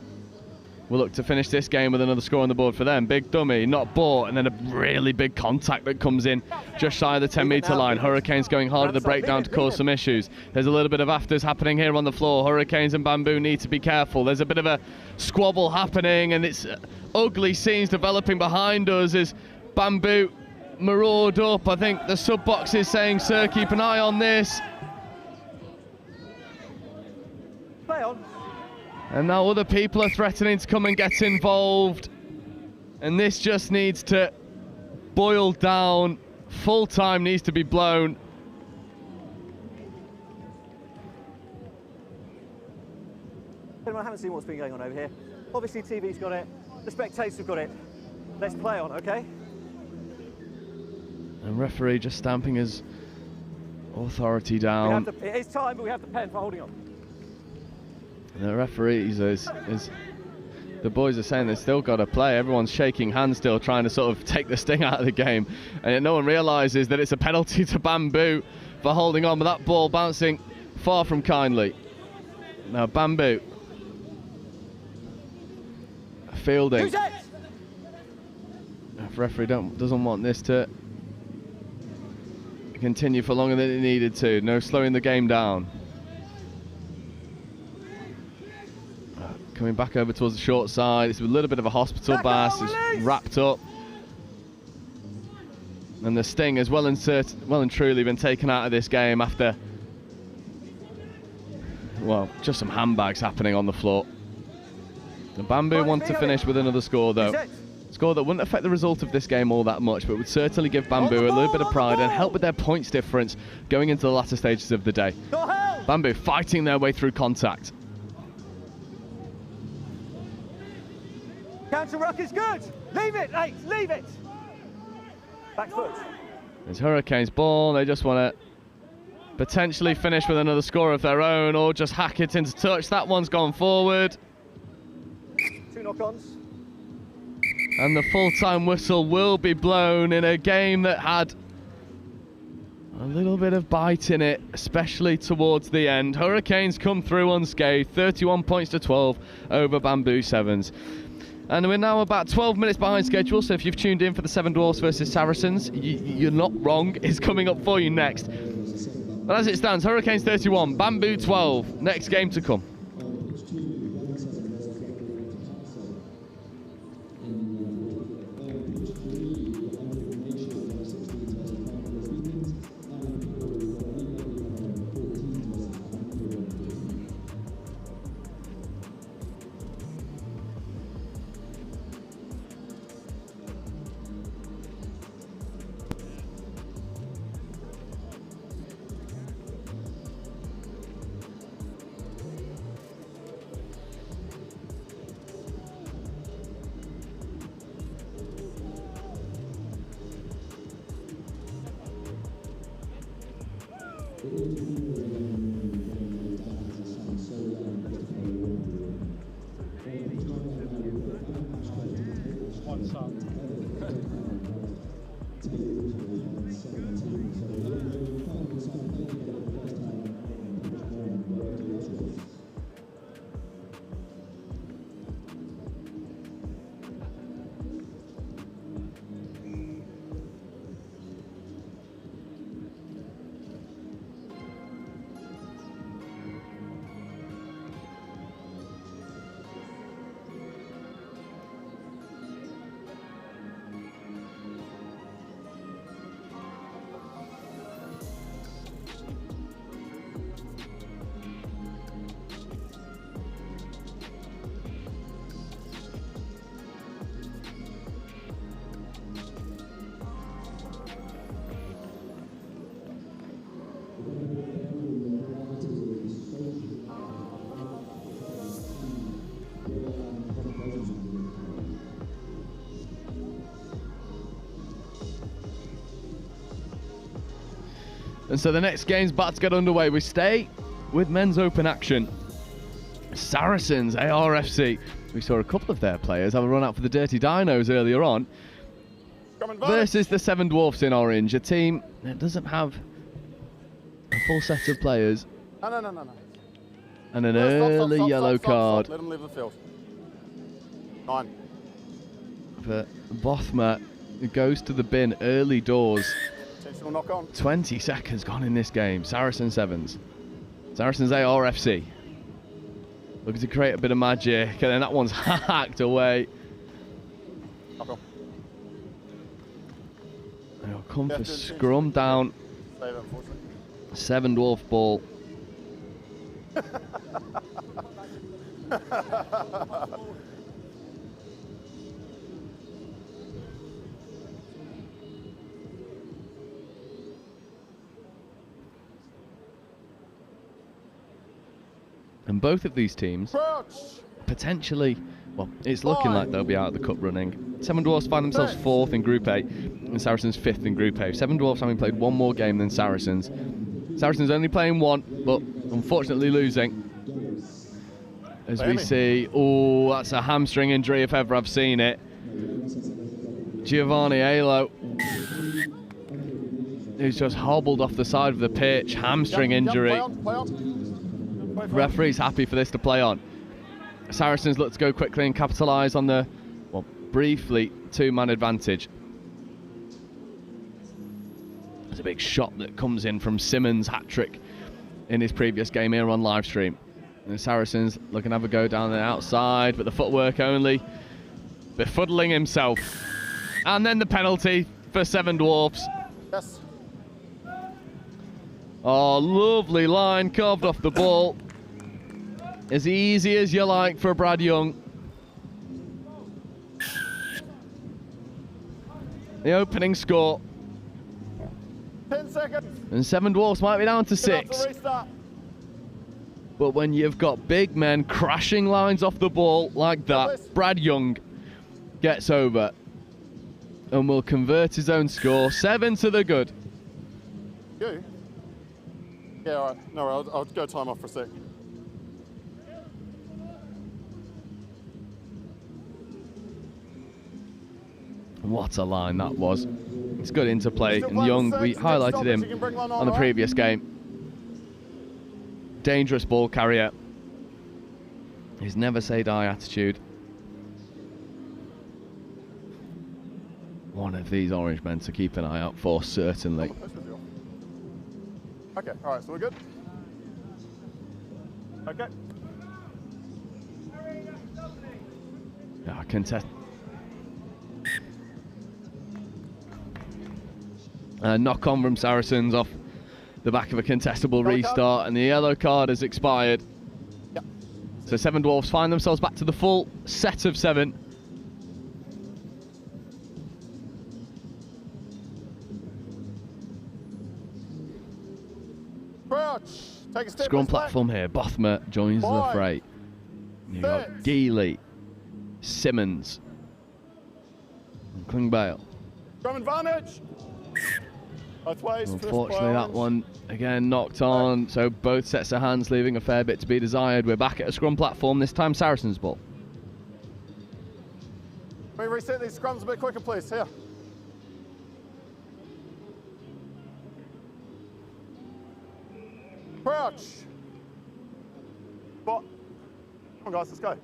will look to finish this game with another score on the board for them. Big dummy, not bought, and then a really big contact that comes in just shy of the 10-metre line. Hurricanes going hard at the breakdown to cause some issues. There's a little bit of afters happening here on the floor. Hurricanes and Bamboo need to be careful. There's a bit of a squabble happening, and it's ugly scenes developing behind us as Bamboo maraud up. I think the sub-box is saying, "Sir, keep an eye on this." Play on. And now other people are threatening to come and get involved. And this just needs to boil down. Full time needs to be blown. I haven't seen what's been going on over here. Obviously TV's got it. The spectators have got it. Let's play on, okay? And referee just stamping his authority down. It is time, but we have the pen for holding on. The referees, is the boys are saying they've still got to play. Everyone's shaking hands still, trying to sort of take the sting out of the game. And yet no one realises that it's a penalty to Bamboo for holding on, but that ball bouncing far from kindly. Now Bamboo fielding. If referee doesn't want this to continue for longer than it needed to. No slowing the game down. Coming back over towards the short side. It's a little bit of a hospital bass. It's wrapped up. And the sting has well and truly been taken out of this game after, well, just some handbags happening on the floor. The Bamboo want to finish with another score though. Score that wouldn't affect the result of this game all that much, but would certainly give Bamboo a little bit of pride and help with their points difference going into the latter stages of the day. Bamboo fighting their way through contact. Counter ruck is good. Leave it, Nate. Leave it. Back foot. It's Hurricanes ball. They just want to potentially finish with another score of their own or just hack it into touch. That one's gone forward. 2 knock-ons. And the full-time whistle will be blown in a game that had a little bit of bite in it, especially towards the end. Hurricanes come through unscathed, 31 points to 12 over Bamboo Sevens. And we're now about 12 minutes behind schedule, so if you've tuned in for the Seven Dwarves versus Saracens, you're not wrong. It's coming up for you next. But as it stands, Hurricanes 31, Bamboo 12. Next game to come. And so the next game's about to get underway. We stay with men's open action. Saracens, ARFC. We saw a couple of their players have a run out for the Dirty Dinos earlier on. Versus the Seven Dwarfs in orange, a team that doesn't have a full set of players. No. And an early yellow card. Let them leave the field. 9. For Bothma, who goes to the bin early doors. Intentional knock on. 20 seconds gone in this game. Saracen Sevens. Saracens ARFC. Looking to create a bit of magic, and then that one's hacked away. Knock on. They'll come for scrum down. Save it, unfortunately. Seven Dwarf ball. And both of these teams potentially, well, it's looking like they'll be out of the cup running. Seven Dwarfs find themselves 4th in Group A and Saracens 5th in Group A. Seven Dwarfs having played one more game than Saracens. Saracens only playing one, but unfortunately losing. As we see, oh, that's a hamstring injury if ever I've seen it. Giovanni Alo, who's just hobbled off the side of the pitch, hamstring injury. Play on. Referee's happy for this to play on. Saracens look to go quickly and capitalise on the, well, briefly, 2-man advantage. There's a big shot that comes in from Simmons' hat-trick in his previous game here on live stream. And the Saracens looking to have a go down the outside, but the footwork only befuddling himself. And then the penalty for Seven Dwarfs. Yes. Oh, lovely line carved off the ball. As easy as you like for Brad Young. The opening score. 10 seconds. And Seven Dwarfs might be down to 6. But when you've got big men crashing lines off the ball like that, Brad Young gets over and will convert his own score. 7 to the good. You? Yeah, all right. No, I'll go time off for a sec. What a line that was. It's good interplay. And Young, we highlighted him on the previous game. Dangerous ball carrier. His never say die attitude. One of these orange men to keep an eye out for, certainly. Okay, all right, so we're good? Okay. Yeah, contest. Knock on from Saracens off the back of a contestable restart, and the yellow card has expired. Yep. So Seven Dwarfs find themselves back to the full set of 7. Crouch. Take a step. Scrum platform here. Bothma joins the fray. You've got Geely, Simmons, and Klingbeil. Scrum advantage. Both ways. Unfortunately, that one again knocked on, so both sets of hands leaving a fair bit to be desired. We're back at a scrum platform, this time Saracens ball. Can we reset these scrums a bit quicker, please? Here. Crouch. Spot. Come on, guys, let's go.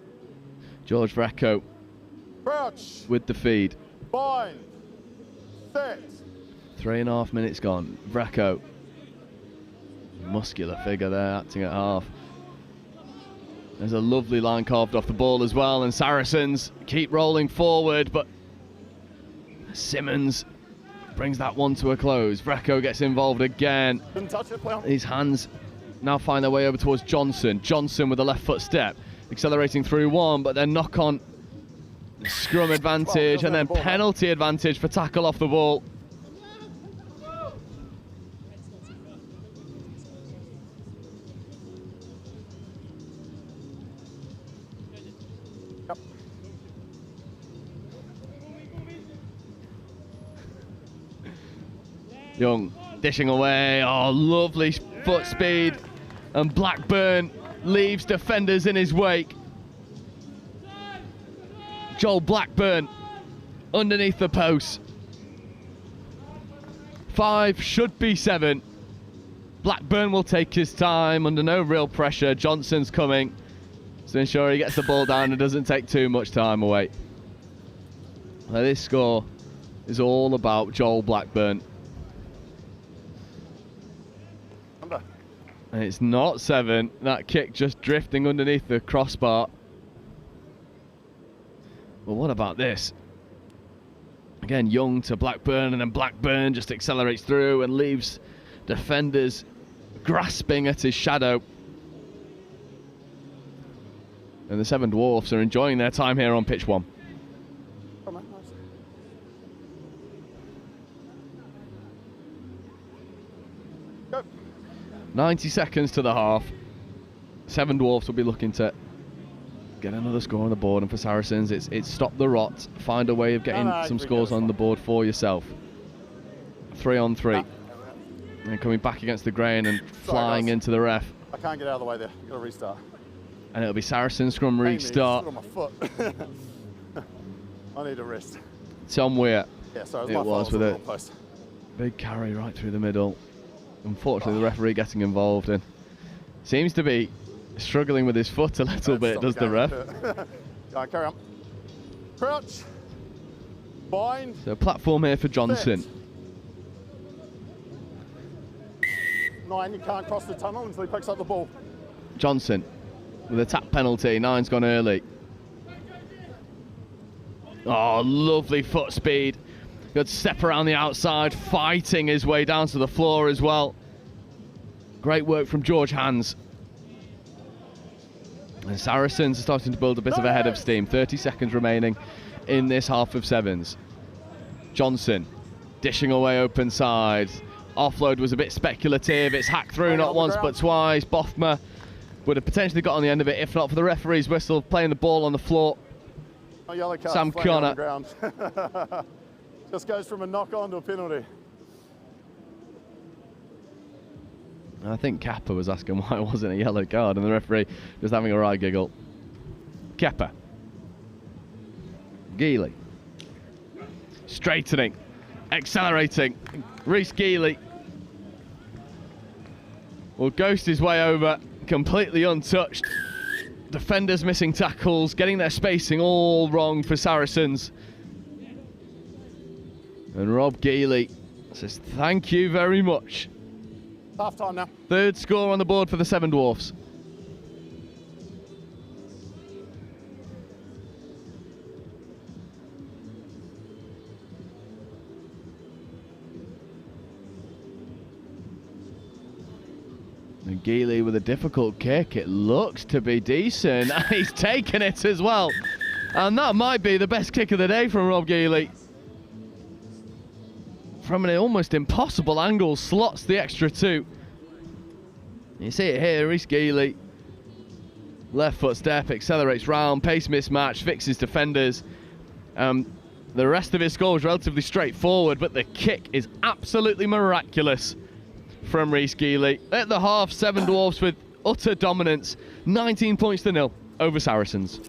George Vrecko Crouch. with the feed. Bind. Set. 3.5 minutes gone. Vrecko, muscular figure there, acting at half. There's a lovely line carved off the ball as well, and Saracens keep rolling forward, but Simmons brings that one to a close. Vrecko gets involved again. Didn't touch it, play on. These hands now find their way over towards Johnson. Johnson with a left foot step, accelerating through one, but then knock on scrum advantage and then penalty advantage for tackle off the ball. Yep. Young dishing away. Oh, lovely foot speed. And Blackburn leaves defenders in his wake. Joel Blackburn underneath the post. 5 should be 7. Blackburn will take his time under no real pressure. Johnson's coming to ensure he gets the ball down and doesn't take too much time away. Now, this score is all about Joel Blackburn. And it's not 7. That kick just drifting underneath the crossbar. Well, what about this? Again, Young to Blackburn, and then Blackburn just accelerates through and leaves defenders grasping at his shadow. And the 7 Dwarfs are enjoying their time here on pitch 1. Come on, nice. Go. 90 seconds to the half. 7 Dwarfs will be looking to get another score on the board, and for Saracens it's stop the rot, find a way of getting some scores on the board for yourself. 3 on 3. And coming back against the grain and flying into the ref. I can't get out of the way there. Got to restart. And it'll be Saracens scrum restart. On my foot. I need a rest. Tom Weir. Yeah, sorry, It was with a big carry right through the middle. Unfortunately, the referee getting involved and seems to be struggling with his foot a little bit, does the ref? Right, carry on. Crouch. Bind. So platform here for Johnson. Set. 9, you can't cross the tunnel until he picks up the ball. Johnson with a tap penalty. 9's gone early. Oh, lovely foot speed. Good step around the outside, fighting his way down to the floor as well. Great work from George Hands. And Saracens are starting to build a bit of a head of steam. 30 seconds remaining in this half of 7s. Johnson dishing away open side. Offload was a bit speculative. It's hacked through not once but twice. Bothma would have potentially got on the end of it if not for the referee's whistle, playing the ball on the floor. Oh, yellow card, Sam Connor. Connor. Just goes from a knock on to a penalty. I think Kappa was asking why it wasn't a yellow card, and the referee just having a right giggle. Kappa. Geely. Straightening. Accelerating. Reece Geely will ghost his way over, completely untouched. Defenders missing tackles, getting their spacing all wrong for Saracens. And Rob Geely says thank you very much. Half time now. 3rd score on the board for the 7 Dwarfs. And Geely with a difficult kick. It looks to be decent. He's taken it as well. And that might be the best kick of the day from Rob Geely. From an almost impossible angle, slots the extra 2. You see it here, Reece Geely. Left foot step, accelerates round, pace mismatch, fixes defenders. The rest of his score is relatively straightforward, but the kick is absolutely miraculous from Rhys Geely. At the half, Seven Dwarfs with utter dominance, 19 points to 0 over Saracens.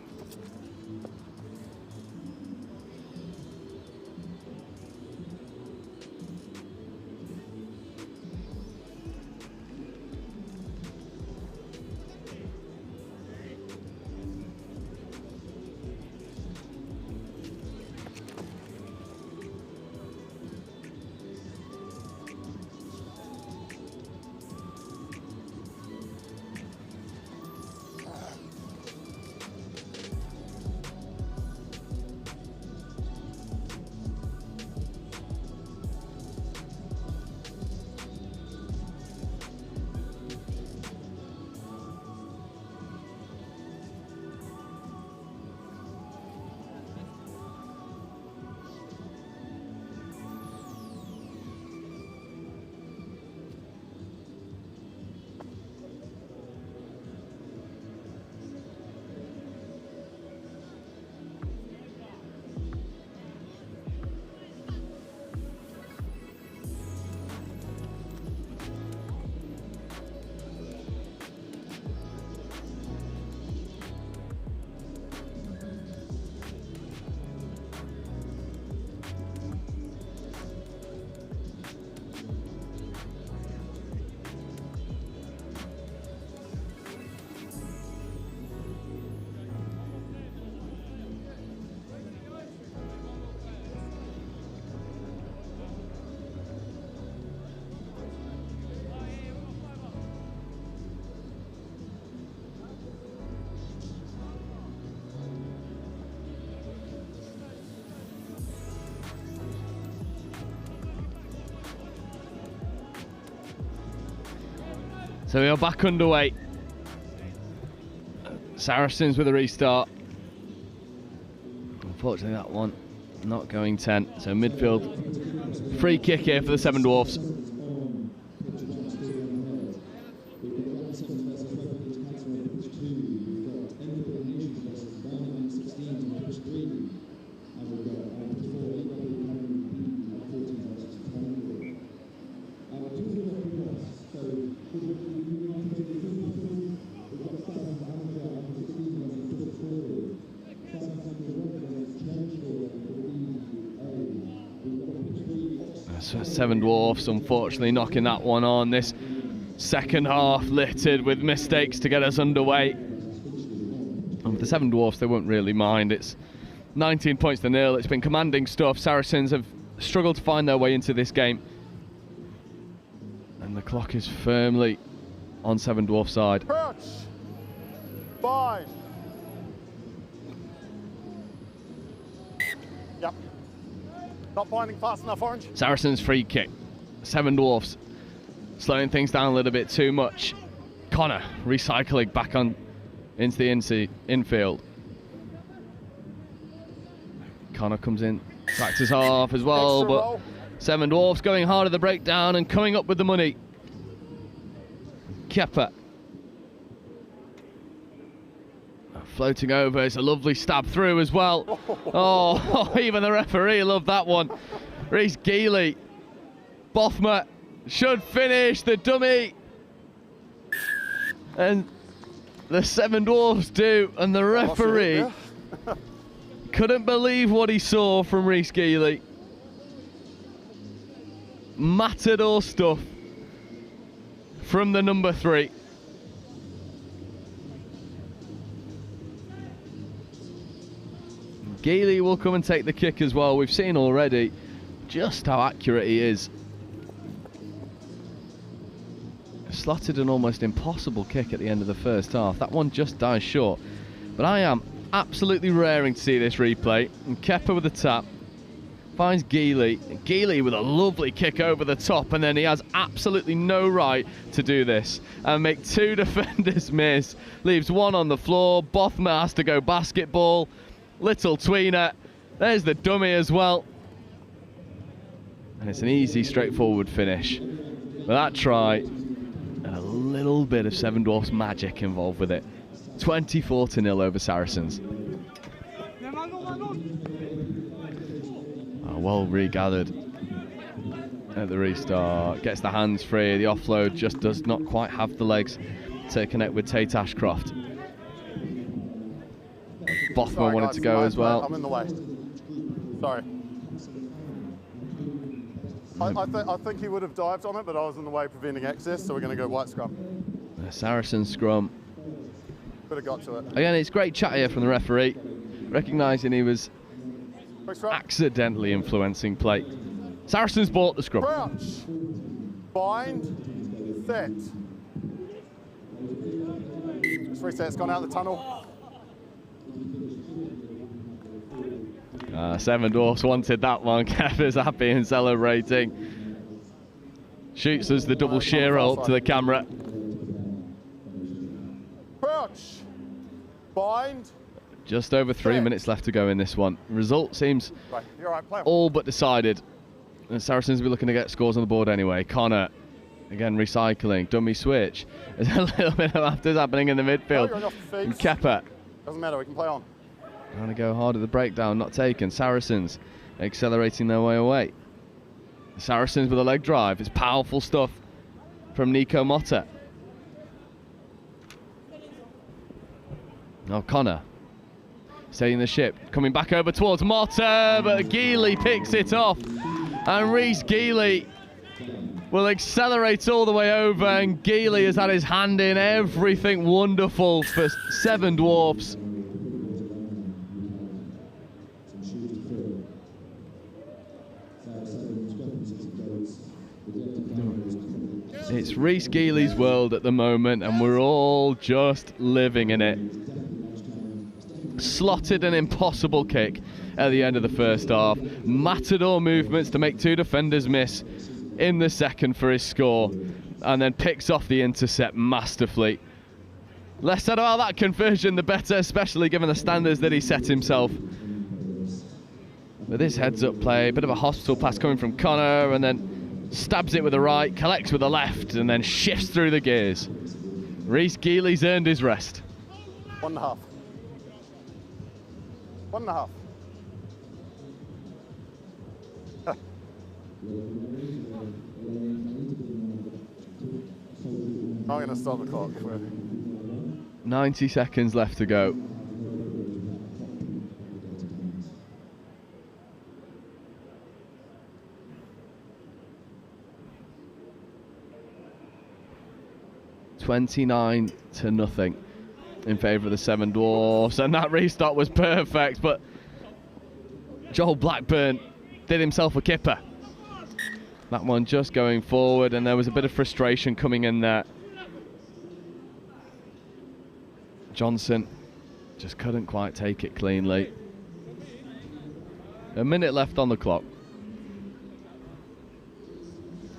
So we are back underway. Saracens with a restart. Unfortunately, that one not going 10. So midfield, free kick here for the Seven Dwarfs. Seven Dwarfs unfortunately knocking that one on. This second half littered with mistakes to get us underway. And with the Seven Dwarfs, they won't really mind. It's 19 points to 0. It's been commanding stuff. Saracens have struggled to find their way into this game. And the clock is firmly on Seven Dwarfs' side. Crouch. Bind. Yep. Not binding fast enough, Orange. Saracens free kick. Seven Dwarfs slowing things down a little bit too much. Connor recycling back on into the infield. Connor comes in, practice half as well, Extra but roll. Seven Dwarfs going hard at the breakdown and coming up with the money. Kepper floating over, it's a lovely stab through as well. Oh, even the referee loved that one. Rhys Geely, Bothma should finish the dummy. And the Seven Dwarfs do, and the referee couldn't believe what he saw from Rhys Geely. Matador stuff from the number 3. Geely will come and take the kick as well. We've seen already just how accurate he is. Slotted an almost impossible kick at the end of the first half. That one just dies short. But I am absolutely raring to see this replay. And Kepper with the tap. Finds Geely. Geely with a lovely kick over the top, and then he has absolutely no right to do this and make 2 defenders miss. Leaves one on the floor. Bothma has to go basketball. Little tweener. There's the dummy as well. And it's an easy, straightforward finish. With that try, and a little bit of Seven Dwarfs magic involved with it. 24-0 over Saracens. well regathered at the restart. Gets the hands free. The offload just does not quite have the legs to connect with Tate Ashcroft. Bothman wanted to go as well. I'm in the way. Sorry. I think he would have dived on it, but I was in the way preventing access, so we're going to go white scrum. The Saracens scrum. Could have got to it. Again, it's great chat here from the referee, recognising he was accidentally influencing play. Saracens ball at the scrum. Crouch. Bind. Set. Just reset. It's gone out the tunnel. 7 Dwarfs wanted that one. Kev is happy and celebrating. Shoots us the double shear roll to the camera. Crouch. Bind. Just over 3 minutes left to go in this one. Result seems all but decided. And Saracens will be looking to get scores on the board anyway. Connor, again recycling, dummy switch. There's a little bit of afters happening in the midfield. And Kepper. Doesn't matter, we can play on. Trying to go hard at the breakdown, not taken. Saracens accelerating their way away. Saracens with a leg drive. It's powerful stuff from Nico Motta. Now Connor steadying the ship, coming back over towards Motta, but Geely picks it off. And Rhys Geely will accelerate all the way over, and Geely has had his hand in everything wonderful for 7 Dwarfs. It's Rhys Geely's world at the moment, and we're all just living in it. Slotted an impossible kick at the end of the first half. Matador movements to make 2 defenders miss in the second for his score, and then picks off the intercept masterfully. Less said about that conversion, the better, especially given the standards that he set himself. With this heads-up play, a bit of a hospital pass coming from Connor, and then stabs it with the right, collects with the left, and then shifts through the gears. Rhys Geely's earned his rest. 1.5. 1.5. I'm going to stop the clock. 90 seconds left to go. $29-0 in favour of the 7 Dwarfs, and that restart was perfect, but Joel Blackburn did himself a kipper. That one just going forward, and there was a bit of frustration coming in there. Johnson just couldn't quite take it cleanly. A minute left on the clock.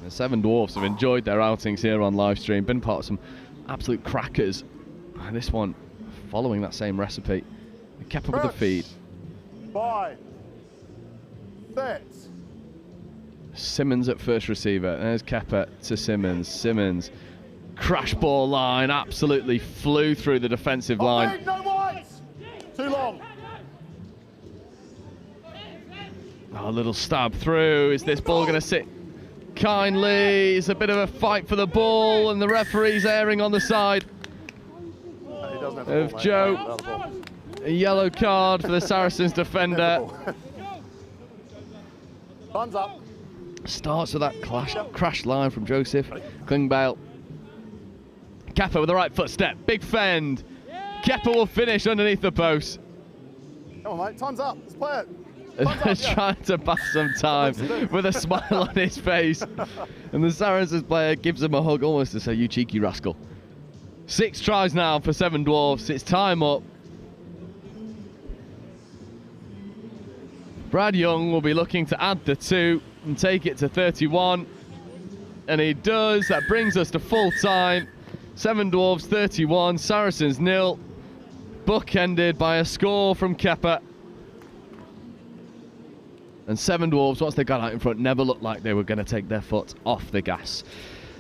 The 7 Dwarfs have enjoyed their outings here on live stream, been part of some absolute crackers. And this one following that same recipe. They kept up with the feed. 5. Set. Simmons at first receiver. There's Kepper to Simmons. Simmons, crash ball line, absolutely flew through the defensive line. No whites. Too long. Oh, a little stab through. Is this ball going to sit kindly? It's a bit of a fight for the ball, and the referee's erring on the side of Joe. A yellow card for the Saracens defender. Thumbs up. Starts with that crash line from Joseph Klingbeil. Kepper with the right foot step. Big fend. Kepper will finish underneath the post. Come on, mate. Time's up. Let's play it. Trying to pass some time with a smile on his face. And the Saracens player gives him a hug, almost to say, "You cheeky rascal." 6 tries now for 7 Dwarfs. It's time up. Brad Young will be looking to add the 2 and take it to 31. And he does. That brings us to full time. 7 Dwarfs 31, Saracens 0. Bookended by a score from Kepper. And 7 Dwarfs, once they got out in front, never looked like they were going to take their foot off the gas.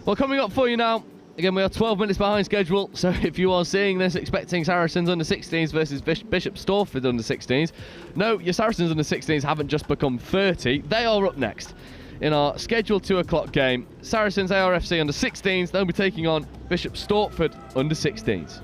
Well, coming up for you now, Again, we are 12 minutes behind schedule, so if you are seeing this expecting Saracens under 16s versus Bishop Stortford under 16s, no, your Saracens under 16s haven't just become 30. They are up next in our scheduled 2 o'clock game. Saracens ARFC under 16s, they'll be taking on Bishop Stortford under 16s.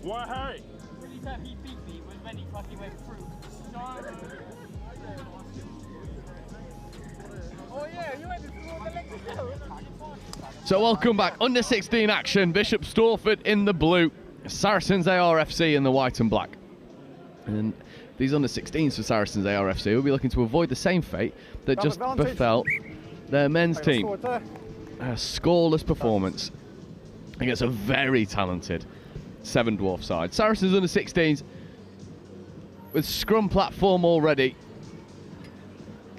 Why, hey? Really time he beat me was when he fucking went through. Oh yeah, you went through all the legs. So welcome back. Under 16 action. Bishop Stortford in the blue. Saracens ARFC in the white and black. And these under 16s for Saracens ARFC will be looking to avoid the same fate that just befell their men's team. A scoreless performance against a very talented 7 dwarf side. Saracens under 16s with scrum platform already.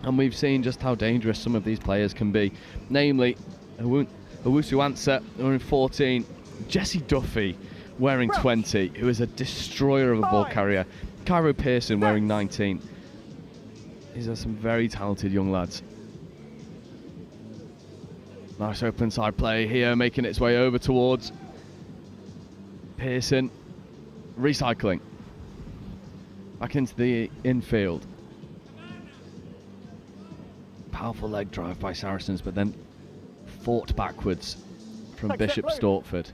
And we've seen just how dangerous some of these players can be. Namely, Owusu Ansah, wearing 14. Jesse Duffy, wearing 20, who is a destroyer of a ball carrier. Cairo Pearson, wearing 19. These are some very talented young lads. Nice open side play here, making its way over towards Pearson. Recycling. Back into the infield. Powerful leg drive by Saracens, but then fought backwards from Bishop Stortford.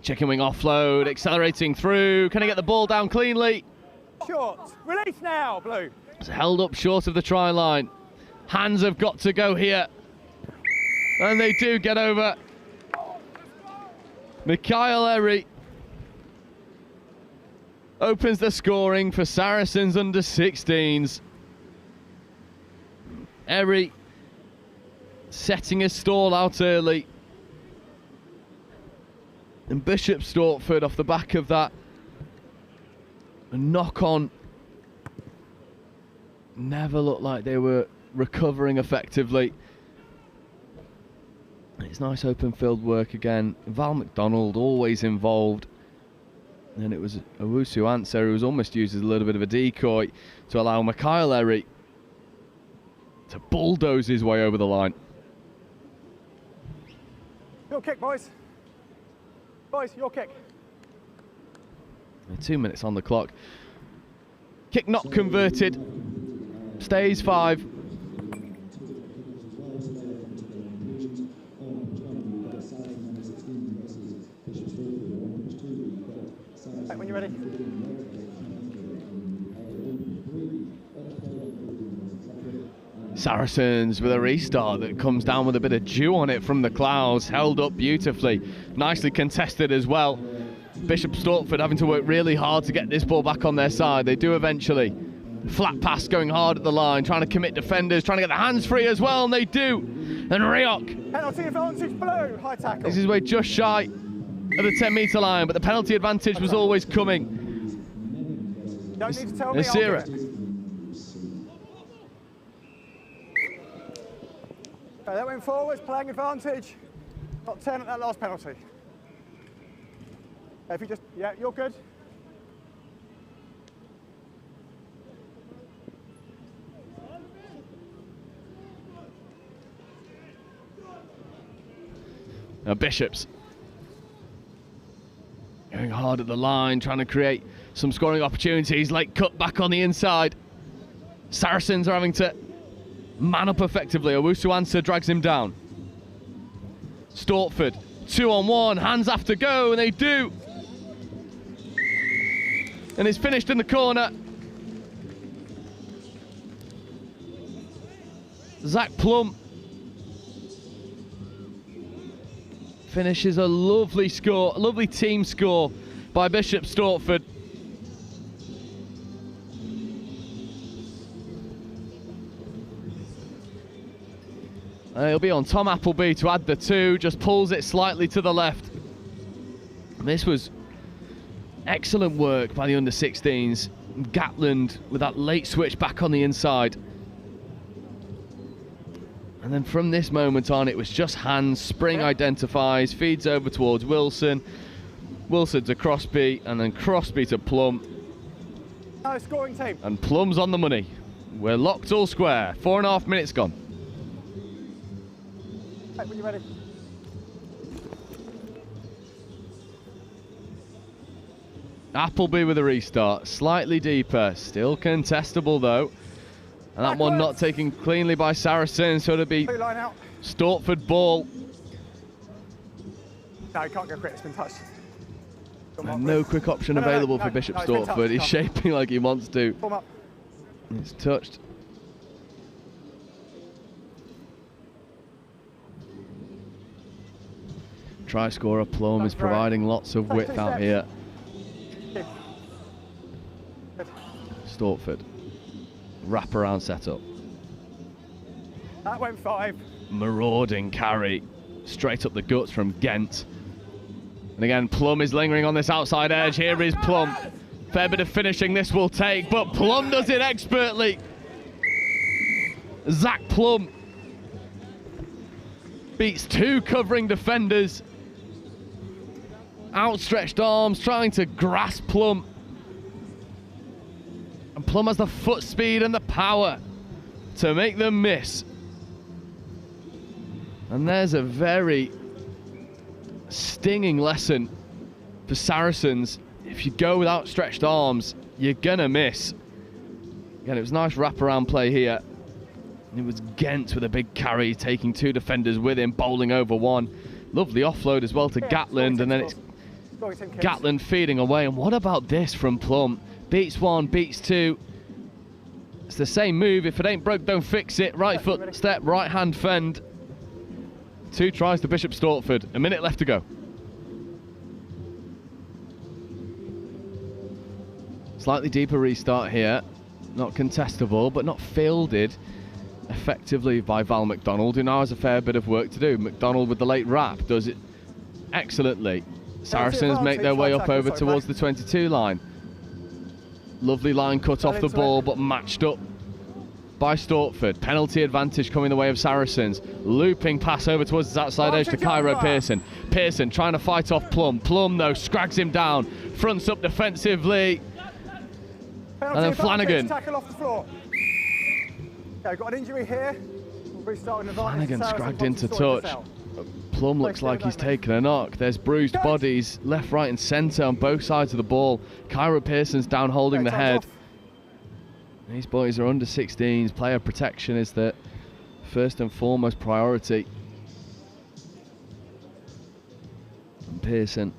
Chicken wing offload, accelerating through. Can he get the ball down cleanly? Short. Release now, Blue. It's held up short of the try line. Hands have got to go here. And they do get over. Mikhail Eri opens the scoring for Saracens under 16s. Eri setting his stall out early. And Bishop Stortford off the back of that knock on never looked like they were recovering effectively. It's nice open field work again. Val McDonald always involved. And it was Owusu Answer who was almost used as a little bit of a decoy to allow Mikhail Eri to bulldoze his way over the line. Your kick, boys. Boys, your kick. 2 minutes on the clock. Kick not converted. Stays 5. When you're ready. Saracens with a restart that comes down with a bit of dew on it from the clouds, held up beautifully, nicely contested as well. Bishop Stortford having to work really hard to get this ball back on their side. They do eventually. Flat pass going hard at the line, trying to commit defenders, trying to get the hands free as well, and they do. And Riok. Penalty advantage blue, high tackle. This is way just shy of the 10-metre line, but the penalty advantage was always coming. Don't need to tell me. Nasira. Okay, that went forwards, playing advantage. Got 10 at that last penalty. If you just, yeah, you're good. Now Bishops going hard at the line, trying to create some scoring opportunities. Late cut back on the inside. Saracens are having to man up effectively. Owusu Answer drags him down. Stortford, 2-on-1, hands have to go, and they do. And it's finished in the corner. Zach Plum finishes a lovely score, a lovely team score by Bishop Stortford. It'll be on Tom Appleby to add the 2, just pulls it slightly to the left. This was excellent work by the under-16s. Gatland with that late switch back on the inside. And then from this moment on, it was just hands. Spring identifies, feeds over towards Wilson. Wilson to Crosby, and then Crosby to Plum. No scoring team. And Plum's on the money. We're locked all square. 4.5 minutes gone. Hey, when you're ready. Appleby with a restart. Slightly deeper. Still contestable though. And that one not taken cleanly by Saracens, so it'll be Stortford ball. No, you can't go quick, it's been touched. And no quick option available for Bishop Stortford. He's shaping like he wants to. It's touched. Try scorer Plum is providing lots of width out here. Stortford. Wraparound setup. That went 5. Marauding carry. Straight up the guts from Ghent. And again, Plum is lingering on this outside edge. Here is Plum. Fair bit of finishing this will take, but Plum does it expertly. Zach Plum beats 2 covering defenders. Outstretched arms, trying to grasp Plum. And Plum has the foot speed and the power to make them miss. And there's a very stinging lesson for Saracens. If you go with outstretched arms, you're gonna miss. Again, it was nice wraparound play here. It was Ghent with a big carry, taking 2 defenders with him, bowling over 1. Lovely offload as well to Gatland, and then it's Gatland feeding away. And what about this from Plum? Beats 1, beats 2. It's the same move. If it ain't broke, don't fix it. Right foot step, right hand fend. 2 tries to Bishop Stortford. A minute left to go. Slightly deeper restart here. Not contestable, but not fielded effectively by Val McDonald, who now has a fair bit of work to do. McDonald with the late wrap does it excellently. Saracens make their way up over towards the 22 line. Lovely line cut off the ball, but matched up by Stortford. Penalty advantage coming the way of Saracens. Looping pass over towards his outside edge to Cairo Pearson. Pearson trying to fight off Plum. Plum, though, scrags him down. Fronts up defensively. Penalty And then Flanagan. Tackle off the floor. Okay, got an injury here. We'll restart with an advantage. Flanagan Saracens scragged once into you sort this touch. out. Plum looks like he's taken a knock. There's bruised bodies left, right and centre on both sides of the ball. Cairo Pearson's down holding the head. These boys are under 16s. Player protection is the first and foremost priority. And Pearson,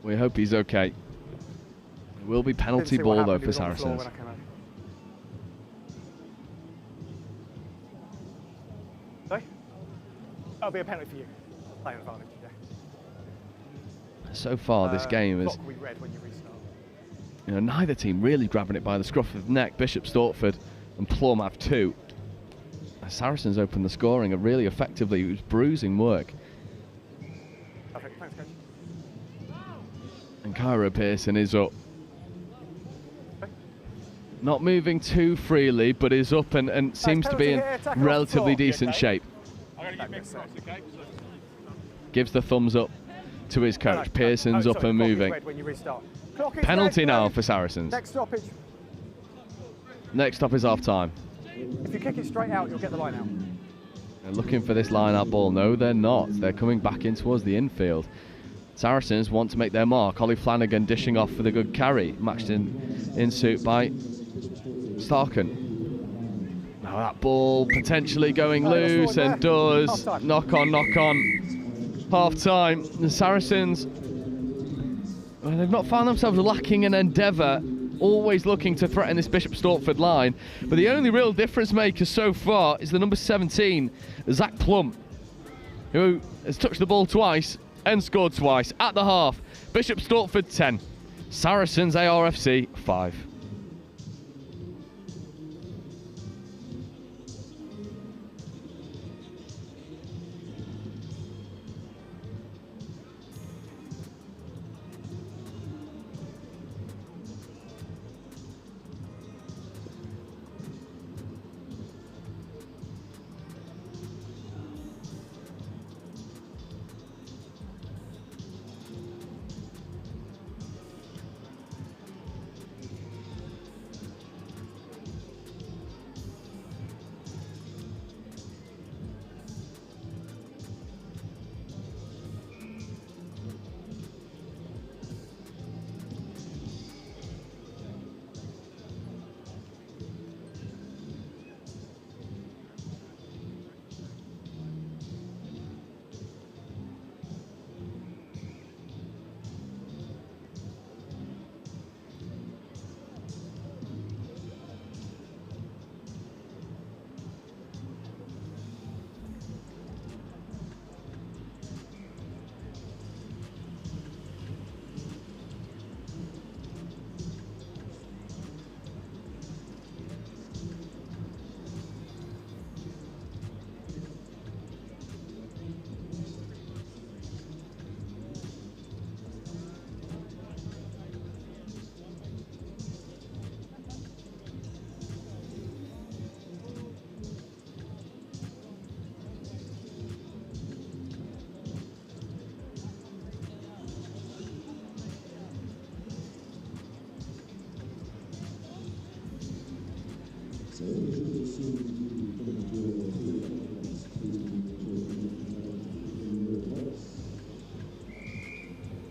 we hope he's okay. It will be penalty ball though for Saracens. That'll be a penalty for you. Player advantage, yeah. So far, this game is, neither team really grabbing it by the scruff of the neck. Bishop Stortford and Plum have two. Saracens opened the scoring really effectively. It was bruising work. Perfect. Thanks, coach. And Cairo Pearson is up. Not moving too freely, but is up and seems to be in relatively decent shape. Gives the thumbs up to his coach. Pearson's up and moving. Penalty now for Saracens. Next stoppage. Next stop is half time. If you kick it straight out, you'll get the line out. They're looking for this line out ball. No, they're not. They're coming back in towards the infield. Saracens want to make their mark. Ollie Flanagan dishing off for the good carry. Matched in suit by Starken. Now that ball potentially going loose and does. Knock on. Half time. The Saracens, well, they've not found themselves lacking in endeavour, always looking to threaten this Bishop Stortford line. But the only real difference maker so far is the number 17, Zach Plum, who has touched the ball twice and scored twice at the half. Bishop Stortford 10, Saracens ARFC 5.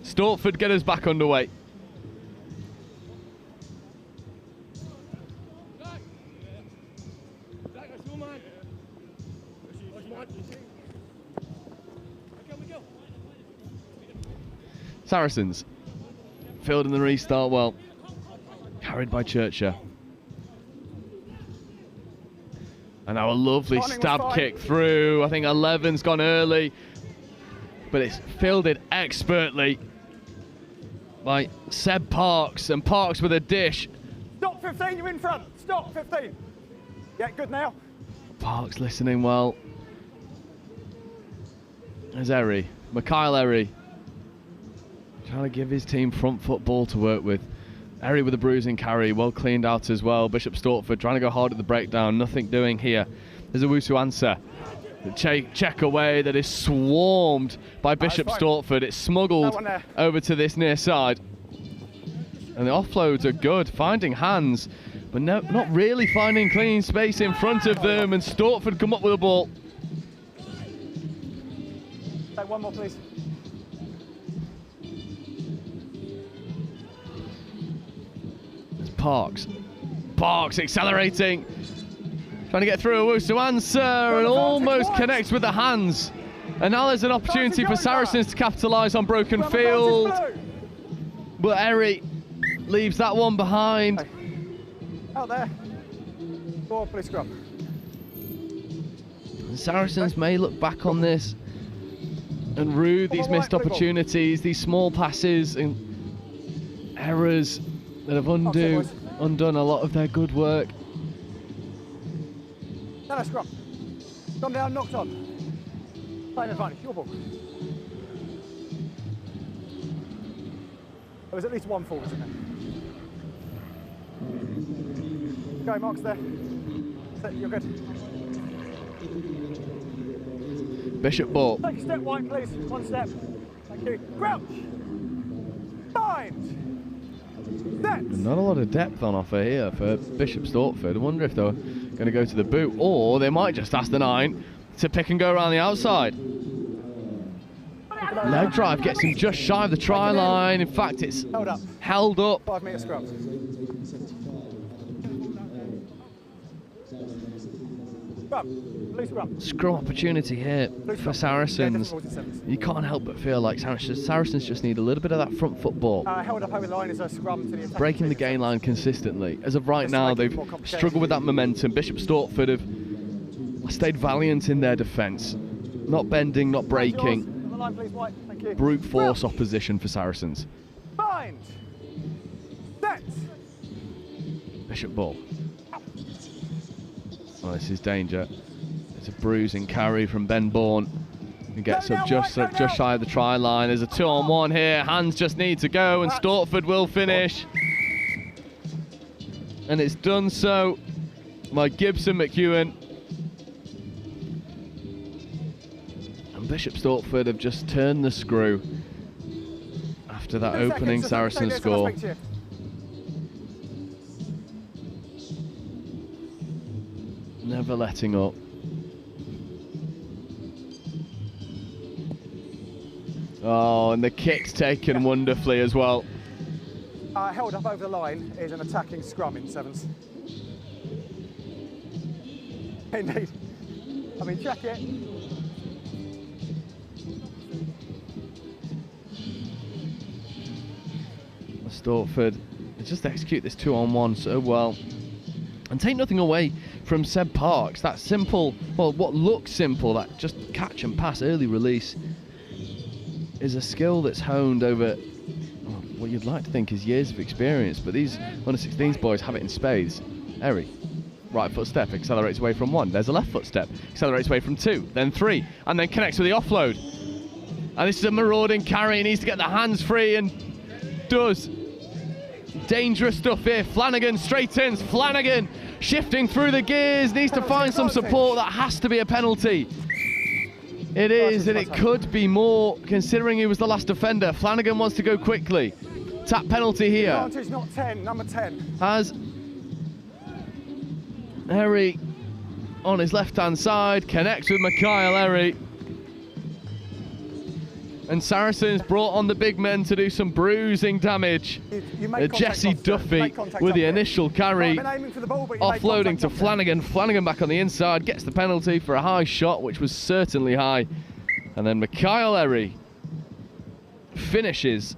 Stortford get us back underway. Saracens fielding the restart well, carried by Churcher. And now a lovely stab kick through. I think 11's gone early, but it's fielded expertly by Seb Parks, and Parks with a dish. Stop 15, you're in front. Stop 15. Yeah, good now. Parks listening well. There's Erie, Mikhail Erie, trying to give his team front football to work with. Erry with a bruising carry, well cleaned out as well. Bishop Stortford trying to go hard at the breakdown, nothing doing here. There's a Wusu answer. The check away that is swarmed by Bishop Stortford. It's smuggled over to this near side. And the offloads are good, finding hands, but no, not really finding clean space in front of them. And Stortford come up with the ball. Take one more, please. Parks accelerating, trying to get through a Wusu answer and almost connects with the hands. And now there's an opportunity for Saracens to capitalise on broken field. But Erry leaves that one behind. Out there. Go on, please scrum. And Saracens may look back on this and rue these missed opportunities, these small passes and errors that have undone a lot of their good work. No, scrum. Gone down, knocked on. Play an advantage, your ball. There was at least one forward in there. Go, Mark's there. Sit, you're good. Bishop ball. Take a step wide, please. One step. Thank you. Crouch. Bind. Not a lot of depth on offer here for Bishop Stortford. I wonder if they're going to go to the boot, or they might just ask the 9 to pick and go around the outside. Leg drive gets him just shy of the try line. In fact, it's held up. 5 metre scrum. Scrum opportunity here for Saracens. You can't help but feel like Saracens just need a little bit of that front football. Held up over the line is a scrum to the attack. Breaking the gain line consistently. As of right now, they've struggled with that momentum. Bishop Stortford have stayed valiant in their defence. Not bending, not breaking. Brute force opposition for Saracens. Bind. Set. Bishop ball. Oh, this is danger. It's a bruising carry from Ben Bourne, who gets up just shy of the try line. There's a 2-on-1 here. Hands just need to go, and Stortford will finish. And it's done so by Gibson McEwen. And Bishop Stortford have just turned the screw after that opening Saracen score. Never letting up. Oh, and the kick's taken wonderfully as well. Held up over the line is an attacking scrum in sevens. Indeed. I mean, check it. Stortford just execute this 2-on-1 so well. And take nothing away from Seb Parks. That simple, well, what looks simple, that just catch and pass early release, is a skill that's honed over what you'd like to think is years of experience. But these under-16s boys have it in spades. Erry, right foot step, accelerates away from 1. There's a left foot step, accelerates away from 2, then 3, and then connects with the offload. And this is a marauding carry. He needs to get the hands free, and does. Dangerous stuff here. Flanagan straight in. Flanagan shifting through the gears, needs to find some support. That has to be a penalty. It is, and it could be more, considering he was the last defender. Flanagan wants to go quickly. Tap penalty here. Advantage not 10, number 10. Has Erry on his left-hand side, connects with Mikhail Erry. And Saracens brought on the big men to do some bruising damage. Jesse Duffy with the initial carry, offloading to Flanagan. Flanagan back on the inside, gets the penalty for a high shot, which was certainly high. And then Mikhail Erry finishes.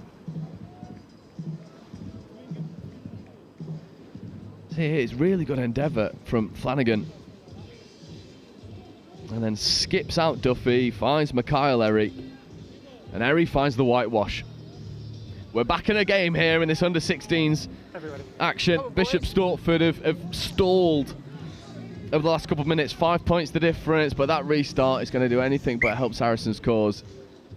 Here's really good endeavour from Flanagan. And then skips out Duffy, finds Mikhail Erry. And Erry finds the whitewash. We're back in a game here in this under-16s action. Bishop Stortford have stalled over the last couple of minutes. 5 points the difference, but that restart is going to do anything but help Saracens' cause.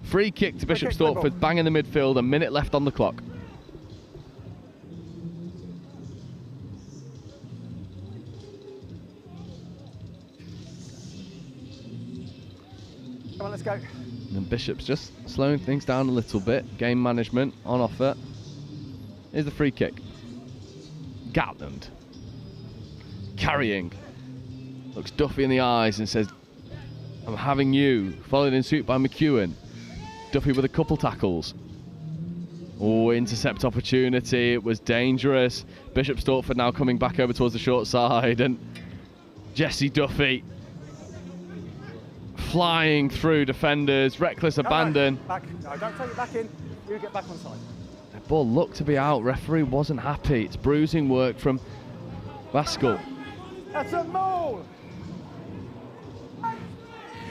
Free kick to Bishop Stortford, bang in the midfield, a minute left on the clock. let's go. And Bishop's just slowing things down a little bit. Game management on offer. Here's the free kick. Gatland. Carrying. Looks Duffy in the eyes and says, I'm having you. Followed in suit by McEwen. Duffy with a couple tackles. Oh, intercept opportunity. It was dangerous. Bishop Stortford now coming back over towards the short side. And Jesse Duffy flying through defenders. Reckless abandon. Back. No, don't take it back in. You get back on side. The ball looked to be out. Referee wasn't happy. It's bruising work from Maskell. That's a mole.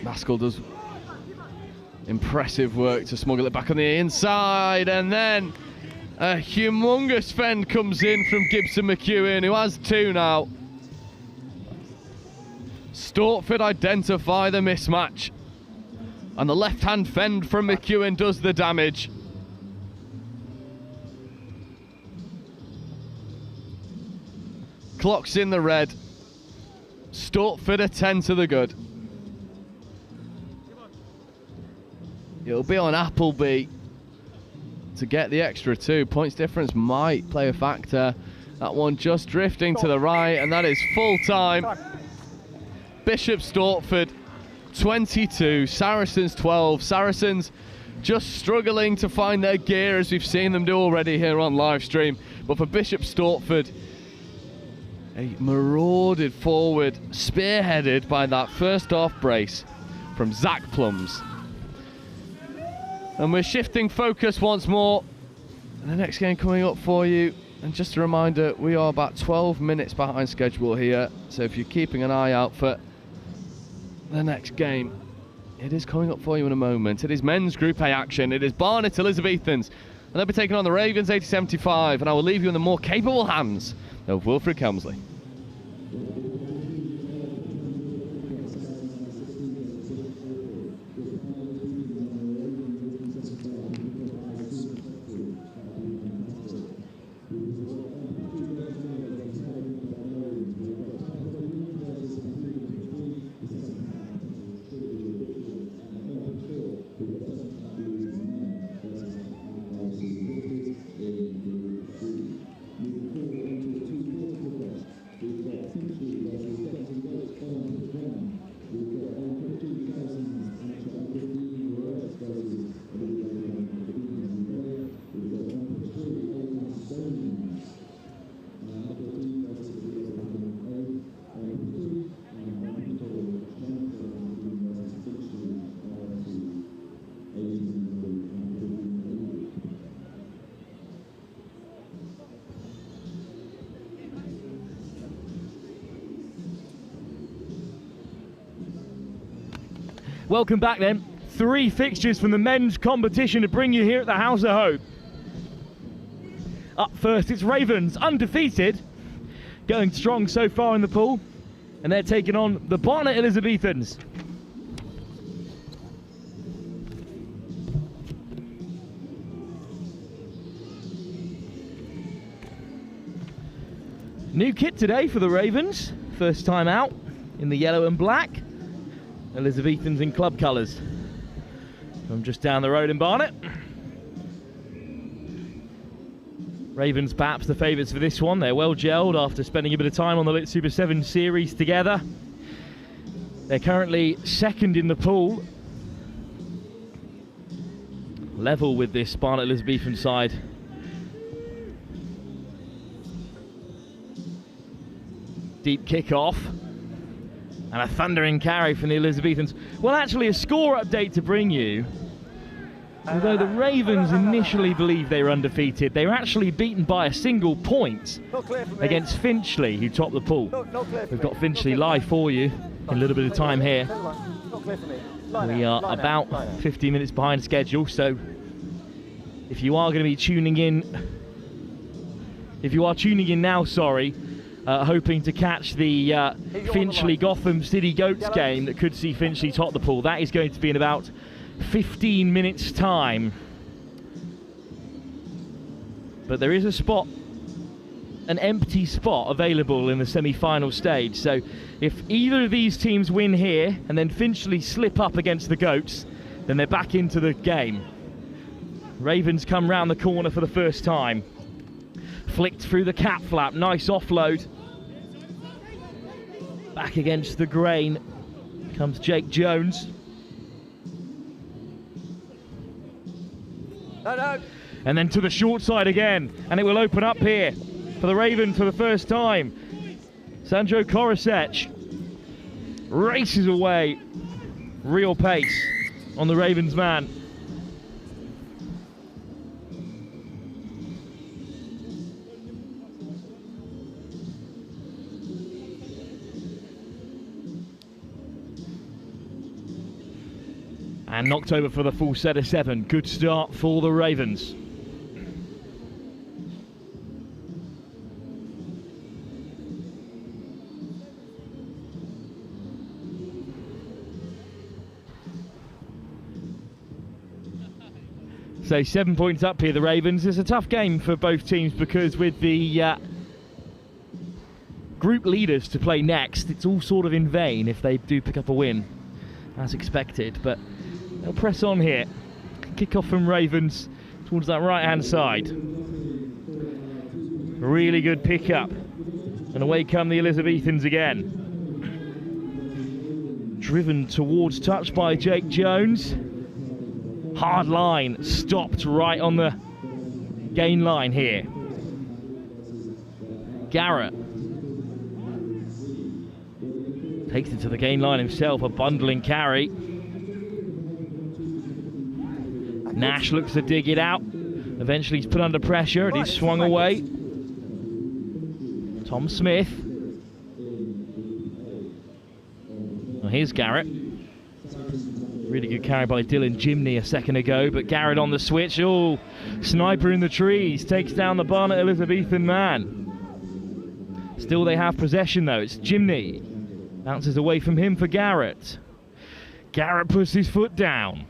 Maskell does impressive work to smuggle it back on the inside, and then a humongous fend comes in from Gibson McEwen, who has 2 now. Stortford identify the mismatch, and the left-hand fend from McEwen does the damage. Clock's in the red. Stortford a 10 to the good. It'll be on Appleby to get the extra 2. Points difference might play a factor. That one just drifting to the right, and that is full time. Bishop Stortford 22, Saracens 12. Saracens just struggling to find their gear, as we've seen them do already here on live stream. But for Bishop Stortford, a marauded forward, spearheaded by that first half brace from Zach Plums. And we're shifting focus once more. And the next game coming up for you. And just a reminder, we are about 12 minutes behind schedule here. So if you're keeping an eye out for the next game, it is coming up for you in a moment. It is men's Group A action. It is Barnet Elizabethans. And they'll be taking on the Ravens 80-75. And I will leave you in the more capable hands of Wilfred Kelmsley. Welcome back then. 3 fixtures from the men's competition to bring you here at the House of Hope. Up first, it's Ravens, undefeated, going strong so far in the pool, and they're taking on the Barnet Elizabethans. New kit today for the Ravens, first time out in the yellow and black. Elizabethans in club colours. I'm just down the road in Barnet. Ravens perhaps the favourites for this one. They're well gelled after spending a bit of time on the Lit Super 7 series together. They're currently second in the pool, level with this Barnet Elizabethan side. Deep kick off. And a thundering carry from the Elizabethans. Well, actually, a score update to bring you. Although the Ravens initially believed they were undefeated, they were actually beaten by a single point against Finchley, who topped the pool. We've got Finchley live for you in a little bit of time here. We are about 50 minutes behind schedule, so if you are going to be tuning in, now, hoping to catch the Finchley Gotham City Goats game that could see Finchley top the pool. That is going to be in about 15 minutes time. But there is a spot, an empty spot available in the semi-final stage. So if either of these teams win here and then Finchley slip up against the Goats, then they're back into the game. Ravens come round the corner for the first time. Flicked through the cap flap, nice offload. Back against the grain comes Jake Jones. No. And then to the short side again, and it will open up here for the Ravens for the first time. Sandro Korosec races away, real pace on the Ravens man. And knocked over for the full set of 7. Good start for the Ravens. So 7 points up here, the Ravens. It's a tough game for both teams because with the group leaders to play next, it's all sort of in vain if they do pick up a win, as expected. But they'll press on here. Kick off from Ravens towards that right-hand side. Really good pick-up. And away come the Elizabethans again. Driven towards touch by Jake Jones. Hard line, stopped right on the gain line here. Garrett takes it to the gain line himself, a bundling carry. Nash looks to dig it out. Eventually he's put under pressure and he's swung away. Tom Smith. Well, here's Garrett. Really good carry by Dylan Jimney a second ago, but Garrett on the switch. Oh, sniper in the trees, takes down the Barnet Elizabethan man. Still they have possession though, it's Jimney. Bounces away from him for Garrett. Garrett puts his foot down.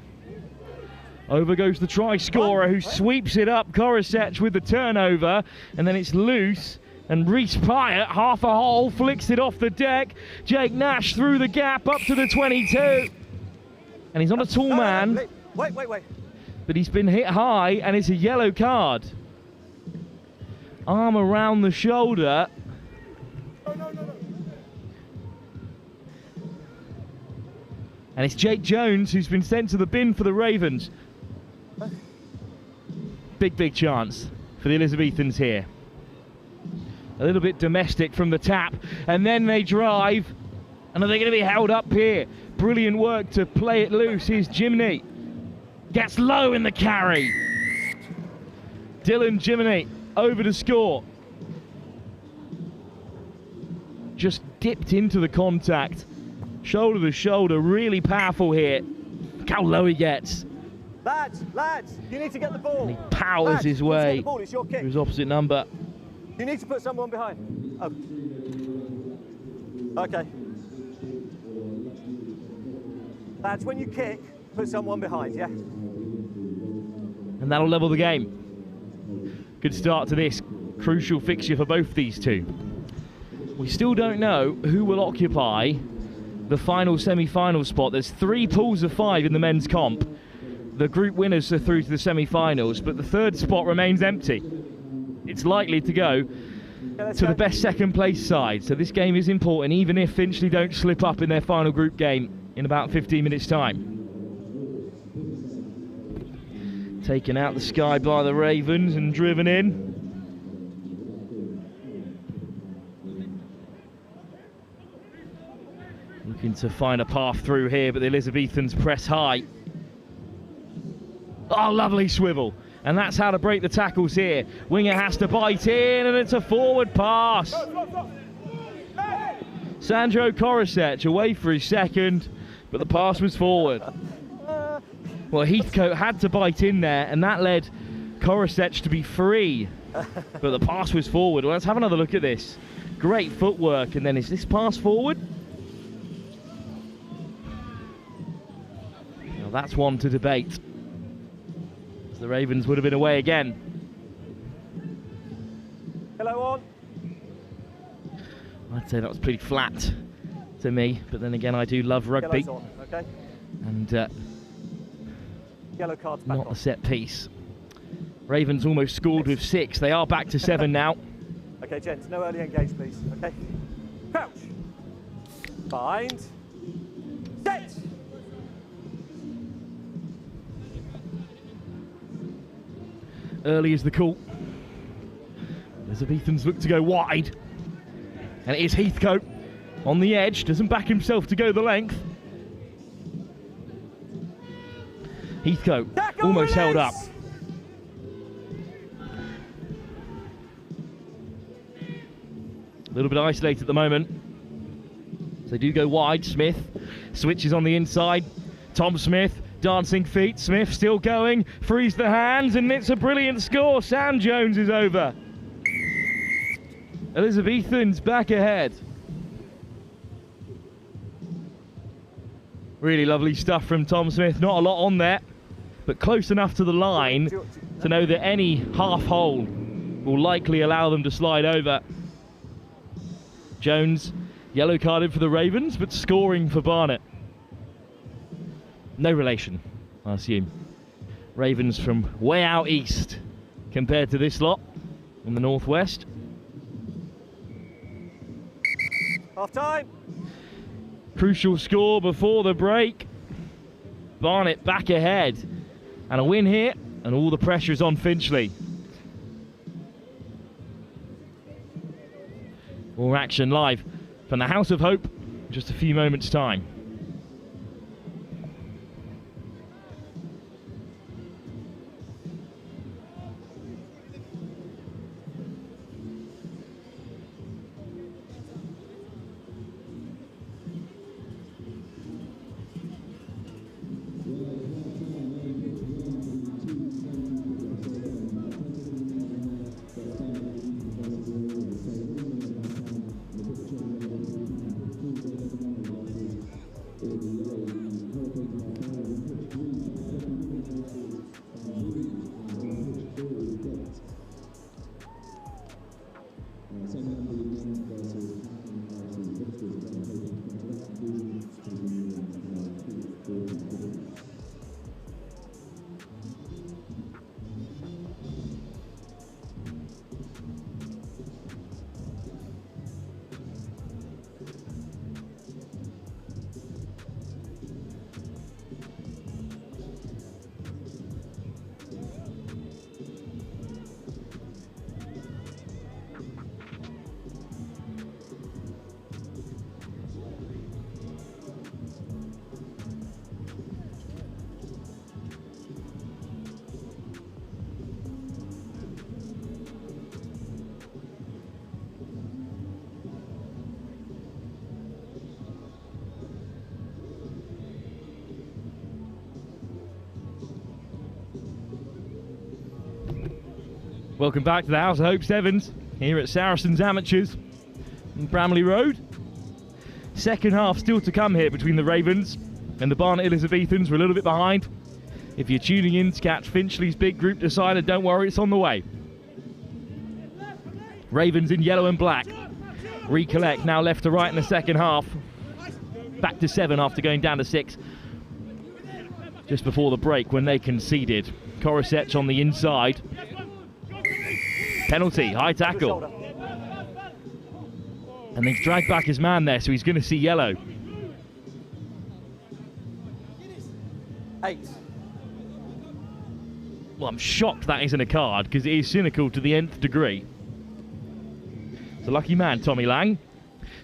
Over goes the try scorer who sweeps it up, Korosec with the turnover, and then it's loose. And Reese Pyatt, half a hole, flicks it off the deck. Jake Nash through the gap up to the 22. And he's not a tall man. Wait. But he's been hit high, and it's a yellow card. Arm around the shoulder. No. And it's Jake Jones who's been sent to the bin for the Ravens. Big chance for the Elizabethans here. A little bit domestic from the tap, and then they drive. And are they going to be held up here? Brilliant work to play it loose. Here's Jimney. Gets low in the carry. Dylan Jimney over to score. Just dipped into the contact. Shoulder to shoulder, really powerful here. Look how low he gets. Lads, you need to get the ball. And he powers his way to his opposite number. You need to put someone behind. Oh. Okay. Lads, when you kick, put someone behind, yeah? And that'll level the game. Good start to this crucial fixture for both these two. We still don't know who will occupy the final semi-final spot. There's 3 pools of 5 in the men's comp. The group winners are through to the semi-finals, but the third spot remains empty. It's likely to go to the best second place side. So this game is important, even if Finchley don't slip up in their final group game in about 15 minutes time. Taken out the sky by the Ravens and driven in. Looking to find a path through here, but the Elizabethans press high. Oh, lovely swivel. And that's how to break the tackles here. Winger has to bite in, and it's a forward pass. Sandro Korosec away for his second, but the pass was forward. Well, Heathcote had to bite in there, and that led Korosec to be free. But the pass was forward. Well, let's have another look at this. Great footwork, and then is this pass forward? Now that's one to debate. The Ravens would have been away again. Hello, on. I'd say that was pretty flat to me, but then again, I do love rugby. Hello's on, okay? And Yellow cards back Not on. the set piece. Ravens almost scored with 6. They are back to 7 now. Okay, gents, no early engage, please. Okay. Crouch. Bind. Set. Early is the call. Elizabethans look to go wide. And it is Heathcote on the edge. Doesn't back himself to go the length. Heathcote Tackle almost release. held up. A little bit isolated at the moment. So they do go wide. Smith switches on the inside. Tom Smith, dancing feet. Smith still going. Frees the hands, and it's a brilliant score. Sam Jones is over. Elizabethans back ahead. Really lovely stuff from Tom Smith. Not a lot on there, but close enough to the line to know that any half hole will likely allow them to slide over. Jones, yellow carded for the Ravens, but scoring for Barnet. No relation, I assume. Ravens from way out east compared to this lot in the northwest. Half time. Crucial score before the break. Barnet back ahead. And a win here, and all the pressure is on Finchley. More action live from the House of Hope in just a few moments' time. Welcome back to the House of Hope Sevens here at Saracens Amateurs on Bramley Road. Second half still to come here between the Ravens and the Barnet Elizabethans. We're a little bit behind. If you're tuning in to catch Finchley's big group decider, don't worry, it's on the way. Ravens in yellow and black. Recollect now left to right in the second half. Back to 7 after going down to 6 just before the break when they conceded. Korisech on the inside. Penalty, high tackle. And he's dragged back his man there, so he's going to see yellow. 8. Well, I'm shocked that isn't a card, because it is cynical to the nth degree. It's a lucky man, Tommy Lang.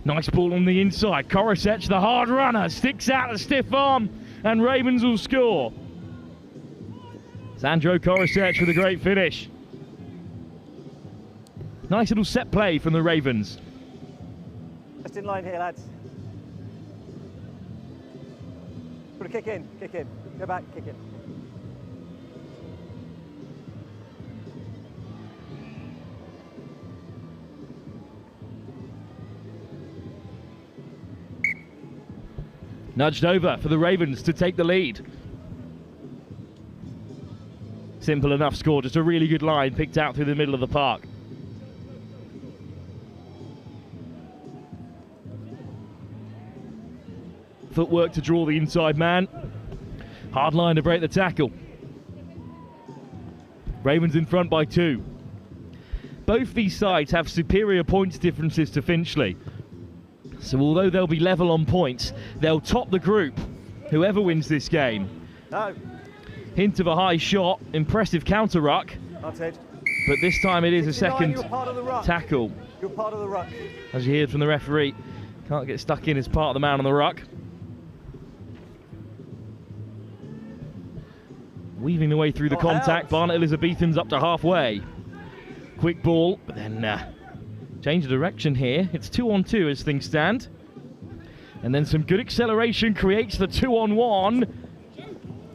Nice ball on the inside. Korisech, the hard runner, sticks out the stiff arm, and Ravens will score. Sandro Korisech with a great finish. Nice little set play from the Ravens. Just in line here, lads. Put a kick in, go back, kick in. Nudged over for the Ravens to take the lead. Simple enough score, just a really good line picked out through the middle of the park. Footwork to draw the inside man. Hard line to break the tackle. Ravens in front by 2. Both these sides have superior points differences to Finchley. So although they'll be level on points, they'll top the group, whoever wins this game. No. Hint of a high shot, impressive counter ruck. That's it. But this time it is a 69, second you're part of the ruck. tackle. You're part of the ruck. As you heard from the referee, can't get stuck in as part of the man on the ruck. Weaving the way through the contact, Barnet Elizabethans up to halfway. Quick ball, but then change of direction here. It's 2-on-2 as things stand. And then some good acceleration creates the 2-on-1.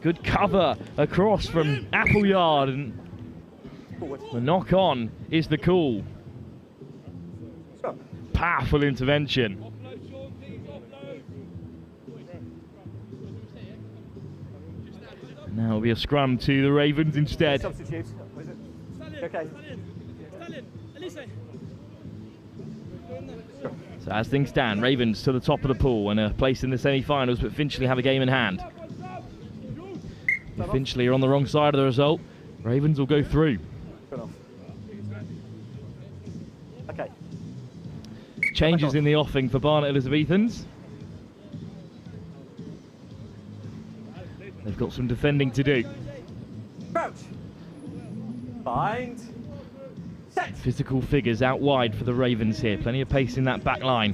Good cover across from Appleyard, and the knock on is the call. Powerful intervention. Now it'll be a scrum to the Ravens instead. Substitute. Okay. So as things stand, Ravens to the top of the pool and a place in the semi-finals, but Finchley have a game in hand. If Finchley are on the wrong side of the result, Ravens will go through. Okay. Changes in the offing for Barnet Elizabethans. They've got some defending to do. Crouch. Bind. Set. Physical figures out wide for the Ravens here. Plenty of pace in that back line.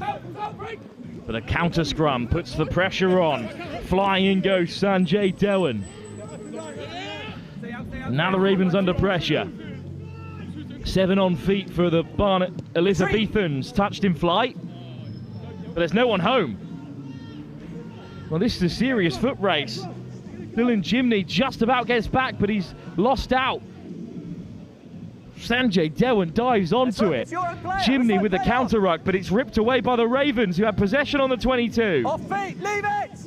But a counter scrum puts the pressure on. Flying in goes Sanjay Dewan. And now the Ravens under pressure. 7 on feet for the Barnet Elizabethans. Touched in flight. But there's no one home. Well, this is a serious foot race. Dylan Jimney just about gets back, but he's lost out. Sanjay Dewan dives onto it. Jimney with the counter ruck, but it's ripped away by the Ravens, who have possession on the 22. Off feet, leave it!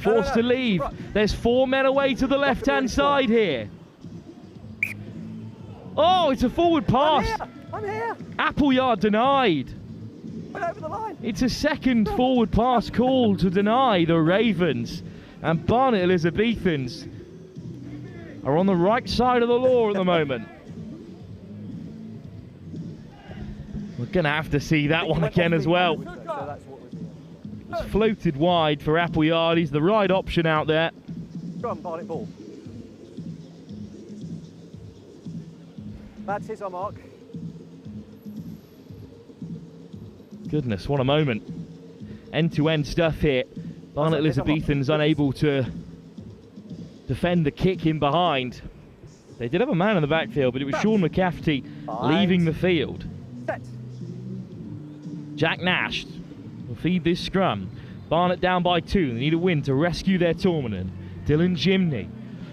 Forced to leave. There's 4 men away to the left-hand side here. Oh, it's a forward pass. I'm here. Appleyard denied. Went over the line. It's a second forward pass call to deny the Ravens. And Barnet Elizabethans are on the right side of the law at the moment. We're going to have to see that one again as well. It's floated wide for Appleyard. He's the right option out there. Scrum, Barnet ball. That's his on mark. Goodness, what a moment. End-to-end stuff here. Barnet Elizabethans unable to defend the kick in behind. They did have a man in the backfield, but it was Sean McCafferty leaving the field. Set. Jack Nash will feed this scrum. Barnet down by 2. They need a win to rescue their tournament. Dylan Jimney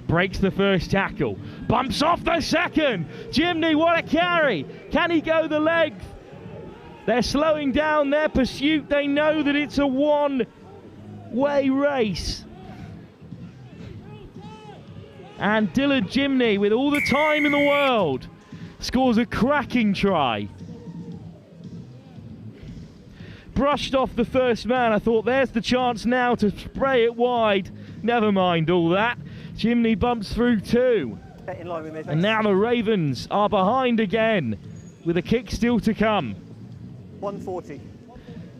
breaks the first tackle. Bumps off the second. Jimney, what a carry. Can he go the length? They're slowing down their pursuit. They know that it's a one-way race. And Dylan Jimney, with all the time in the world, scores a cracking try. Brushed off the first man. I thought, there's the chance now to spray it wide. Never mind all that. Jimney bumps through 2. Get in line with me, And now the Ravens are behind again, with a kick still to come. 140.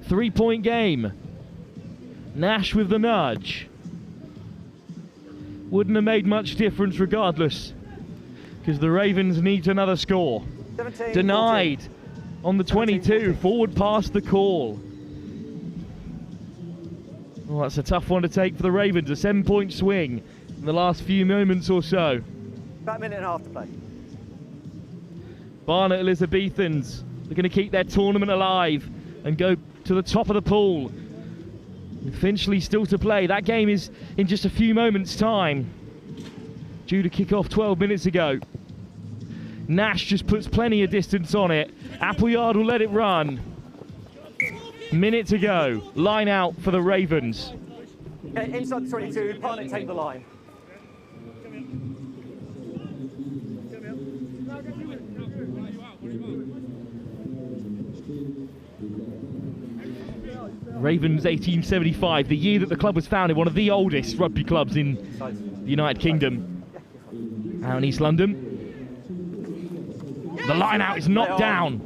3-point game. Nash with the nudge. Wouldn't have made much difference regardless, because the Ravens need another score. 17, Denied 14. On the 22, forward past the call. Well, that's a tough one to take for the Ravens. A 7-point swing in the last few moments or so. About a minute and a half to play. Barnet Elizabethans are going to keep their tournament alive and go to the top of the pool. With Finchley still to play. That game is in just a few moments' time. Due to kick off 12 minutes ago. Nash just puts plenty of distance on it. Appleyard will let it run. Minute to go. Line out for the Ravens. Okay, inside the 22, Barnet take the line. Ravens 1875, the year that the club was founded, one of the oldest rugby clubs in the United Kingdom. Out in East London. The line out is knocked down.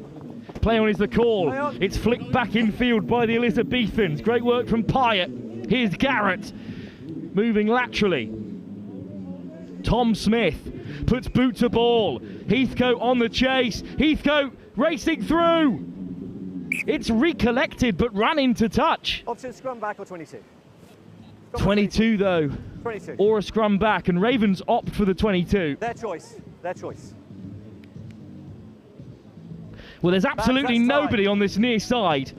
Play on is the call. It's flicked back infield by the Elizabethans. Great work from Pyatt. Here's Garrett moving laterally. Tom Smith puts boot to ball. Heathcote on the chase. Heathcote racing through. It's recollected but run into touch. Option scrum back or 22? 22 though. 22. Or a scrum back, and Ravens opt for the 22. Their choice. Their choice. Well, there's absolutely That's nobody on this near side.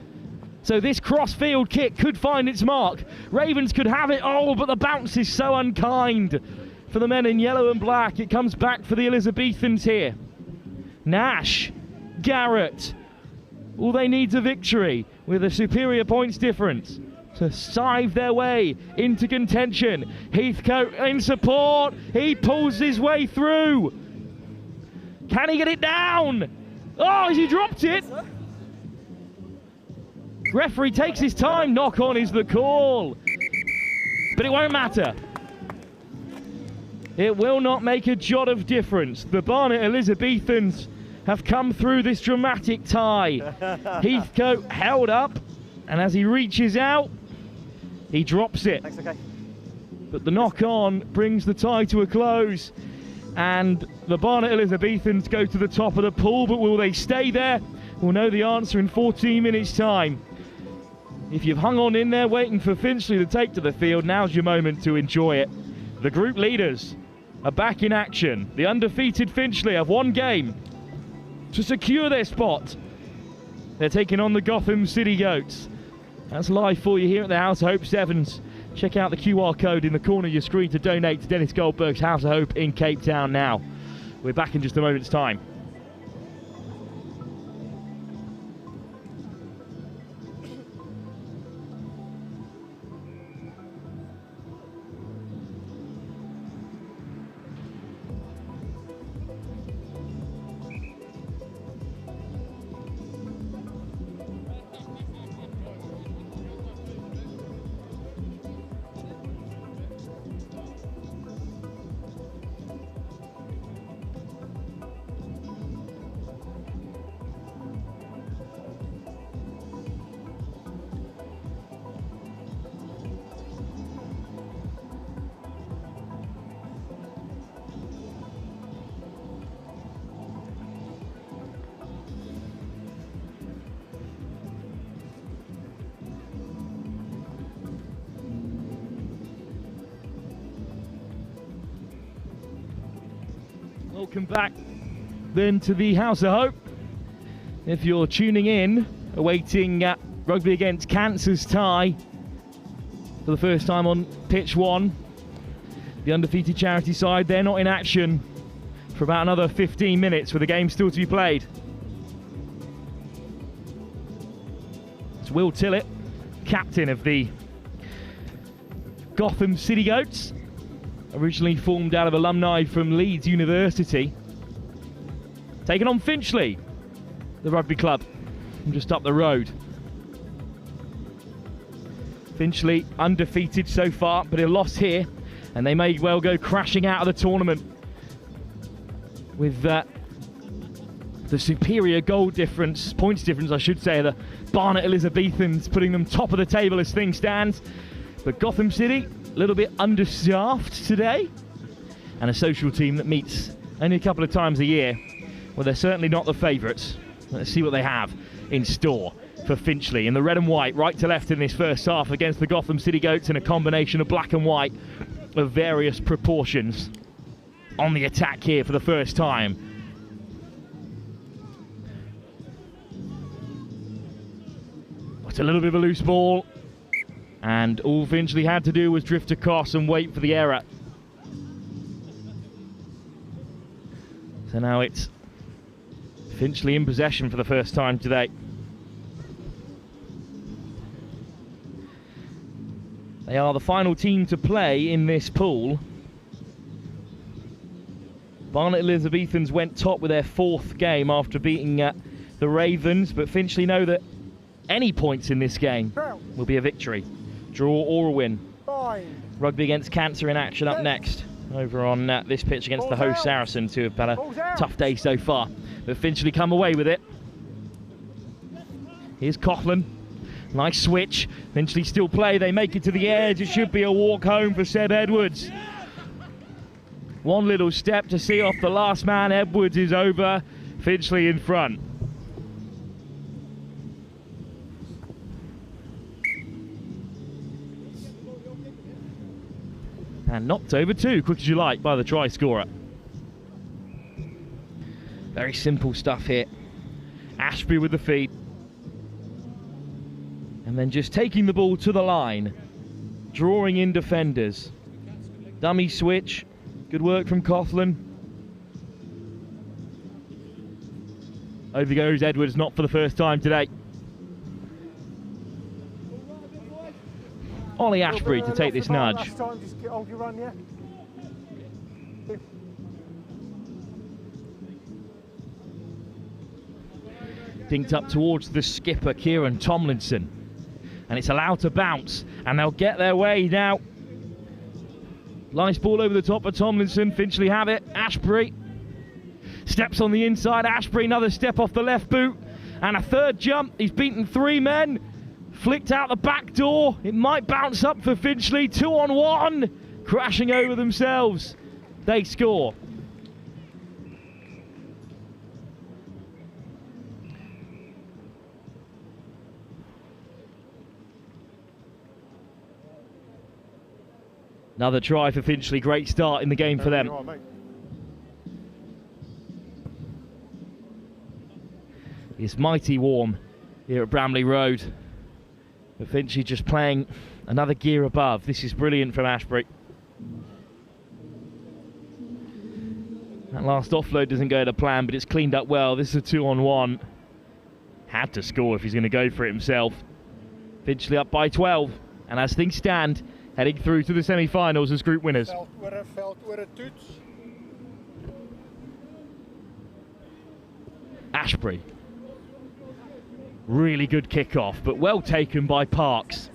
So this cross-field kick could find its mark. Ravens could have it all, but the bounce is so unkind for the men in yellow and black. It comes back for the Elizabethans here. Nash, Garrett, all they need is a victory with a superior points difference to sieve their way into contention. Heathcote in support. He pulls his way through. Can he get it down? Oh, he dropped it. Referee takes his time. Knock on is the call. But it won't matter. It will not make a jot of difference. The Barnet Elizabethans have come through this dramatic tie. Heathcote held up, and as he reaches out, he drops it. Thanks, okay. But the knock-on brings the tie to a close, and the Barnet Elizabethans go to the top of the pool, but will they stay there? We'll know the answer in 14 minutes' time. If you've hung on in there waiting for Finchley to take to the field, now's your moment to enjoy it. The group leaders are back in action. The undefeated Finchley have one game to secure their spot. They're taking on the Gotham City Goats. That's live for you here at the House of Hope Sevens. Check out the QR code in the corner of your screen to donate to Dennis Goldberg's House of Hope in Cape Town now. We're back in just a moment's time. Welcome back then to the House of Hope. If you're tuning in, awaiting Rugby against Cancer's tie for the first time on pitch one. The undefeated charity side, they're not in action for about another 15 minutes with the game still to be played. It's Will Tillett, captain of the Gotham City Goats, originally formed out of alumni from Leeds University, taking on Finchley, the rugby club from just up the road. Finchley undefeated so far, but a loss here, and they may well go crashing out of the tournament with the superior goal difference, points difference I should say, the Barnet Elizabethans putting them top of the table as things stand. But Gotham City, a little bit understaffed today, and a social team that meets only a couple of times a year. Well, they're certainly not the favourites. Let's see what they have in store for Finchley in the red and white, right to left in this first half against the Gotham City Goats in a combination of black and white of various proportions on the attack here for the first time. It's a little bit of a loose ball, and all Finchley had to do was drift across and wait for the error. So now it's Finchley in possession for the first time today. They are the final team to play in this pool. Barnet Elizabethans went top with their fourth game after beating the Ravens, but Finchley know that any points in this game will be a victory, draw or a win. Rugby against Cancer in action up next, over on this pitch against the host Saracens, who have had a tough day so far. but Finchley come away with it. Here's Coughlin. Nice switch. Finchley still play. They make it to the edge. It should be a walk home for Seb Edwards. One little step to see off the last man. Edwards is over. Finchley in front. And knocked over too, quick as you like, by the try scorer. Very simple stuff here. Ashby with the feed. And then just taking the ball to the line, drawing in defenders. Dummy switch, good work from Coughlin. Over goes Edwards, not for the first time today. Ollie Ashbury to take this nudge. Last time, just hold your run, yeah? Dinked up towards the skipper, Kieran Tomlinson. And it's allowed to bounce, and they'll get their way now. Nice ball over the top of Tomlinson. Finchley have it. Ashbury steps on the inside. Ashbury, another step off the left boot, and a third jump. He's beaten 3 men. Flicked out the back door. It might bounce up for Finchley. 2-on-1. Crashing over themselves. They score. Another try for Finchley. Great start in the game for them. It's mighty warm here at Bramley Road. But Finchley just playing another gear above. This is brilliant from Ashbury. That last offload doesn't go to plan, but it's cleaned up well. This is a 2-on-1. Had to score if he's going to go for it himself. Finchley up by 12. And as things stand, heading through to the semi-finals as group winners. Ashbury. Really good kick-off, but well taken by Parks.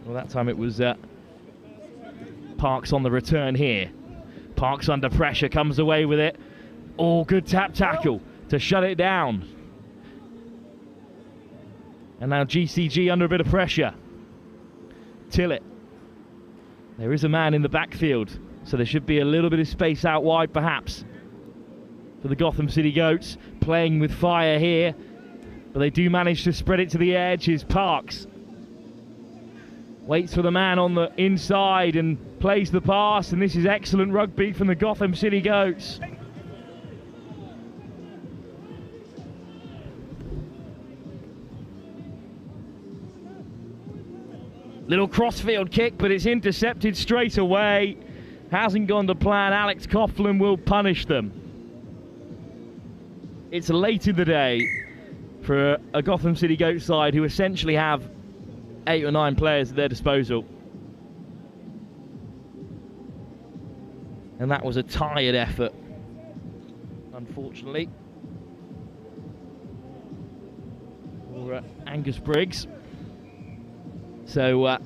Well, that time it was Parks on the return here. Parks under pressure, comes away with it. Oh, good tap tackle to shut it down. And now GCG under a bit of pressure. Tillett. There is a man in the backfield, so there should be a little bit of space out wide perhaps for the Gotham City Goats, playing with fire here, but they do manage to spread it to the edge. Is Parks. Waits for the man on the inside and plays the pass, and this is excellent rugby from the Gotham City Goats. Little crossfield kick, but it's intercepted straight away. Hasn't gone to plan. Alex Coughlin will punish them. It's late in the day for a Gotham City Goat side who essentially have 8 or 9 players at their disposal. And that was a tired effort, unfortunately, for Angus Briggs. So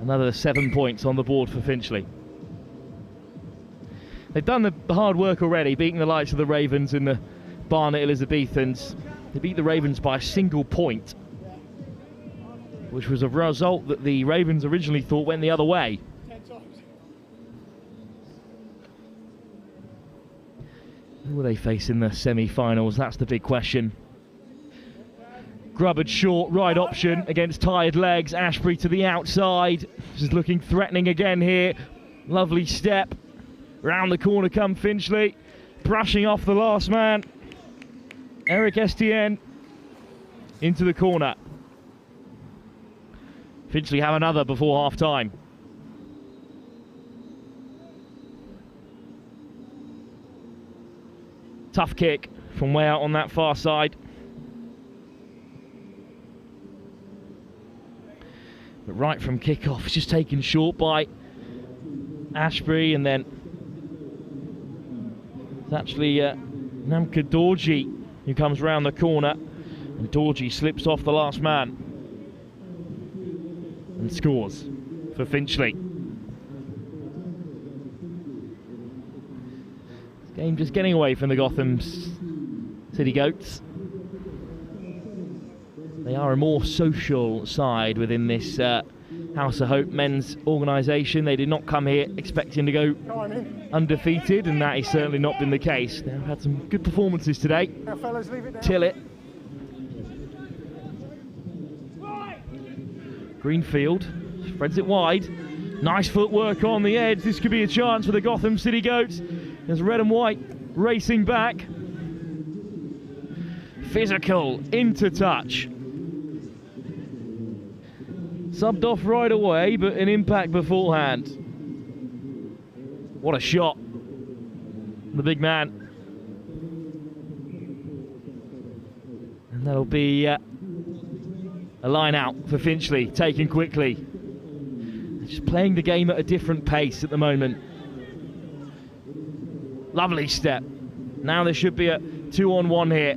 another 7 points on the board for Finchley. They've done the hard work already, beating the likes of the Ravens and the Barnet Elizabethans. They beat the Ravens by a single point, which was a result that the Ravens originally thought went the other way. Who will they face in the semi-finals? That's the big question. Grubbard short, right option against tired legs. Ashbury to the outside. This is looking threatening again here. Lovely step. Round the corner come Finchley. Brushing off the last man. Eric Estienne into the corner. Finchley have another before half time. Tough kick from way out on that far side. But right from kickoff, it's just taken short by Ashbury, and then it's actually Namka Dorji who comes round the corner, and Dorji slips off the last man and scores for Finchley. It's Game just getting away from the Gotham City Goats. They are a more social side within this House of Hope men's organisation. They did not come here expecting to go undefeated, and that has certainly not been the case. They've had some good performances today. Now, fellas, leave it down. Till it. Greenfield spreads it wide. Nice footwork on the edge. This could be a chance for the Gotham City Goats. There's red and white racing back. Physical into touch. Subbed off right away, but an impact beforehand. What a shot. The big man. And that'll be a line out for Finchley, taken quickly. They're just playing the game at a different pace at the moment. Lovely step. Now there should be a 2-on-1 here.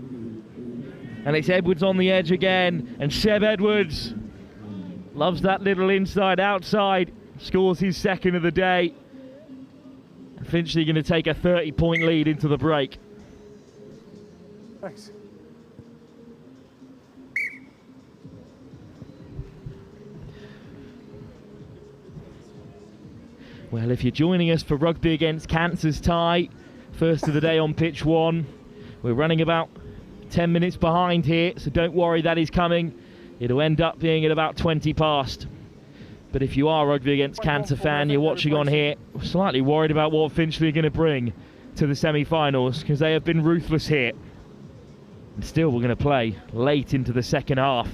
And it's Edwards on the edge again, and Seb Edwards loves that little inside-outside, scores his second of the day. And Finchley going to take a 30-point lead into the break. Thanks. Well, if you're joining us for Rugby against Cancer's tie, first of the day on pitch 1, we're running about 10 minutes behind here, so don't worry, that is coming. It'll end up being at about 20 past. But if you are a Rugby Against Cancer fan, you're watching on here, slightly worried about what Finchley are going to bring to the semi-finals, because they have been ruthless here. And still we're going to play late into the second half.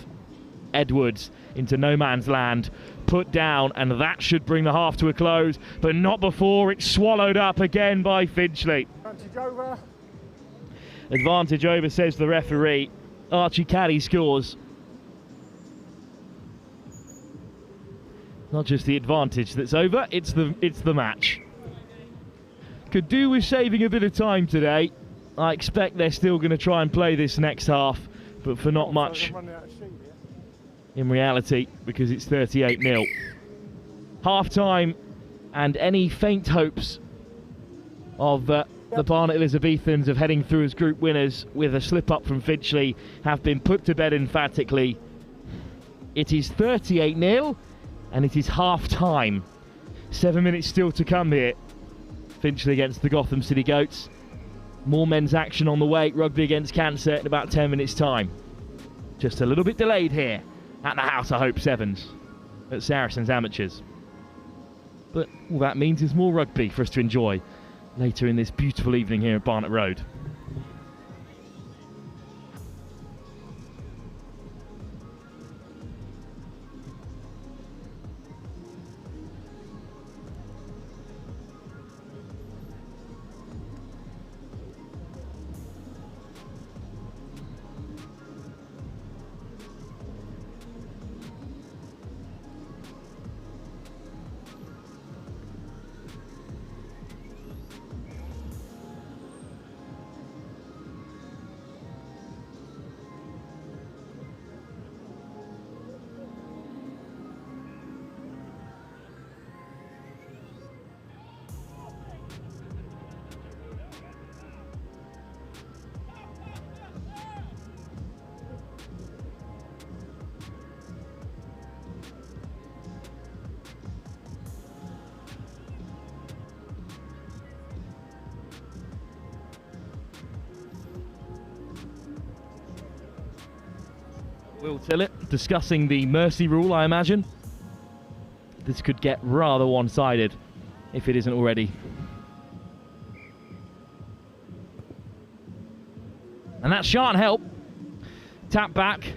Edwards into no man's land, put down, and that should bring the half to a close, but not before it's swallowed up again by Finchley. Advantage over. Advantage over, says the referee. Archie Caddy scores. Not just the advantage that's over, it's the match. Could do with saving a bit of time today. I expect they're still going to try and play this next half, but for not much in reality, because it's 38-0. Half-time, and any faint hopes of the Barnet Elizabethans of heading through as group winners with a slip-up from Finchley have been put to bed emphatically. It is 38-0. And it is half-time. 7 minutes still to come here. Finchley against the Gotham City Goats. More men's action on the way. Rugby Against Cancer in about 10 minutes' time. Just a little bit delayed here at the House of Hope Sevens at Saracens Amateurs. But all that means is more rugby for us to enjoy later in this beautiful evening here at Barnet Road. Will Tillett discussing the mercy rule, I imagine. This could get rather one-sided if it isn't already. And that shan't help. Tap back,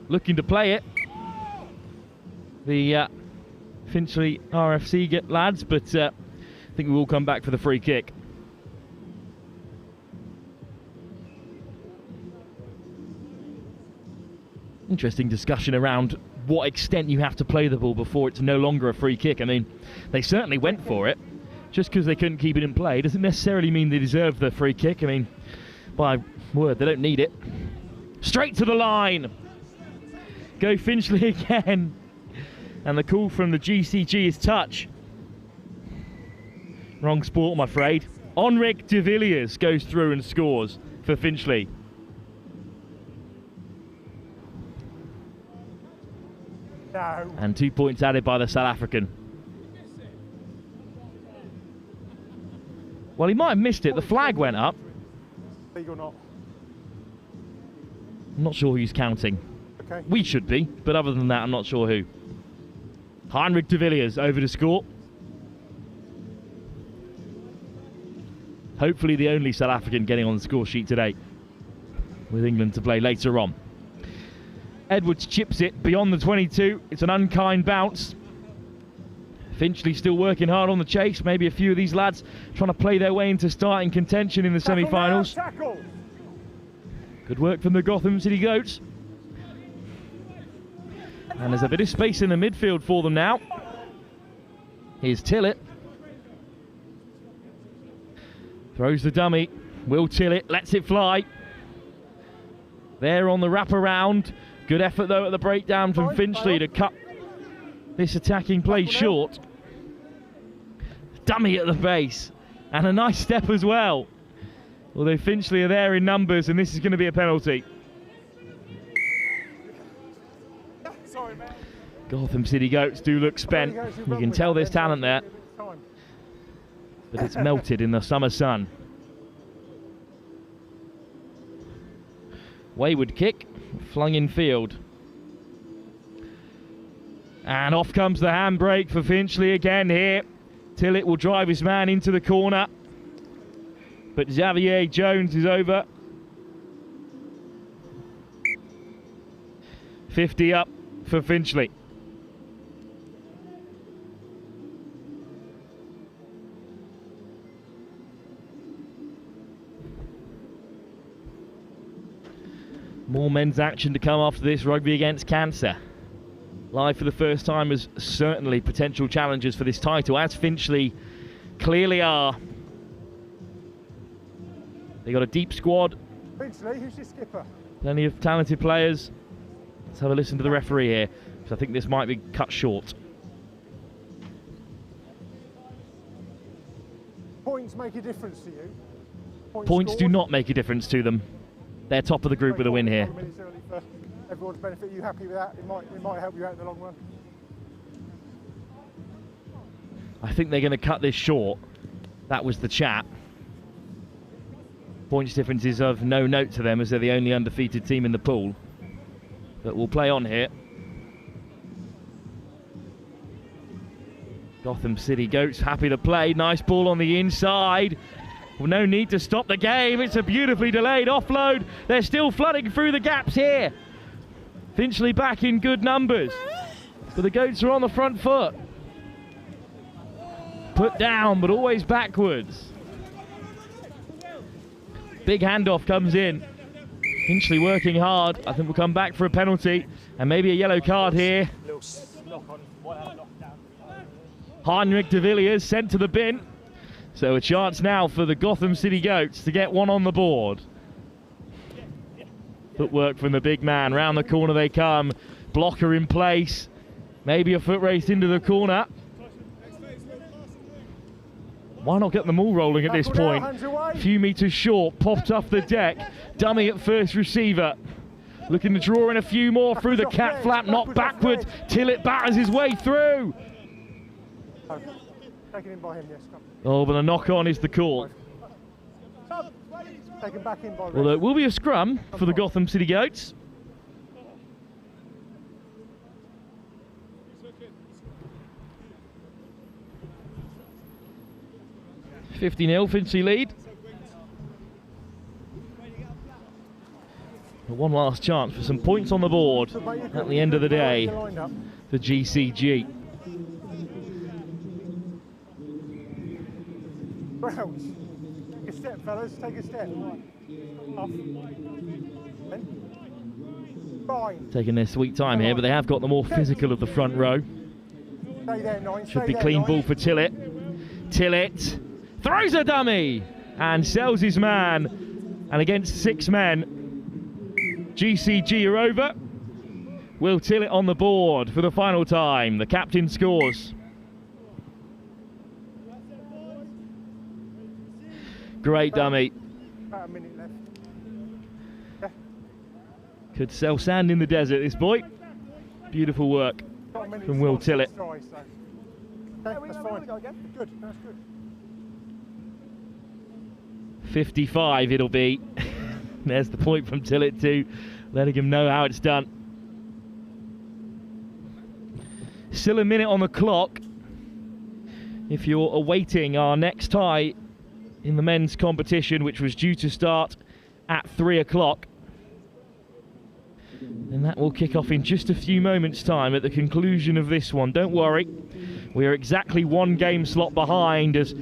looking to play it. The Finchley RFC lads, but I think we will come back for the free kick. Interesting discussion around what extent you have to play the ball before it's no longer a free kick. I mean, they certainly went for it. Just because they couldn't keep it in play doesn't necessarily mean they deserve the free kick. I mean, by word, they don't need it. Straight to the line. Go Finchley again. And the call from the GCG is touch. Wrong sport, I'm afraid. Henrik de Villiers goes through and scores for Finchley. No. And 2 points added by the South African. Well, he might have missed it. The flag went up. Legal or not? I'm not sure who's counting. Okay. We should be, but other than that, I'm not sure who. Henrik de Villiers over to score. Hopefully the only South African getting on the score sheet today, with England to play later on. Edwards chips it beyond the 22. It's an unkind bounce. Finchley still working hard on the chase. Maybe a few of these lads trying to play their way into starting contention in the semi-finals. Tackle. Good work from the Gotham City Goats. And there's a bit of space in the midfield for them now. Here's Tillett. Throws the dummy. Will Tillett lets it fly. There on the wraparound. Good effort though at the breakdown from Finchley to cut this attacking play short. Dummy at the base. And a nice step as well. Although Finchley are there in numbers and this is going to be a penalty. Sorry, man. Gotham City Goats do look spent. You can tell there's talent there. But it's melted in the summer sun. Wayward kick, flung in field. And off comes the handbrake for Finchley again here. Tillett will drive his man into the corner. But Xavier Jones is over. 50 up for Finchley. More men's action to come after this. Rugby against cancer. Live for the first time as certainly potential challengers for this title, as Finchley clearly are. They got a deep squad. Finchley, who's your skipper? Plenty of talented players. Let's have a listen to the referee here, because I think this might be cut short. Points make a difference to you? Points do not make a difference to them. They're top of the group with a win here. For everyone's benefit, you happy with that? It might help you out in the long run. I think they're going to cut this short. That was the chat. Points difference is of no note to them as they're the only undefeated team in the pool. But we'll play on here. Gotham City Goats happy to play. Nice ball on the inside. Well, no need to stop the game. It's a beautifully delayed offload. They're still flooding through the gaps here. Finchley back in good numbers. But the Goats are on the front foot. Put down, but always backwards. Big handoff comes in. Finchley working hard. I think we'll come back for a penalty. And maybe a yellow card here. Henrik de Villiers sent to the bin. So a chance now for the Gotham City Goats to get one on the board. Footwork from the big man. Round the corner they come. Blocker in place. Maybe a foot race into the corner. Why not get them all rolling at this point? A few metres short. Popped off the deck. Dummy at first receiver. Looking to draw in a few more through the cat flap. Not backwards. Tillett batters his way through. Taken in by him, yes. Oh, but the knock-on is the call. Taken back in by Well, there will be a scrum for the Gotham City Goats. $50-0, Finchley lead. One last chance for some points on the board at the end of the day for GCG. Rounds. Take a step, fellas. Take a step. Off. Fine. Taking their sweet time here, but they have got the more physical of the front row. Stay there, 9. Should be clean ball for Tillett. Tillett throws a dummy and sells his man. And against 6 men, GCG are over. Will Tillett on the board for the final time. The captain scores. Great dummy. About a minute left. Yeah. Could sell sand in the desert, this boy. Beautiful work from Will Tillett. Okay, that's fine. Good, that's good. 55 it'll be. There's the point from Tillett too, letting him know how it's done. Still a minute on the clock. If you're awaiting our next tie in the men's competition, which was due to start at 3 o'clock. And that will kick off in just a few moments' time at the conclusion of this one. Don't worry, we are exactly one game slot behind, as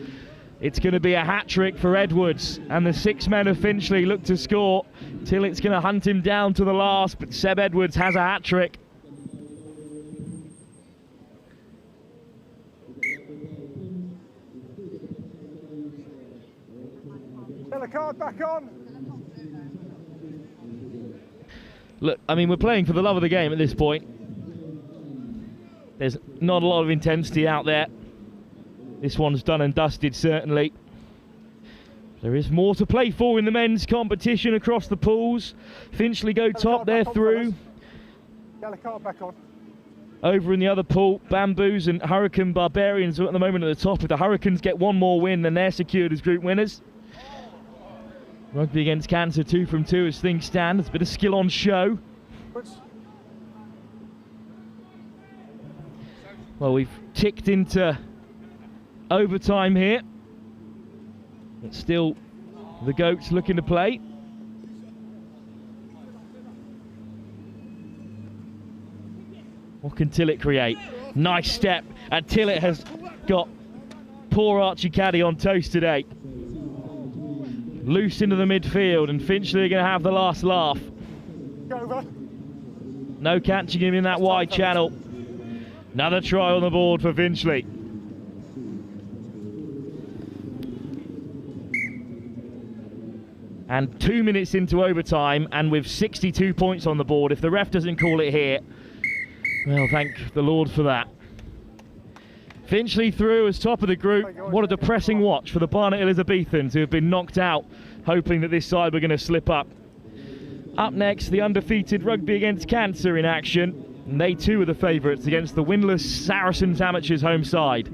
it's going to be a hat-trick for Edwards, and the 6 men of Finchley look to score. Tillett's going to hunt him down to the last, but Seb Edwards has a hat-trick. Yellow card back on. Look, I mean, we're playing for the love of the game at this point. There's not a lot of intensity out there. This one's done and dusted, certainly. There is more to play for in the men's competition across the pools. Finchley go top, they're through. Yellow card back on. Over in the other pool, Bamboos and Hurricane Barbarians are at the moment at the top. If the Hurricanes get one more win, then they're secured as group winners. Rugby against Cancer, 2 from 2 as things stand. There's a bit of skill on show. Well, we've ticked into overtime here. It's still the Goats looking to play. What can Tillett create? Nice step, and Tillett has got poor Archie Caddy on toast today. Loose into the midfield, and Finchley are going to have the last laugh. No catching him in that wide channel. Another try on the board for Finchley. And 2 minutes into overtime, and with 62 points on the board, if the ref doesn't call it here, well, thank the Lord for that. Finchley through as top of the group. What a depressing watch for the Barnet Elizabethans, who have been knocked out, hoping that this side were going to slip up. Up next, the undefeated Rugby against Cancer in action. And they too are the favourites against the winless Saracens Amateurs home side.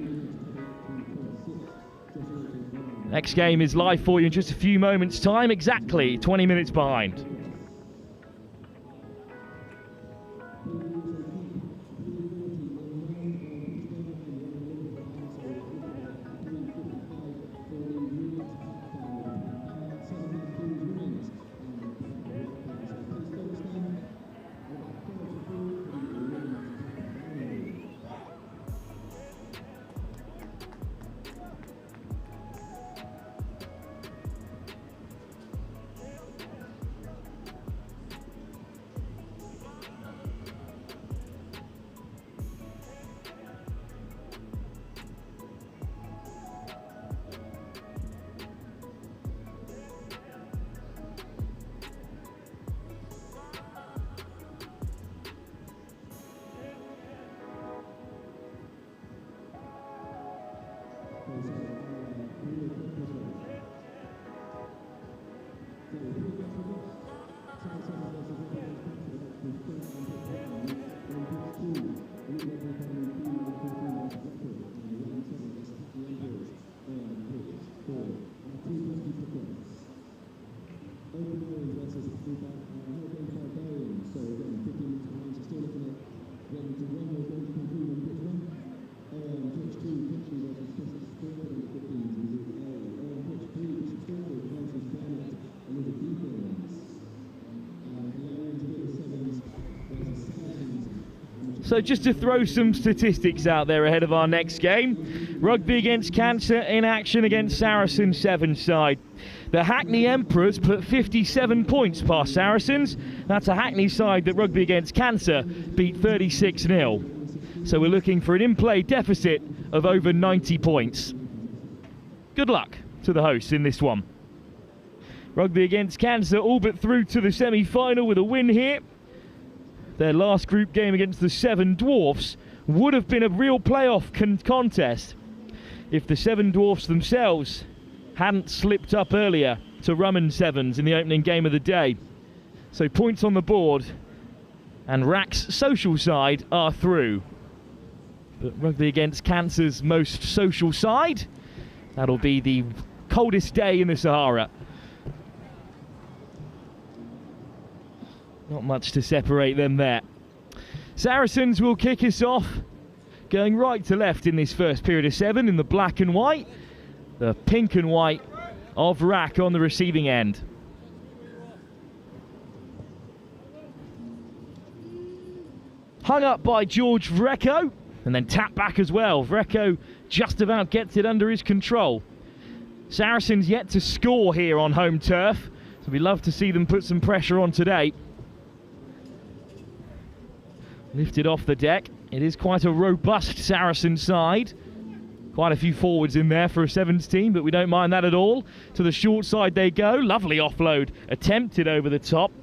Next game is live for you in just a few moments' time, exactly 20 minutes behind. So just to throw some statistics out there ahead of our next game. Rugby against Cancer in action against Saracens 7 side. The Hackney Emperors put 57 points past Saracens. That's a Hackney side that Rugby against Cancer beat 36-0. So we're looking for an in-play deficit of over 90 points. Good luck to the hosts in this one. Rugby against Cancer all but through to the semi-final with a win here. Their last group game against the 7 Dwarves would have been a real playoff contest if the 7 Dwarfs themselves hadn't slipped up earlier to Rum'ns Sevens in the opening game of the day. So points on the board, and Rack's social side are through. But Rugby Against Cancer's most social side, that'll be the coldest day in the Sahara. Not much to separate them there. Saracens will kick us off, going right to left in this first period of 7 in the black and white. The pink and white of Rack on the receiving end. Hung up by George Vrecko, and then tapped back as well. Vrecko just about gets it under his control. Saracens yet to score here on home turf, so we'd love to see them put some pressure on today. Lifted off the deck. It is quite a robust Saracen side. Quite a few forwards in there for a Sevens team, but we don't mind that at all. To the short side they go. Lovely offload attempted over the top.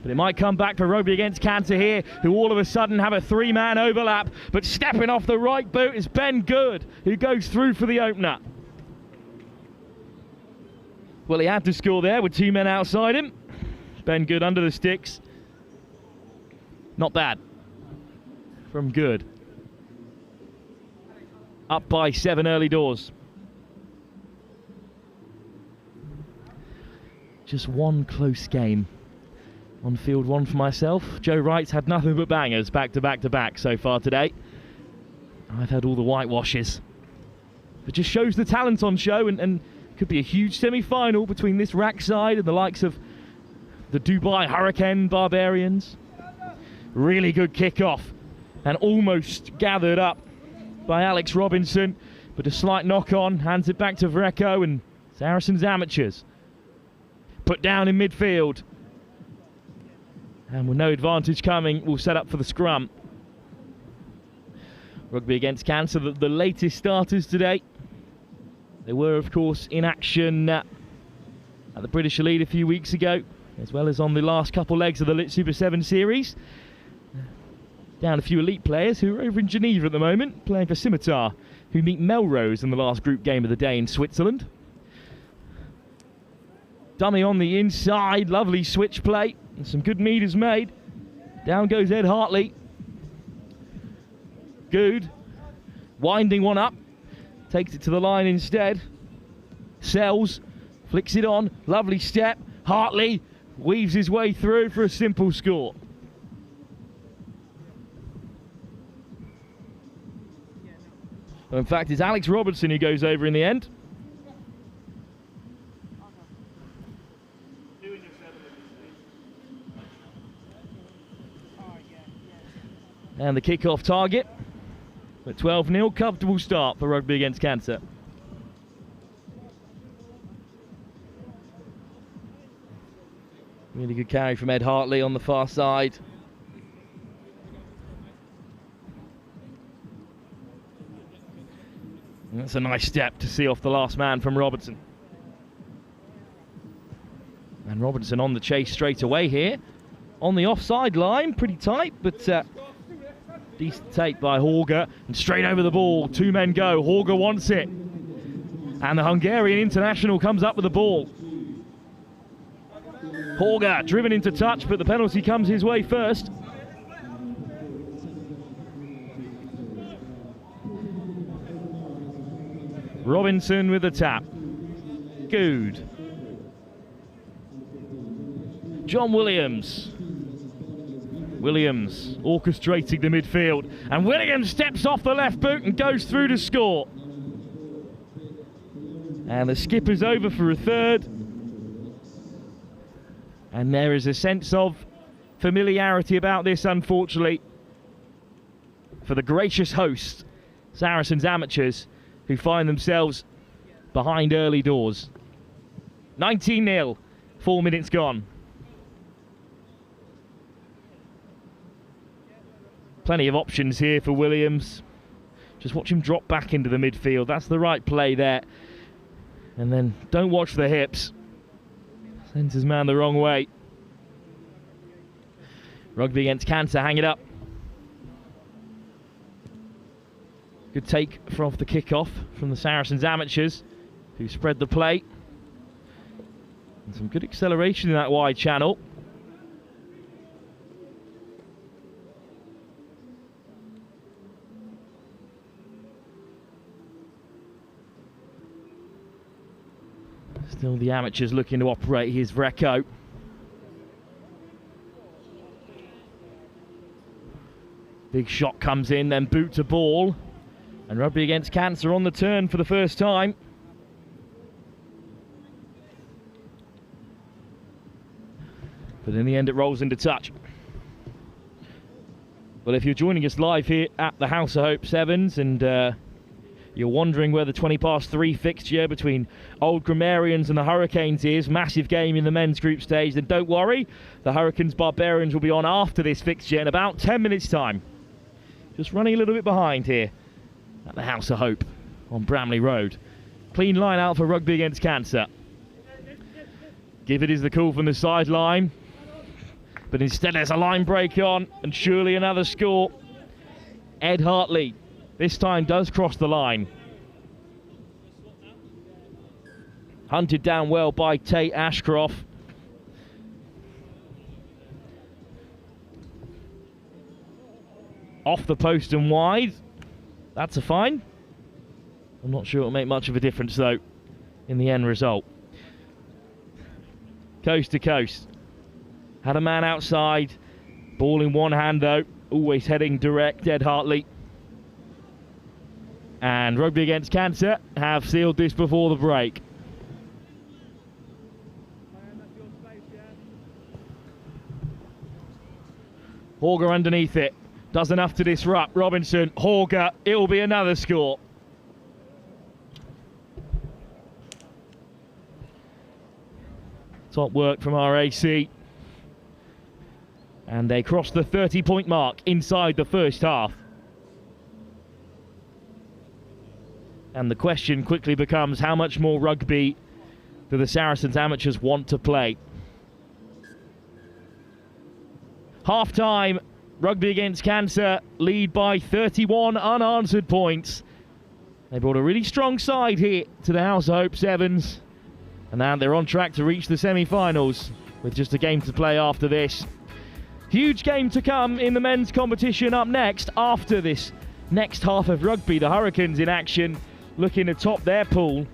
But it might come back for Rugby Against Cancer here, who all of a sudden have a 3-man overlap. But stepping off the right boot is Ben Good, who goes through for the opener. Well, he had to score there with 2 men outside him. Ben Good under the sticks. Not bad from Good. Up by 7 early doors. Just one close game on field 1 for myself. Joe Wright's had nothing but bangers back to back to back so far today. I've had all the whitewashes. It just shows the talent on show, and could be a huge semi-final between this Rack side and the likes of the Dubai Hurricane Barbarians. Really good kick-off and almost gathered up by Alex Robinson, but a slight knock-on, hands it back to Vrecko, and Saracens amateurs. Put down in midfield. And with no advantage coming, we'll set up for the scrum. Rugby Against Cancer, the latest starters today. They were, of course, in action at the British Elite a few weeks ago, as well as on the last couple legs of the Lit Super 7 series. Down a few elite players who are over in Geneva at the moment, playing for Scimitar, who meet Melrose in the last group game of the day in Switzerland. Dummy on the inside, lovely switch play, and some good meters made. Down goes Ed Hartley. Good. Winding one up. Takes it to the line instead. Sells. Flicks it on. Lovely step. Hartley weaves his way through for a simple score. Well, in fact, it's Alex Robertson who goes over in the end. And the kick-off target at 12-0. Comfortable start for Rugby Against Cancer. Really good carry from Ed Hartley on the far side. And that's a nice step to see off the last man from Robertson. And Robertson on the chase straight away here. On the offside line, pretty tight, but decent take by Horger. And straight over the ball, 2 men go. Horger wants it. And the Hungarian international comes up with the ball. Horger driven into touch, but the penalty comes his way first. Robinson with the tap. Good. John Williams. Williams orchestrating the midfield. And Williams steps off the left boot and goes through to score. And the skipper's over for a third. And there is a sense of familiarity about this, unfortunately, for the gracious host, Saracens amateurs, who find themselves behind early doors. 19-0, 4 minutes gone. Plenty of options here for Williams. Just watch him drop back into the midfield. That's the right play there. And then don't watch the hips. Sends his man the wrong way. Rugby Against Cancer, hang it up. Good take off the kick-off from the Saracens amateurs, who spread the play. And some good acceleration in that wide channel. Still the amateurs looking to operate his Vreco. Big shot comes in, then boot to ball. And Rugby Against Cancer on the turn for the first time. But in the end it rolls into touch. Well, if you're joining us live here at the House of Hope Sevens and you're wondering where the 3 fixture between Old Grammarians and the Hurricanes is, massive game in the men's group stage, then don't worry. The Hurricanes Barbarians will be on after this fixture in about 10 minutes time. Just running a little bit behind here at the House of Hope on Bramley Road. Clean line out for Rugby Against Cancer. Give it is the call from the sideline. But instead there's a line break on and surely another score. Ed Hartley this time does cross the line. Hunted down well by Tate Ashcroft. Off the post and wide. That's a fine. I'm not sure it'll make much of a difference though in the end result. Coast to coast. Had a man outside. Ball in one hand though. Always heading direct, Ed Hartley. And Rugby Against Cancer have sealed this before the break. Horger underneath it. Does enough to disrupt. Robinson, Horger, it will be another score. Top work from RAC. And they cross the 30-point mark inside the first half. And the question quickly becomes, how much more rugby do the Saracens amateurs want to play? Half-time, Rugby Against Cancer lead by 31 unanswered points. They brought a really strong side here to the House of Hope Sevens. And now they're on track to reach the semi-finals with just a game to play after this. Huge game to come in the men's competition up next after this next half of rugby. The Hurricanes in action, looking to top their pool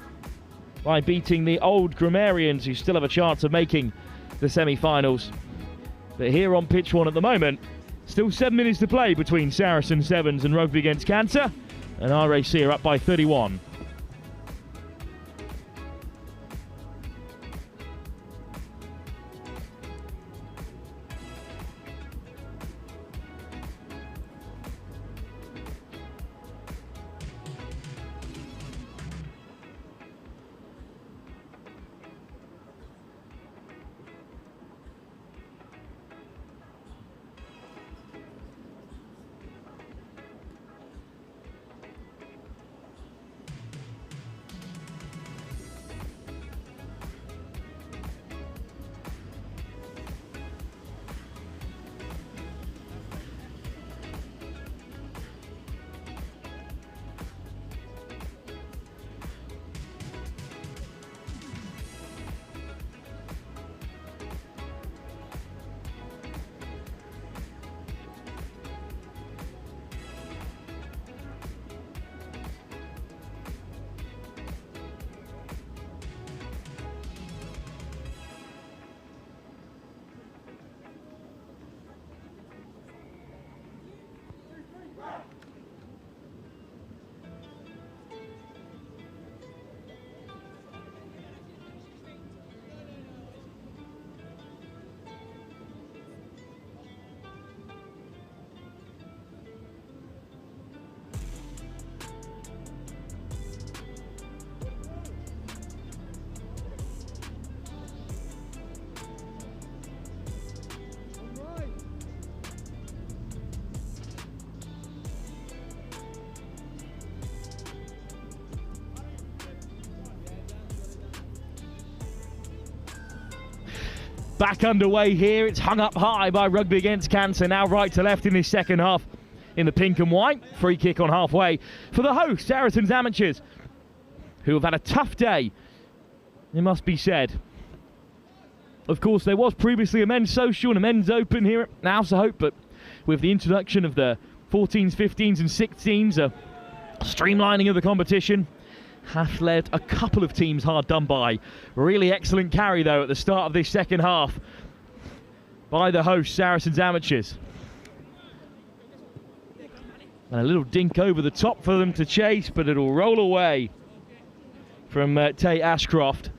by beating the Old Grammarians, who still have a chance of making the semi-finals. But here on pitch one at the moment, still 7 minutes to play between Saracen Sevens and Rugby Against Cancer, and RAC are up by 31. Back underway here. It's hung up high by Rugby Against Cancer. Now right to left in this second half in the pink and white. Free kick on halfway for the host, Saracens Amateurs, who have had a tough day, it must be said. Of course, there was previously a men's social and a men's open here at House of Hope, but with the introduction of the 14s, 15s and 16s, a streamlining of the competition has led a couple of teams hard done by. Really excellent carry, though, at the start of this second half by the host, Saracens Amateurs. And a little dink over the top for them to chase, but it'll roll away from Tate Ashcroft.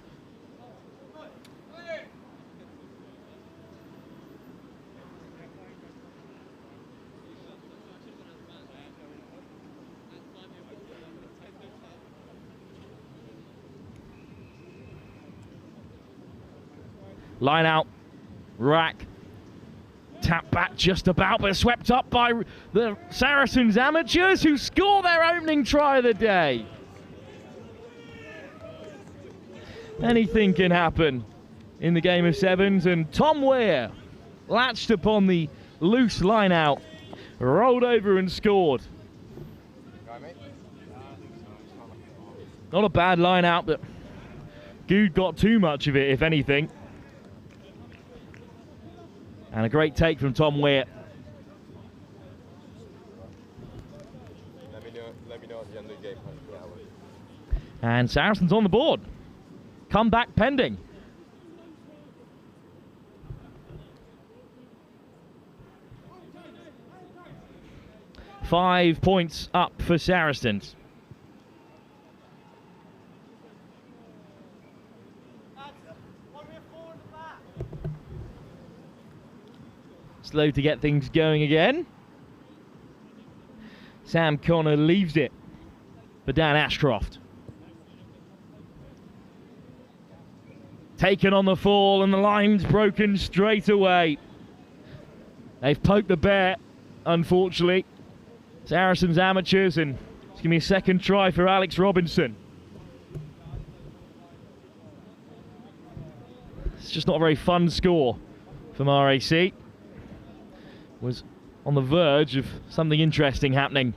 Line out, rack, tap back just about, but swept up by the Saracens Amateurs, who score their opening try of the day. Anything can happen in the game of sevens, and Tom Weir latched upon the loose line out, rolled over and scored. Not a bad line out, but Good got too much of it, if anything. And a great take from Tom Weir. Let me know at the end of the game. And Saracens on the board. Comeback pending. Five points up for Saracens. Slow to get things going again. Sam Connor leaves it for Dan Ashcroft. Taken on the fall, and the line's broken straight away. They've poked the bear, unfortunately. Saracens Amateurs, and it's going to be a second try for Alex Robinson. It's just not a very fun score from RAC. Was on the verge of something interesting happening.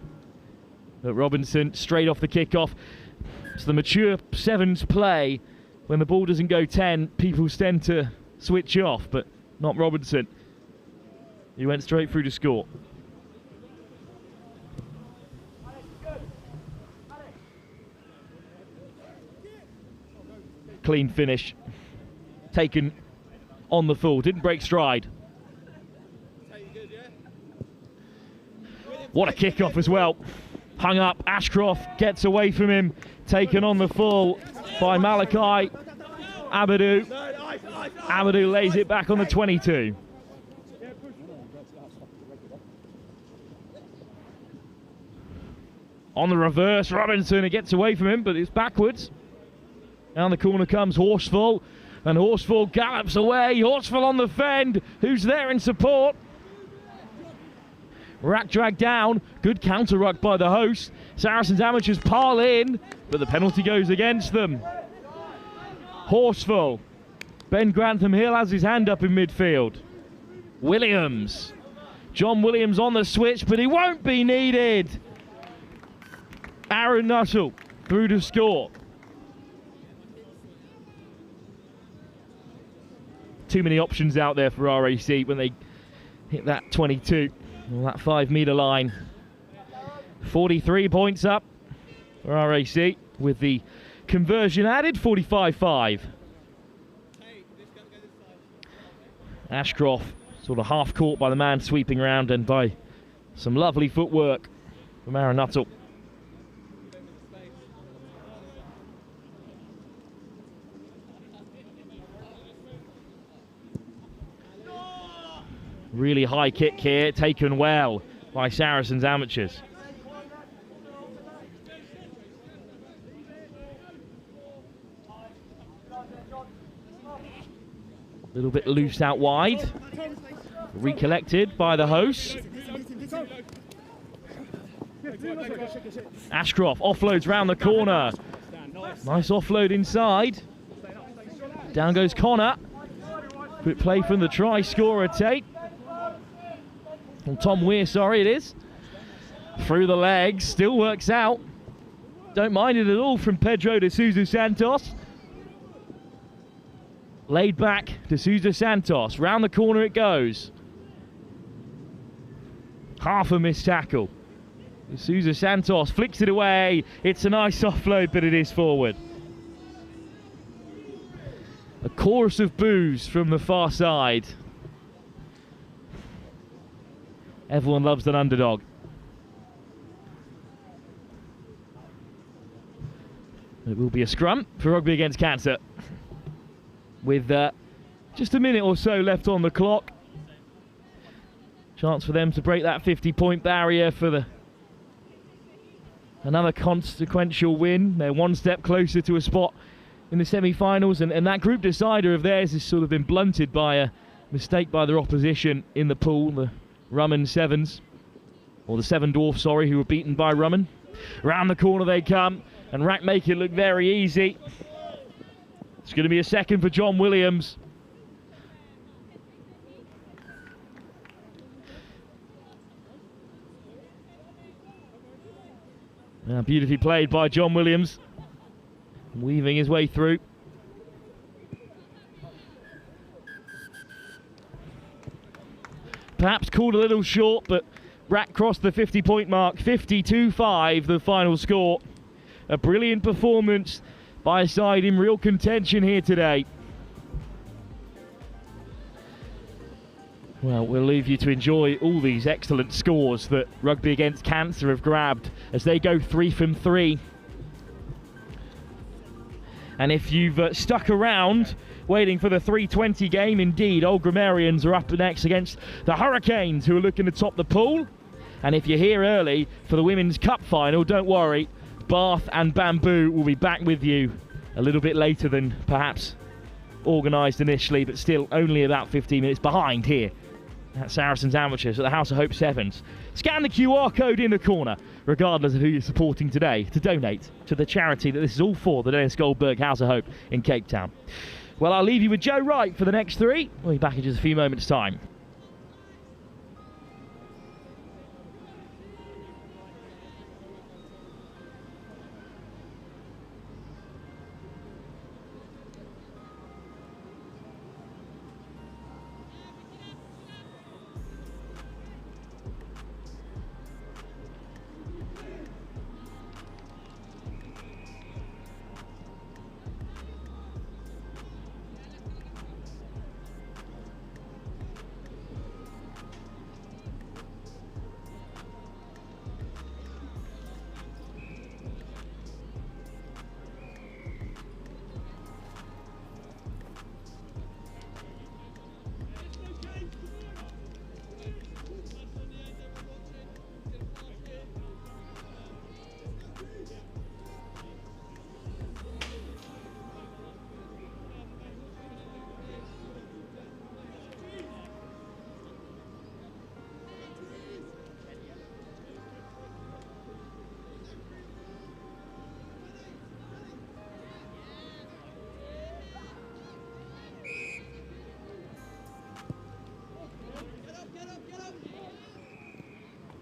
But Robinson, straight off the kickoff. It's the mature sevens play. When the ball doesn't go 10, people tend to switch off, but not Robinson. He went straight through to score. Clean finish. Taken on the full, didn't break stride. What a kickoff as well. Hung up, Ashcroft gets away from him. Taken on the full by Malachi Abadou. Abadou lays it back on the 22. On the reverse, Robinson, it gets away from him, but it's backwards. Down the corner comes Horsfall, and Horsfall gallops away. Horsfall on the fend, who's there in support. Rack dragged down, good counter ruck by the host. Saracens Amateurs pile in, but the penalty goes against them. Horsfall. Ben Grantham Hill has his hand up in midfield. Williams. John Williams on the switch, but he won't be needed. Aaron Nuttall through to score. Too many options out there for RAC when they hit that 22. Well, that 5 metre line. 43 points up for RAC with the conversion added, 45-5. Ashcroft sort of half caught by the man sweeping around and by some lovely footwork from Aaron Nuttall. Really high kick here, taken well by Saracens Amateurs. A little bit loose out wide. Recollected by the hosts. Ashcroft offloads round the corner. Nice offload inside. Down goes Connor. Quick play from the try scorer Tate. Well, Tom Weir, sorry it is. Through the legs, still works out. Don't mind it at all from Pedro de Sousa Santos. Laid back to Sousa Santos. Round the corner it goes. Half a missed tackle. Sousa Santos flicks it away. It's a nice offload, but it is forward. A chorus of boos from the far side. Everyone loves an underdog. It will be a scrum for Rugby Against Cancer. With just a minute or so left on the clock. Chance for them to break that 50-point barrier for another consequential win. They're one step closer to a spot in the semi-finals, and that group decider of theirs has sort of been blunted by a mistake by their opposition in the pool, the Rum'ns Sevens, or the Seven Dwarfs, sorry, who were beaten by Rum'ns. Round the corner they come, and Rack make it look very easy. It's going to be a second for John Williams. Now, beautifully played by John Williams, weaving his way through. Perhaps called a little short, but Rack crossed the 50-point mark. 52-5, the final score. A brilliant performance by a side in real contention here today. Well, we'll leave you to enjoy all these excellent scores that Rugby Against Cancer have grabbed as they go 3 from 3. And if you've stuck around waiting for the 3:20 game, indeed, Old Grammarians are up next against the Hurricanes, who are looking to top the pool. And if you're here early for the Women's Cup final, don't worry, Bath and Bamboo will be back with you a little bit later than perhaps organised initially, but still only about 15 minutes behind here at Saracens Amateurs at the House of Hope Sevens. Scan the QR code in the corner, regardless of who you're supporting today, to donate to the charity that this is all for, the Dennis Goldberg House of Hope in Cape Town. Well, I'll leave you with Joe Wright for the next 3. We'll be back in just a few moments' time.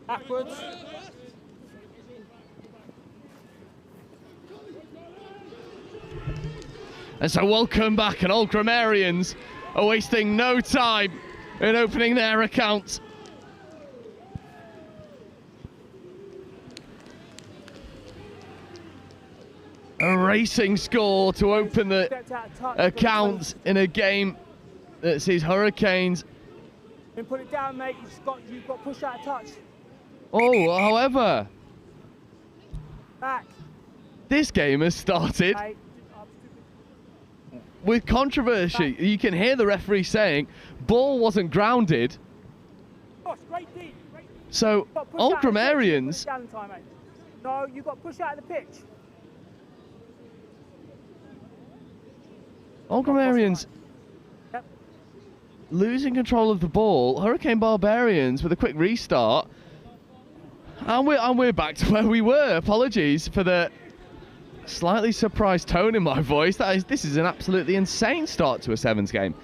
Backwards. And so welcome back, and Old Grammarians are wasting no time in opening their accounts. A racing score to open the accounts in a game that sees Hurricanes. Then put it down, mate. You've got push out of touch. Oh, however, Back. This game has started with controversy. You can hear the referee saying ball wasn't grounded. Great deep. So Old Grammarians. No, you've got to push out of the pitch. Old Grammarians losing control of the ball. Hurricane Barbarians with a quick restart. And we're back to where we were. Apologies for the slightly surprised tone in my voice. This is an absolutely insane start to a Sevens game.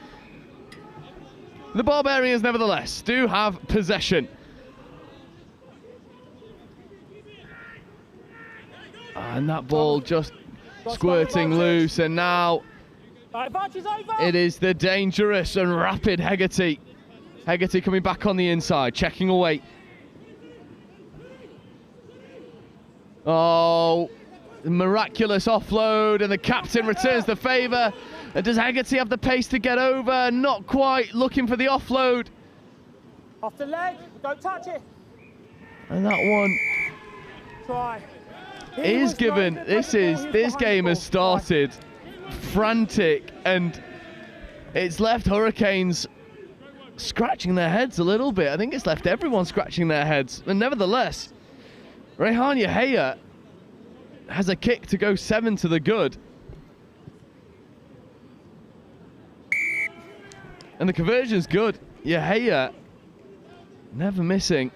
The Barbarians, nevertheless, do have possession. And that ball just squirting loose, and now it is the dangerous and rapid Hegarty. Hegarty coming back on the inside, checking away. Oh, miraculous offload, and the captain returns the favour. Does Hegarty have the pace to get over? Not quite, looking for the offload. Off the leg, don't touch it. And that one Try. is given. This game has started frantic, and it's left Hurricanes scratching their heads a little bit. I think it's left everyone scratching their heads. And nevertheless, Rehan Yahya has a kick to go 7 to the good. And the conversion's good. Yahya never missing.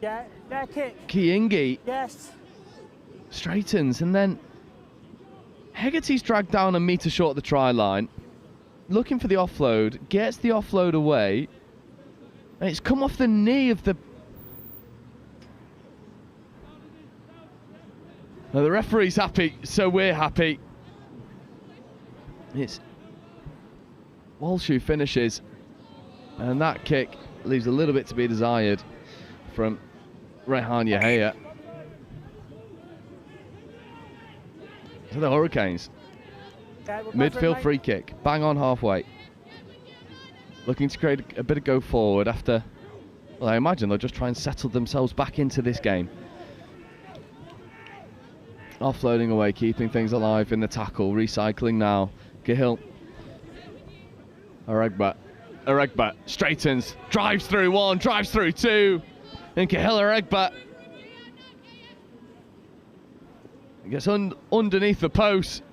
Yeah, their kick. Kiingi Yes. straightens, and then Hegarty's dragged down a metre short of the try line, looking for the offload, gets the offload away, and it's come off the knee of the... Now the referee's happy, so we're happy. It's Walsh who finishes, and that kick leaves a little bit to be desired from Rehan Yahya. To the Hurricanes. Midfield free kick, bang on halfway. Looking to create a bit of go forward after, well, I imagine they'll just try and settle themselves back into this game. Offloading away, keeping things alive in the tackle, recycling now. Cahill. Aregba straightens, drives through 1, drives through 2. And Cahill Aregba gets underneath the post.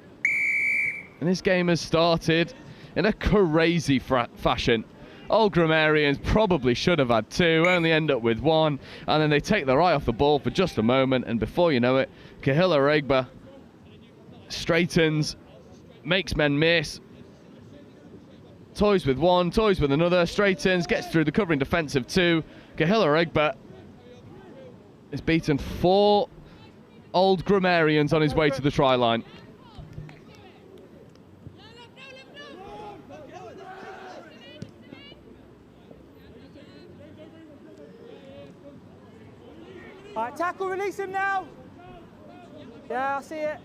And this game has started in a crazy fashion. Old Grammarians probably should have had 2, only end up with 1. And then they take their eye off the ball for just a moment. And before you know it, Cahill Aregba straightens, makes men miss. Toys with 1, toys with another, straightens, gets through the covering defence of 2. Cahill Aregba is beaten 4 old Grammarians on his way to the try line. All right, tackle, release him now. Yeah, I see it.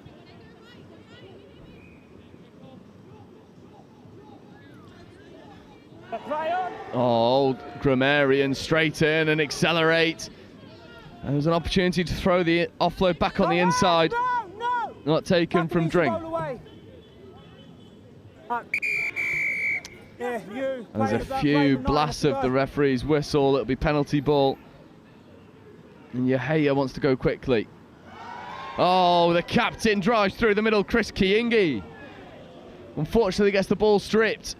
Play on. Oh, Grammarians straighten and accelerate. And there's an opportunity to throw the offload back on the inside. No. Not taken from Drink. Yeah, you. And there's a few blasts of the referee's whistle. It'll be penalty ball. And Yahya wants to go quickly. Oh, the captain drives through the middle, Chris Kiingi. Unfortunately gets the ball stripped.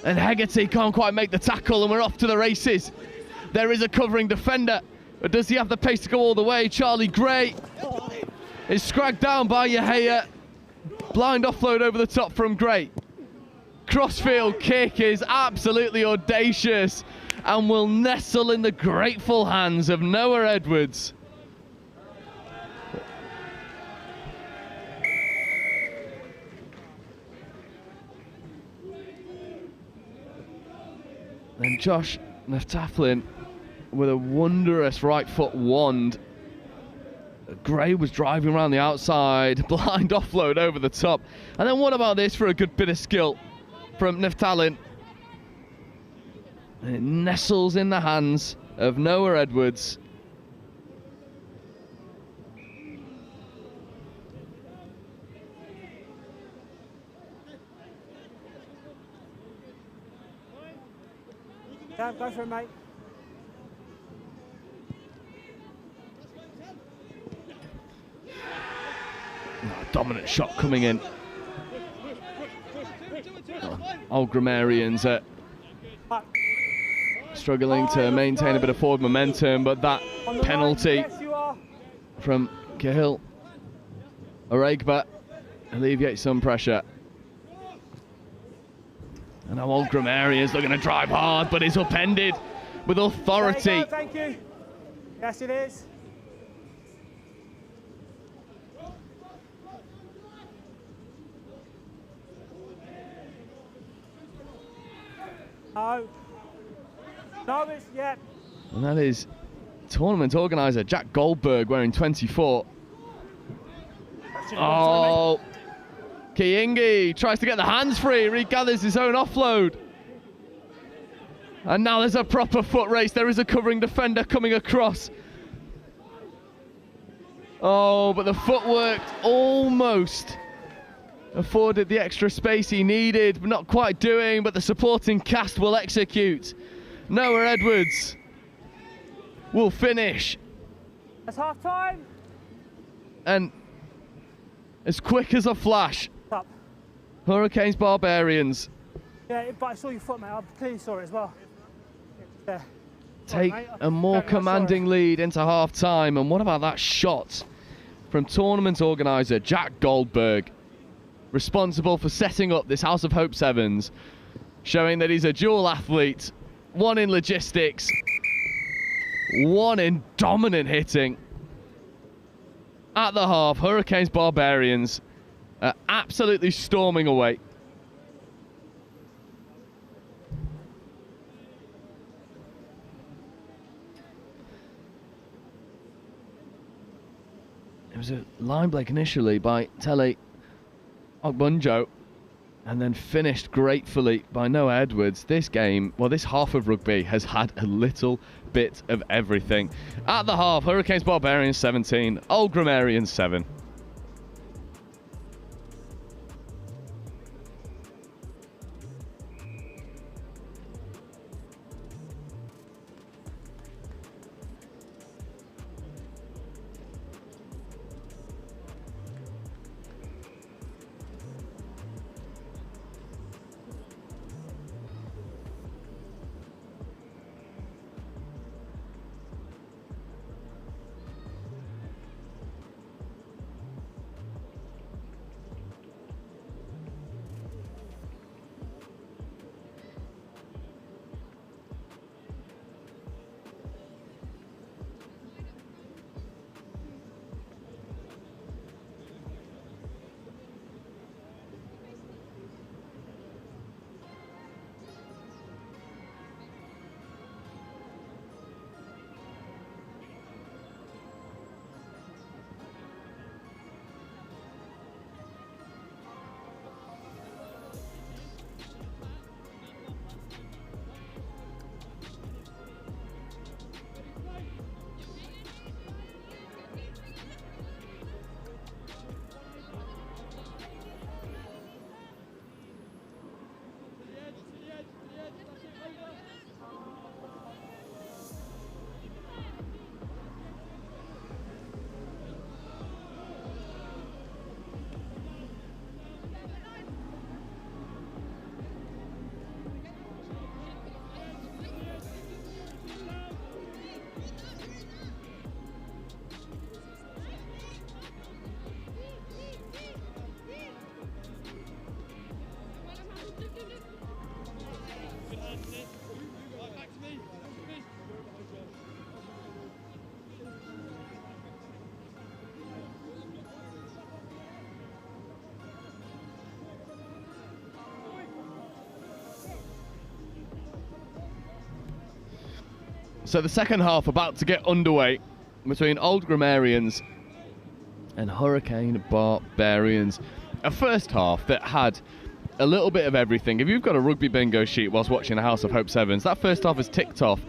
And Hegarty can't quite make the tackle, and we're off to the races. There is a covering defender, but does he have the pace to go all the way? Charlie Gray is scragged down by Yahya. Blind offload over the top from Gray. Crossfield kick is absolutely audacious and will nestle in the grateful hands of Noah Edwards. And Josh Naftaflin with a wondrous right foot wand. Gray was driving around the outside, blind offload over the top. And then what about this for a good bit of skill from Naftaflin? And it nestles in the hands of Noah Edwards. Yeah, go for it, mate. Dominant shot coming in. Old Grammarians struggling to maintain a bit of forward momentum, but that penalty from Cahill Aregba alleviates some pressure. And now Old Grammarians looking to drive hard, but it's upended with authority. Thank you. Yes, it is. No. No, it's, yeah. And that is tournament organiser Jack Goldberg wearing 24. Oh, Kiingi tries to get the hands free, regathers his own offload. And now there's a proper foot race. There is a covering defender coming across. Oh, but the footwork almost afforded the extra space he needed, but not quite doing, but the supporting cast will execute. Noah Edwards will finish. That's half time. And as quick as a flash, Up. Hurricanes Barbarians Yeah, but I saw your foot, mate. I clearly saw it as well. Yeah. take a more commanding lead into half time. And what about that shot from tournament organiser Jack Goldberg, responsible for setting up this House of Hope Sevens, showing that he's a dual athlete, one in logistics, one in dominant hitting. At the half, Hurricanes Barbarians are absolutely storming away. It was a line break initially by Tele Ogbunjo, and then finished gratefully by Noah Edwards. This game, well, this half of rugby has had a little bit of everything. At the half, Hurricanes Barbarians 17, Old Grammarians 7. So the second half about to get underway between Old Grammarians and Hurricane Barbarians. A first half that had a little bit of everything. If you've got a rugby bingo sheet whilst watching the House of Hope Sevens, that first half has ticked off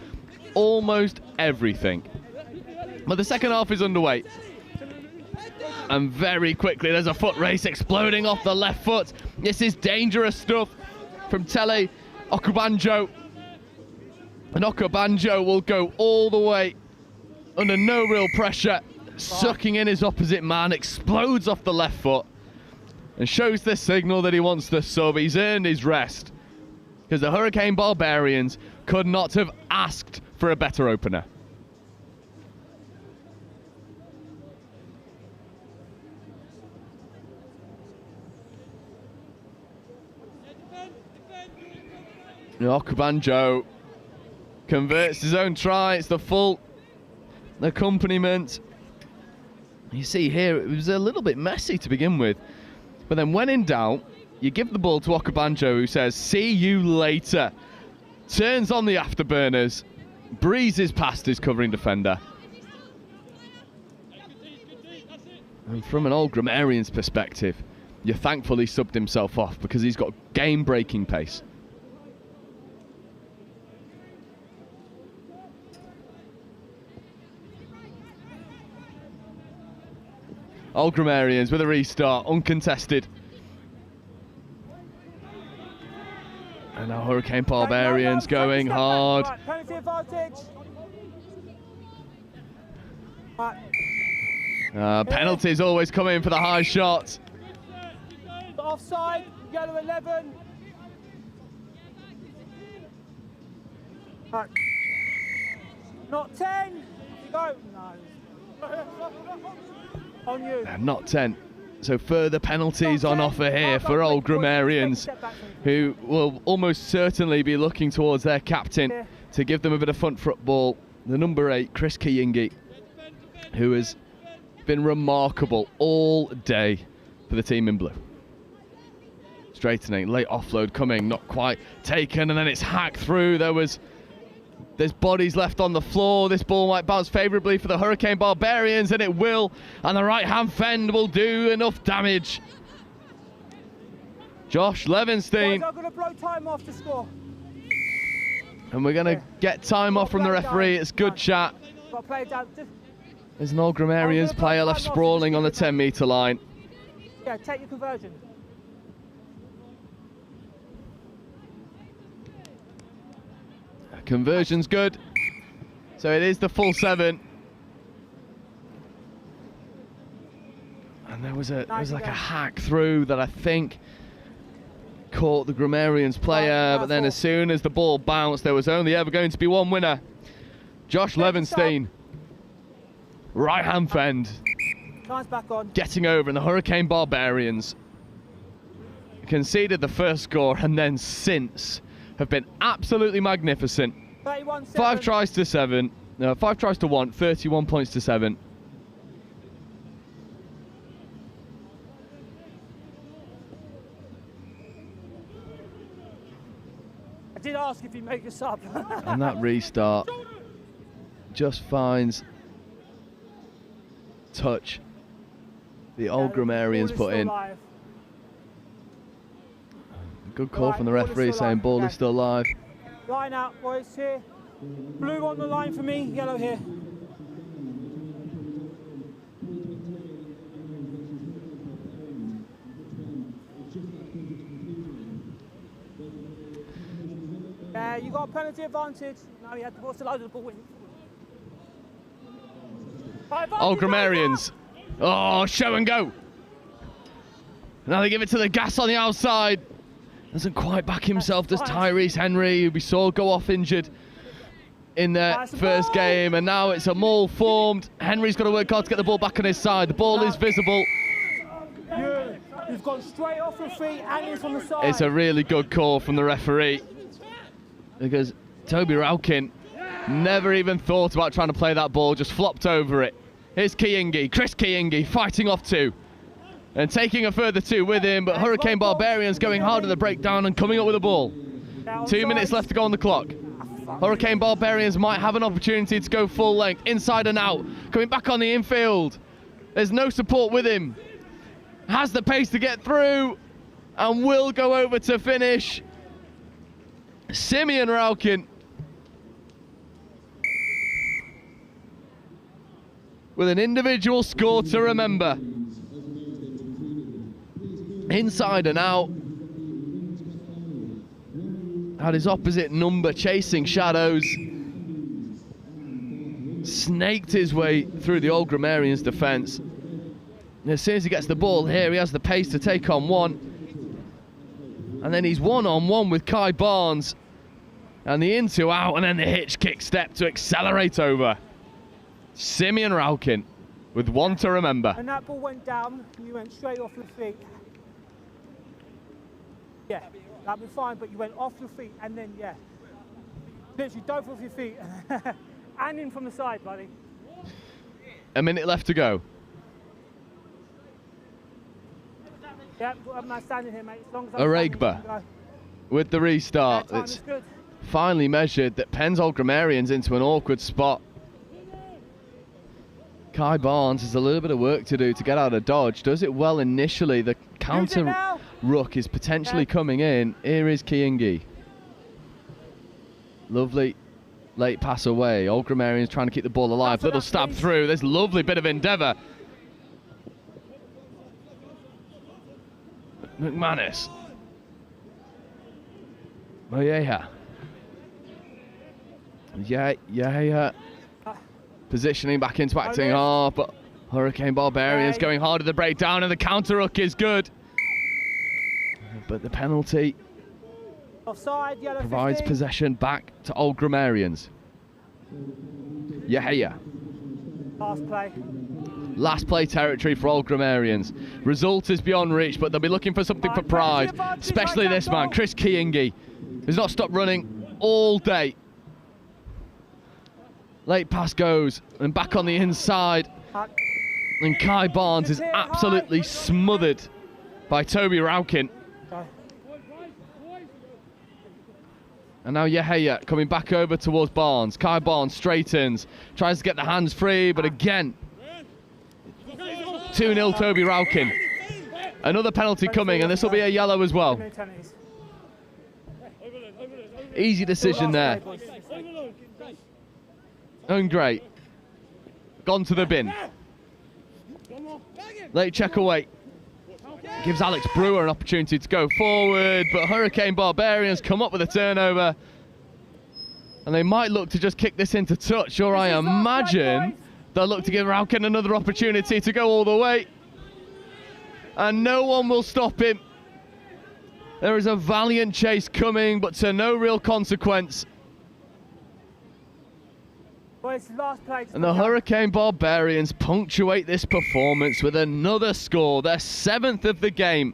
almost everything. But the second half is underway. And very quickly there's a foot race exploding off the left foot. This is dangerous stuff from Tele Okubanjo. And Okabanjo will go all the way under no real pressure, sucking in his opposite man, explodes off the left foot and shows the signal that he wants the sub. He's earned his rest because the Hurricane Barbarians could not have asked for a better opener. Okabanjo converts his own try. It's the full accompaniment. You see here, it was a little bit messy to begin with. But then when in doubt, you give the ball to Okabanjo, who says, "See you later." turns on the afterburners, breezes past his covering defender. And from an old Grammarians perspective, you're thankful he subbed himself off because he's got game-breaking pace. Old Grammarians with a restart, uncontested. And now Hurricane Barbarians going hard. Right, penalty advantage. Right. Penalties always come in for the high shots. Offside, yellow 11. Right. Not 10. Go. No. On you. Not 10. So further penalties on offer here for old Grammarians, who will almost certainly be looking towards their captain to give them a bit of front football. The number 8, Chris Kiyingi, who has been remarkable all day for the team in blue. Straightening, late offload coming, not quite taken, and then it's hacked through. There's bodies left on the floor. This ball might bounce favourably for the Hurricane Barbarians, and it will. And the right-hand fend will do enough damage. Josh Levenstein. I'm going to blow time off to score. And we're going to get time off from the referee. It's good chat. Got to play it down. There's an old Grammarians player left sprawling on the 10-metre line. Yeah, take your conversion. Conversion's good. So it is the full 7. And there was like a hack through that I think caught the Grammarians player, but then as soon as the ball bounced, there was only ever going to be one winner. Josh Levenstein. Right hand fend. Nice back on. Getting over, and the Hurricane Barbarians conceded the first score and then since have been absolutely magnificent. 5 tries to 7. No, 5 tries to 1, 31 points to 7. I did ask if you make a sub. And that restart just finds touch the old Grammarians put in. Live. Good call from the referee saying ball is still live. Line out, boys, here. Blue on the line for me, yellow here. Yeah, you got a penalty advantage. No, you had to force the load of the ball in. Old Grammarians. Oh, show and go. Now they give it to the gas on the outside. Doesn't quite back himself, does Tyrese Henry, who we saw go off injured in the first game, and now it's a maul formed. Henry's got to work hard to get the ball back on his side. The ball is visible. You've gone straight off your feet and it's on the side. It's a really good call from the referee, because Toby Raukin never even thought about trying to play that ball, just flopped over it. Here's Kiyingi, Chris Kiyingi fighting off 2. And taking a further 2 with him, but Hurricane Barbarians going hard at the breakdown and coming up with a ball. 2 minutes left to go on the clock. Hurricane Barbarians might have an opportunity to go full length, inside and out, coming back on the infield. There's no support with him. Has the pace to get through and will go over to finish. Simeon Raukin with an individual score to remember. Inside and out. Had his opposite number chasing shadows. Snaked his way through the old Grammarians defence. And as soon as he gets the ball here, he has the pace to take on 1. And then he's 1-on-1 with Kai Barnes. And the into out, and then the hitch kick step to accelerate over. Simeon Raukin with 1 to remember. And that ball went down, and you went straight off your feet. Yeah, that'd be fine, but you went off your feet, and then, yeah. Literally dove off your feet. And in from the side, buddy. A minute left to go. Yeah, I'm not standing here, mate. As long as Aragba with the restart. Yeah, It's finely measured that pens old Grammarians into an awkward spot. Kai Barnes has a little bit of work to do to get out of dodge. Does it well initially. The counter ruck is potentially coming in. Here is Kiingi. Lovely late pass away. Old Grammarians trying to keep the ball alive. Little stab through. This lovely bit of endeavour. McManus. Oh, yeah. Positioning back into acting hard, but Hurricane Barbarians going hard at the breakdown, and the counter ruck is good. But the penalty offside, yellow provides 15. possession back to Old Grammarians. Last play. Last play territory for Old Grammarians. Result is beyond reach, but they'll be looking for something for pride, especially this man, Chris Kiingi, who's not stopped running all day. Late pass goes, and back on the inside. And Kai Barnes is absolutely smothered by Toby Raukin. And now Yehaya coming back over towards Barnes. Kai Barnes straightens, tries to get the hands free, but again, 2-0 Toby Raukin. Another penalty coming, and this will be a yellow as well. Easy decision there. And great. Gone to the bin. Late check away. Gives Alex Brewer an opportunity to go forward, but Hurricane Barbarians come up with a turnover. And they might look to just kick this into touch, or I imagine they'll look to give Raukin another opportunity to go all the way. And no one will stop him. There is a valiant chase coming, but to no real consequence. And the Hurricane Barbarians punctuate this performance with another score, their 7th of the game.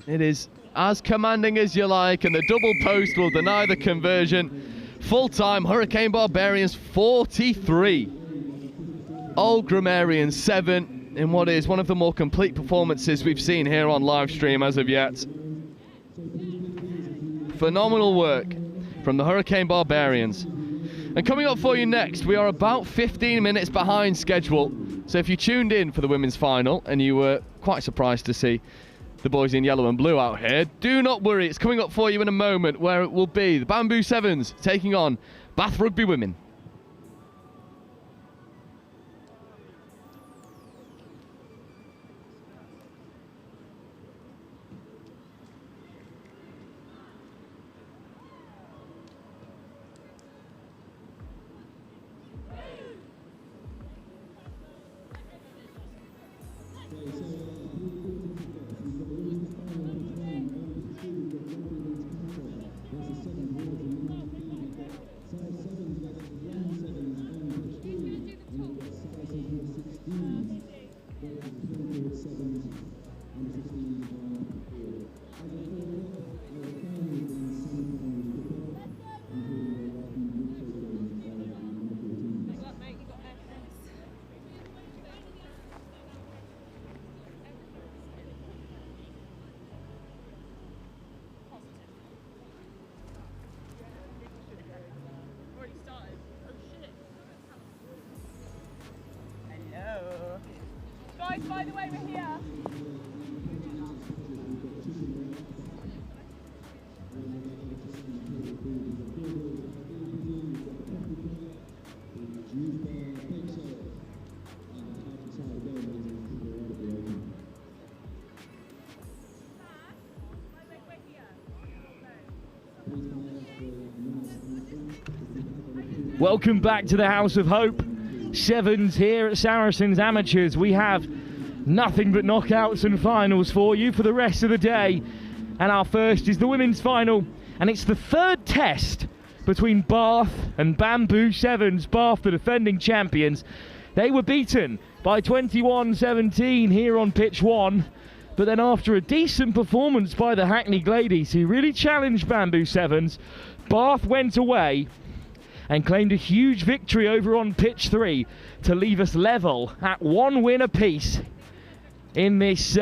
It is as commanding as you like, and the double post will deny the conversion. Full-time, Hurricane Barbarians 43. Old Grammarians 7, in what is one of the more complete performances we've seen here on live stream as of yet. Phenomenal work from the Hurricane Barbarians. And coming up for you next, we are about 15 minutes behind schedule. So if you tuned in for the women's final and you were quite surprised to see the boys in yellow and blue out here, do not worry, it's coming up for you in a moment, where it will be the Bamboo Sevens taking on Bath Rugby Women. By the way, we're here. Welcome back to the House of Hope. Sevens here at Saracens Amateurs. We have nothing but knockouts and finals for you for the rest of the day. And our first is the women's final. And it's the third test between Bath and Bamboo Sevens. Bath, the defending champions. They were beaten by 21-17 here on pitch 1. But then after a decent performance by the Hackney Gladies, who really challenged Bamboo Sevens, Bath went away and claimed a huge victory over on pitch 3 to leave us level at 1 win apiece in this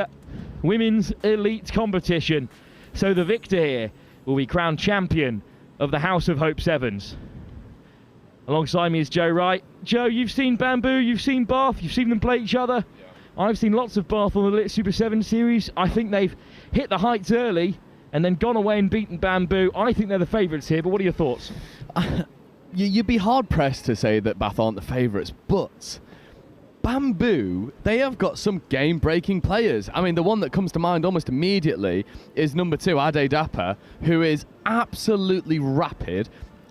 women's elite competition. So the victor here will be crowned champion of the House of Hope Sevens. Alongside me is Joe Wright. Joe, you've seen Bamboo, you've seen Bath, you've seen them play each other. Yeah. I've seen lots of Bath on the Lit Super 7 series. I think they've hit the heights early and then gone away and beaten Bamboo. I think they're the favourites here, but what are your thoughts? You'd be hard-pressed to say that Bath aren't the favourites, but Bamboo, they have got some game-breaking players. I mean, the one that comes to mind almost immediately is number 2, Ade Dapper, who is absolutely rapid.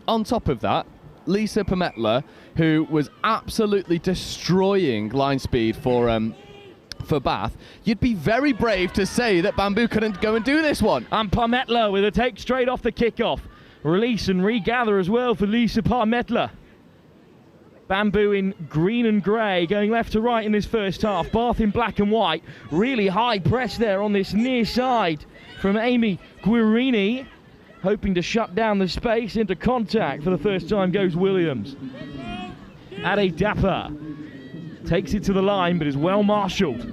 On top of that, Lisa Pametla, who was absolutely destroying line speed for Bath. You'd be very brave to say that Bamboo couldn't go and do this one. And Pametla with a take straight off the kickoff. Release and regather as well for Lisa Pametla. Bamboo in green and grey, going left to right in this first half. Bath in black and white. Really high press there on this near side from Amy Guirini. Hoping to shut down the space. Into contact for the first time goes Williams. Ade Dapper takes it to the line but is well marshalled.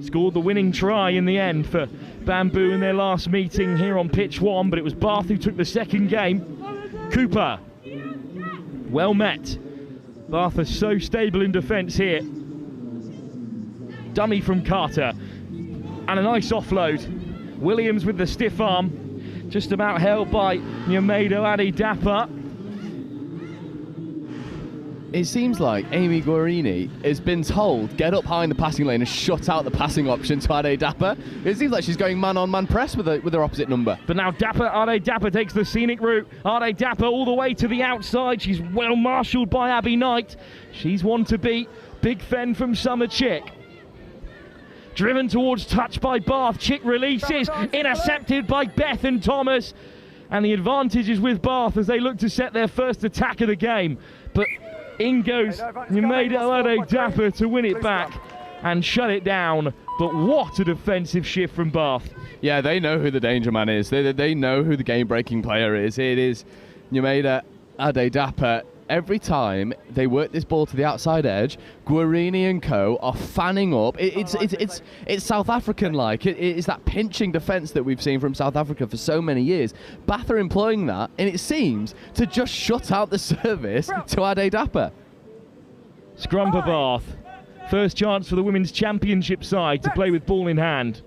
Scored the winning try in the end for Bamboo in their last meeting here on pitch 1, but it was Bath who took the second game. Cooper, well met. Bath are so stable in defence here. Dummy from Carter and a nice offload. Williams with the stiff arm. Just about held by Nyamedo Ade Dapper. It seems like Amy Guarini has been told, get up high in the passing lane and shut out the passing option to Ade Dapper. It seems like she's going man-on-man press with her opposite number. But now Ade Dapper takes the scenic route. Ade Dapper all the way to the outside. She's well marshalled by Abby Knight. She's one to beat. Big Fen from Summer Chick. Driven towards touch by Bath. Chick releases, intercepted by Beth and Thomas. And the advantage is with Bath as they look to set their first attack of the game. But in goes Nyamedo Ade Dapper to win it back and shut it down. But what a defensive shift from Bath. Yeah, they know who the danger man is. They know who the game-breaking player is. It is Nyamedo Ade Dapper. Every time they work this ball to the outside edge, Guarini and co are fanning up. It's South African-like. It's that pinching defence that we've seen from South Africa for so many years. Bath are employing that, and it seems to just shut out the service to Ade Dapper. Scrum for Bath. First chance for the women's championship side to play with ball in hand.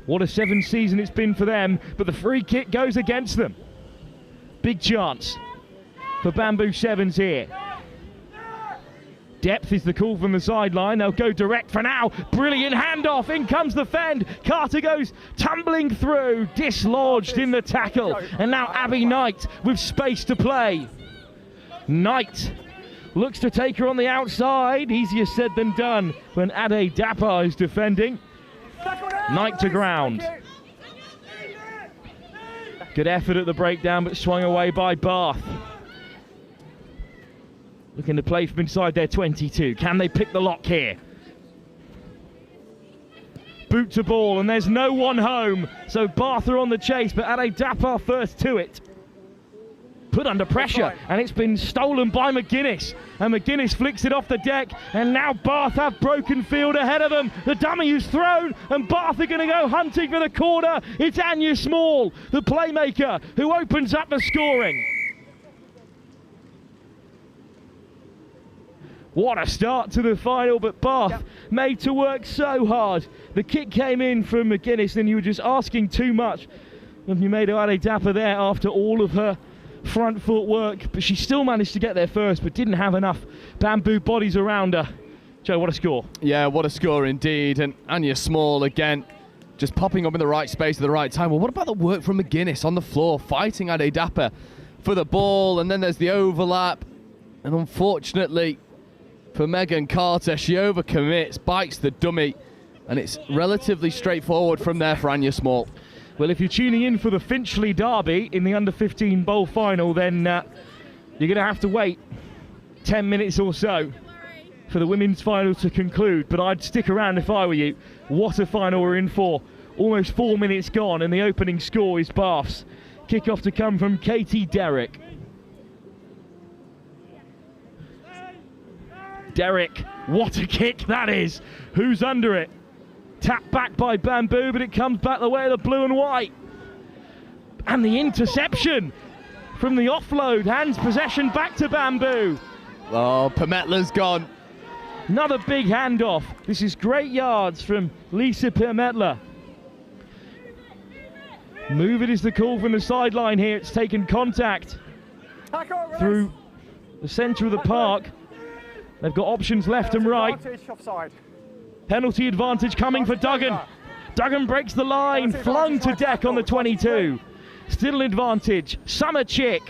What a 7th season it's been for them, but the free kick goes against them. Big chance for Bamboo Sevens here. Depth is the call from the sideline. They'll go direct for now. Brilliant handoff. In comes the fend. Carter goes tumbling through, dislodged in the tackle. And now Abby Knight with space to play. Knight looks to take her on the outside. Easier said than done when Ade Dapper is defending. Knight to ground. Good effort at the breakdown, but swung away by Bath. Looking to play from inside their 22. Can they pick the lock here? Boot to ball, and there's no one home. So Bath are on the chase, but Ade Dapper first to it. Put under pressure, and it's been stolen by McGuinness. And McGuinness flicks it off the deck, and now Bath have broken field ahead of them. The dummy is thrown, and Bath are going to go hunting for the corner. It's Anya Small, the playmaker, who opens up the scoring. What a start to the final, but Bath made to work so hard. The kick came in from McGuinness, and you were just asking too much of Nyamedo Ade Dapper there after all of her front foot work, but she still managed to get there first, but didn't have enough Bamboo bodies around her. Joe, what a score. Yeah, what a score indeed. And Anya Small again, just popping up in the right space at the right time. Well, what about the work from McGuinness on the floor, fighting Ade Dapper for the ball, and then there's the overlap, and unfortunately for Megan Carter, she overcommits, bites the dummy, and it's relatively straightforward from there for Anya Small. Well, if you're tuning in for the Finchley derby in the under-15 bowl final, then you're going to have to wait 10 minutes or so for the women's final to conclude. But I'd stick around if I were you. What a final we're in for. Almost 4 minutes gone, and the opening score is Bath's. Kick-off to come from Katie Derrick. Derrick, what a kick that is. Who's under it? Tapped back by Bamboo, but it comes back the way of the blue and white. And the interception from the offload hands possession back to Bamboo. Oh, Permetla's gone. Another big handoff. This is great yards from Lisa Permetla. Move it is the call from the sideline here. It's taken contact through the centre of the park. They've got options left and right. Penalty advantage coming for Duggan. Duggan breaks the line, flung to deck on the 22. Still an advantage. Summer Chick.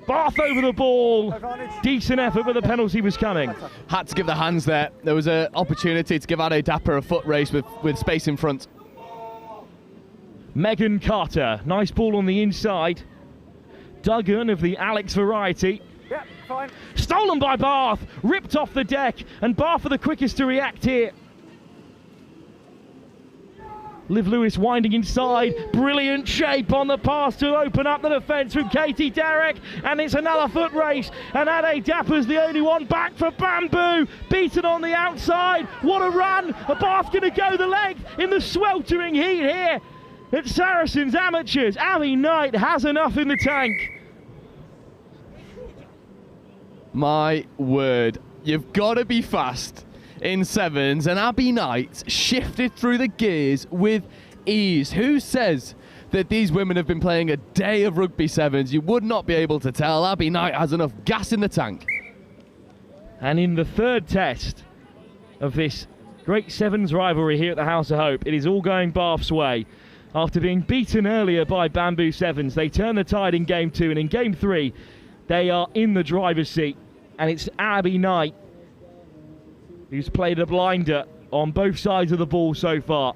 Bath over the ball. Decent effort, but the penalty was coming. Had to give the hands there. There was an opportunity to give Ade Dapper a foot race with space in front. Megan Carter. Nice ball on the inside. Duggan of the Alex variety. Yeah, fine. Stolen by Bath. Ripped off the deck. And Bath are the quickest to react here. Liv Lewis winding inside, brilliant shape on the pass to open up the defence from Katie Derrick, and it's another foot race, and Ade Dapper's the only one back for Bamboo, beaten on the outside. What a run! A Bath going to go the length in the sweltering heat here at Saracens Amateurs. Abby Knight has enough in the tank. My word, you've got to be fast in sevens, and Abby Knight shifted through the gears with ease. Who says that these women have been playing a day of rugby sevens? You would not be able to tell. Abby Knight has enough gas in the tank. And in the third test of this great sevens rivalry here at the House of Hope, it is all going Bath's way. After being beaten earlier by Bamboo Sevens, they turn the tide in game 2, and in game 3 they are in the driver's seat, and it's Abby Knight who's played a blinder on both sides of the ball so far.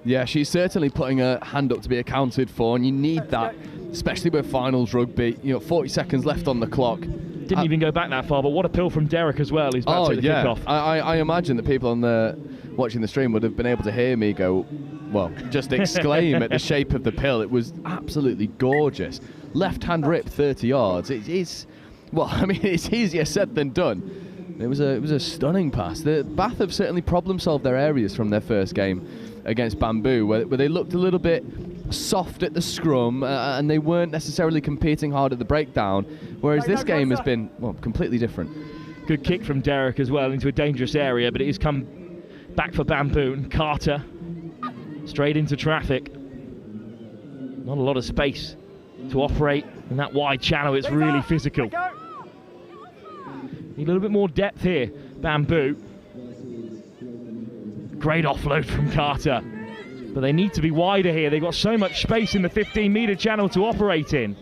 Yeah, she's certainly putting her hand up to be accounted for, and you need that, especially with finals rugby. 40 seconds left on the clock. Didn't even go back that far, but what a pill from Derek as well. He's about to take the kick off. I imagine that people watching the stream would have been able to hear me go, well, just exclaim at the shape of the pill. It was absolutely gorgeous. Left hand rip 30 yards. It's easier said than done. It was a stunning pass. The Bath have certainly problem solved their areas from their first game against Bamboo, where they looked a little bit soft at the scrum and they weren't necessarily competing hard at the breakdown, whereas this game has been, well, completely different. Good kick from Derek as well into a dangerous area, but it has come back for Bamboo, and Carter straight into traffic. Not a lot of space to operate in that wide channel. It's really physical. Need a little bit more depth here, Bamboo. Great offload from Carter. But they need to be wider here. They've got so much space in the 15-metre channel to operate in.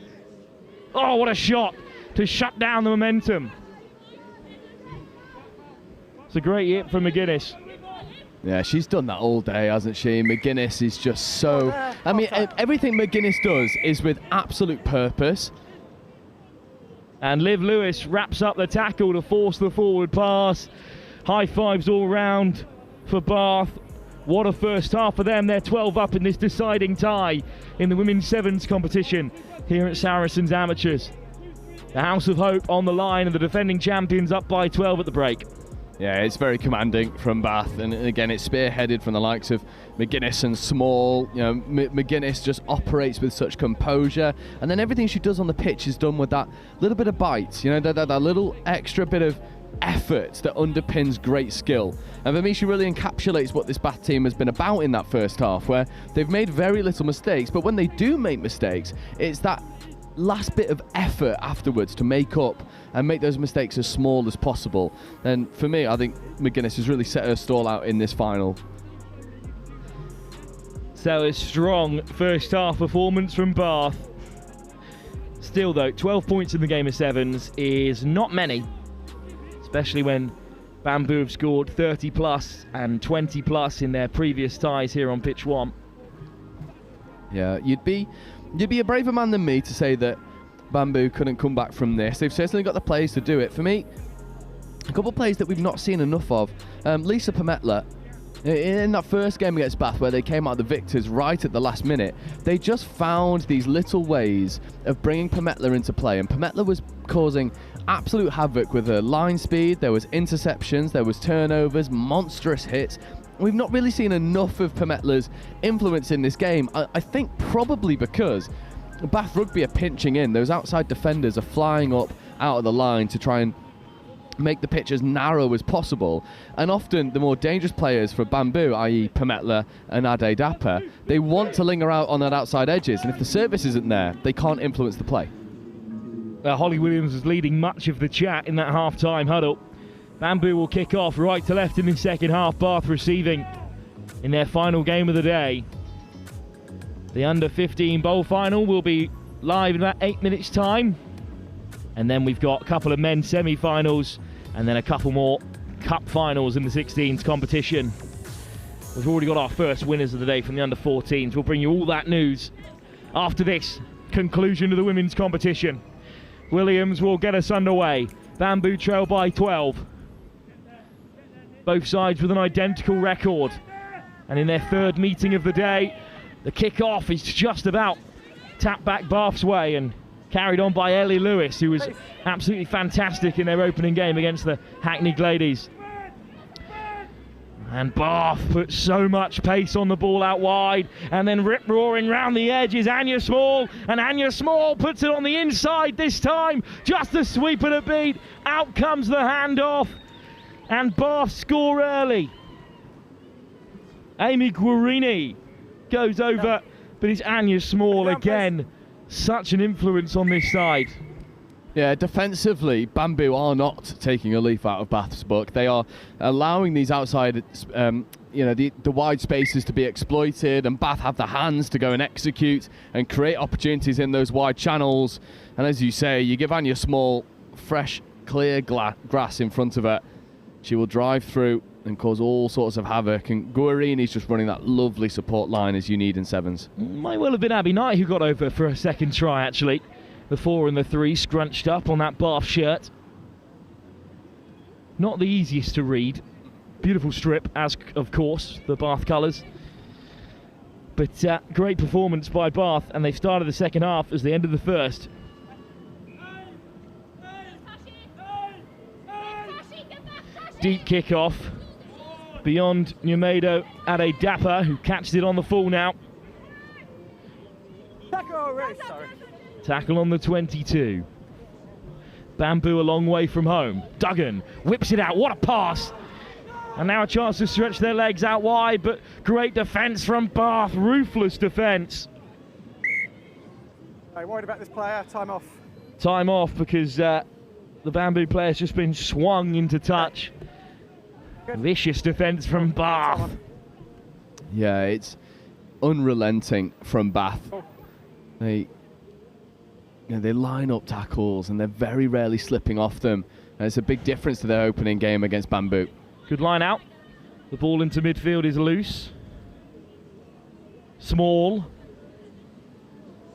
Oh, what a shot to shut down the momentum. It's a great hit from McGuinness. Yeah, she's done that all day, hasn't she? McGuinness is just so... I mean, everything McGuinness does is with absolute purpose. And Liv Lewis wraps up the tackle to force the forward pass. High fives all round for Bath. What a first half for them. They're 12 up in this deciding tie in the women's sevens competition here at Saracens Amateurs. The House of Hope on the line, and the defending champions up by 12 at the break. Yeah, it's very commanding from Bath, and again it's spearheaded from the likes of McGuinness and Small. McGuinness just operates with such composure, and then everything she does on the pitch is done with that little bit of bite, that little extra bit of effort that underpins great skill. And for me, she really encapsulates what this Bath team has been about in that first half, where they've made very little mistakes, but when they do make mistakes, it's that last bit of effort afterwards to make up and make those mistakes as small as possible. And for me, I think McGuinness has really set her stall out in this final. So a strong first half performance from Bath. Still though, 12 points in the game of sevens is not many, especially when Bamboo have scored 30 plus and 20 plus in their previous ties here on pitch 1. Yeah, you'd be a braver man than me to say that Bamboo couldn't come back from this. They've certainly got the players to do it. For me, a couple of players that we've not seen enough of. Lisa Permetla, in that first game against Bath, where they came out the victors right at the last minute, they just found these little ways of bringing Permetla into play, and Permetla was causing absolute havoc with her line speed. There was interceptions, there was turnovers, monstrous hits. we've not really seen enough of Permetla's influence in this game. I think probably because Bath Rugby are pinching in. Those outside defenders are flying up out of the line to try and make the pitch as narrow as possible. And often the more dangerous players for Bamboo, i.e. Permetla and Ade Dapper, they want to linger out on that outside edges. And if the service isn't there, they can't influence the play. Holly Williams was leading much of the chat in that half-time huddle. Bamboo will kick off right to left in the second half. Bath receiving in their final game of the day. The under-15 bowl final will be live in about 8 minutes' time. And then we've got a couple of men's semi-finals and then a couple more cup finals in the 16s competition. We've already got our first winners of the day from the under-14s. We'll bring you all that news after this conclusion of the women's competition. Williams will get us underway. Bamboo trail by 12. Both sides with an identical record. And in their third meeting of the day, the kick-off is just about tapped back Bath's way and carried on by Ellie Lewis, who was absolutely fantastic in their opening game against the Hackney Gladies. And Bath put so much pace on the ball out wide, and then rip-roaring round the edge is Anya Small, and Anya Small puts it on the inside this time, just a sweep and a beat. Out comes the handoff, and Bath score early. Amy Guarini goes over, but it's Anya Small again. Such an influence on this side. Yeah, defensively, Bamboo are not taking a leaf out of Bath's book. They are allowing these outside, the wide spaces to be exploited, and Bath have the hands to go and execute and create opportunities in those wide channels. And as you say, you give Anya Small fresh, clear grass in front of her. She will drive through and cause all sorts of havoc, and Guarini's just running that lovely support line as you need in sevens. Might well have been Abby Knight who got over for a second try, actually. The 4 and the 3 scrunched up on that Bath shirt. Not the easiest to read. Beautiful strip, as of course, the Bath colours. But great performance by Bath, and they've started the second half as they ended the first. Deep kick-off. Beyond Numedo, Ade Dapper, who catches it on the full now. Tackle on the 22. Bamboo a long way from home. Duggan whips it out. What a pass! And now a chance to stretch their legs out wide, but great defence from Bath. Ruthless defence. Hey, worried about this player? Time off. Time off because the Bamboo player's just been swung into touch. Good. Vicious defence from Bath. Yeah, it's unrelenting from Bath. They line up tackles and they're very rarely slipping off them. And it's a big difference to their opening game against Bamboo. Good line out. The ball into midfield is loose. Small.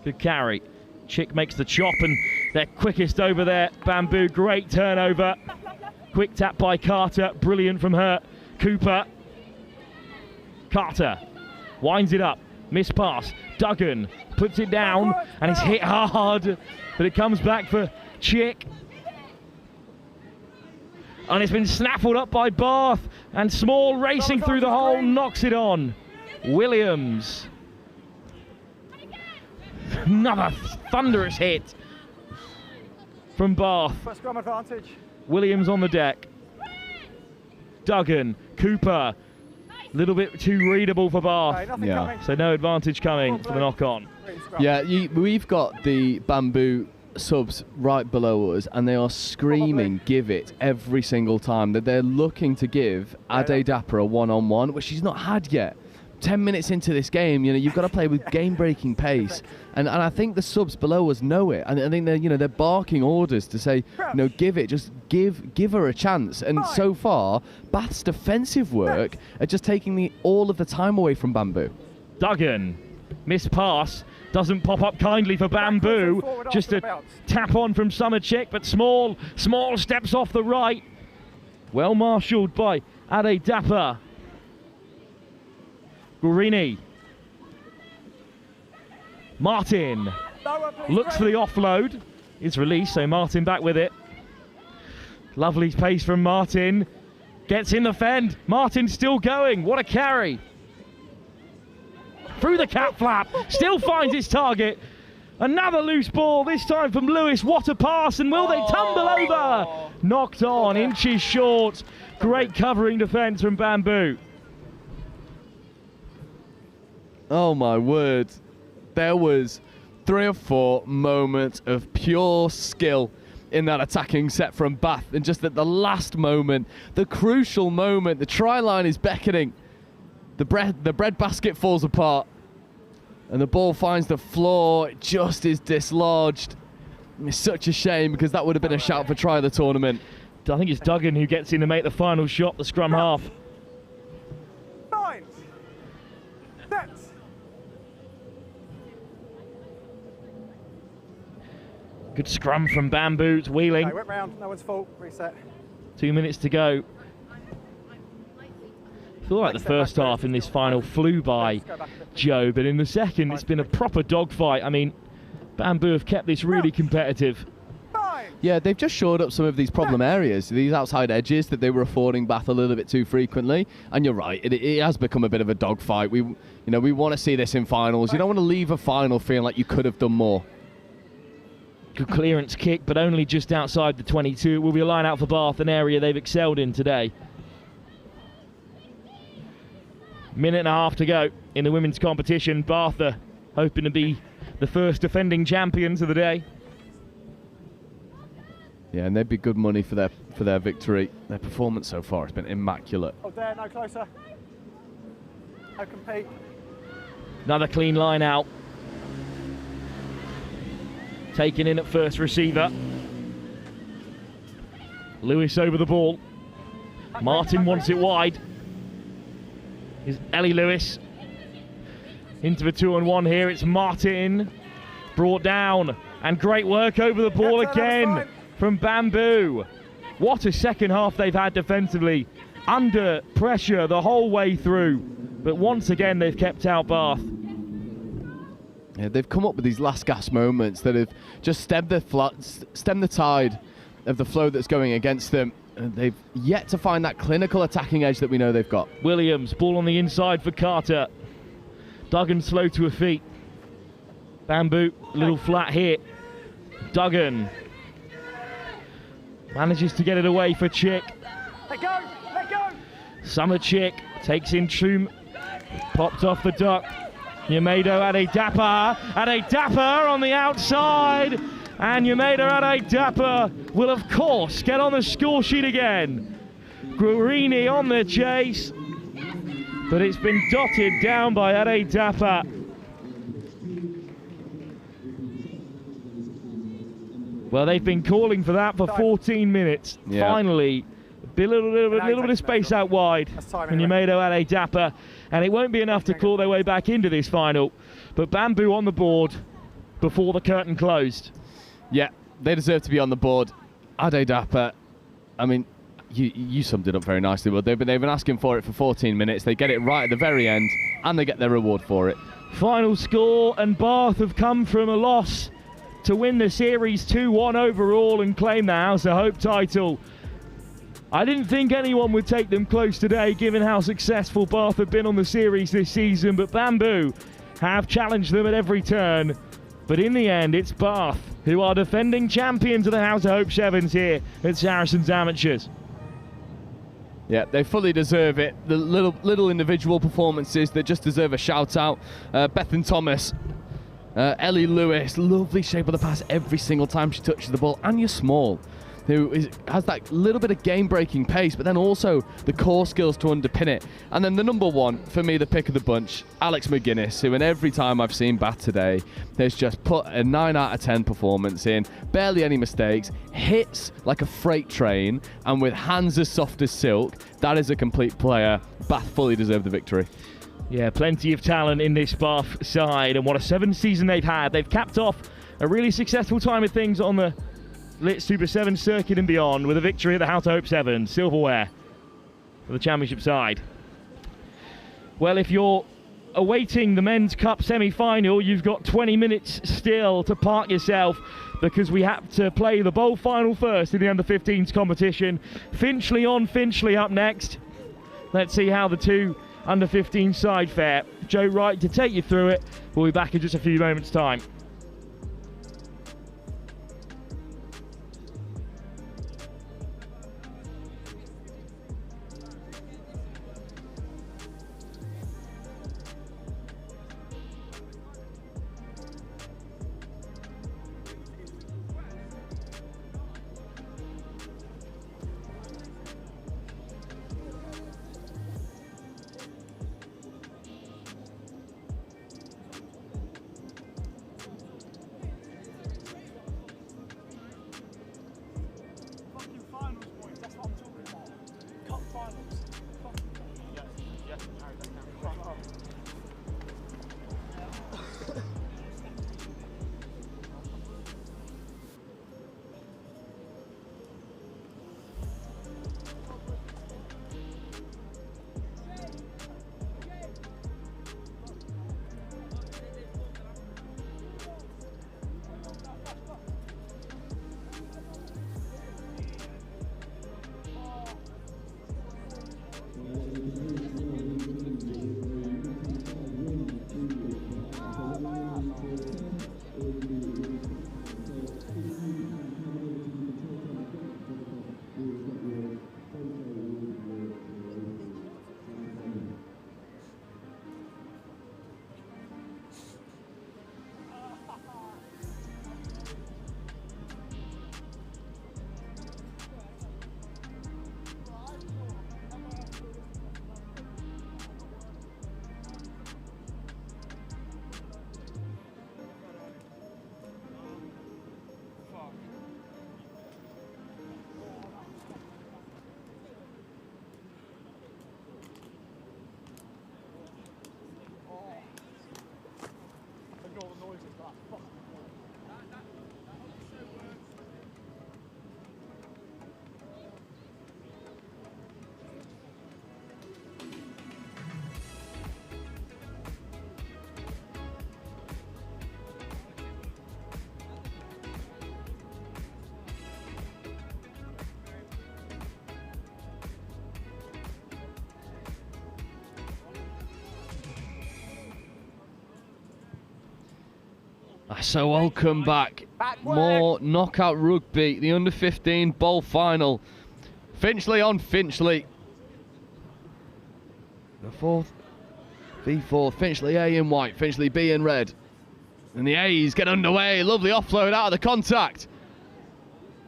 Good carry. Chick makes the chop and they're quickest over there. Bamboo, great turnover. Quick tap by Carter, brilliant from her. Cooper. Carter winds it up. Miss pass. Duggan puts it down and it's hit hard, but it comes back for Chick. And it's been snaffled up by Bath, and Small racing through the hole, knocks it on. Williams. Another thunderous hit from Bath. First scrum advantage. Williams on the deck. Duggan, Cooper, a little bit too readable for Bath. Yeah. So no advantage coming for the knock-on. Yeah, we've got the Bamboo subs right below us, and they are screaming give it every single time. That they're looking to give Ade Dapper a one-on-one, which she's not had yet. 10 minutes into this game, you've got to play with game-breaking pace, and I think the subs below us know it, and I think they're barking orders to say, give it, just give her a chance. And so far, Bath's defensive work are just taking all of the time away from Bamboo. Duggan, missed pass, doesn't pop up kindly for Bamboo. Just a tap on from Summer Chick, but Small steps off the right. Well marshalled by Ade Dapper. Guarini. Martin looks for the offload. It's released, so Martin back with it. Lovely pace from Martin. Gets in the fend. Martin's still going. What a carry. Through the cat flap. Still finds his target. Another loose ball, this time from Lewis. What a pass, and will they tumble over? Knocked on, inches short. Great covering defence from Bamboo. Oh my word. There was 3 or 4 moments of pure skill in that attacking set from Bath, and just at the last moment, the crucial moment, the try line is beckoning. The bread basket falls apart, and the ball finds the floor. It just is dislodged. It's such a shame, because that would have been a shout for try of the tournament. I think it's Duggan who gets in to make the final shot, the scrum half. Bind. Set. Good scrum from Bamboo. It's wheeling. Okay, went round. No one's fault. Reset. 2 minutes to go. I feel like the first half in this final flew by, Joe, but in the second it's been a proper dogfight. I mean, Bamboo have kept this really competitive. Yeah, they've just shored up some of these problem areas, these outside edges that they were affording Bath a little bit too frequently. And you're right, it has become a bit of a dogfight. We want to see this in finals. You don't want to leave a final feeling like you could have done more. Good clearance kick, but only just outside the 22. It will be a line out for Bath, an area they've excelled in today. Minute and a half to go in the women's competition. Bath are hoping to be the first defending champions of the day. Yeah, and they'd be good money for their victory. Their performance so far has been immaculate. Oh, there, no closer. No compete. Another clean line out. Taken in at first receiver. Lewis over the ball. Martin wants it wide. Is Ellie Lewis. Into the 2-on-1 here. It's Martin. Brought down. And great work over the ball again from Bamboo. What a second half they've had defensively. Under pressure the whole way through. But once again they've kept out Bath. Yeah, they've come up with these last gasp moments that have just stemmed the tide of the flow that's going against them. And they've yet to find that clinical attacking edge that we know they've got. Williams, ball on the inside for Carter. Duggan slow to her feet. Bamboo, a little flat hit. Duggan manages to get it away for Chick. Let go, let go. Summer Chick takes in Troom. Popped off the duck. Yamedo had a dapper on the outside, and Yamedo had a dapper will of course get on the score sheet again. Guarini on the chase, but it's been dotted down by Ade Dapper. Well, they've been calling for that for 14 minutes. Yeah. Finally, a little bit of space out wide from Yamedo Ade Dapper. And it won't be enough to claw their way back into this final. But Bamboo on the board before the curtain closed. Yeah, they deserve to be on the board. Ade Dapper, I mean, you summed it up very nicely, but they've been asking for it for 14 minutes. They get it right at the very end, and they get their reward for it. Final score, and Bath have come from a loss to win the series 2-1 overall and claim the House of Hope title. I didn't think anyone would take them close today, given how successful Bath have been on the series this season, but Bamboo have challenged them at every turn. But in the end, it's Bath who are defending champions of the House of Hope Sevens here at Saracens Amateurs. Yeah, they fully deserve it. The little individual performances that just deserve a shout out. Bethan Thomas, Ellie Lewis, lovely shape of the pass every single time she touches the ball, and you're small. Who has that little bit of game-breaking pace, but then also the core skills to underpin it. And then the number one, for me, the pick of the bunch, Alex McGuinness, who in every time I've seen Bath today, has just put a 9 out of 10 performance in, barely any mistakes, hits like a freight train, and with hands as soft as silk. That is a complete player. Bath fully deserve the victory. Yeah, plenty of talent in this Bath side, and what a 7 season they've had. They've capped off a really successful time of things on the Lit Super 7 circuit and beyond with a victory at the House of Hope Sevens, silverware for the championship side. Well, if you're awaiting the Men's Cup semi-final, you've got 20 minutes still to park yourself, because we have to play the bowl final first in the under-15s competition. Finchley on Finchley up next. Let's see how the two under-15 side fare. Joe Wright to take you through it. We'll be back in just a few moments' time. So welcome back. More knockout rugby, the under-15 bowl final. Finchley on Finchley. The fourth V4, Finchley A in white, Finchley B in red. And the A's get underway. Lovely offload out of the contact.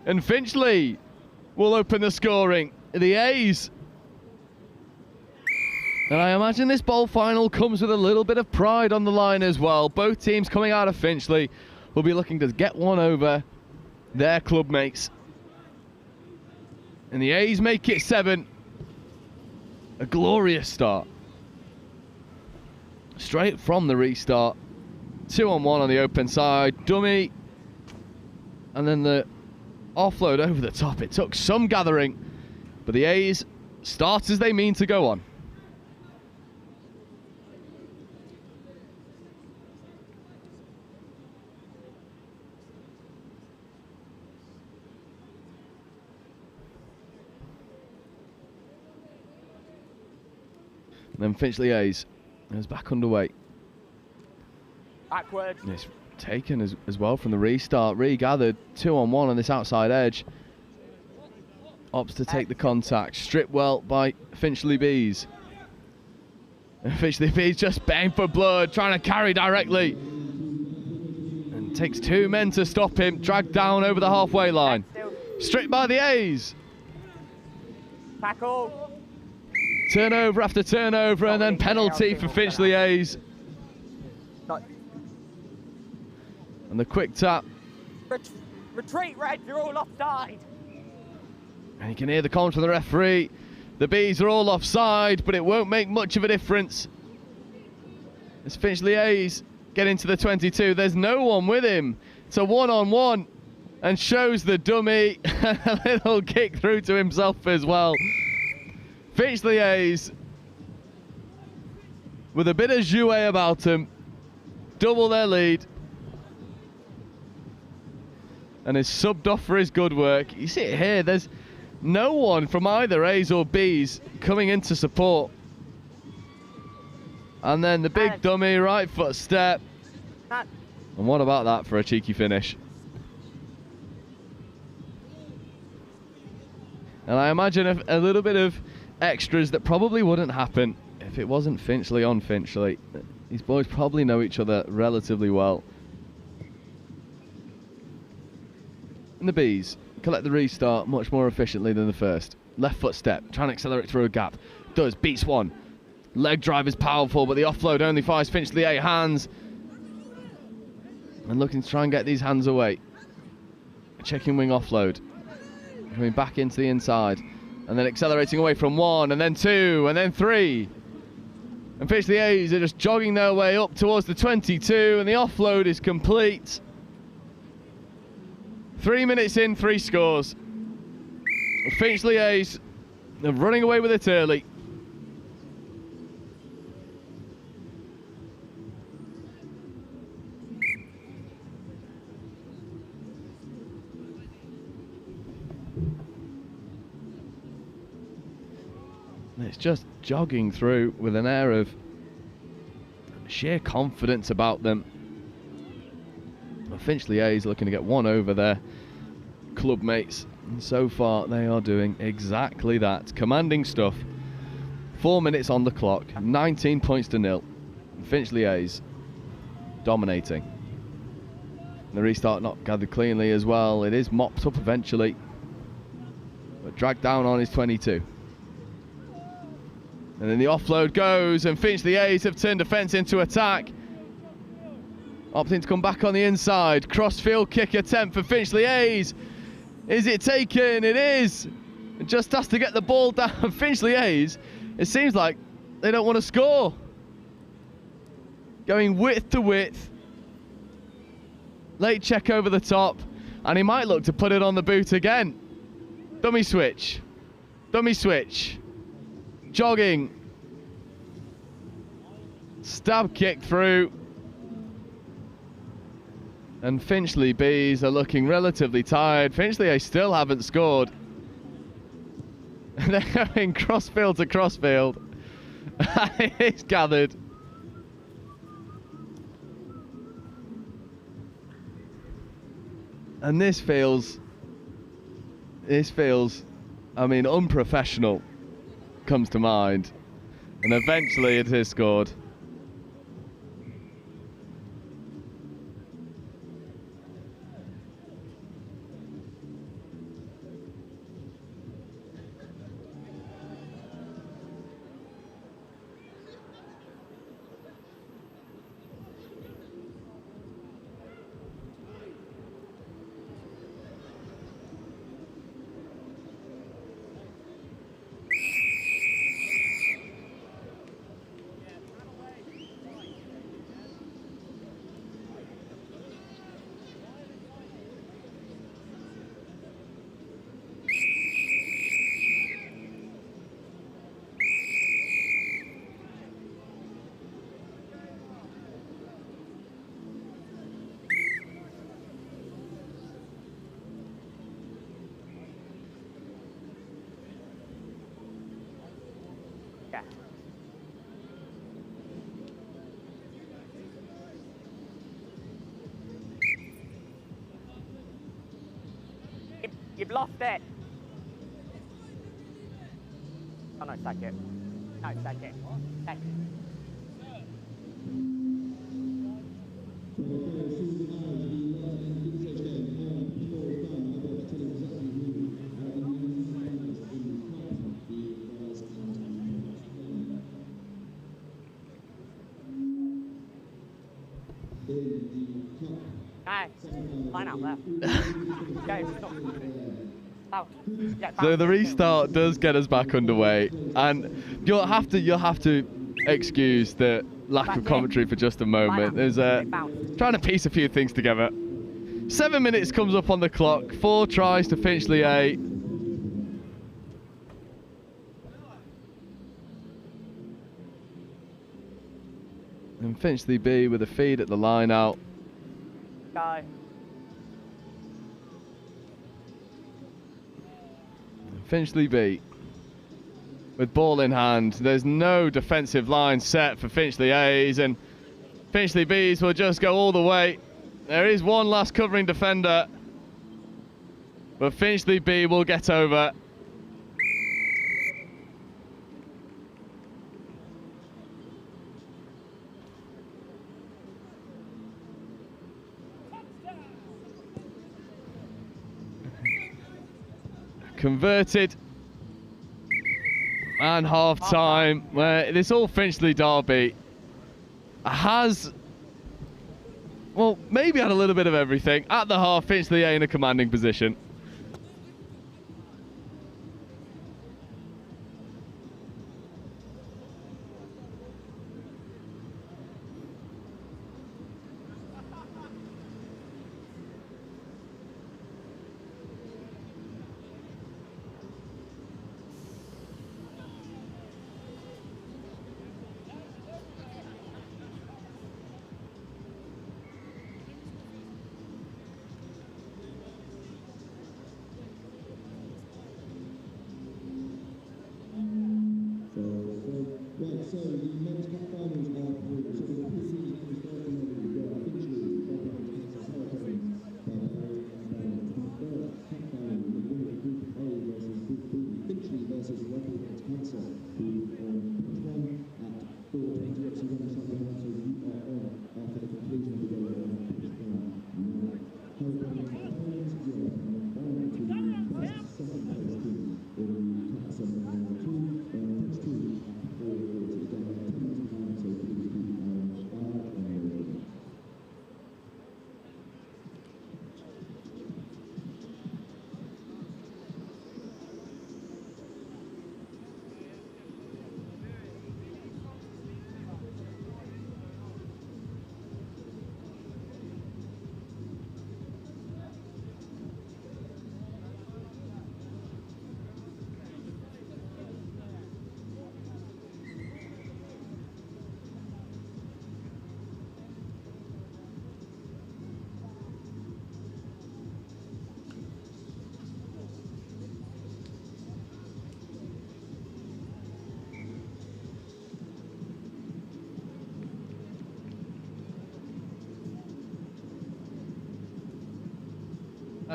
And Finchley will open the scoring. The A's. And I imagine this bowl final comes with a little bit of pride on the line as well. Both teams coming out of Finchley will be looking to get one over their club mates. And the A's make it 7. A glorious start. Straight from the restart. 2-on-1 on the open side. Dummy. And then the offload over the top. It took some gathering. But the A's start as they mean to go on. Then Finchley A's is back underway. Backward. It's taken as well from the restart. Regathered 2-on-1 on this outside edge. Opts to take the contact. Stripped well by Finchley B's. And Finchley B's just baying for blood, trying to carry directly. And takes 2 men to stop him. Dragged down over the halfway line. Stripped by the A's. Tackle. Turnover after turnover, and then penalty for Finchley A's. And the quick tap. Retreat, Red, you're all offside. And you can hear the call from the referee. The B's are all offside, but it won't make much of a difference. As Finchley A's get into the 22, there's no one with him. It's a 1-on-1, and shows the dummy a little kick through to himself as well. Finchley A's with a bit of jouet about them, double their lead, and is subbed off for his good work. You see it here, there's no one from either A's or B's coming in to support. And then the big dummy right foot step. And what about that for a cheeky finish? And I imagine a little bit of extras that probably wouldn't happen if it wasn't Finchley on Finchley. These boys probably know each other relatively well. And the B's collect the restart much more efficiently than the first. Left foot step, trying to accelerate through a gap. Does, beats one. Leg drive is powerful, but the offload only finds Finchley 8 hands. And looking to try and get these hands away. Checking wing offload. Coming back into the inside. And then accelerating away from 1, and then 2, and then 3. And Finchley A's are just jogging their way up towards the 22, and the offload is complete. 3 minutes in, 3 scores. Finchley A's are running away with it early. It's just jogging through with an air of sheer confidence about them. Finchley A's looking to get one over their club mates, and so far they are doing exactly that. Commanding stuff. 4 minutes on the clock, 19 points to 0. Finchley A's dominating. The restart not gathered cleanly as well. It is mopped up eventually, but dragged down on his 22. And then the offload goes, and Finchley A's have turned defence into attack. Opting to come back on the inside. Crossfield kick attempt for Finchley A's. Is it taken? It is. It just has to get the ball down. Finchley A's, it seems like they don't want to score. Going width to width. Late check over the top. And he might look to put it on the boot again. Dummy switch. Dummy switch. Jogging. Stab kick through. And Finchley B's are looking relatively tired. Finchley A still haven't scored. They're going crossfield to crossfield. It's gathered. And this feels, I mean, unprofessional comes to mind. And eventually it is scored. You've lost it. Oh no, sack it. No, sack it. Sack it. Line out there. Go, stop. Out. Yeah, So the restart does get us back underway, and you'll have to excuse the lack of commentary for just a moment. There's trying to piece a few things together. 7 minutes comes up on the clock. 4 tries to Finchley A. Finchley B with a feed at the line out. Go. Finchley B with ball in hand. There's no defensive line set for Finchley A's, and Finchley B's will just go all the way. There is one last covering defender, but Finchley B will get over. Converted, and half time, where this all Finchley derby has, well, maybe had a little bit of everything. At the half, Finchley A in a commanding position.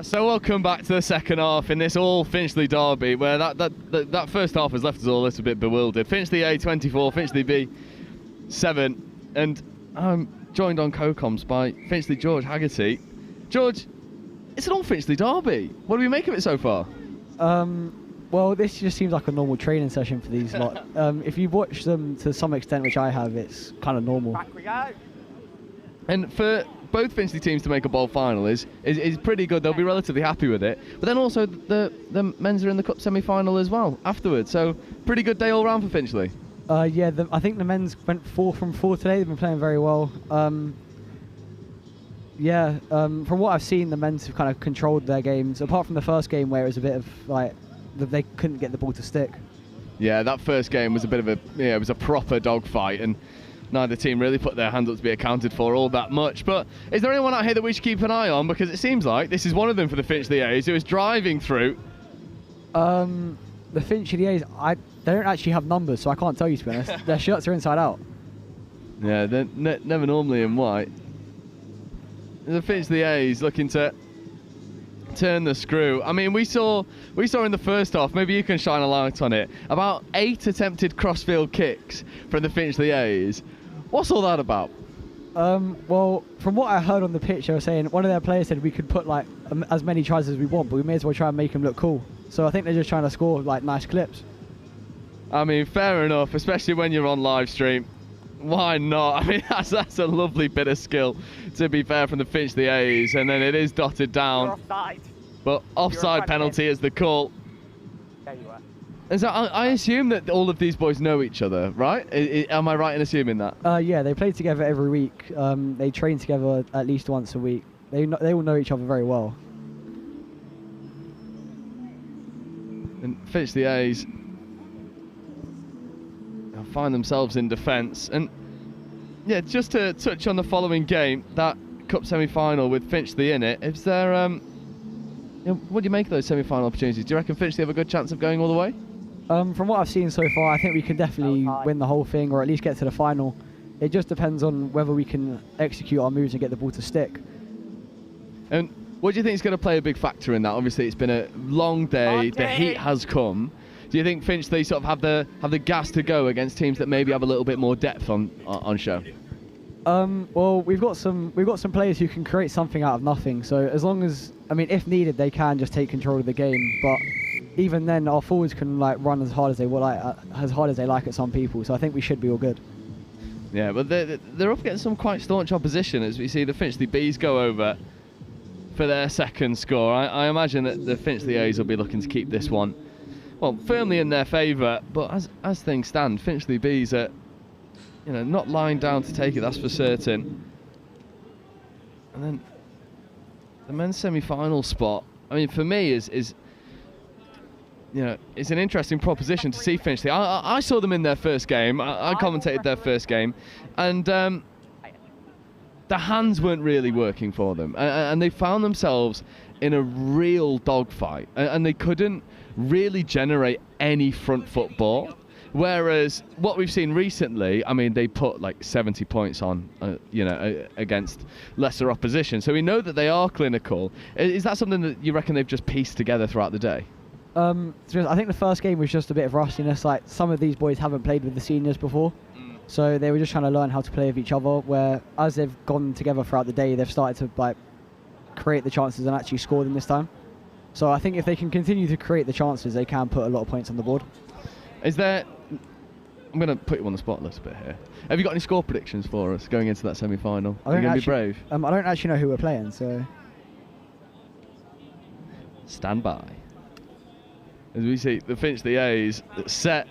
So welcome back to the second half in this all Finchley derby, where that first half has left us all a little bit bewildered. Finchley A 24, Finchley B 7, and I'm joined on co-coms by Finchley George Haggerty. George, it's an all Finchley derby. What do we make of it so far? Well, this just seems like a normal training session for these lot. If you've watched them to some extent, which I have, it's kind of normal. Back we go. And for both Finchley teams to make a bowl final is pretty good. They'll be relatively happy with it. But then also the men's are in the cup semi-final as well afterwards. So pretty good day all round for Finchley. Yeah, I think the men's went 4 from 4 today. They've been playing very well. From what I've seen, the men's have kind of controlled their games, apart from the first game where it was a bit of like they couldn't get the ball to stick. Yeah, that first game was a bit of it was a proper dogfight, and neither team really put their hands up to be accounted for all that much. But is there anyone out here that we should keep an eye on? Because it seems like this is one of them for the Finchley A's who is driving through. The Finchley A's, they don't actually have numbers, so I can't tell you, to be honest. Their shirts are inside out. Yeah, they're never normally in white. The Finchley A's looking to turn the screw. I mean, we saw in the first half, maybe you can shine a light on it, about 8 attempted crossfield kicks from the Finchley A's. What's all that about? Well, from what I heard on the pitch, they were saying one of their players said we could put like as many tries as we want, but we may as well try and make them look cool. So I think they're just trying to score like nice clips. I mean, fair enough, especially when you're on live stream. Why not? I mean, that's a lovely bit of skill, to be fair, from the Finchley A's, and then it is dotted down. You're offside. But offside penalty is the call. There you are. And so I assume that all of these boys know each other, right? Am I right in assuming that? Yeah, they play together every week. They train together at least once a week. They all know each other very well. And Finchley A's find themselves in defence. And Yeah, just to touch on the following game, that cup semi-final with Finchley in it. Is there, what do you make of those semi-final opportunities? Do you reckon Finchley have a good chance of going all the way? From what I've seen so far, I think we can definitely win the whole thing, or at least get to the final. It just depends on whether we can execute our moves and get the ball to stick. And what do you think is going to play a big factor in that? Obviously, it's been a long day. The heat has come. Do you think Finchley sort of have the gas to go against teams that maybe have a little bit more depth on show? Well, we've got some players who can create something out of nothing. So as long as, I mean, if needed, they can just take control of the game. But even then, our forwards can like run as hard as they like at some people. So I think we should be all good. Yeah, but they're up against some quite staunch opposition as we see the Finchley Bees go over for their second score. I imagine that the Finchley A's will be looking to keep this one, well, firmly in their favour. But as things stand, Finchley Bees are, not lying down to take it. That's for certain. And then the men's semi-final spot. I mean, for me, is it's an interesting proposition to see Finchley. I saw them in their first game. I commentated their first game, and the hands weren't really working for them, and they found themselves in a real dogfight, and they couldn't really generate any front foot ball. Whereas what we've seen recently, I mean, they put like 70 points on, against lesser opposition. So we know that they are clinical. Is that something that you reckon they've just pieced together throughout the day? I think the first game was just a bit of rustiness. Like, some of these boys haven't played with the seniors before, so they were just trying to learn how to play with each other. Where as they've gone together throughout the day, they've started to create the chances and actually score them this time. So I think if they can continue to create the chances, they can put a lot of points on the board. Is there? I'm going to put you on the spot a little bit here. Have you got any score predictions for us going into that semi-final? Are you going to be brave? I don't actually know who we're playing, so stand by. As we see the Finchley A's set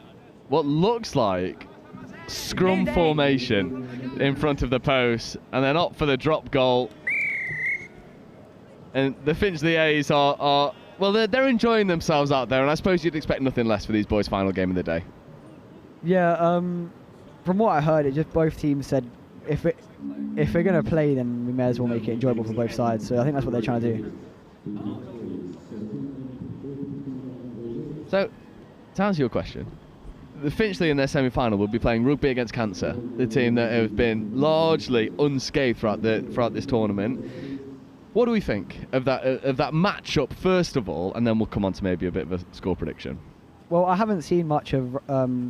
what looks like scrum formation in front of the post, and then opt for the drop goal. And the Finchley A's are they're enjoying themselves out there, and I suppose you'd expect nothing less for these boys' final game of the day. Yeah, from what I heard, it just both teams said if we're going to play, then we may as well make it enjoyable for both sides. So I think that's what they're trying to do. So, to answer your question, the Finchley in their semi-final will be playing Rugby against Cancer, the team that have been largely unscathed throughout this tournament. What do we think of that match-up, first of all, and then we'll come on to maybe a bit of a score prediction? Well, I haven't seen much of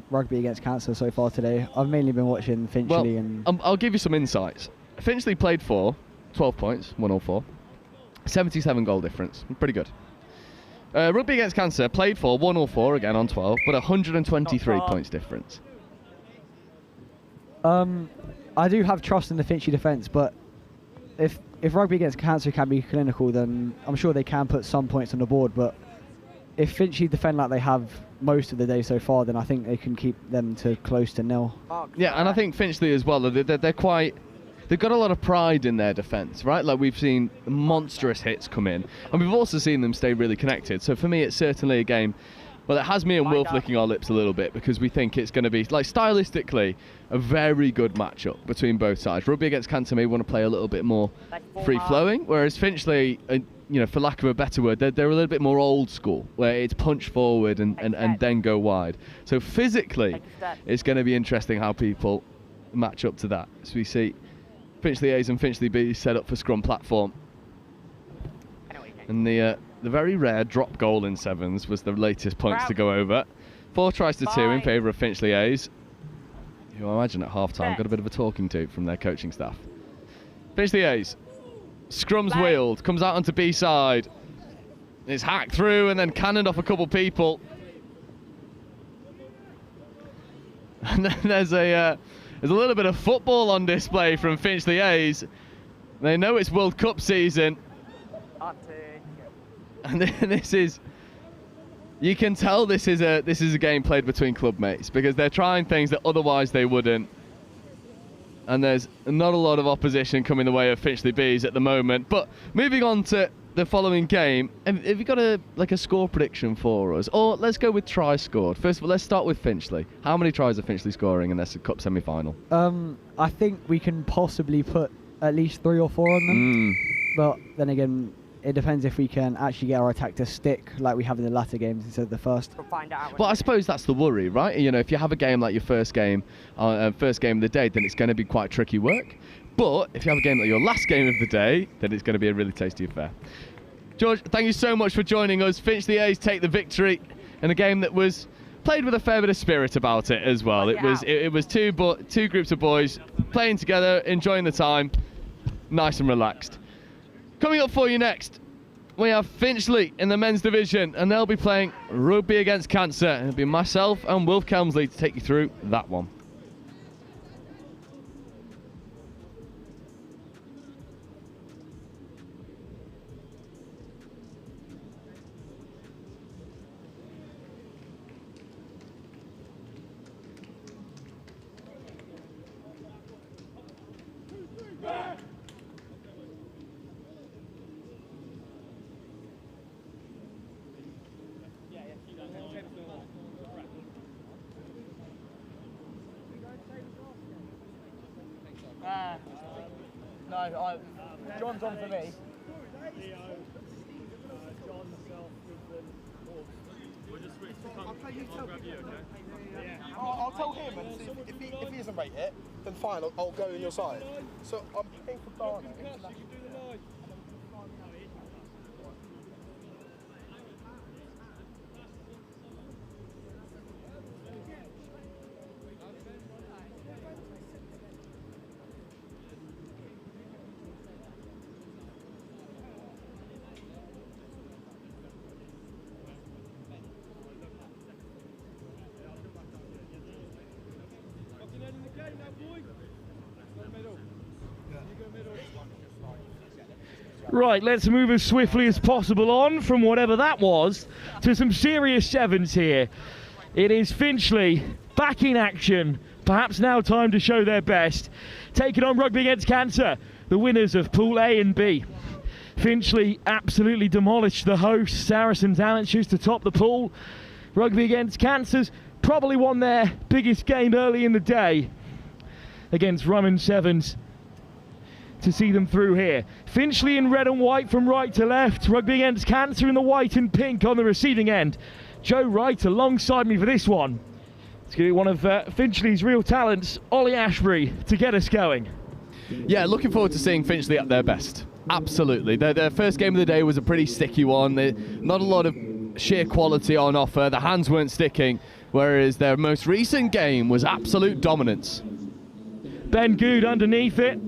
Rugby against Cancer so far today. I've mainly been watching Finchley. I'll give you some insights. Finchley played 12 points, 104, 77 goal difference, pretty good. Rugby against Cancer played 104 again on 12, but 123 points difference. I do have trust in the Finchley defence, but if Rugby against Cancer can be clinical, then I'm sure they can put some points on the board. But if Finchley defend like they have most of the day so far, then I think they can keep them to close to nil. Yeah, and I think Finchley as well, they're quite... They've got a lot of pride in their defence, right? Like, we've seen monstrous hits come in, and we've also seen them stay really connected. So for me, it's certainly a game, well, it has me and Will flicking our lips a little bit, because we think it's going to be, like, stylistically, a very good matchup between both sides. Rugby against Cancer may want to play a little bit more free-flowing, whereas Finchley, for lack of a better word, they're a little bit more old school, where it's punch forward and then go wide. So physically, it's going to be interesting how people match up to that. So we see Finchley A's and Finchley B's set up for scrum platform. And the very rare drop goal in sevens was the latest points to go over. 4 tries to 2 in favour of Finchley A's, who I imagine at half-time got a bit of a talking to from their coaching staff. Finchley A's, scrum's wheeled, comes out onto B side. It's hacked through and then cannoned off a couple people. And then there's a little bit of football on display from Finchley A's. They know it's World Cup season. And this is, you can tell this is a game played between club mates, because they're trying things that otherwise they wouldn't. And there's not a lot of opposition coming the way of Finchley B's at the moment. But moving on to the following game. Have you got a score prediction for us? Or let's go with tries scored. First of all, let's start with Finchley. How many tries are Finchley scoring in this cup semi-final? I think we can possibly put at least 3 or 4 on them. But then again, it depends if we can actually get our attack to stick like we have in the latter games instead of the first. We'll find out. Well, I suppose that's the worry, right? You know, if you have a game like your first game of the day, then it's going to be quite tricky work. But if you have a game like your last game of the day, then it's going to be a really tasty affair. George, thank you so much for joining us. Finchley A's take the victory in a game that was played with a fair bit of spirit about it as well. It was two groups of boys playing together, enjoying the time, nice and relaxed. Coming up for you next, we have Finchley in the men's division, and they'll be playing Rugby against Cancer. And it'll be myself and Wilf Kelmsley to take you through that one. No, John's on for me. I'll tell him, and if he doesn't rate it, then fine, I'll go on your side. So I'm paying for Barnet. Right, let's move as swiftly as possible on from whatever that was to some serious sevens here. It is Finchley back in action. Perhaps now time to show their best. Taking on Rugby against Cancer, the winners of Pool A and B. Finchley absolutely demolished the hosts, Saracens amateurs, to top the pool. Rugby against Cancer's probably won their biggest game early in the day against Rum'ns Sevens to see them through here. Finchley in red and white from right to left. Rugby against Cancer in the white and pink on the receiving end. Joe Wright alongside me for this one. It's going to be one of Finchley's real talents, Ollie Ashbury, to get us going. Yeah, looking forward to seeing Finchley at their best. Absolutely. Their first game of the day was a pretty sticky one. Not a lot of sheer quality on offer. The hands weren't sticking, whereas their most recent game was absolute dominance. Ben Good underneath it.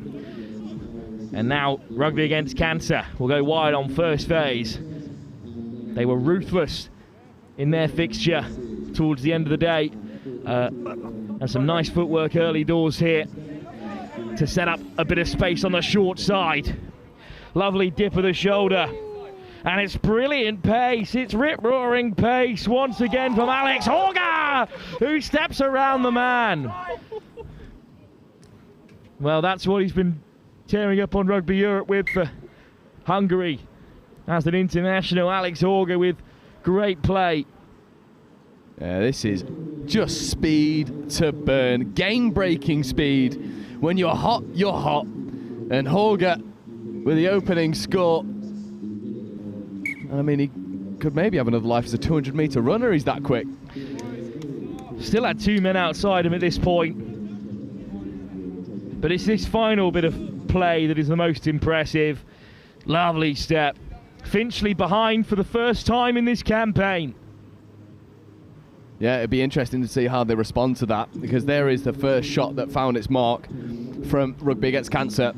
And now Rugby against Cancer will go wide on first phase. They were ruthless in their fixture towards the end of the day. And some nice footwork early doors here to set up a bit of space on the short side. Lovely dip of the shoulder. And it's brilliant pace. It's rip-roaring pace once again from Alex Horga, who steps around the man. Well, that's what he's been tearing up on Rugby Europe with for Hungary as an international. Alex Horga with great play. Yeah, this is just speed to burn, game-breaking speed. When you're hot, you're hot. And Horga with the opening score. I mean, he could maybe have another life as a 200-metre runner. He's that quick. Still had 2 men outside him at this point. But it's this final bit of play that is the most impressive. Lovely step. Finchley behind for the first time in this campaign. Yeah, it'd be interesting to see how they respond to that, because there is the first shot that found its mark from Rugby against Cancer.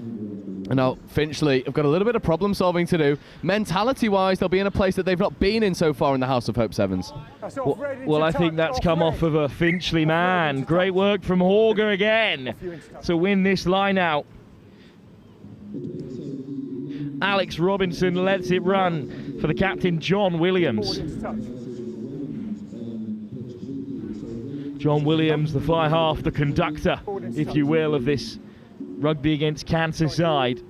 And now Finchley have got a little bit of problem solving to do. Mentality-wise, they'll be in a place that they've not been in so far in the House of Hope Sevens. Well, I think that's come off of a Finchley man. Great work from Horga again to win this line out. Alex Robinson lets it run for the captain, John Williams. John Williams, the fly half, the conductor, if you will, of this Rugby against Cancer side.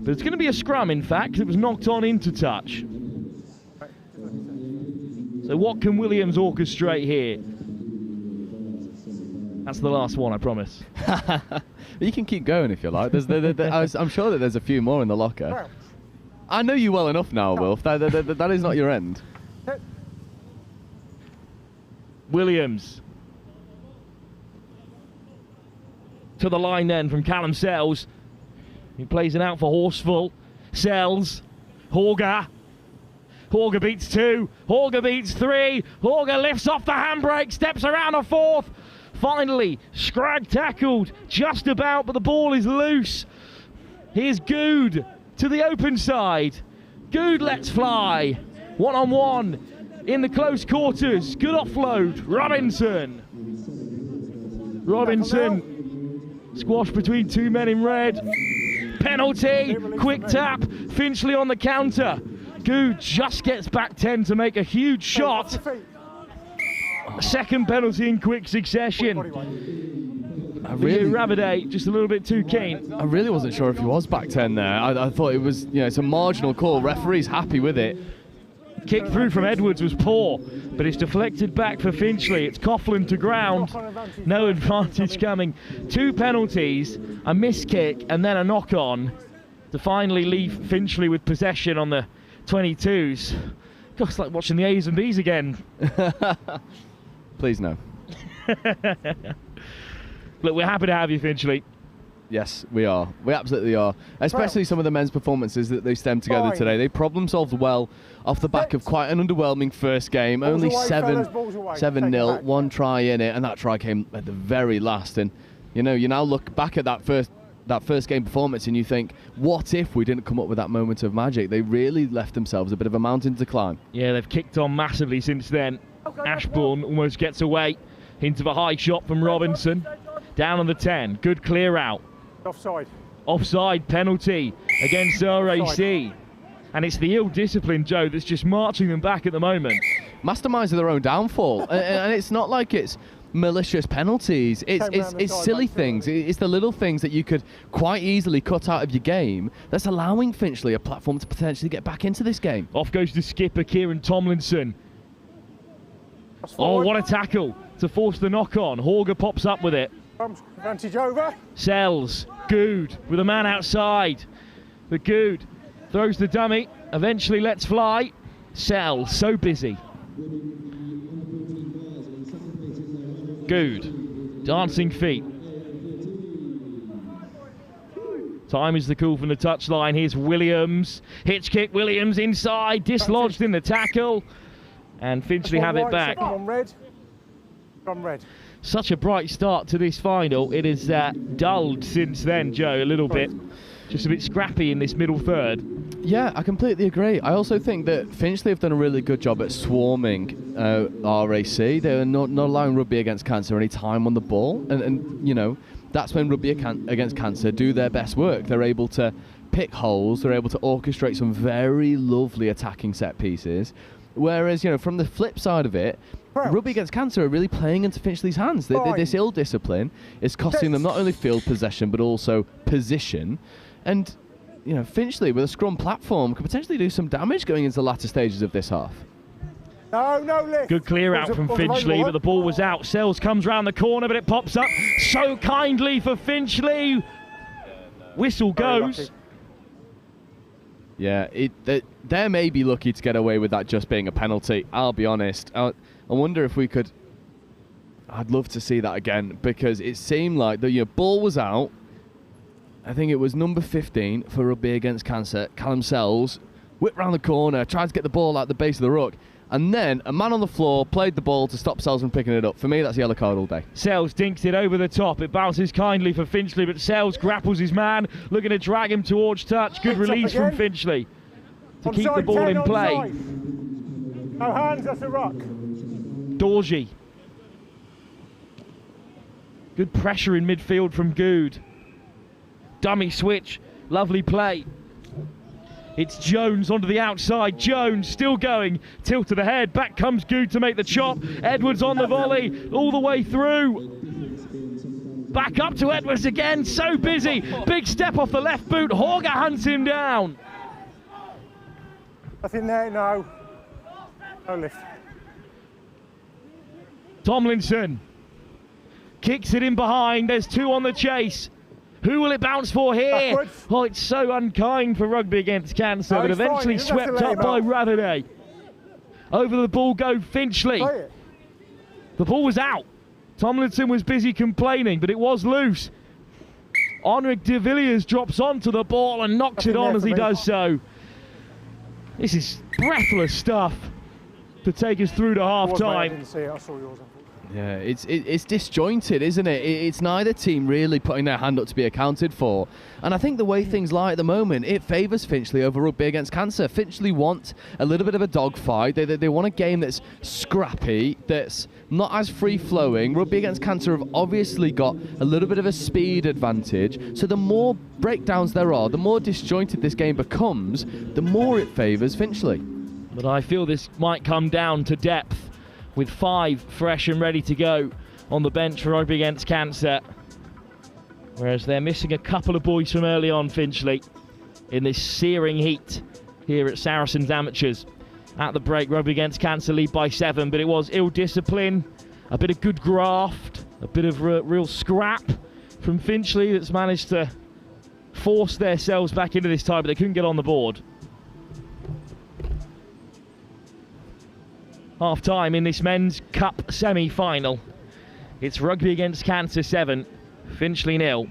But it's going to be a scrum, in fact, 'cause it was knocked on into touch. So what can Williams orchestrate here? That's the last one, I promise. You can keep going if you like. I'm sure that there's a few more in the locker. I know you well enough now, Wilf. That is not your end. Williams. To the line then from Callum Sells. He plays it out for Horseful. Sells. Horger. Horger beats 2. Horger beats 3. Horger lifts off the handbrake. Steps around a 4th. Finally, Scragg tackled just about, but the ball is loose. Here's Good to the open side. Good lets fly. 1-on-1 in the close quarters. Good offload. Robinson. Squash between 2 men in red. Penalty. Quick tap. Finchley on the counter. Good just gets back 10 to make a huge shot. Second penalty in quick succession. Rabbiday just a little bit too keen. I really wasn't sure if he was back 10 there. I thought it was, it's a marginal call. Referee's happy with it. Kick through from Edwards was poor, but it's deflected back for Finchley. It's Coughlin to ground. No advantage coming. 2 penalties, a miss kick, and then a knock on to finally leave Finchley with possession on the 22s. God, it's like watching the A's and B's again. Please no. Look, we're happy to have you, Finchley. Yes, we are. We absolutely are. Especially some of the men's performances that they stemmed together today. They problem solved well off the back of quite an underwhelming first game. Only 7-0, 1 try in it, and that try came at the very last. And you now look back at that first game performance and you think, what if we didn't come up with that moment of magic? They really left themselves a bit of a mountain to climb. Yeah, they've kicked on massively since then. Ashbourne almost gets away. Into the high shot from Robinson. Down on the 10. Good clear out. Offside penalty against RAC. And it's the ill discipline, Joe, that's just marching them back at the moment. Masterminds of their own downfall. And it's not like it's malicious penalties. It's silly things. It's the little things that you could quite easily cut out of your game that's allowing Finchley a platform to potentially get back into this game. Off goes the skipper, Kieran Tomlinson. Oh, what a tackle to force the knock on. Horger pops up with it. Advantage over. Sells. Good with a man outside. But Good throws the dummy. Eventually lets fly. Sells. So busy. Good. Dancing feet. Time is the call from the touchline. Here's Williams. Hitch kick. Williams inside. Dislodged in the tackle. And Finchley have it back. On red. On red. Such a bright start to this final. It has dulled since then, Joe, a little bit. Just a bit scrappy in this middle third. Yeah, I completely agree. I also think that Finchley have done a really good job at swarming RAC. They're not allowing Rugby Against Cancer any time on the ball. And that's when Rugby Against Cancer do their best work. They're able to pick holes. They're able to orchestrate some very lovely attacking set pieces. Whereas, from the flip side of it, Rugby Against Cancer are really playing into Finchley's hands. This ill discipline is costing them not only field possession but also position. And, Finchley with a scrum platform could potentially do some damage going into the latter stages of this half. No lift. Good clear out from Finchley, but the ball was out. Sells comes round the corner, but it pops up so kindly for Finchley. Whistle goes. Yeah, they may be lucky to get away with that just being a penalty. I'll be honest. I wonder if we could. I'd love to see that again because it seemed like the ball was out. I think it was number 15 for Rugby Against Cancer, Callum Sells, whipped round the corner, tried to get the ball out the base of the ruck, and then a man on the floor played the ball to stop Sells from picking it up. For me, that's a yellow card all day. Sells dinks it over the top. It bounces kindly for Finchley, but Sells grapples his man, looking to drag him towards touch. Good release from Finchley to keep the ball in play. No hands, that's a ruck. Dorji. Good pressure in midfield from Good. Dummy switch, lovely play. It's Jones onto the outside. Jones still going, tilt to the head. Back comes Good to make the chop. Edwards on the volley, all the way through. Back up to Edwards again, so busy. Big step off the left boot, Horger hunts him down. Nothing there, no. No lift. Tomlinson kicks it in behind, there's 2 on the chase. Who will it bounce for here? Backwards. Oh, it's so unkind for Rugby against Cancer, No, but he's fine. eventually He doesn't have to swept let up him by out. Ravaday. Over the ball go Finchley. Play it. The ball was out. Tomlinson was busy complaining, but it was loose. Henrik de Villiers drops onto the ball and knocks it on as he does so. This is breathless stuff to take us through to half I time. didn't see it, I saw yours. Yeah, it's disjointed, isn't it? It's neither team really putting their hand up to be accounted for. And I think the way things lie at the moment, it favours Finchley over Rugby against Cancer. Finchley want a little bit of a dogfight. They want a game that's scrappy, that's not as free-flowing. Rugby against Cancer have obviously got a little bit of a speed advantage. So the more breakdowns there are, the more disjointed this game becomes, the more it favours Finchley. But I feel this might come down to depth, with 5 fresh and ready to go on the bench for Rugby against Cancer. Whereas they're missing a couple of boys from early on, Finchley, in this searing heat here at Saracens Amateurs. At the break, Rugby against Cancer lead by 7, but it was ill discipline, a bit of good graft, a bit of real scrap from Finchley that's managed to force themselves back into this tie, but they couldn't get on the board. Half time in this men's cup semi-final. It's Rugby against Cancer 7, Finchley 0.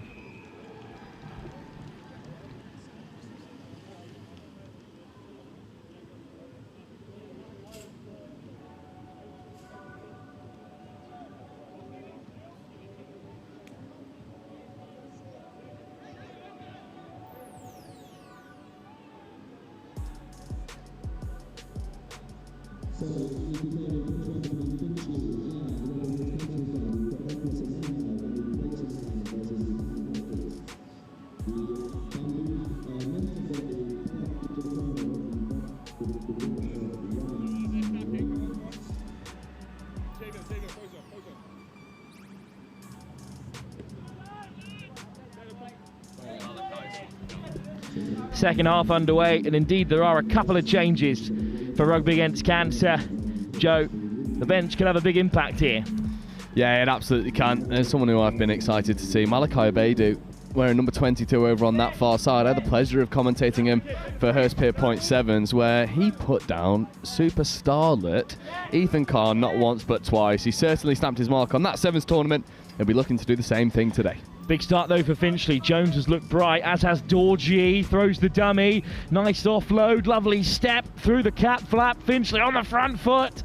Second half underway, and indeed there are a couple of changes for Rugby against Cancer. Joe, the bench can have a big impact here. Yeah, it absolutely can. As someone who I've been excited to see, Malachi Abedu, wearing number 22 over on that far side. I had the pleasure of commentating him for Hurstpier Point Sevens, where he put down super starlet Ethan Kahn not once but twice. He certainly stamped his mark on that Sevens tournament. He'll be looking to do the same thing today. Big start though for Finchley. Jones has looked bright, as has Dorji. Throws the dummy. Nice offload, lovely step through the cap flap. Finchley on the front foot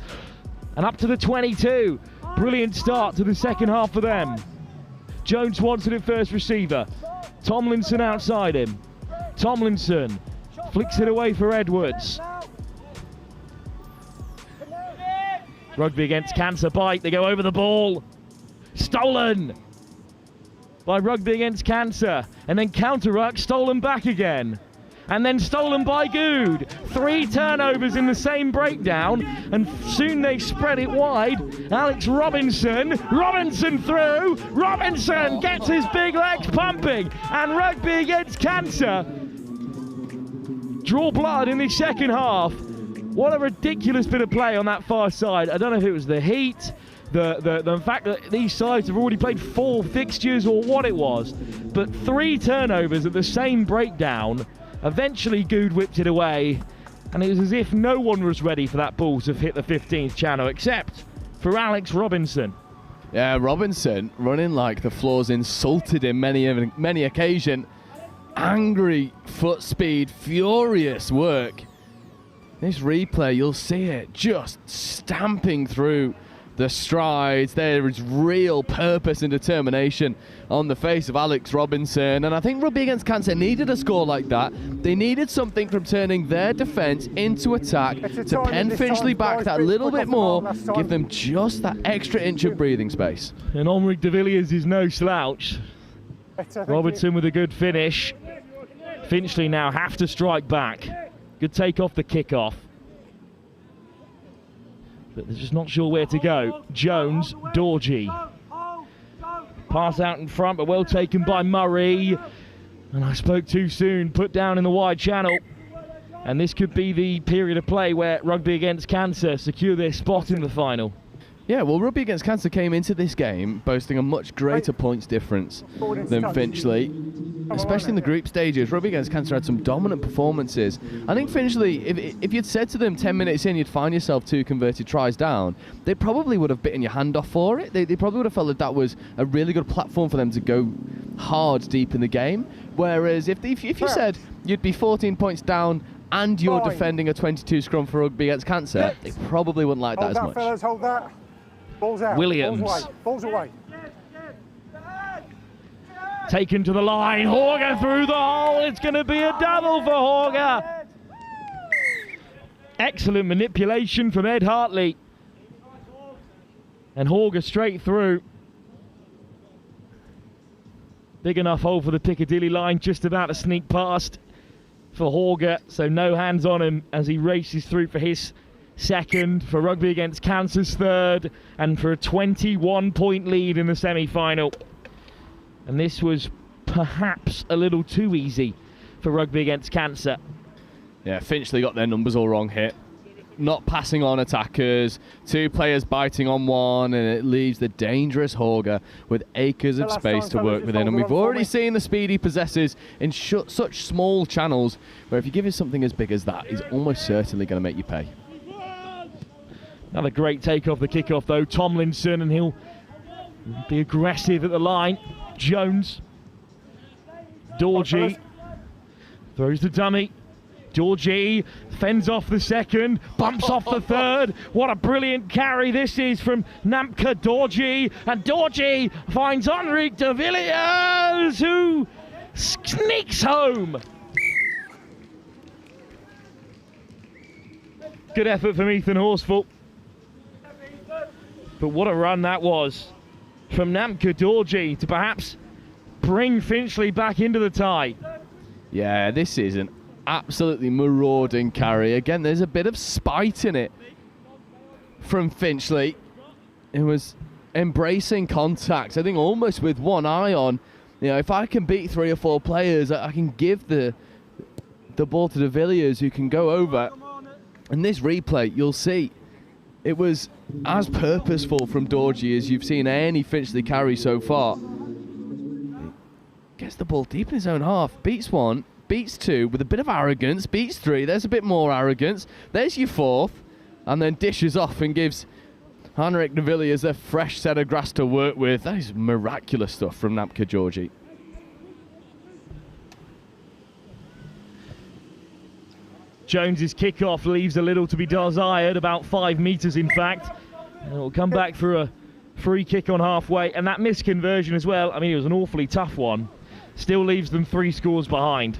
and up to the 22. Brilliant start to the second half for them. Jones wants it at first receiver. Tomlinson outside him. Tomlinson flicks it away for Edwards. Rugby against Cancer bite. They go over the ball. Stolen by Rugby against Cancer, and then counter-ruck, stolen back again, and then stolen by Good. 3 turnovers in the same breakdown, and soon they spread it wide. Alex Robinson through, Robinson gets his big legs pumping, and Rugby against Cancer draw blood in the second half. What a ridiculous bit of play on that far side. I don't know if it was the heat, the fact that these sides have already played 4 fixtures or what it was, but 3 turnovers at the same breakdown. Eventually Good whipped it away, and it was as if no one was ready for that ball to hit the 15th channel except for Alex Robinson. Yeah, Robinson running like the floor's insulted him many occasion. Angry foot speed, furious work. This replay, you'll see it just stamping through the strides. There is real purpose and determination on the face of Alex Robinson, and I think Rugby against Cancer needed a score like that. They needed something from turning their defence into attack to pen Finchley back that little bit more, give them just that extra inch of breathing space. And Henrik de Villiers is no slouch. Robinson with a good finish. Finchley now have to strike back. Good take off the kickoff, but they're just not sure where to go. Jones, Dorji. Pass out in front, but well taken by Murray. And I spoke too soon, put down in the wide channel. And this could be the period of play where Rugby Against Cancer secure their spot in the final. Yeah, well, Rugby Against Cancer came into this game boasting a much greater points difference than Finchley, especially in the group stages. Rugby Against Cancer had some dominant performances. I think Finchley, if you'd said to them 10 minutes in you'd find yourself 2 converted tries down, they probably would have bitten your hand off for it. They probably would have felt that that was a really good platform for them to go hard deep in the game. Whereas if you said you'd be 14 points down and you're defending a 22 scrum for Rugby Against Cancer, they probably wouldn't like that as much. Fellas, hold that. Balls out. Williams. Balls away. Taken to the line. Horger through the hole. It's going to be a double for Horger. Excellent manipulation from Ed Hartley. And Horger straight through. Big enough hole for the Piccadilly line. Just about to sneak past for Horger. So no hands on him as he races through for his second, for Rugby Against Cancer's third, and for a 21-point lead in the semi-final. And this was perhaps a little too easy for Rugby Against Cancer. Yeah, Finchley got their numbers all wrong here. Not passing on attackers, 2 players biting on one, and it leaves the dangerous Horger with acres of space to work within. And we've already seen the speed he possesses in such small channels, where if you give him something as big as that, he's almost certainly going to make you pay. Another great take off the kickoff though, Tomlinson, and he'll be aggressive at the line. Jones. Dorji throws the dummy. Dorji fends off the second, bumps off the third. What a brilliant carry this is from Namka Dorji. And Dorji finds Henrique de Villiers, who sneaks home. Good effort from Ethan Horsfall. But what a run that was from Namka Dorji to perhaps bring Finchley back into the tie. Yeah, this is an absolutely marauding carry. Again, there's a bit of spite in it from Finchley. It was embracing contact, I think almost with one eye on, you know, if I can beat 3 or 4 players, I can give the ball to de Villiers, who can go over. And this replay, you'll see, it was as purposeful from Dorji as you've seen any Finchley carry so far. Gets the ball deep in his own half, beats 1, beats 2 with a bit of arrogance, beats 3, there's a bit more arrogance, there's your 4th, and then dishes off and gives Henrique de Villiers a fresh set of grass to work with. That is miraculous stuff from Namka Dorji. Jones's kickoff leaves a little to be desired, about 5 metres in fact. And it'll come back for a free kick on halfway, and that missed conversion as well. I mean, it was an awfully tough one. Still leaves them 3 scores behind.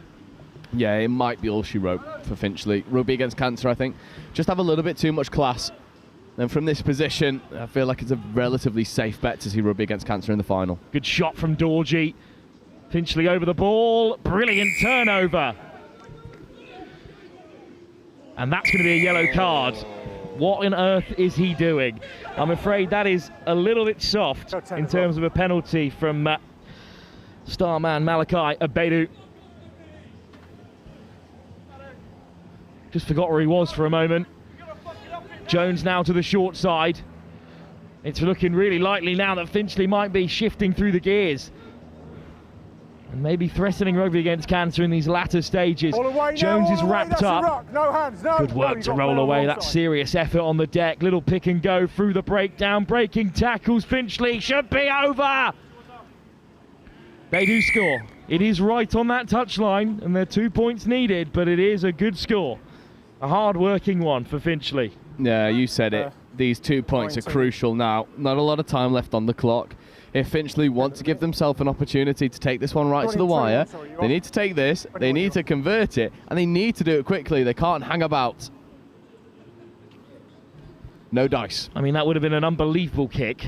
Yeah, it might be all she wrote for Finchley. Rugby Against Cancer, I think, just have a little bit too much class. And from this position, I feel like it's a relatively safe bet to see Rugby Against Cancer in the final. Good shot from Dorji. Finchley over the ball. Brilliant turnover. And that's going to be a yellow card. What on earth is he doing? I'm afraid that is a little bit soft in terms of a penalty from star man Malachi Abedu. Just forgot where he was for a moment. Jones now to the short side. It's looking really likely now that Finchley might be shifting through the gears and maybe threatening Rugby Against Cancer in these latter stages. Jones is wrapped up. No hands, no. Good work to roll away. That serious effort on the deck. Little pick and go through the breakdown. Breaking tackles. Finchley should be over. They do score. It is right on that touchline, and there are 2 points needed, but it is a good score. A hard-working one for Finchley. Yeah, you said it. These 2 points are crucial now. Not a lot of time left on the clock. If Finchley want to give themselves an opportunity to take this one right to the wire, they need to take this, they need to convert it, and they need to do it quickly. They can't hang about. No dice. I mean, that would have been an unbelievable kick.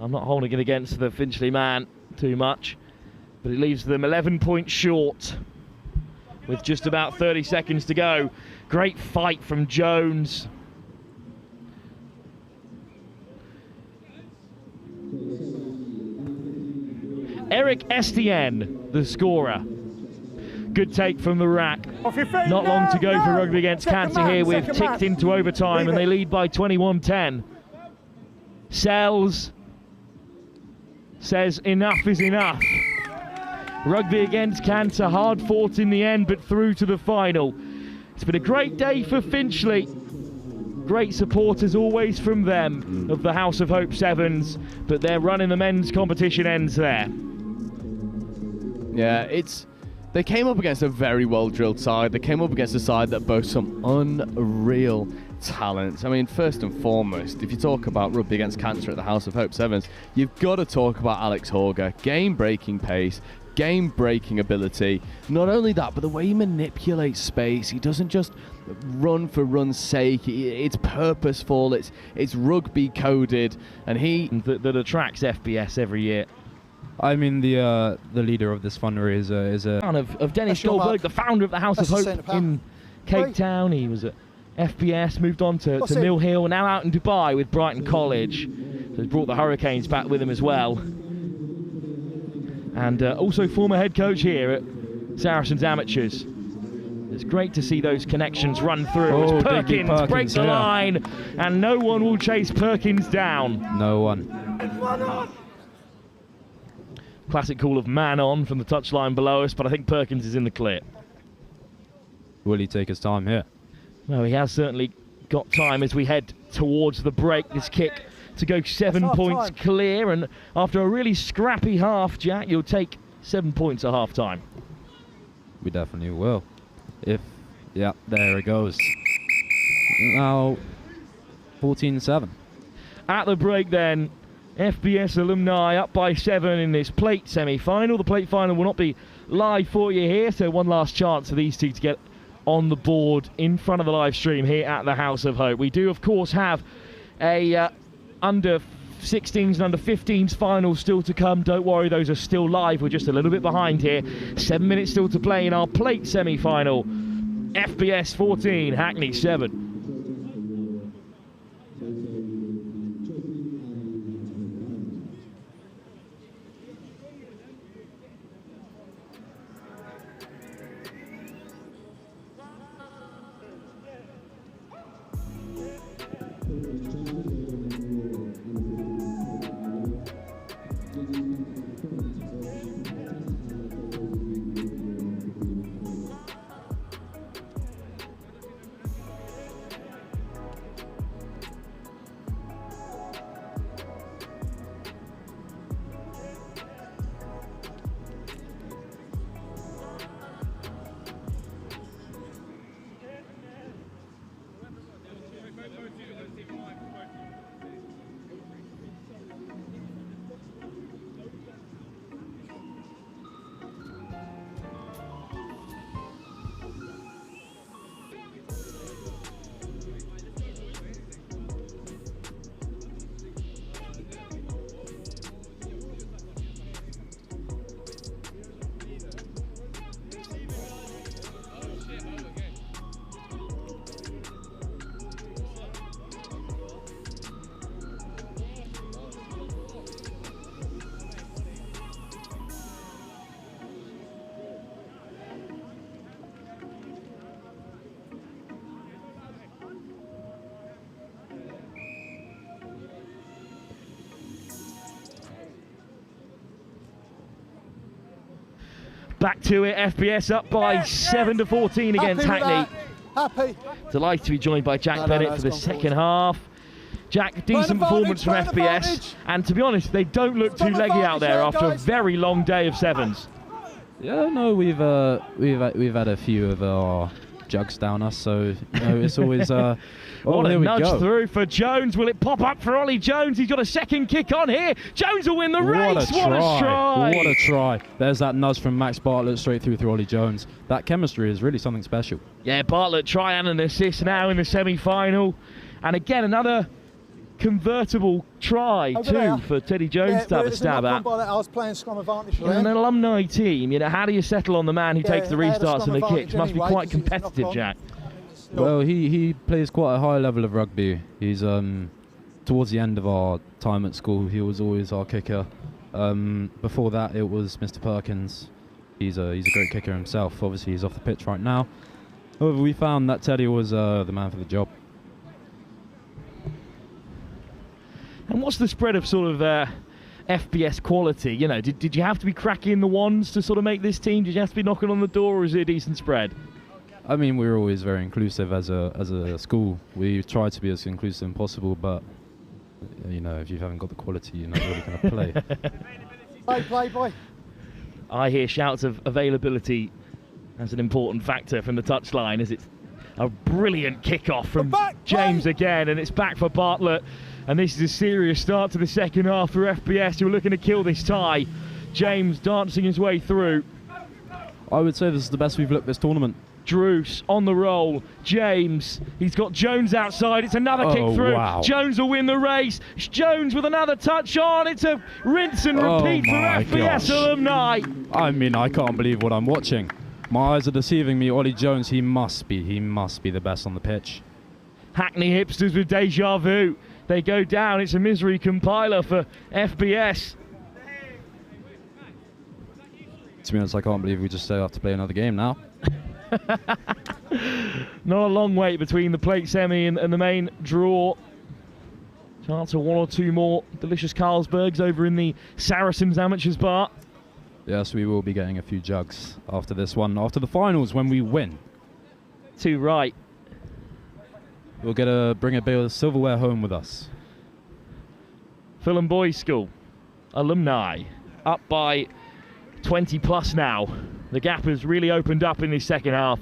I'm not holding it against the Finchley man too much, but it leaves them 11 points short with just about 30 seconds to go. Great fight from Jones. Eric Estienne, the scorer. Good take from the rack. Not long to go for Rugby against Cancer here. We've ticked into overtime and they lead by 21-10. Sells says enough is enough. Rugby against Cancer, hard fought in the end, but through to the final. It's been a great day for Finchley. Great support as always from them, of the House of Hope Sevens, but their run in the men's competition ends there. Yeah, they came up against a very well-drilled side. They came up against a side that boasts some unreal talent. I mean, first and foremost, if you talk about Rugby against Cancer at the House of Hope Sevens, you've got to talk about Alex Horger. Game-breaking pace, game-breaking ability. Not only that, but the way he manipulates space. He doesn't just run for run's sake. It's purposeful. It's rugby-coded, and that attracts FBS every year. I mean, the leader of this fundraiser is a of Dennis Goldberg, the founder of the House of Hope in Cape Town. He was at FBS, moved on to Mill Hill, now out in Dubai with Brighton College. So he's brought the Hurricanes back with him as well. And also former head coach here at Saracens Amateurs. It's great to see those connections run through as Perkins breaks the line, and no one will chase Perkins down. No one. Classic call of man on from the touchline below us, but I think Perkins is in the clear. Will he take his time here? Well, he has certainly got time as we head towards the break. This kick to go 7 points clear, and after a really scrappy half, Jack, you'll take 7 points at half time. We definitely will. Yeah, there it goes. Now 14-7. At the break then, FBS Alumni up by 7 in this plate semi-final. The plate final will not be live for you here, so one last chance for these two to get on the board in front of the live stream here at the House of Hope. We do, of course, have a under 16s and under 15s finals still to come. Don't worry, those are still live. We're just a little bit behind here. 7 minutes still to play in our plate semi-final. FBS 14, Hackney 7. Back to it, FBS up by 7 to 14 against Hackney. Happy. Delighted to be joined by Jack Bennett for the second half. Jack, decent performance from FBS, and to be honest, they don't look too leggy out there after a very long day of sevens. Yeah, no, we've had a few of our jugs down us, so you know, it's always what a nudge through for Jones. Will it pop up for Ollie Jones? He's got a second kick on here. Jones will win the race. What a try. There's that nudge from Max Bartlett straight through Ollie Jones. That chemistry is really something special. Yeah, Bartlett try and an assist now in the semi-final. And again, another convertible try too for Teddy Jones to have a stab at. I was playing scrum advantage. In an alumni team, you know, how do you settle on the man who takes the restarts and the kicks? Must be quite competitive, Jack. Well, he plays quite a high level of rugby. He's towards the end of our time at school, he was always our kicker. Before that, it was Mr. Perkins. He's a great kicker himself. Obviously, he's off the pitch right now. However, we found that Teddy was the man for the job. And what's the spread of sort of FBS quality? You know, did you have to be cracking the wands to sort of make this team? Did you have to be knocking on the door, or is it a decent spread? I mean, we're always very inclusive as a school. We try to be as inclusive as possible, but you know, if you haven't got the quality, you're not really going to play. Play, boy. I hear shouts of availability as an important factor from the touchline, as it's a brilliant kickoff from James again, and it's back for Bartlett. And this is a serious start to the second half for FBS, who are looking to kill this tie. James dancing his way through. I would say this is the best we've looked this tournament. Druce on the roll. James, he's got Jones outside. It's another kick through. Wow. Jones will win the race. It's Jones with another touch on. It's a rinse and repeat for FBS Alumni. I mean, I can't believe what I'm watching. My eyes are deceiving me. Ollie Jones, he must be the best on the pitch. Hackney hipsters with deja vu. They go down. It's a misery compiler for FBS. To be honest, I can't believe we just have to play another game now. Not a long wait between the plate semi and the main draw. Chance for one or two more delicious Carlsbergs over in the Saracens Amateurs Bar. Yes, we will be getting a few jugs after this one, after the finals when we win. Too right. We'll bring a bit of silverware home with us. Fulham Boys School, Alumni, up by 20 plus now. The gap has really opened up in this second half.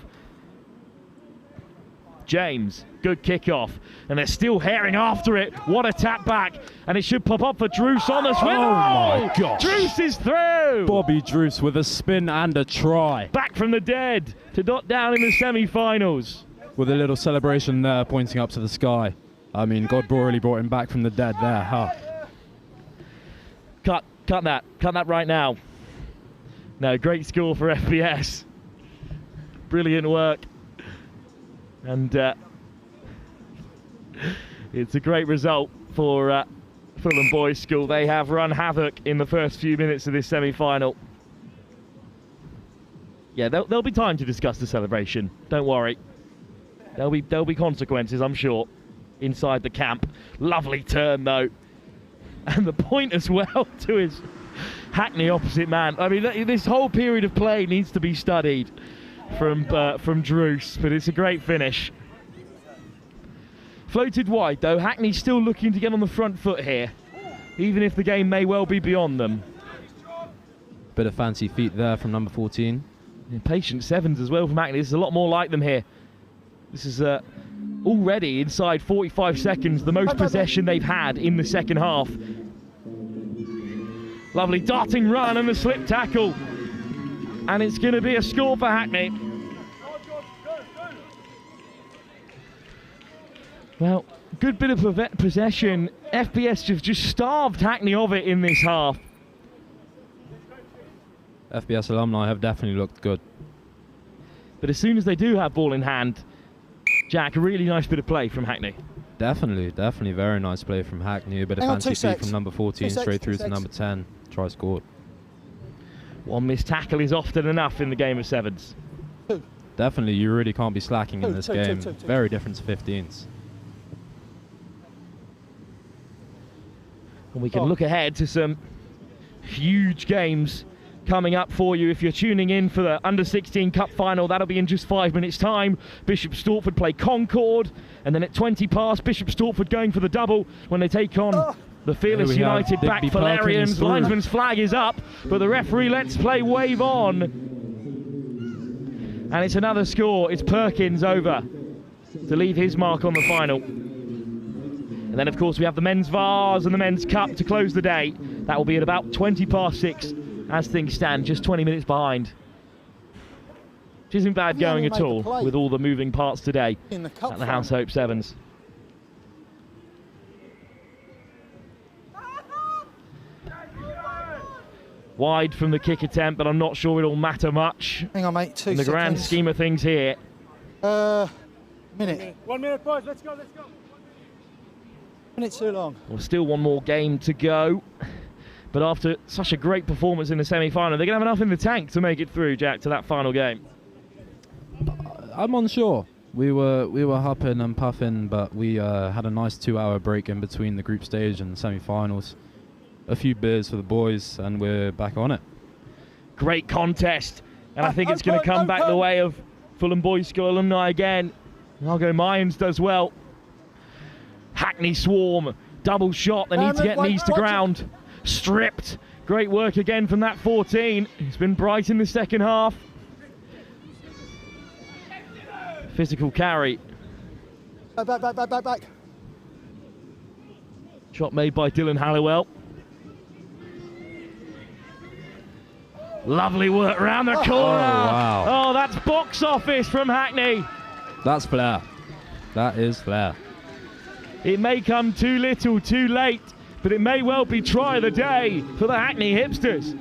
James, good kickoff, and they're still herring after it. What a tap back, and it should pop up for Druce on the swing. Oh my gosh. Druce is through. Bobby Druce with a spin and a try. Back from the dead to dot down in the semi-finals. With a little celebration there, pointing up to the sky. I mean, God really brought him back from the dead there, huh? Cut that right now. No, great score for FBS. Brilliant work. And it's a great result for Fulham Boys School. They have run havoc in the first few minutes of this semi-final. Yeah, there'll be time to discuss the celebration. Don't worry. There'll be consequences, I'm sure, inside the camp. Lovely turn, though. And the point as well to his Hackney opposite man. I mean, this whole period of play needs to be studied from Druce, but it's a great finish. Floated wide, though. Hackney's still looking to get on the front foot here, even if the game may well be beyond them. Bit of fancy feet there from number 14. Patient sevens as well from Hackney. This is a lot more like them here. This is already inside 45 seconds, the most possession they've had in the second half. Lovely darting run and the slip tackle. And it's going to be a score for Hackney. Well, good bit of possession. FBS have just starved Hackney of it in this half. FBS Alumni have definitely looked good. But as soon as they do have ball in hand, Jack, a really nice bit of play from Hackney. Definitely very nice play from Hackney. A bit of fancy feet from number 14 straight through to number 10. Try scored. One missed tackle is often enough in the game of sevens. Definitely, you really can't be slacking in this game. Very different to 15s. And we can look ahead to some huge games coming up for you. If you're tuning in for the Under-16 Cup final, that'll be in just 5 minutes' time. Bishop Stortford play Concorde, and then at 20 past, Bishop Stortford going for the double when they take on the Fearless United back Fullerians. Linesman's flag is up, but the referee lets play wave on. And it's another score. It's Perkins over to leave his mark on the final. And then, of course, we have the men's Vars and the men's Cup to close the day. That will be at about 20 past 6 as things stand, just 20 minutes behind. Which isn't bad going at all with all the moving parts today at the House Hope Sevens. Wide from the kick attempt, but I'm not sure it'll matter much. Hang on, mate. 2 seconds. In the grand scheme of things here. Minute. 1 minute, boys. Let's go. Minute too long. Well, still one more game to go. But after such a great performance in the semi-final, they're going to have enough in the tank to make it through, Jack, to that final game. I'm unsure. We were huffing and puffing, but we had a nice 2-hour break in between the group stage and the semi-finals. A few beers for the boys, and we're back on it. Great contest, and I think it's going to come back the way of Fulham Boys School alumni again. I'll go Mayans does well. Hackney Swarm, double shot, they need to get knees to ground. Stripped. Great work again from that 14. It's been bright in the second half. Physical carry. Back. Shot made by Dylan Halliwell. Lovely work round the corner. Oh, wow. Oh, that's box office from Hackney. That's flair. That is flair. It may come too little, too late, but it may well be try of the day for the Hackney hipsters.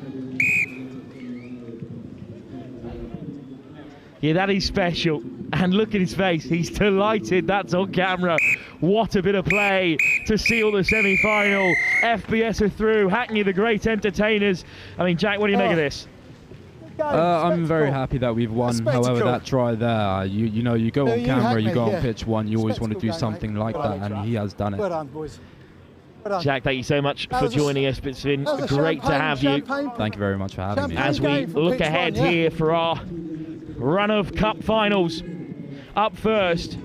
Yeah, that is special. And look at his face. He's delighted. That's on camera. What a bit of play to seal the semi-final. FBS are through. Hackney, the great entertainers. I mean, Jack, what do you make of this? I'm very happy that we've won. However, that try there, you know, you go on camera, you go on pitch one, you always want to do something like that, and he has done it. Well done, boys. Well done. Jack, thank you so much for joining us. It's been great to have you. Thank you very much for having me. As we look ahead here for our run of cup finals. Up first,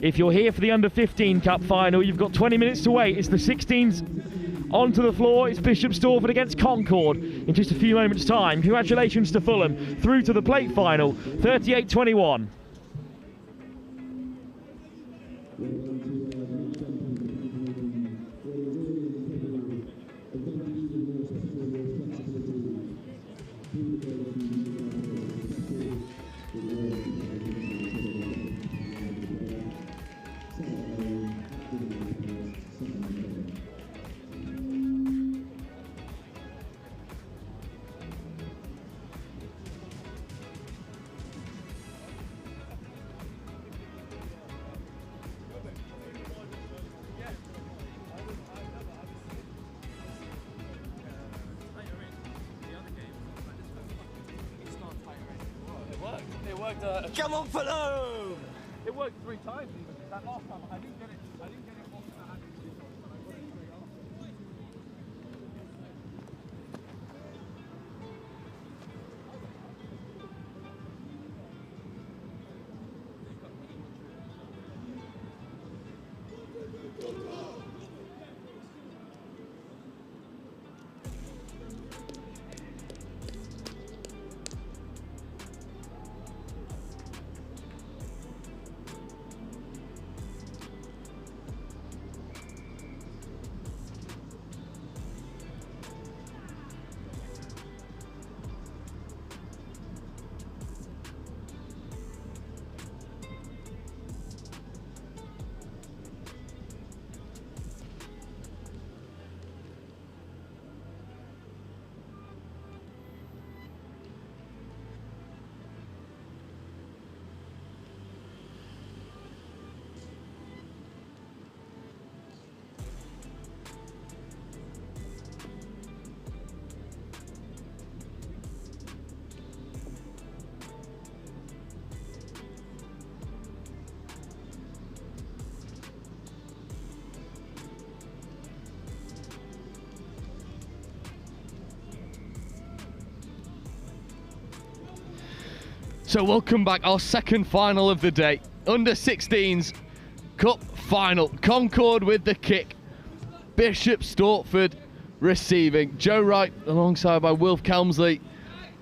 if you're here for the under-15 cup final, you've got 20 minutes to wait. It's the 16s onto the floor. It's Bishop Stortford against Concorde in just a few moments' time. Congratulations to Fulham through to the plate final, 38-21. Come on, Fulham! It worked 3 times even. That last time I didn't get it. I didn't get it off the hand. So welcome back, our second final of the day. Under 16s Cup final. Concorde with the kick. Bishop Stortford receiving. Joe Wright alongside by Wilf Kelmsley.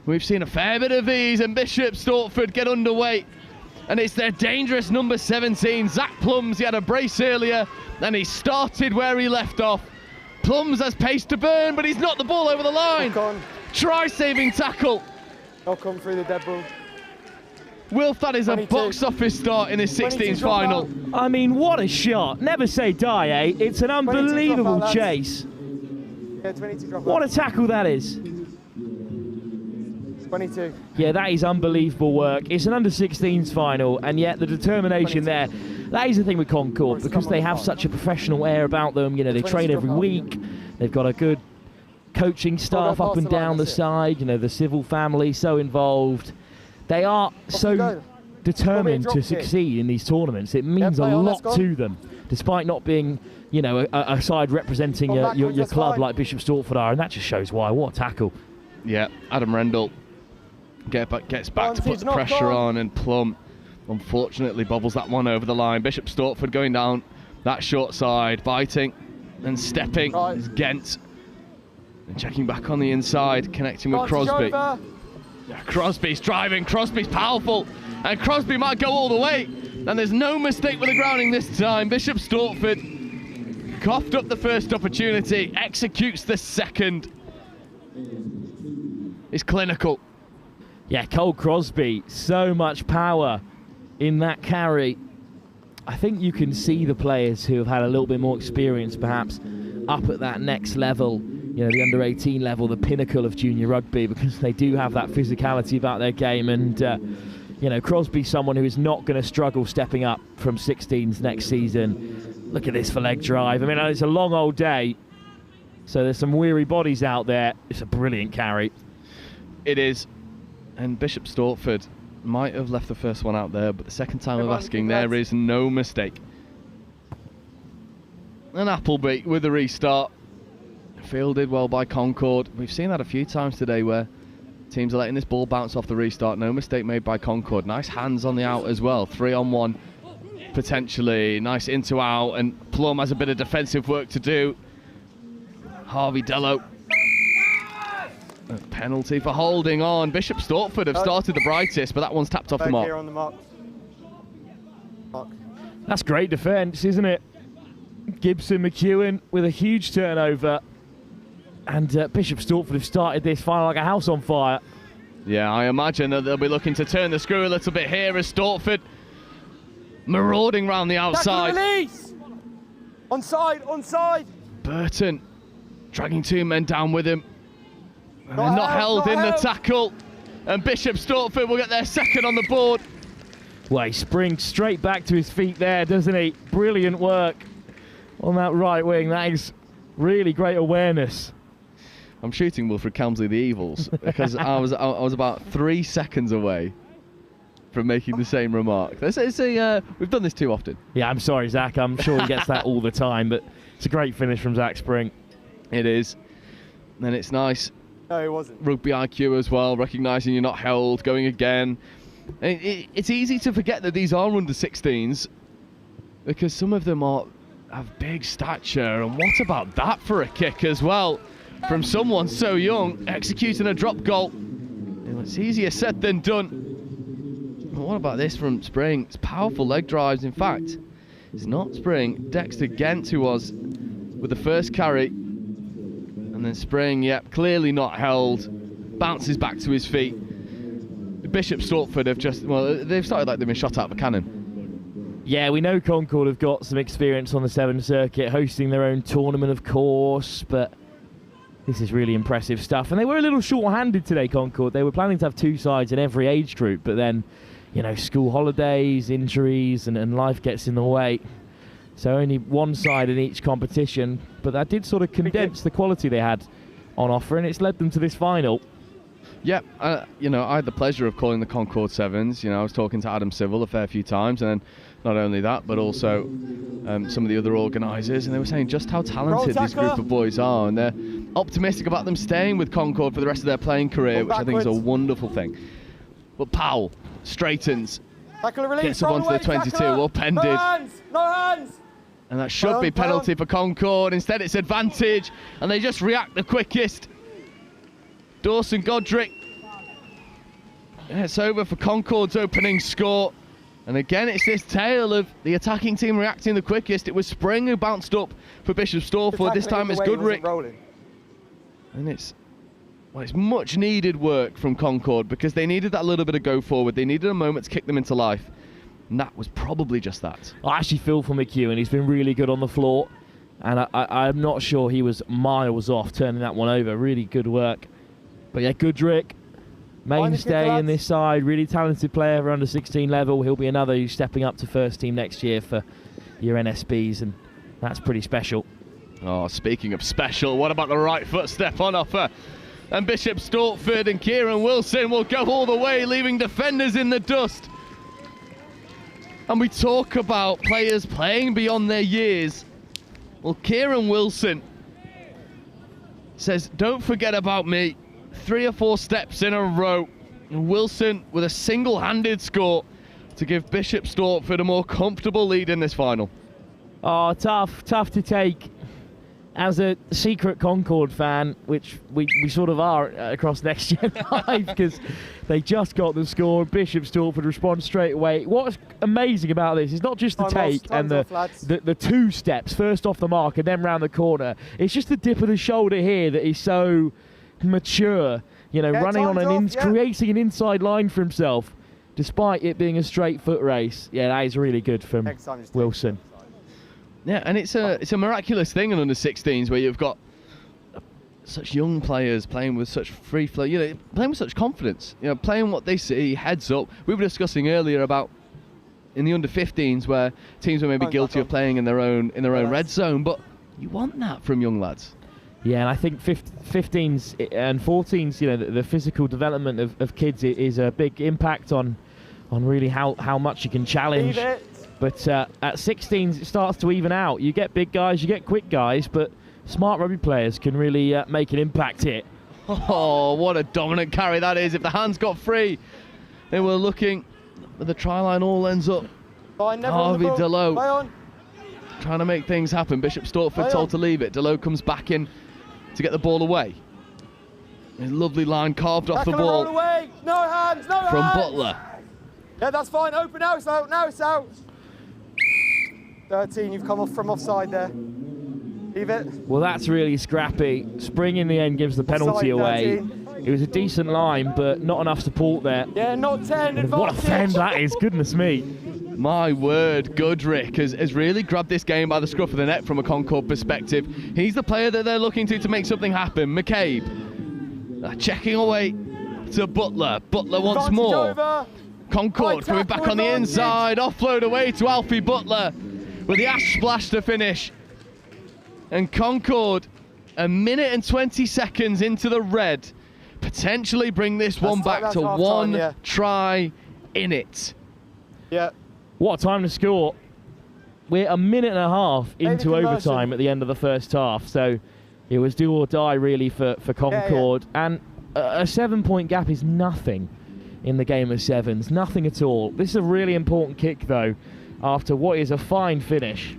We've seen a fair bit of these, and Bishop Stortford get underway. And it's their dangerous number 17, Zach Plums. He had a brace earlier, and he started where he left off. Plums has pace to burn, but he's knocked the ball over the line. Try-saving tackle. I'll come through the dead ball. Wilf, that is a box office start in his 16th final. I mean, what a shot. Never say die, eh? It's an unbelievable chase. Yeah, 22 drop What a tackle that is. 22. Yeah, that is unbelievable work. It's an under-16s final, and yet the determination there. That is the thing with Concorde, because they have such a professional air about them. You know, they train every week. They've got a good coaching staff up and down the side, you know, the civil family so involved. They are so determined to succeed in these tournaments. It means a lot to them, despite not being, you know, a side representing your club like Bishop Stortford are, and that just shows why. What a tackle. Yeah, Adam Rendell gets back to put the pressure on, and Plum unfortunately bobbles that one over the line. Bishop Stortford going down that short side, biting and stepping is Gent. And checking back on the inside, connecting with Crosby. Yeah, Crosby's driving, Crosby's powerful, and Crosby might go all the way. And there's no mistake with the grounding this time. Bishop Stortford coughed up the first opportunity, executes the second. It's clinical. Yeah, Cole Crosby, so much power in that carry. I think you can see the players who have had a little bit more experience perhaps up at that next level, you know, the under-18 level, the pinnacle of junior rugby, because they do have that physicality about their game. And, you know, Crosby's someone who is not going to struggle stepping up from 16s next season. Look at this for leg drive. I mean, it's a long old day, so there's some weary bodies out there. It's a brilliant carry. It is. And Bishop Stortford might have left the first one out there, but the second time of asking, there is no mistake. And Appleby with the restart. Fielded well by Concorde. We've seen that a few times today where teams are letting this ball bounce off the restart. No mistake made by Concorde. Nice hands on the out as well. 3-on-1 potentially. Nice into out, and Plum has a bit of defensive work to do. Harvey Dello. A penalty for holding on. Bishop Stortford have started the brightest, but that one's tapped off the mark. Here on the mark. That's great defence, isn't it? Gibson McEwen with a huge turnover. And Bishop Stortford have started this final like a house on fire. Yeah, I imagine that they'll be looking to turn the screw a little bit here as Stortford marauding round the outside. Release! Onside! Burton dragging two men down with him. And they're not held in the tackle. And Bishop Stortford will get their second on the board. Well, he springs straight back to his feet there, doesn't he? Brilliant work on that right wing. That is really great awareness. I'm shooting Wilfred Kelmsley the Evils because I was about 3 seconds away from making the same remark. We've done this too often. Yeah, I'm sorry, Zach. I'm sure he gets that all the time, but it's a great finish from Zach Spring. It is. And it's nice. No, it wasn't. Rugby IQ as well, recognising you're not held, going again. It's easy to forget that these are under 16s because some of them have big stature, and what about that for a kick as well from someone so young, executing a drop goal. It's easier said than done. But what about this from Spring? It's powerful leg drives. In fact, it's not Spring, Dexter Gent who was with the first carry, and then Spring, yep, clearly not held, bounces back to his feet. Bishop Stortford have they've started like they've been shot out of a cannon. Yeah, we know Concorde have got some experience on the Sevens Circuit, hosting their own tournament, of course, but this is really impressive stuff. And they were a little short-handed today, Concorde. They were planning to have two sides in every age group, but then, you know, school holidays, injuries, and life gets in the way. So only one side in each competition, but that did sort of condense the quality they had on offer, and it's led them to this final. Yeah, you know, I had the pleasure of calling the Concorde Sevens. You know, I was talking to Adam Civil a fair few times, and then not only that, but also some of the other organisers, and they were saying just how talented this group of boys are, and they're optimistic about them staying with Concorde for the rest of their playing career, which I think is a wonderful thing. But Powell straightens, gets up onto the 22, upended. No hands! And that should be penalty for Concorde. Instead, it's advantage, and they just react the quickest. Dawson Godric. Yeah, it's over for Concorde's opening score. And again, it's this tale of the attacking team reacting the quickest. It was Spring who bounced up for Bishop Stortford. This time it's Godric. And it's much needed work from Concorde because they needed that little bit of go forward. They needed a moment to kick them into life. And that was probably just that. I actually feel for McEwen. He's been really good on the floor. And I'm not sure he was miles off turning that one over. Really good work. But yeah, Goodrick, mainstay in this side, really talented player for under 16 level. He'll be another who's stepping up to first team next year for your NSBs, and that's pretty special. Oh, speaking of special, what about the right foot step on offer? And Bishop Stortford and Kieran Wilson will go all the way, leaving defenders in the dust. And we talk about players playing beyond their years. Well, Kieran Wilson says, don't forget about me. 3 or 4 steps in a row. And Wilson with a single-handed score to give Bishop Stortford a more comfortable lead in this final. Oh, tough to take. As a secret Concorde fan, which we sort of are across Next Gen Live, because they just got the score. Bishop Stortford responds straight away. What's amazing about this is not just the take and the 2 steps, first off the mark and then round the corner. It's just the dip of the shoulder here that is so mature. You know, running on creating an inside line for himself, despite it being a straight foot race. Yeah, that is really good from Wilson. Yeah, and it's a miraculous thing in under 16s where you've got such young players playing with such free flow, you know, playing with such confidence, you know, playing what they see, heads up. We were discussing earlier about in the under 15s where teams were maybe guilty of playing in their own red zone, but you want that from young lads. Yeah, and I think 15s and 14s, you know, the physical development of kids is a big impact on really how much you can challenge. But at 16s, it starts to even out. You get big guys, you get quick guys, but smart rugby players can really make an impact here. Oh, what a dominant carry that is. If the hands got free, they were looking, but the try line all ends up. Harvey Delow trying to make things happen. Bishop Stortford told to leave it. Delow comes back in to get the ball away. A lovely line carved off the ball. Away. No hands, no from hands. Butler. Yeah, that's fine. Open, now it's out, now it's out. 13, you've come off from offside there. Leave it. Well, that's really scrappy. Spring in the end gives the penalty away. 13. It was a decent line, but not enough support there. Yeah, not 10. And what a fend that is, goodness me. My word, Goodrick has really grabbed this game by the scruff of the neck from a Concorde perspective. He's the player that they're looking to make something happen. McCabe checking away to Butler. Butler once more. Over. Concorde coming back on the inside. Offload away to Alfie Butler with the ash splash to finish. And Concorde, 1 minute and 20 seconds into the red, potentially bring this one back to one try in it. Yeah. What a time to score. We're 1.5 minutes into overtime at the end of the first half, so it was do or die really for Concorde. And a 7-point gap is nothing in the game of sevens, nothing at all. This is a really important kick though, after what is a fine finish.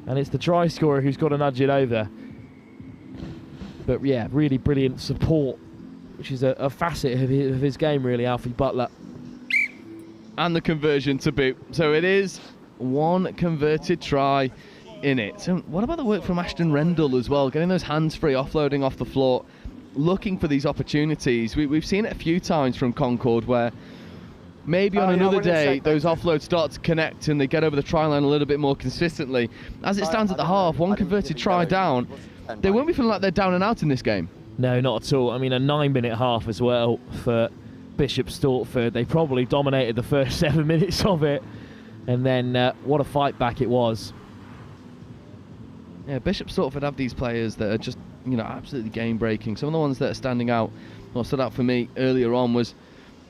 And it's the try scorer who's got to nudge it over. But yeah, really brilliant support, which is a facet of his game really, Alfie Butler. And the conversion to boot. So it is one converted try in it. And what about the work from Ashton Rendell as well? Getting those hands free, offloading off the floor, looking for these opportunities. We've seen it a few times from Concorde where maybe on another day those offloads start to connect and they get over the try line a little bit more consistently. As it stands at the half, one converted try down. They won't be feeling like they're down and out in this game. No, not at all. I mean, a 9-minute half as well for Bishop Stortford. They probably dominated the first 7 minutes of it, and then what a fight back it was. Yeah, Bishop Stortford have these players that are just, you know, absolutely game breaking. Some of the ones that are standing out, or stood out for me earlier on, was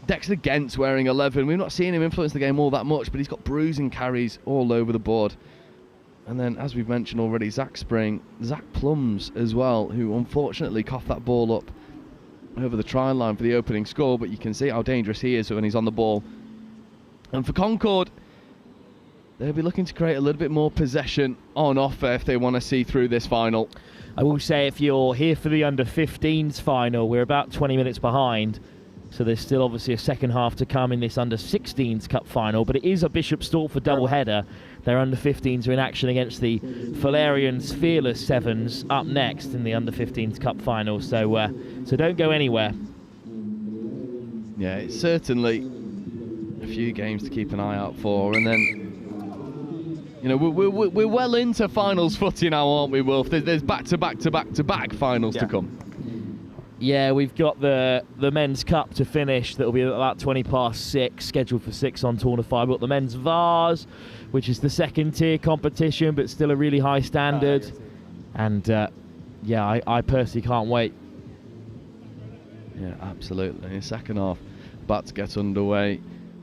Dexter Gent's wearing 11. We've not seen him influence the game all that much, but he's got bruising carries all over the board. And then, as we've mentioned already, Zach Spring, Zach Plums as well, who unfortunately coughed that ball up over the try line for the opening score, but you can see how dangerous he is when he's on the ball. And for Concorde, they'll be looking to create a little bit more possession on offer if they want to see through this final. I will say, if you're here for the under-15s final, we're about 20 minutes behind, so there's still obviously a second half to come in this under-16s cup final, but it is a Bishop Stortford double-header. Their under-15s are in action against the Fullerians Fearless Sevens up next in the under-15s cup final, so don't go anywhere. Yeah, it's certainly a few games to keep an eye out for, and then, you know, we're well into finals footy now, aren't we, Wolf? There's back-to-back finals to come. Yeah, we've got the men's cup to finish. That'll be about 6:20, scheduled for 6 on Torn 5. We've got the men's Vars, which is the second tier competition, but still a really high standard. And yeah, I personally can't wait. Yeah, absolutely. Second half about to get underway.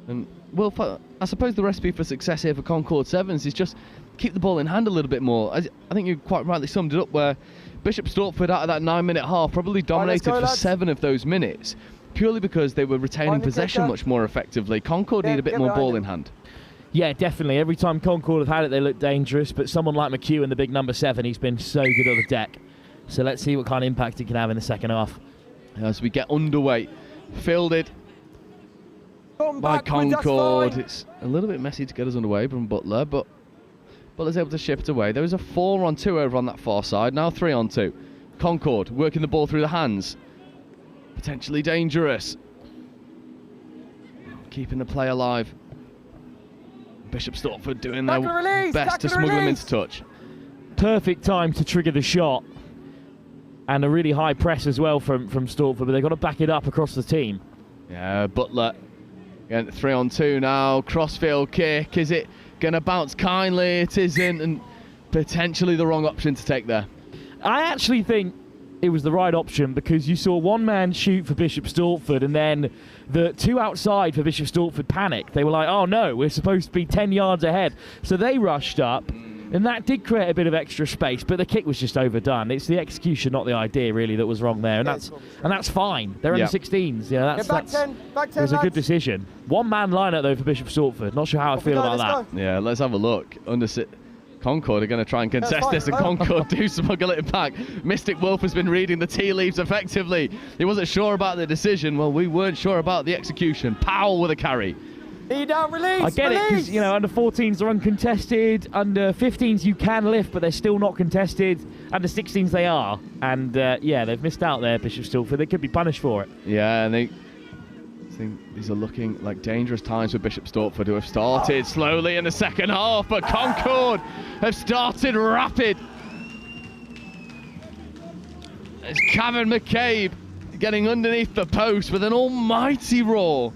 And, well, I suppose the recipe for success here for Concorde Sevens is just keep the ball in hand a little bit more. I think you quite rightly summed it up where Bishop Stortford out of that 9-minute half probably dominated for 7 of those minutes, purely because they were retaining possession much more effectively. Concorde need a bit more ball in hand. Yeah, definitely. Every time Concorde have had it, they look dangerous, but someone like McHugh in the big number 7, he's been so good on the deck. So let's see what kind of impact he can have in the second half. As we get underway, fielded by Concorde. It's a little bit messy to get us underway from Butler, but Butler's able to ship it away. There was a 4-on-2 over on that far side, now 3-on-2. Concorde working the ball through the hands. Potentially dangerous. Keeping the play alive. Bishop Stortford doing their best to smuggle him into touch. Perfect time to trigger the shot. And a really high press as well from Stortford, but they've got to back it up across the team. Yeah, Butler again, 3-on-2 now. Crossfield kick. Is it going to bounce kindly? It isn't, and potentially the wrong option to take there. I actually think it was the right option because you saw one man shoot for Bishop Stortford and then the 2 outside for Bishop Stortford panicked. They were like, oh no, we're supposed to be 10 yards ahead. So they rushed up. And that did create a bit of extra space, but the kick was just overdone. It's the execution, not the idea, really, that was wrong there, and that's fine. They're under 16s. Yeah, back 10, it was a good decision. One-man lineup though for Bishop Stortford. Not sure how I feel about that. Yeah, let's have a look. Concorde are going to try and contest this, and Concorde do smuggle it back. Mystic Wolf has been reading the tea leaves effectively. He wasn't sure about the decision. Well, we weren't sure about the execution. Powell with a carry. Down, release, I get it, because under 14s are uncontested, under 15s you can lift, but they're still not contested. Under 16s they are, and yeah, they've missed out there, Bishop Stortford. They could be punished for it. Yeah, and I think these are looking like dangerous times for Bishop Stortford, who have started slowly in the second half, but Concorde have started rapid. It's Cavan McCabe getting underneath the post with an almighty roar.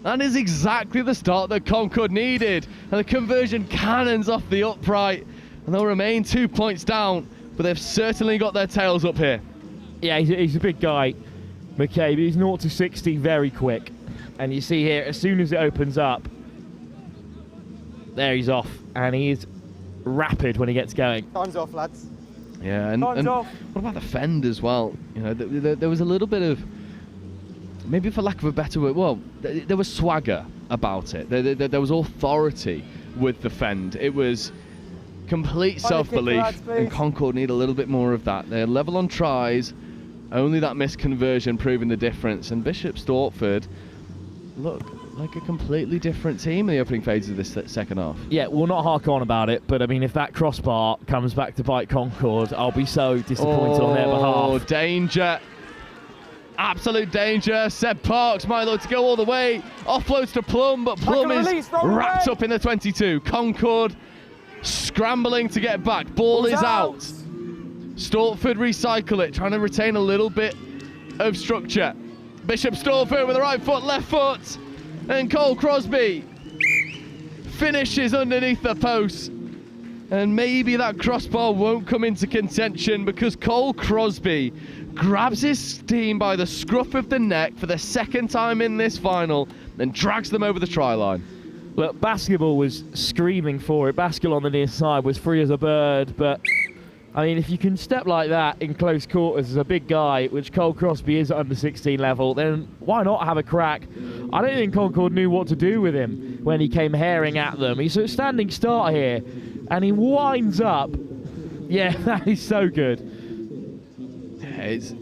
That is exactly the start that Concorde needed. And the conversion cannons off the upright. And they'll remain 2 points down, but they've certainly got their tails up here. Yeah, he's a big guy, McCabe. He's 0 to 60 very quick. And you see here, as soon as it opens up, there he's off. And he is rapid when he gets going. Time's off, lads. Yeah, and what about the fend as well? You know, there was a little bit of, maybe for lack of a better word, well, there was swagger about it. There was authority with the fend. It was complete self-belief, and Concorde need a little bit more of that. They're level on tries, only that missed conversion proving the difference. And Bishop Stortford look like a completely different team in the opening phases of this second half. Yeah, we'll not hark on about it, but I mean, if that crossbar comes back to bite Concorde, I'll be so disappointed on their behalf. Oh, danger. Absolute danger. Seb Parks might look to go all the way. Offloads to Plum, but Plum is wrapped up in the 22. Concorde scrambling to get back. Ball is out. Stortford recycle it, trying to retain a little bit of structure. Bishop Stortford with the right foot, left foot. And Cole Crosby finishes underneath the post. And maybe that crossbar won't come into contention because Cole Crosby grabs his team by the scruff of the neck for the second time in this final and drags them over the try line. Look, Basketball was screaming for it. Basketball on the near side was free as a bird, but I mean, if you can step like that in close quarters as a big guy, which Cole Crosby is at under 16 level, then why not have a crack? I don't think Concorde knew what to do with him when he came herring at them. He's a standing start here, and he winds up. Yeah, that is so good. It's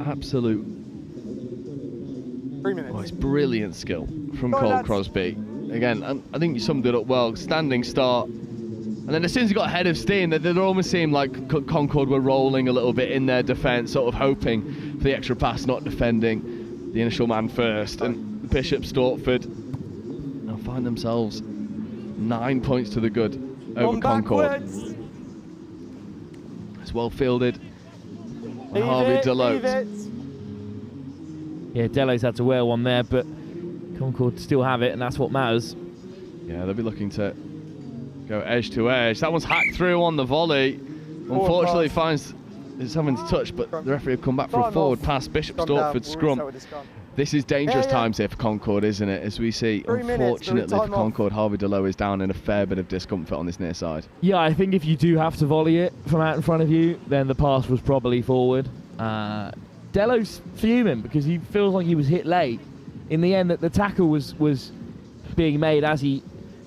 absolute. 3 minutes. Oh, it's brilliant skill from Cole Crosby. Again, I think you summed it up well. Standing start. And then as soon as he got ahead of steam, it almost seemed like Concorde were rolling a little bit in their defence, sort of hoping for the extra pass, not defending the initial man first. And Bishop Stortford now find themselves 9 points to the good over Concorde. It's well fielded by Harvey Delote. Yeah, Delos had to wear one there, but Concorde still have it, and that's what matters. Yeah, they'll be looking to Go edge to edge. That one's hacked through on the volley. Unfortunately, finds someone's touch, but the referee will come back for a forward pass. Bishop Stortford scrum. This is dangerous times here for Concorde, isn't it? As we see, unfortunately for Concorde, Harvey DeLoe is down in a fair bit of discomfort on this near side. Yeah, I think if you do have to volley it from out in front of you, then the pass was probably forward. DeLoe's fuming because he feels like he was hit late. In the end, that the tackle was being made as he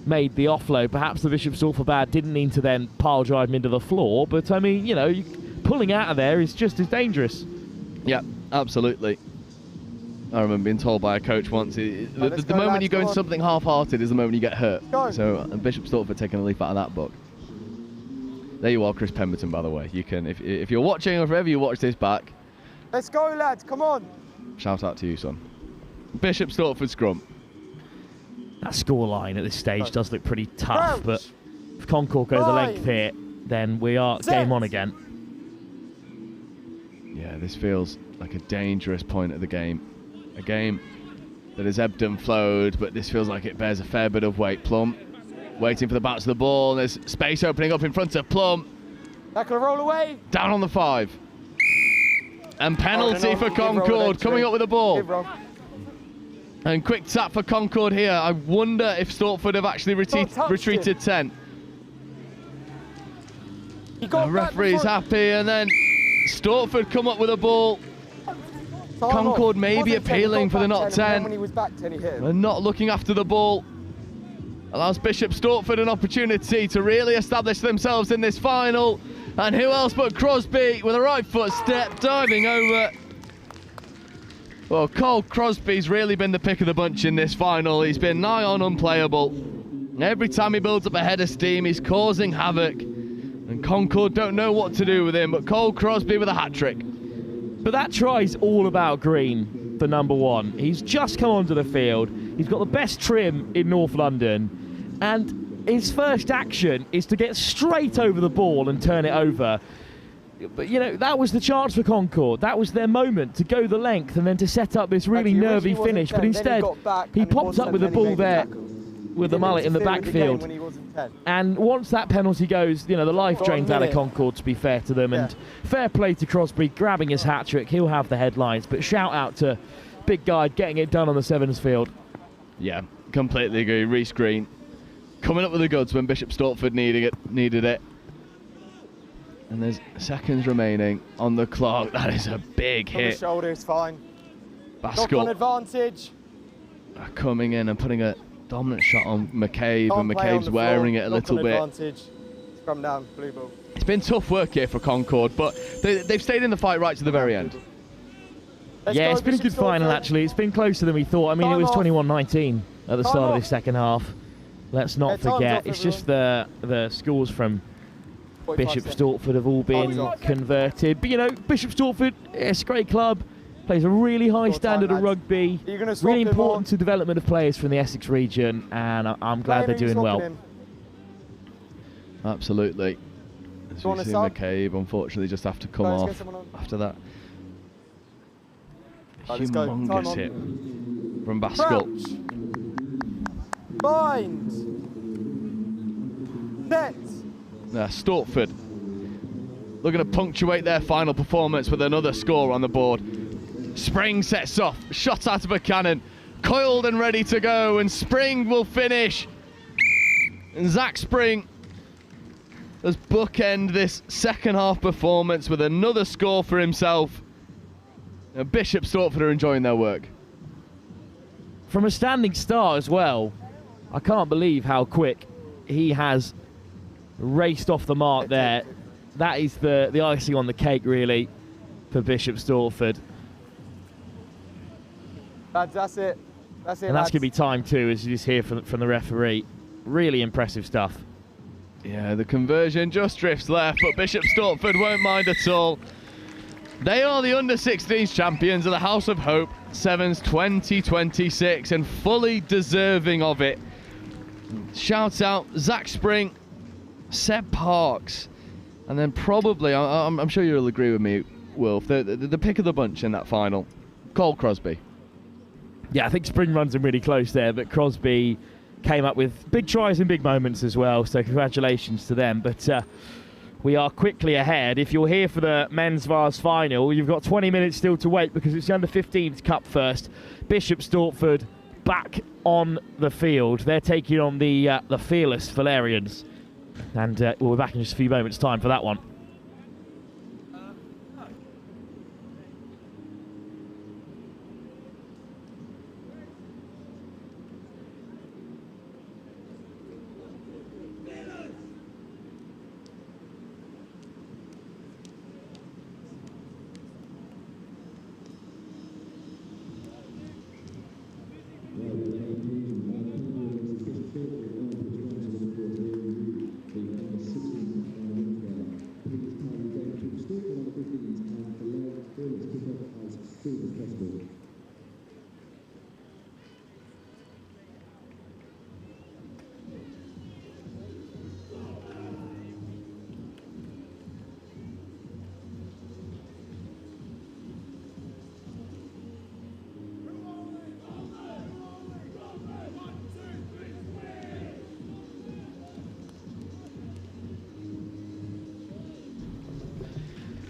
made the offload. Perhaps the Bishop Stortford bad didn't mean to then pile drive him into the floor, but I mean, you know, pulling out of there is just as dangerous. Yeah, absolutely. I remember being told by a coach once, the moment you go into something half-hearted is the moment you get hurt. So Bishop Stortford taking a leaf out of that book. There you are, Chris Pemberton, by the way. You can, if you're watching or if ever you watch this back. Let's go, lads, come on. Shout out to you, son. Bishop Stortford scrum. That scoreline at this stage does look pretty tough, but if Concorde go the length here, then we are game on again. Yeah, this feels like a dangerous point of the game. A game that has ebbed and flowed, but this feels like it bears a fair bit of weight. Plum waiting for the bounce of the ball. There's space opening up in front of Plum. That can roll away. Down on the 5. And penalty for Concorde, coming up with the ball. And quick tap for Concorde here. I wonder if Stortford have actually retreated 10. The referee's happy, and then Stortford come up with a ball. Concorde maybe appealing for the not 10. When he was back 10, he hit him. And not looking after the ball. Allows Bishop Stortford an opportunity to really establish themselves in this final. And who else but Crosby with a right foot step, diving over. Well, Cole Crosby's really been the pick of the bunch in this final. He's been nigh on unplayable. Every time he builds up a head of steam, he's causing havoc. And Concorde don't know what to do with him, but Cole Crosby with a hat-trick. But that try's all about Green, the number 1. He's just come onto the field. He's got the best trim in North London. And his first action is to get straight over the ball and turn it over. But, you know, that was the chance for Concorde. That was their moment to go the length and then to set up this really nervy finish. But instead, he popped up with the ball there with the mullet in the backfield. And once that penalty goes, you know, the life drains out of Concorde, to be fair to them. And fair play to Crosby grabbing his hat-trick. He'll have the headlines. But shout out to Big Guy getting it done on the Sevens field. Yeah, completely agree. Reece Green coming up with the goods when Bishop Stortford needed it. And there's seconds remaining on the clock. That is a big hit. On the shoulder is fine. Baskell Knock on advantage. Coming in and putting a dominant shot on McCabe, and McCabe's wearing it a little bit. Advantage. Scrum down, blue ball. It's been tough work here for Concorde, but they've stayed in the fight right to the very end. Yeah, it's been a good final, actually. It's been closer than we thought. I mean, it was 21-19 at the start of this second half. Let's not forget. It's just the scores from Bishop Stortford have all been converted. But, you know, Bishop Stortford, it's a great club. Plays a really high standard of rugby. Really important to development of players from the Essex region, and I'm glad they're doing well. Absolutely. As we see McCabe, unfortunately, just have to come off after that. Humongous hit from Baskell. Bind. Net. Stortford looking to punctuate their final performance with another score on the board. Spring sets off, shot out of a cannon, coiled and ready to go, and Spring will finish. And Zach Spring has bookend this second half performance with another score for himself. And Bishop Stortford are enjoying their work. From a standing start as well, I can't believe how quick he has raced off the mark there. That is the icing on the cake, really, for Bishop Stortford. Lads, that's it. That's it, and that's going to be time too, as you just hear from the referee. Really impressive stuff. Yeah, the conversion just drifts left, but Bishop Stortford won't mind at all. They are the under-16s champions of the House of Hope Sevens 2026, and fully deserving of it. Shout out Zach Spring, Seb Parks, and then probably, I'm sure you'll agree with me, Wilf, the pick of the bunch in that final, Cole Crosby. Yeah, I think Spring runs him really close there, but Crosby came up with big tries and big moments as well, so congratulations to them. But we are quickly ahead. If you're here for the men's Vars final, you've got 20 minutes still to wait because it's the under-15s cup first. Bishop Stortford back on the field. They're taking on the fearless Fullerians, and we'll be back in just a few moments' time for that one.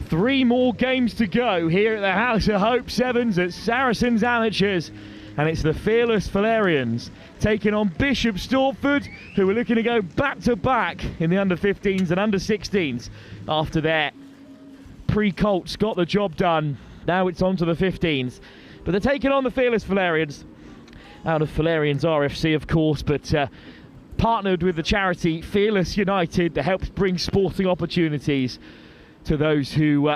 Three more games to go here at the House of Hope Sevens at Saracens Amateurs, and it's the fearless Fullerians taking on Bishop Stortford, who are looking to go back-to-back in the under-15s and under-16s after their pre-Colts got the job done. Now it's on to the 15s, but they're taking on the fearless Fullerians out of Fullerians RFC, of course, but partnered with the charity Fearless United that helps bring sporting opportunities to those who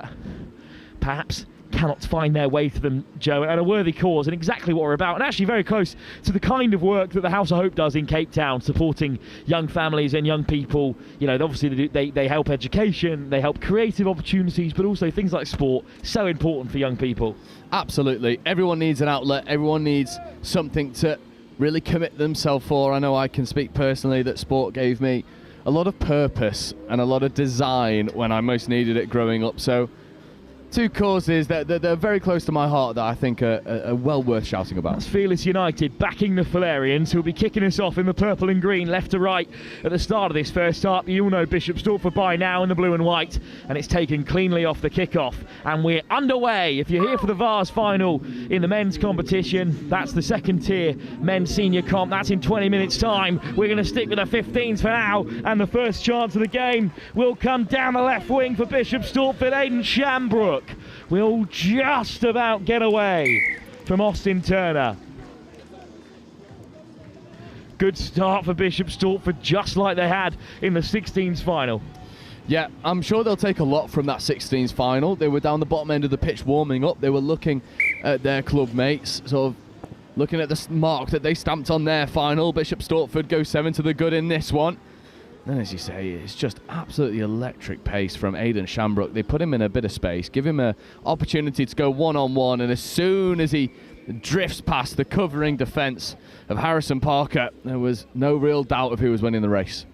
perhaps cannot find their way to them, Joe, and a worthy cause, and exactly what we're about, and actually very close to the kind of work that the House of Hope does in Cape Town, supporting young families and young people. You know, obviously they help education, they help creative opportunities, but also things like sport, so important for young people. Absolutely. Everyone needs an outlet, everyone needs something to really commit themselves for. I know I can speak personally that sport gave me a lot of purpose and a lot of design when I most needed it growing up. So two causes that are very close to my heart that I think are well worth shouting about. That's Fearless United backing the Fullerians, who'll be kicking us off in the purple and green, left to right at the start of this first half. You all know Bishop Stortford by now in the blue and white, and it's taken cleanly off the kick-off. And we're underway. If you're here for the Vars final in the men's competition, that's the second tier men's senior comp. That's in 20 minutes' time. We're going to stick with the 15s for now, and the first chance of the game will come down the left wing for Bishop Stortford. Aidan Shambrook will just about get away from Austin Turner. Good start for Bishop Stortford, just like they had in the 16s final. Yeah, I'm sure they'll take a lot from that 16s final. They were down the bottom end of the pitch warming up. They were looking at their club mates, sort of looking at the mark that they stamped on their final. Bishop Stortford goes 7 to the good in this one. Then, as you say, it's just absolutely electric pace from Aidan Shambrook. They put him in a bit of space, give him an opportunity to go one-on-one, and as soon as he drifts past the covering defence of Harrison Parker, there was no real doubt of who was winning the race.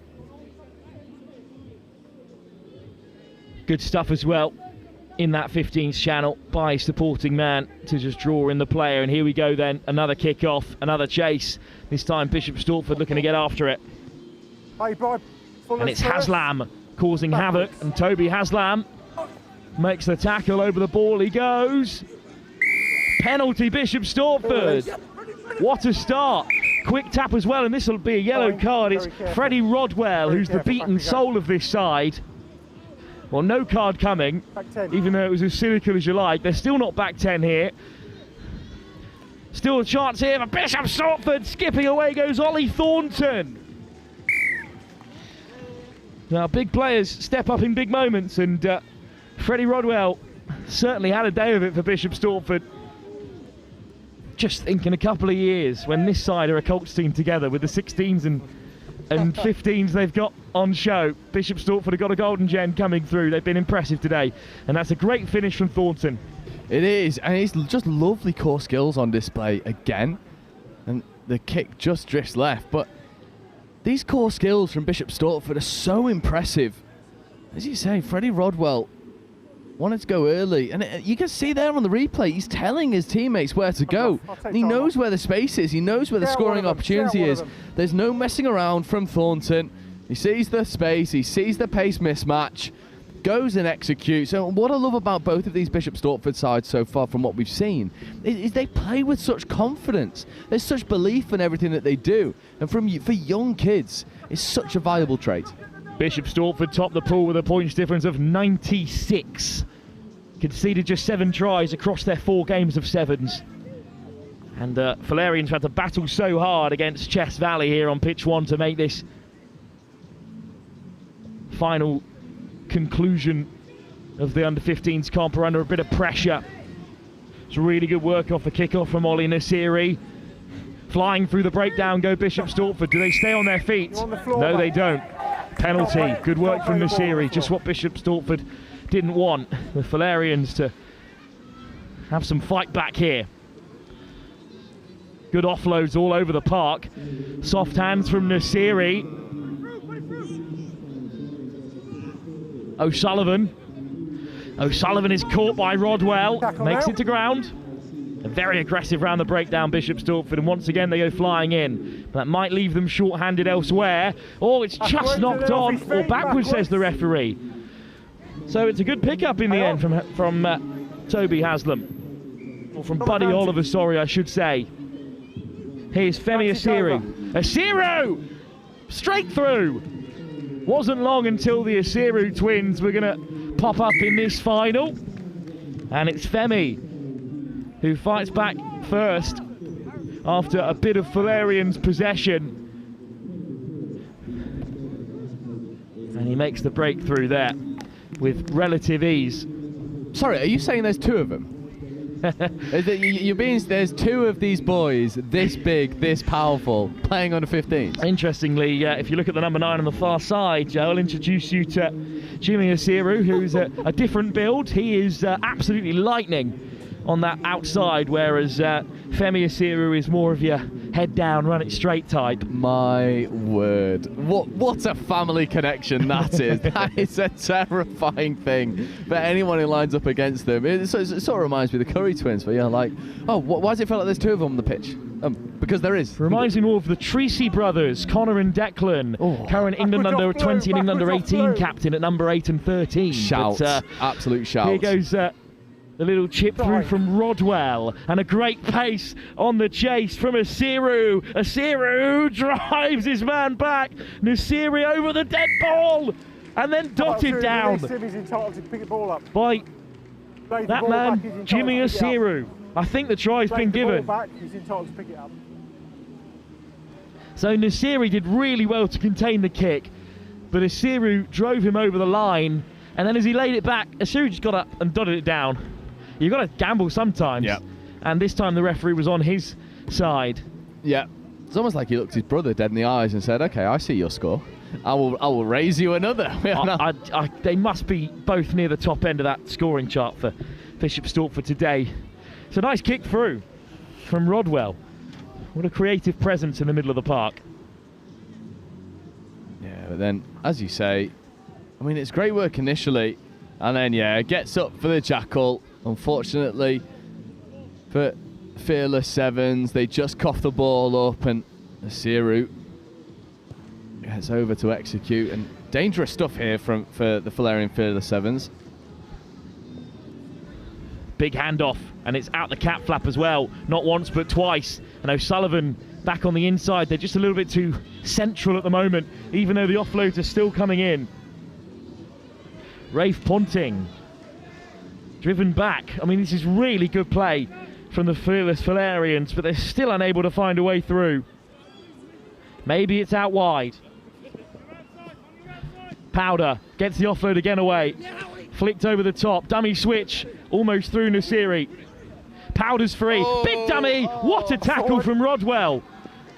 Good stuff as well in that 15s channel by supporting man to just draw in the player. And here we go then, another kick-off, another chase. This time Bishop Stortford looking to get after it. Hey, Brian. And it's Haslam causing havoc, and Toby Haslam makes the tackle over the ball. He goes. Penalty, Bishop Stortford. What a start. Quick tap as well, and this will be a yellow card. It's Freddie Rodwell, who's the beaten soul of this side. Well, no card coming, even though it was as cynical as you like. They're still not back 10 here. Still a chance here for Bishop Stortford. Skipping away goes Ollie Thornton. Now, big players step up in big moments, and Freddie Rodwell certainly had a day of it for Bishop Stortford. Just think in a couple of years, when this side are a Colts team together with the 16s and 15s they've got on show, Bishop Stortford have got a golden gem coming through. They've been impressive today, and that's a great finish from Thornton. It is, and it's just lovely core skills on display again. And the kick just drifts left, but these core skills from Bishop Stortford are so impressive. As you say, Freddie Rodwell wanted to go early. And you can see there on the replay, he's telling his teammates where to go. He knows where the space is. He knows where the scoring opportunity is. There's no messing around from Thornton. He sees the space. He sees the pace mismatch. Goes and executes. And what I love about both of these Bishop Stortford sides so far from what we've seen is they play with such confidence. There's such belief in everything that they do. And for young kids, it's such a valuable trait. Bishop Stortford topped the pool with a points difference of 96. Conceded just 7 tries across their 4 games of 7s. And Fullerians had to battle so hard against Chess Valley here on pitch 1 to make this final conclusion of the under-15s comp are under a bit of pressure. It's really good work off the kickoff from Ollie Nasiri. Flying through the breakdown go Bishop Stortford. Do they stay on their feet? No, they don't. Penalty. Good work from Nasiri. Just what Bishop Stortford didn't want. The Fullerians to have some fight back here. Good offloads all over the park. Soft hands from Nasiri. O'Sullivan is caught by Rodwell, makes it to ground. Very aggressive round the breakdown, Bishop Stortford, and once again they go flying in. That might leave them short-handed elsewhere. Oh, it's just knocked on, or backwards, says the referee. So it's a good pickup in the end from Toby Haslam. Or from Buddy Oliver, sorry, I should say. Here's Femi Asiru. Asiru! Straight through! Wasn't long until the Asiru twins were going to pop up in this final. And it's Femi who fights back first after a bit of Fullerians possession. And he makes the breakthrough there with relative ease. Sorry, are you saying there's 2 of them? There's 2 of these boys this big, this powerful, playing under 15s. Interestingly, if you look at the number 9 on the far side, Joe, I'll introduce you to Jimmy Asiru, who's a different build. He is absolutely lightning on that outside, whereas Femi Asiru is more of your head down, run it straight type. My word. What a family connection that is. That is a terrifying thing for anyone who lines up against them. It sort of reminds me of the Curry twins, but you're like, oh, why does it feel like there's 2 of them on the pitch? Because there is. Reminds me more of the Treacy brothers, Connor and Declan. Current England under 20 and England under 18 captain at number 8 and 13. Shout. Absolute shout. Here goes the little chip through from Rodwell, and a great pace on the chase from Asiru. Asiru drives his man back. Nasiri over the dead ball, and then dotted down by that man, Jimmy Asiru. I think the try's been given. So Nasiri did really well to contain the kick, but Asiru drove him over the line, and then as he laid it back, Asiru just got up and dotted it down. You've got to gamble sometimes. Yep. And this time the referee was on his side. Yeah. It's almost like he looked his brother dead in the eyes and said, okay, I see your score. I will raise you another. They must be both near the top end of that scoring chart for Bishop Stortford today. It's a nice kick through from Rodwell. What a creative presence in the middle of the park. Yeah, but then, as you say, I mean, it's great work initially. And then, yeah, gets up for the jackal. Unfortunately for Fearless Sevens, they just cough the ball up, and Asiru gets over to execute. And dangerous stuff here for the Fullerian Fearless Sevens. Big handoff, and it's out the cap flap as well. Not once, but twice. And O'Sullivan back on the inside. They're just a little bit too central at the moment, even though the offloads are still coming in. Rafe Ponting. Driven back. I mean, this is really good play from the Fearless Fullerians, but they're still unable to find a way through. Maybe it's out wide. Powder gets the offload again away. Flicked over the top. Dummy switch. Almost through Nasiri. Powder's free. Big dummy. What a tackle from Rodwell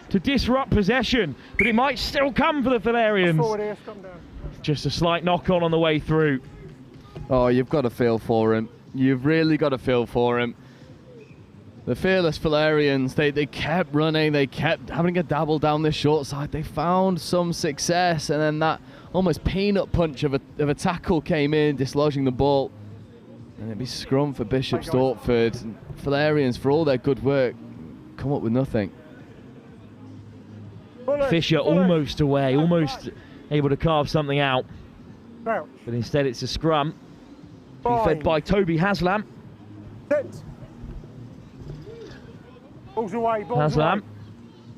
to disrupt possession. But it might still come for the Fullerians. Just a slight knock on the way through. Oh, you've got to feel for him. You've really got to feel for him. The Fearless Fullerians, they kept running. They kept having a dabble down this short side. They found some success, and then that almost peanut punch of a tackle came in, dislodging the ball. And it'll be scrum for Bishop Stortford. And Fullerians, for all their good work, come up with nothing. Fisher almost away, almost able to carve something out. But instead it's a scrum. To be fed by Toby Haslam. Balls away, balls Haslam. away.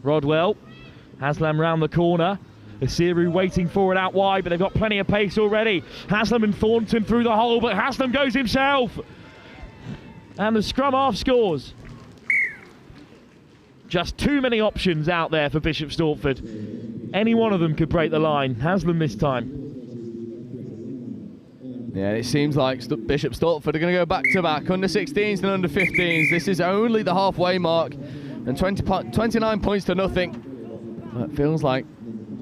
Rodwell. Haslam round the corner. Asiru waiting for it out wide, but they've got plenty of pace already. Haslam and Thornton through the hole, but Haslam goes himself. And the scrum half scores. Just too many options out there for Bishop Stortford. Any one of them could break the line. Haslam this time. Yeah, it seems like Bishop Stortford are going to go back-to-back, under 16s and under 15s. This is only the halfway mark, and 29 points to nothing. It feels like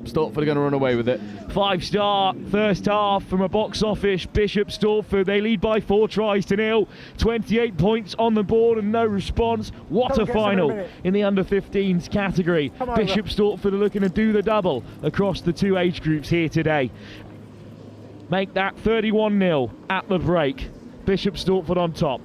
Stortford are going to run away with it. 5-star first half from a box office. Bishop Stortford, they lead by 4 tries to 0. 28 points on the board and no response. What a final in the under 15s category. Bishop Stortford are looking to do the double across the 2 age groups here today. Make that 31-0 at the break. Bishop Stortford on top.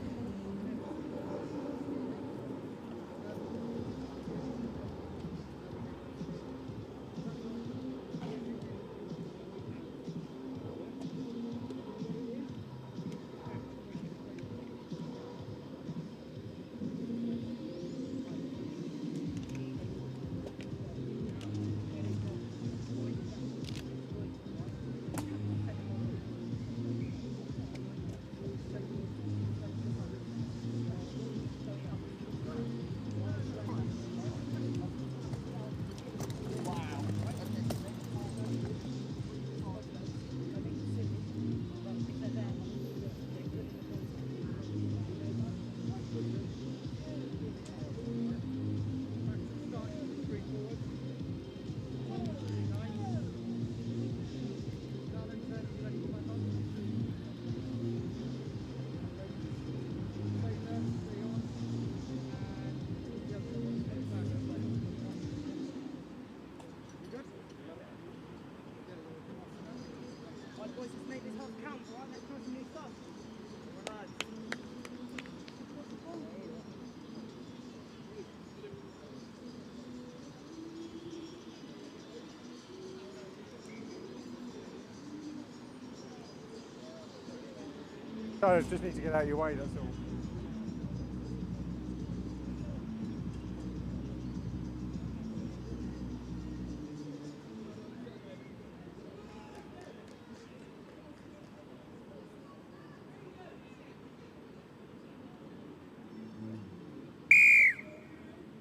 No, just need to get out of your way, that's all.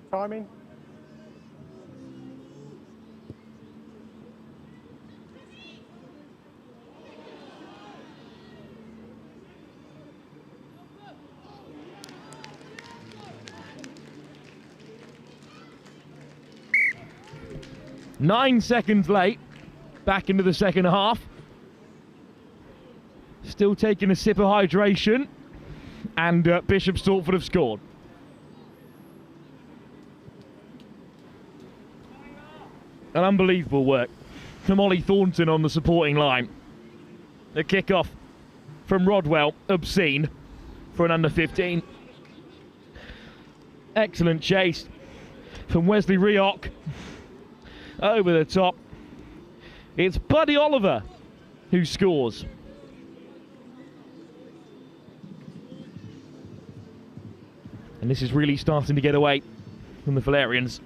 Timing. Nine seconds late, back into the second half. Still taking a sip of hydration, and Bishop Stortford have scored. An unbelievable work from Ollie Thornton on the supporting line. The kick-off from Rodwell, obscene for an under 15. Excellent chase from Wesley Rioch. Over the top. It's Buddy Oliver who scores. And this is really starting to get away from the Fullerians.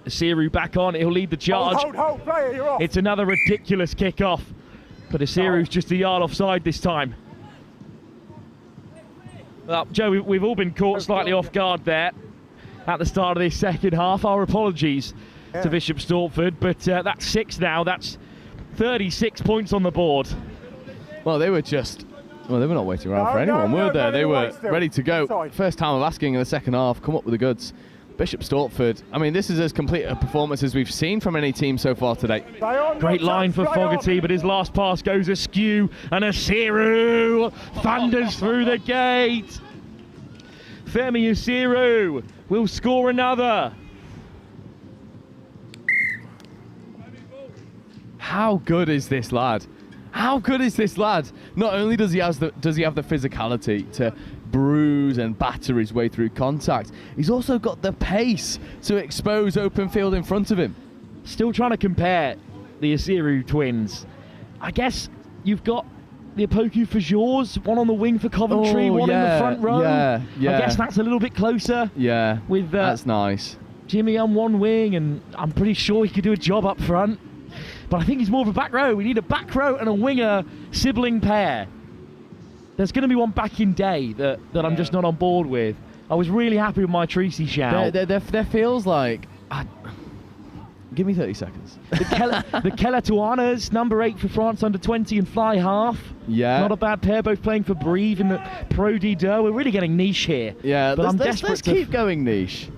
Asiru back on, he'll lead the charge. Hold, player, you're off. It's another ridiculous kick-off. But Asiru's just a yard offside this time. Well, Joe, we've all been caught slightly off guard there at the start of this second half. Our apologies to Bishop Stortford, but that's 6 now. That's 36 points on the board. Well, they were not waiting around for anyone, were they? They were ready to go. First time of asking in the second half, come up with the goods. Bishop Stortford, I mean, this is as complete a performance as we've seen from any team so far today. Great line for Fogarty, but his last pass goes askew, and Asiru thunders through the gate. Femi Asiru will score another. How good is this lad? How good is this lad? Not only does he have the physicality to bruise and batter his way through contact, he's also got the pace to expose open field in front of him. Still trying to compare the Asiru twins. I guess you've got the Apoku for Jaws, one on the wing for Coventry, one in the front row. Yeah. I guess that's a little bit closer. Yeah, with that's nice. Jimmy on one wing, and I'm pretty sure he could do a job up front. But I think he's more of a back row. We need a back row and a winger sibling pair. There's going to be one back in day that I'm just not on board with. I was really happy with my Treacy shout. There feels like... Give me 30 seconds. The Kelatuanas, number 8 for France under 20 and fly half. Yeah. Not a bad pair, both playing for Brive in the Pro D2. We're really getting niche here. Yeah, but let's keep going niche.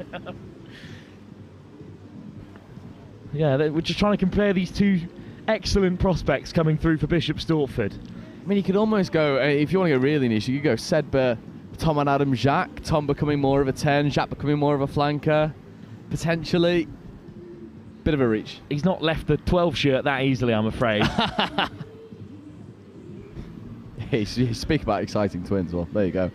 Yeah, we're just trying to compare these two excellent prospects coming through for Bishop Stortford. I mean, you could almost go, if you want to go really niche, you could go Sedber, Tom and Adam Jacques, Tom becoming more of a 10, Jacques becoming more of a flanker, potentially. Bit of a reach. He's not left the 12 shirt that easily, I'm afraid. You speak about exciting twins, well, there you go.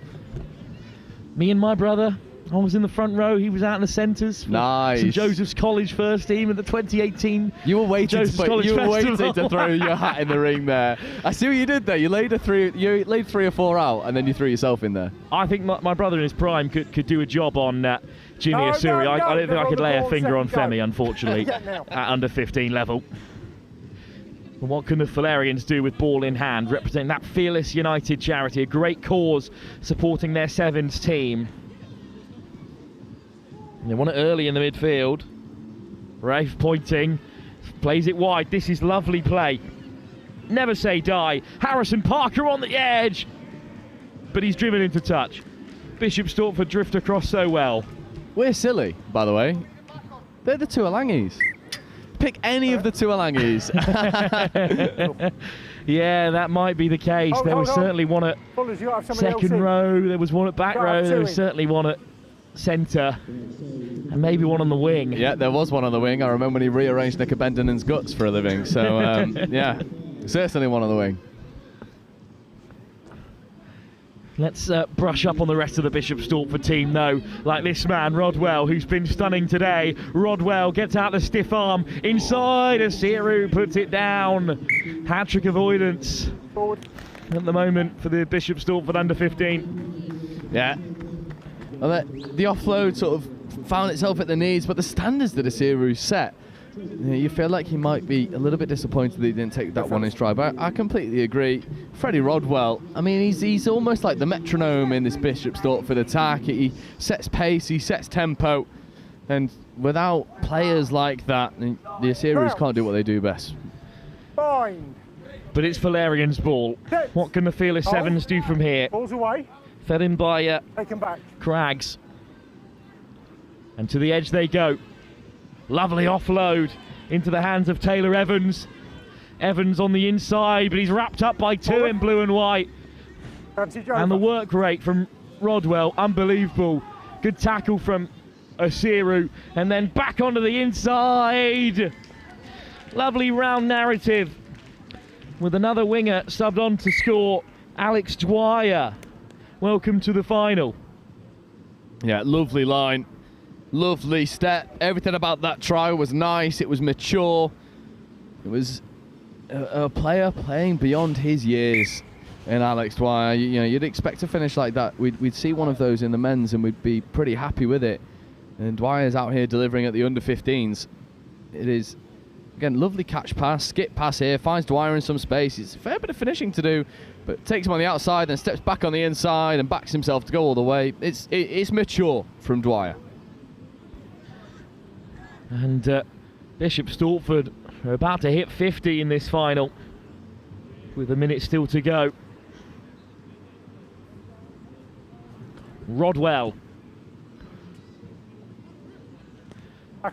Me and my brother, I was in the front row, he was out in the centres. Nice. St Joseph's College first team at the 2018 You were waiting to throw your hat in the ring there. I see what you did there. You laid 3 or 4 out, and then you threw yourself in there. I think my brother in his prime could do a job on Jimmy Asuri. I don't think I could lay a finger on Femi, unfortunately, at under 15 level. And what can the Fullerians do with ball in hand, representing that fearless United charity, a great cause supporting their Sevens team. And they want it early in the midfield. Rafe pointing, plays it wide. This is lovely play. Never say die. Harrison Parker on the edge, but he's driven into touch. Bishop Stortford drift across so well. We're silly, by the way. They're the Tuolangis. Pick any of the Tuolangis. Yeah, that might be the case. There was certainly one at second row. There was one at back row. There was certainly one at centre. And maybe one on the wing. Yeah, there was one on the wing. I remember when he rearranged Nick Bendenen's guts for a living. So, yeah, certainly one on the wing. Let's brush up on the rest of the Bishop Stortford team, though. Like this man, Rodwell, who's been stunning today. Rodwell gets out the stiff arm. Inside, Asiru puts it down. Hat-trick avoidance at the moment for the Bishop Stortford under 15. Yeah. Well, the offload sort of found itself at the knees, but the standards that Asiru set, you feel like he might be a little bit disappointed that he didn't take that one in stride, but I completely agree. Freddie Rodwell, I mean, he's almost like the metronome in this Bishop Stortford attack. He sets pace, he sets tempo, and without players like that, the Asirus can't do what they do best. Fine. But it's Fullerians' ball. What can the Fearless Sevens do from here? Ball's away. Fed in by Take him back. Craggs. And to the edge they go. Lovely offload into the hands of Taylor Evans. Evans on the inside, but he's wrapped up by two in blue and white. And the work rate from Rodwell, unbelievable. Good tackle from Asiru, and then back onto the inside. Lovely round narrative with another winger subbed on to score, Alex Dwyer. Welcome to the final. Yeah, lovely line. Lovely step. Everything about that try was nice. It was mature. It was a player playing beyond his years in Alex Dwyer. You know, you'd expect a finish like that. We'd see one of those in the men's and we'd be pretty happy with it. And Dwyer's out here delivering at the under-15s. It is, again, lovely catch pass, skip pass here, finds Dwyer in some space. It's a fair bit of finishing to do, but takes him on the outside and steps back on the inside and backs himself to go all the way. It's mature from Dwyer. And Bishop Stortford are about to hit 50 in this final with a minute still to go. Rodwell.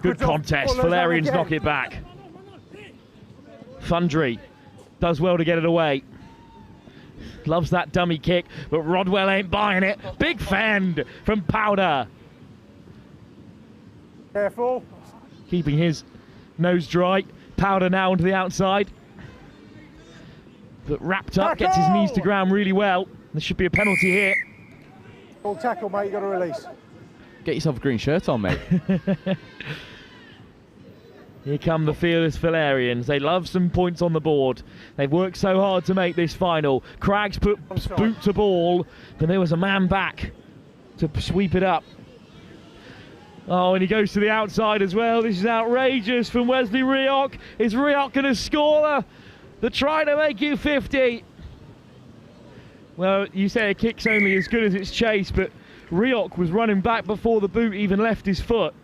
Good contest. Fullerians knock it back. Fundry does well to get it away. Loves that dummy kick, but Rodwell ain't buying it. Big fend from Powder. Careful. Keeping his nose dry. Powder now onto the outside. but wrapped up, gets his knees to ground really well. There should be a penalty here. Full tackle, mate, you got to release. Get yourself a green shirt on, mate. Here come the fearless Fullerians. They love some points on the board. They've worked so hard to make this final. Craggs put boot to ball, but there was a man back to sweep it up. Oh, and he goes to the outside as well. This is outrageous from Wesley Rioch. Is Rioch going to score the try to make it 50? Well, you say a kick's only as good as its chase, but Rioch was running back before the boot even left his foot.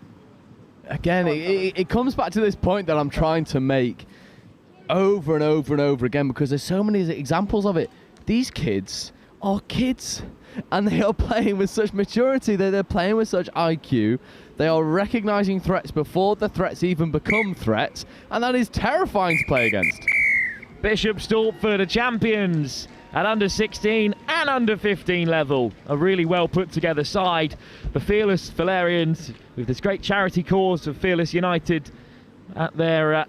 Again, it comes back to this point that I'm trying to make over and over and over again, because there's so many examples of it. These kids are kids, and they are playing with such maturity. They're playing with such IQ. They are recognising threats before the threats even become threats, and that is terrifying to play against. Bishop Stortford are champions at under 16 and under 15 level. A really well put together side. The fearless Fullerians, with this great charity cause of Fearless United at their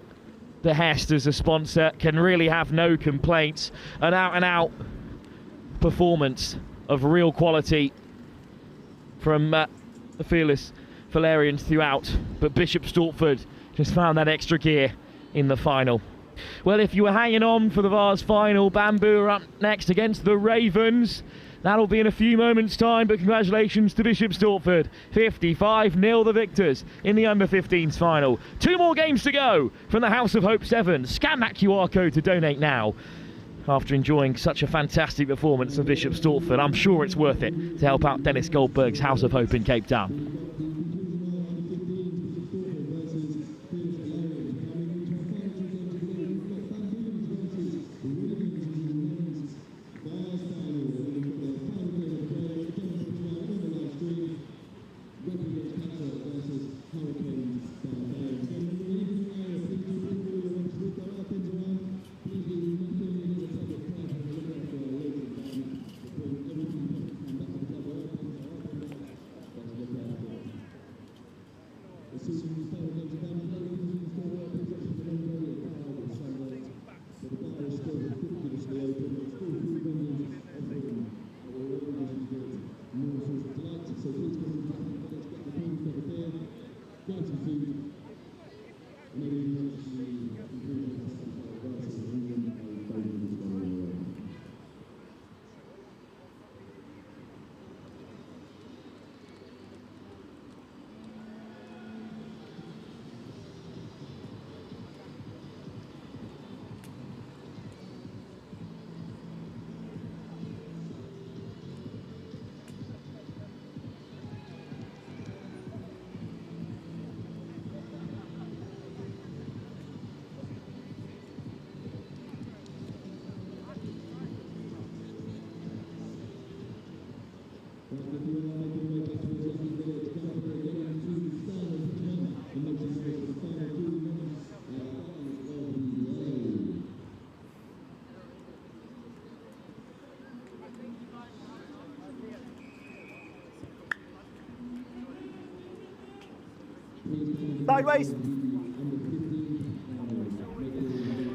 behest as a sponsor, can really have no complaints. An out-and-out performance of real quality from the fearless Fullerians throughout, but Bishop Stortford just found that extra gear in the final. Well, if you were hanging on for the Vars final, Bamboo are up next against the Ravens. That'll be in a few moments' time, but congratulations to Bishop Stortford. 55-0 the victors in the under-15s final. 2 more games to go from the House of Hope 7. Scan that QR code to donate now. After enjoying such a fantastic performance of Bishop Stortford, I'm sure it's worth it to help out Dennis Goldberg's House of Hope in Cape Town. Sideways.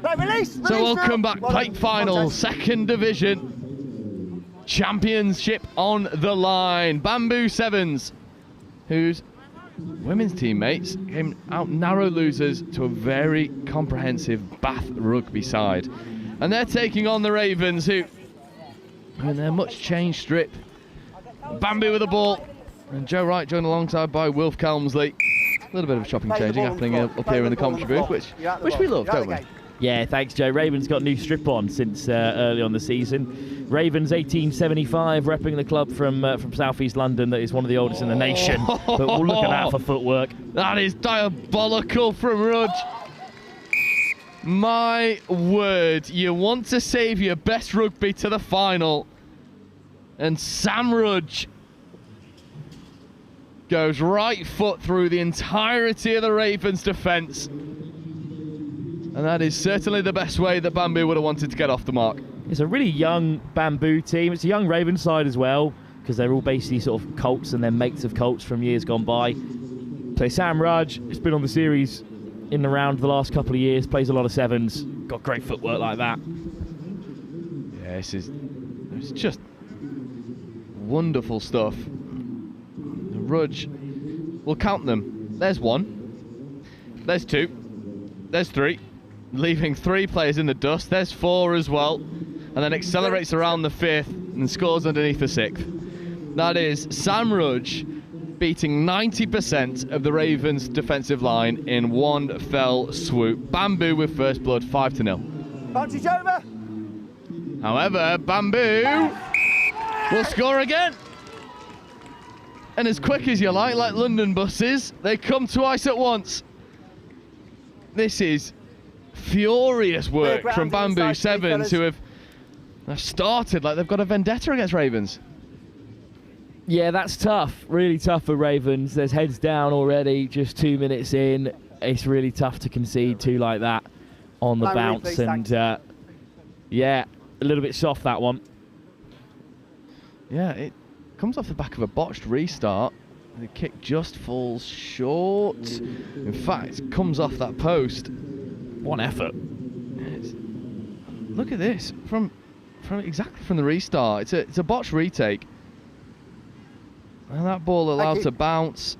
Right, release. So welcome back, plate final, second division. Championship on the line. Bamboo Sevens, whose women's teammates came out narrow losers to a very comprehensive Bath rugby side. And they're taking on the Ravens, who in their much changed strip. Bamboo with the ball, and Joe Wright joined alongside by Wilf Kelmsley. A little bit of chopping changing happening up here in the commentary booth, which we love, don't we? Yeah, thanks, Joe. Ravens got new strip on since early on the season. Ravens 1875, repping the club from southeast London that is one of the oldest in the nation. But we'll look at that for footwork. That is diabolical from Rudge. My word, you want to save your best rugby to the final, and Sam Rudge goes right foot through the entirety of the Ravens' defence. And that is certainly the best way that Bamboo would have wanted to get off the mark. It's a really young Bamboo team. It's a young Ravens side as well, because they're all basically sort of Colts and they're mates of Colts from years gone by. So Sam Rudge has been on the series in the round the last couple of years, plays a lot of sevens, got great footwork like that. Yeah, it's just wonderful stuff. Rudge, we'll count them. There's 1, there's 2, there's 3, leaving 3 players in the dust. There's 4 as well, and then accelerates around the 5th and scores underneath the 6th. That is Sam Rudge beating 90% of the Ravens' defensive line in one fell swoop. Bamboo with first blood, 5-0. Punch over. However, Bamboo will score again. And as quick as you like London buses, they come twice at once. This is furious work from Bamboo Sevens, who have started like they've got a vendetta against Ravens. Yeah, that's tough. Really tough for Ravens. There's heads down already, just 2 minutes in. It's really tough to concede 2 like that on the bounce. And yeah, a little bit soft, that one. Yeah, it comes off the back of a botched restart. The kick just falls short. In fact, it comes off that post. One effort. Look at this from exactly from the restart. It's a botched retake. And that ball allowed to bounce.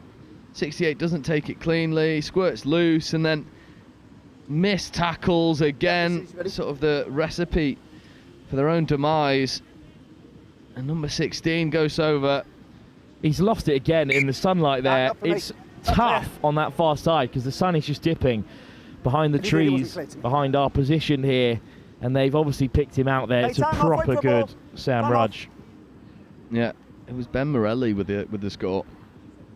68 doesn't take it cleanly, squirts loose, and then missed tackles again. Sort of the recipe for their own demise. And number 16 goes over. He's lost it again in the sunlight there. It's tough on that far side because the sun is just dipping behind the trees, behind our position here. And they've obviously picked him out there. It's a proper good Sam Rudge. Yeah, it was Ben Morelli with the score.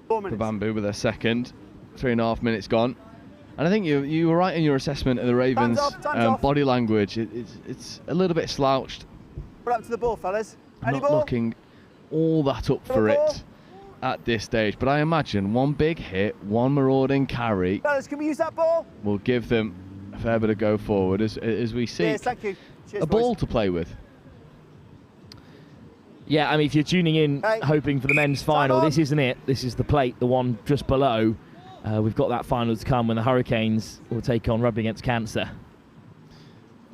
4 minutes. For Bamboo with their second. 3.5 minutes gone. And I think you were right in your assessment of the Ravens' body language. It's a little bit slouched. Put up to the ball, fellas. Not looking all that up for it at this stage. But I imagine one big hit, one marauding carry. Fellas, can we use that ball? Will give them a fair bit of go forward as we see a ball to play with. Yeah, I mean, if you're tuning in hoping for the men's final, this isn't it. This is the plate, the one just below. We've got that final to come when the Hurricanes will take on Rugby against Cancer.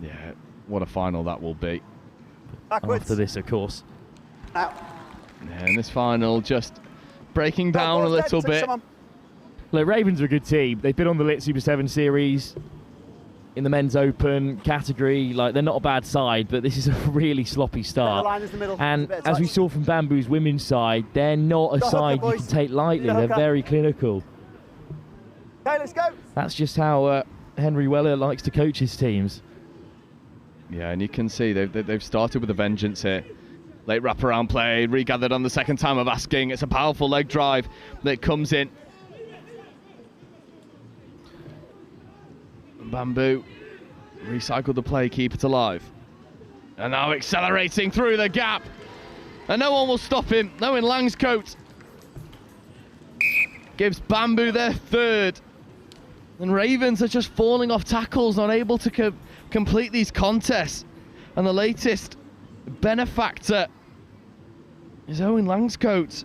Yeah, what a final that will be. Backwards. After this, of course. Out. Yeah, and this final just breaking down a little bit. Look, Ravens are a good team. They've been on the Lit Super 7 series in the men's open category. Like, they're not a bad side, but this is a really sloppy start. And as we saw from Bamboo's women's side, they're not a side you can take lightly. They're very clinical. Okay, let's go. That's just how Henry Weller likes to coach his teams. Yeah, and you can see they've started with a vengeance here. Late wraparound play, regathered on the second time of asking. It's a powerful leg drive that comes in. Bamboo recycled the play, keep it alive. And now accelerating through the gap. And no one will stop him. No in Langscote. Gives Bamboo their third. And Ravens are just falling off tackles, not able to complete these contests. And the latest benefactor is Owen Langscote.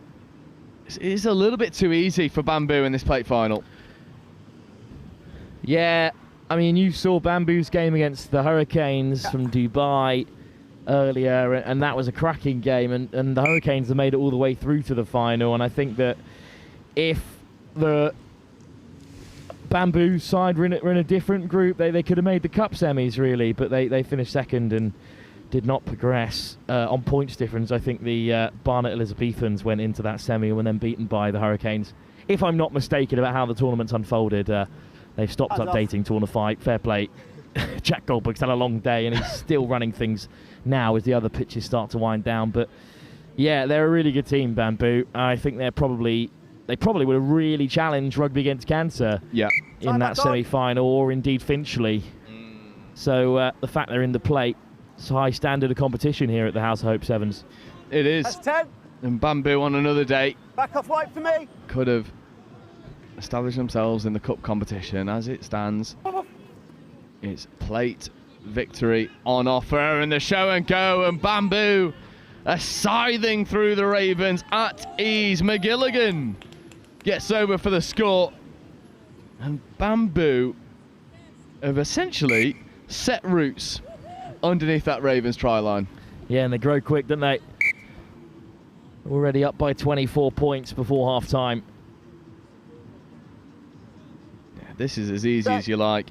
It is a little bit too easy for Bamboo in this plate final. Yeah, I mean, you saw Bamboo's game against the Hurricanes from Dubai earlier, and that was a cracking game, and the Hurricanes have made it all the way through to the final. And I think that if the Bamboo side were in a different group, they could have made the cup semis, really, but they finished second and did not progress on points difference. I think the Barnet Elizabethans went into that semi and were then beaten by the Hurricanes. If I'm not mistaken about how the tournament's unfolded, they've stopped updating Tournafy. Fair play. Jack Goldberg's had a long day and he's still running things now as the other pitches start to wind down. But yeah, they're a really good team, Bamboo. I think they probably would have really challenged Rugby against Cancer in that semi-final, or indeed Finchley. So the fact they're in the plate, it's a high standard of competition here at the House of Hope Sevens. It is. That's 10. And Bamboo on another day Back off white for me. could have established themselves in the cup competition. As it stands, it's plate victory on offer, and the show and go, and Bamboo are scything through the Ravens at ease. McGilligan gets over for the score, and Bamboo have essentially set roots underneath that Ravens try line. Yeah, and they grow quick, don't they? Already up by 24 points before half-time. Yeah, this is as easy as you like.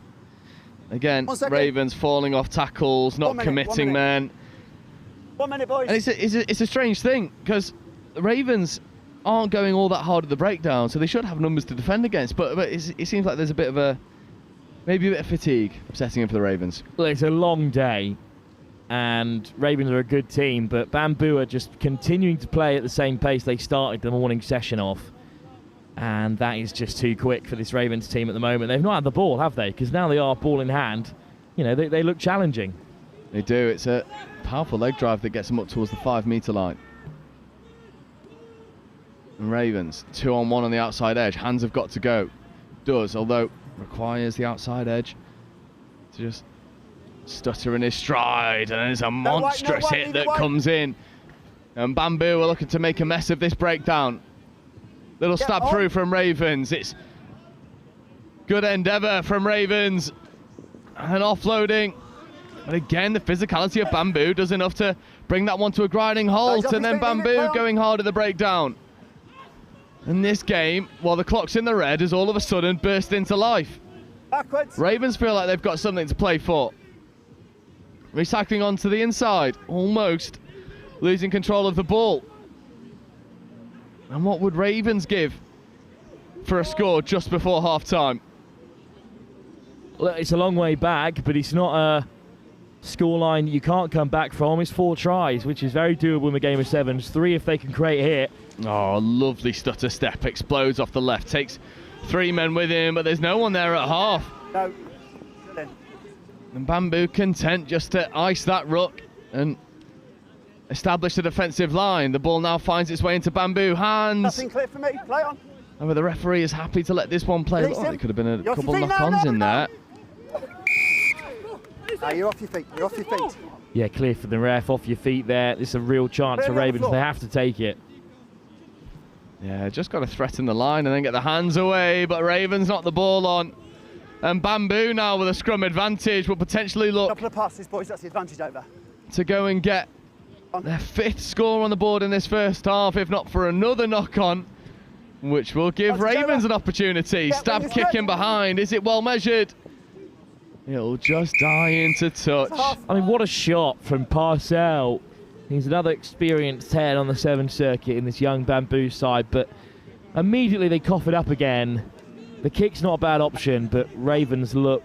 Again, Ravens falling off tackles, not committing men. 1 minute, boys. And it's a strange thing, because the Ravens aren't going all that hard at the breakdown, so they should have numbers to defend against. But it seems like there's maybe a bit of fatigue setting in for the Ravens. Well, it's a long day, and Ravens are a good team, but Bamboo are just continuing to play at the same pace they started the morning session off. And that is just too quick for this Ravens team at the moment. They've not had the ball, have they? Because now they are ball in hand. You know, they look challenging. They do. It's a powerful leg drive that gets them up towards the 5-metre line. And Ravens, 2-on-1 on the outside edge. Hands have got to go. Does, although requires the outside edge to just stutter in his stride. And there's a monstrous hit that comes in. And Bamboo are looking to make a mess of this breakdown. Little stab through from Ravens. It's good endeavour from Ravens. And offloading. But again, the physicality of Bamboo does enough to bring that one to a grinding halt. And then Bamboo going hard at the breakdown. And this game, while the clock's in the red, has all of a sudden burst into life. Backwards. Ravens feel like they've got something to play for. Recycling onto the inside. Almost losing control of the ball. And what would Ravens give for a score just before half-time? Well, it's a long way back, but it's not a scoreline you can't come back from. It's 4 tries, which is very doable in the game of sevens. 3 if they can create a hit. Oh, lovely stutter step. Explodes off the left. Takes 3 men with him, but there's no one there at half. No. And Bamboo content just to ice that ruck and establish a defensive line. The ball now finds its way into Bamboo hands. Nothing clear for me. Play on. And the referee is happy to let this one play. Oh, there could have been a couple knock-ons in there. You're off your feet. You're off your feet. Yeah, clear for the ref. Off your feet there. This is a real chance for Ravens. They have to take it. Yeah, just got to threaten the line and then get the hands away. But Ravens knock the ball on. And Bamboo now with a scrum advantage will potentially look. Couple of passes, boys. That's the advantage over. To go and get their 5th score on the board in this first half, if not for another knock-on, which will give Ravens an opportunity. Stab kick in behind. Is it well measured? It'll just die into touch. I mean, what a shot from Parcell. He's another experienced head on the 7th circuit in this young Bamboo side, but immediately they cough it up again. The kick's not a bad option, but Ravens look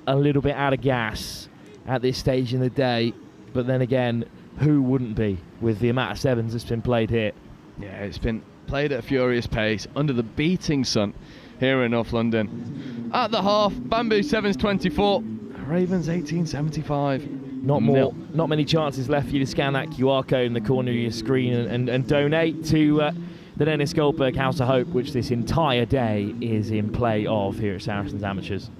a little bit out of gas at this stage in the day. But then again, who wouldn't be with the amount of sevens that's been played here? Yeah, it's been played at a furious pace under the beating sun here in North London. At the half, Bamboo 7's 24, Ravens 1875. Not many chances left for you to scan that QR code in the corner of your screen and donate to the Dennis Goldberg House of Hope, which this entire day is in play of here at Saracens Amateurs.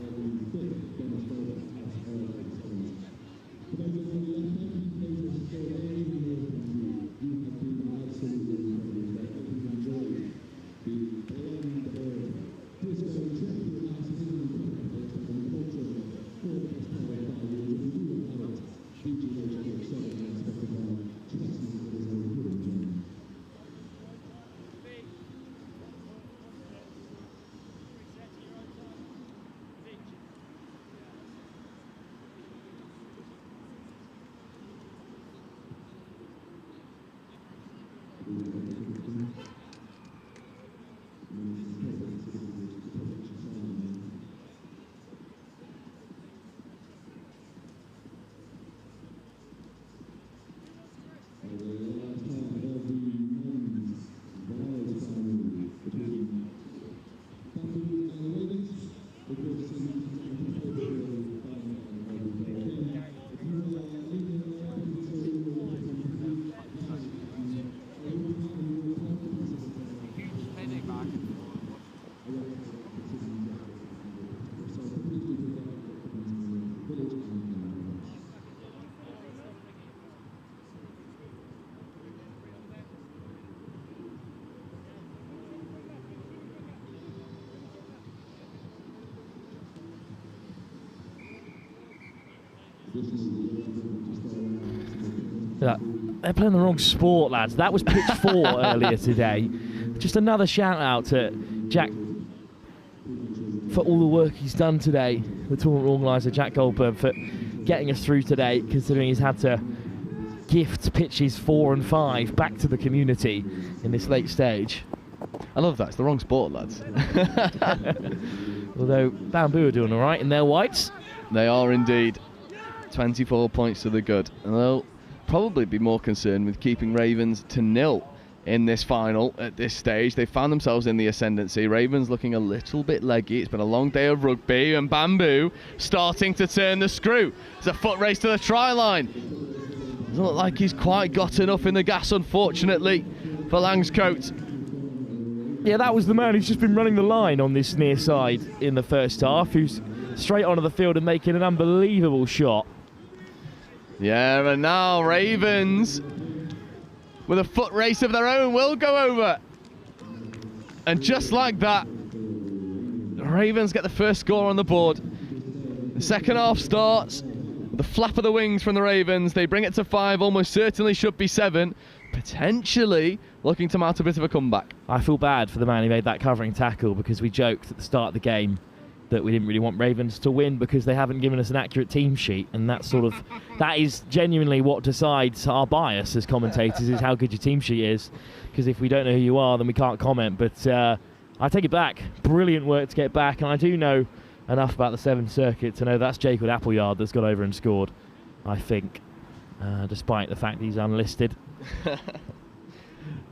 Yeah, they're playing the wrong sport, lads. That was pitch 4 earlier today. Just another shout out to Jack for all the work he's done today. The tournament organiser, Jack Goldberg, for getting us through today, considering he's had to gift pitches 4 and 5 back to the community in this late stage. I love that. It's the wrong sport, lads. Although Bamboo are doing all right in their whites. They are indeed. 24 points to the good. And they'll probably be more concerned with keeping Ravens to 0 in this final at this stage. They found themselves in the ascendancy. Ravens looking a little bit leggy. It's been a long day of rugby, and Bamboo starting to turn the screw. It's a foot race to the try line. Doesn't look like he's quite got enough in the gas, unfortunately, for Langscote. Yeah, that was the man who's just been running the line on this near side in the first half, who's straight onto the field and making an unbelievable shot. Yeah, and now Ravens, with a foot race of their own, will go over. And just like that, the Ravens get the first score on the board. The second half starts, the flap of the wings from the Ravens. They bring it to 5, almost certainly should be 7. Potentially looking to mount a bit of a comeback. I feel bad for the man who made that covering tackle, because we joked at the start of the game that we didn't really want Ravens to win because they haven't given us an accurate team sheet, and that is genuinely what decides our bias as commentators, is how good your team sheet is, because if we don't know who you are, then we can't comment. But I take it back. Brilliant work to get back, and I do know enough about the 7th Circuit to know that's Jacob Appleyard that's got over and scored, I think, despite the fact he's unlisted.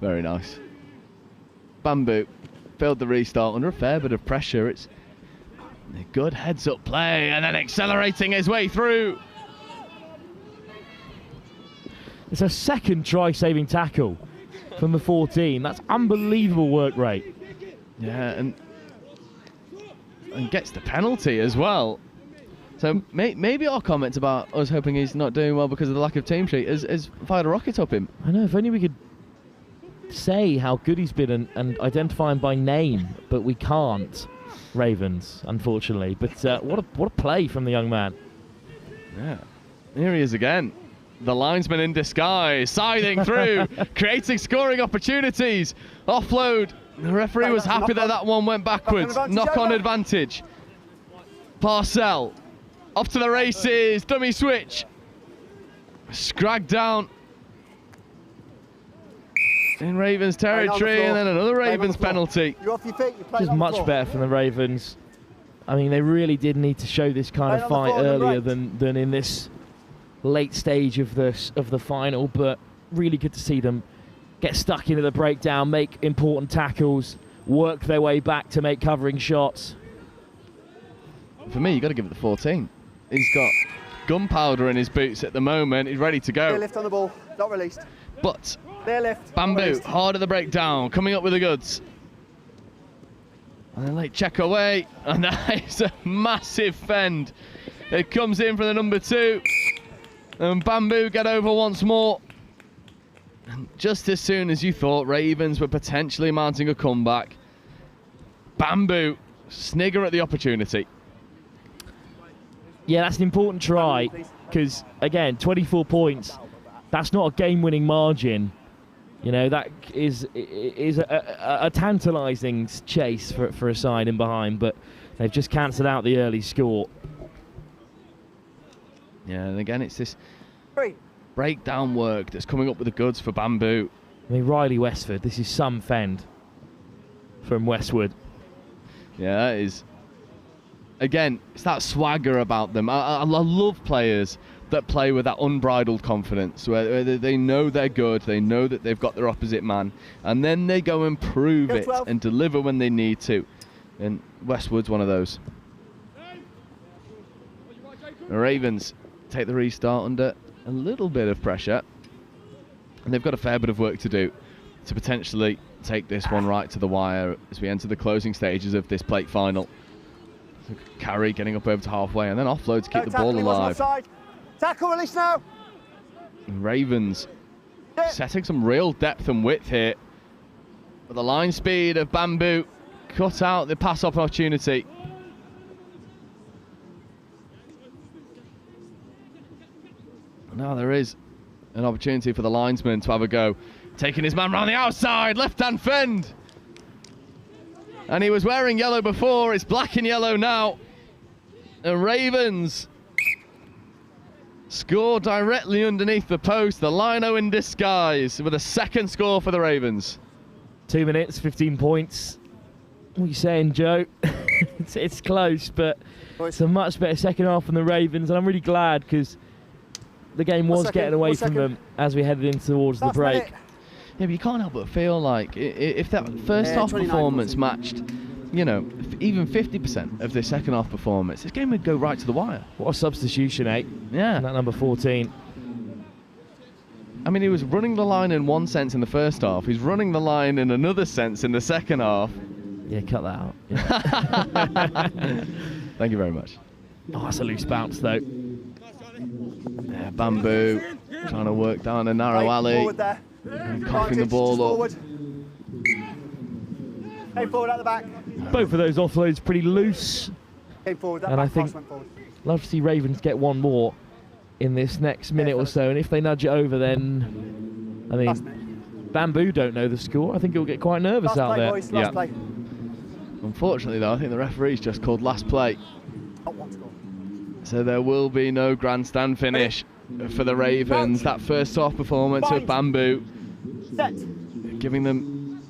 Very nice. Bamboo failed the restart under a fair bit of pressure. It's a good heads-up play, and then accelerating his way through. It's a second try-saving tackle from the 14. That's unbelievable work rate. Yeah, and gets the penalty as well. So maybe our comments about us hoping he's not doing well because of the lack of team sheet has fired a rocket up him. I know, if only we could say how good he's been and identify him by name, but we can't. Ravens, unfortunately. But what a play from the young man. Yeah, here he is again. The linesman in disguise, scything through, creating scoring opportunities. Offload. The referee was happy that one went backwards. Knock-on advantage. Parcell. Off to the races. Dummy switch. Scragged down in Ravens territory, and then another Ravens penalty. You're off your feet. Which is much better from the Ravens. I mean, they really did need to show this kind of fight earlier than in this late stage of the final, but really good to see them get stuck into the breakdown, make important tackles, work their way back to make covering shots. For me, you've got to give it the 14. He's got gunpowder in his boots at the moment. He's ready to go. Clear lift on the ball, not released. But clear lift. Bamboo, hard at the breakdown, coming up with the goods. And then late check away, and that is a massive fend. It comes in from the number 2, and Bamboo get over once more. And just as soon as you thought Ravens were potentially mounting a comeback, Bamboo snigger at the opportunity. Yeah, that's an important try, because, again, 24 points, that's not a game-winning margin. You know, that is a tantalising chase for a side in behind, but they've just cancelled out the early score. Yeah, and again, it's this breakdown work that's coming up with the goods for Bamboo. I mean, Riley Westford, this is some fend from Westwood. Yeah, it is. Again, it's that swagger about them. I love players that play with that unbridled confidence, where they know they're good, they know that they've got their opposite man, and then they go and prove it and deliver when they need to. And Westwood's one of those. The Ravens take the restart under a little bit of pressure, and they've got a fair bit of work to do to potentially take this one right to the wire as we enter the closing stages of this plate final. So Carey getting up over to halfway, and then offload to keep the ball alive. Tackle release now. Ravens setting some real depth and width here. But the line speed of Bamboo cut out the pass opportunity. Now there is An opportunity for the linesman to have a go. Taking his man round the outside, left-hand fend. And he was wearing yellow before, it's black and yellow now. And Ravens score directly underneath the post. The lino in disguise with a second score for the Ravens. 2 minutes, 15 points. What are you saying, Joe? it's close, but it's a much better second half from the Ravens, and I'm really glad because the game was getting away from them as we headed in towards the break. Yeah, but you can't help but feel like if that first half performance matched, you know, even 50% of the second half performance, this game would go right to the wire. What a substitution, eh? Yeah. And that number 14. I mean, he was running the line in one sense in the first half. He's running the line in another sense in the second half. Yeah, cut that out. Yeah. Thank you very much. Oh, that's a loose bounce, though. Yeah, Bamboo trying to work down a narrow alley. Forward there. Coughing the ball up. Forward. Came forward at the back. Both of those offloads pretty loose. Came forward, that and back I think pass went forward. Love to see Ravens get one more in this next minute or so, and if they nudge it over, then I mean, Bamboo don't know the score. I think he'll get quite nervous Last out play, there. boys, last play. Unfortunately, though, I think the referee's just called last play. Not one score. So there will be no grandstand finish for the Ravens. That first half performance of Bamboo, giving them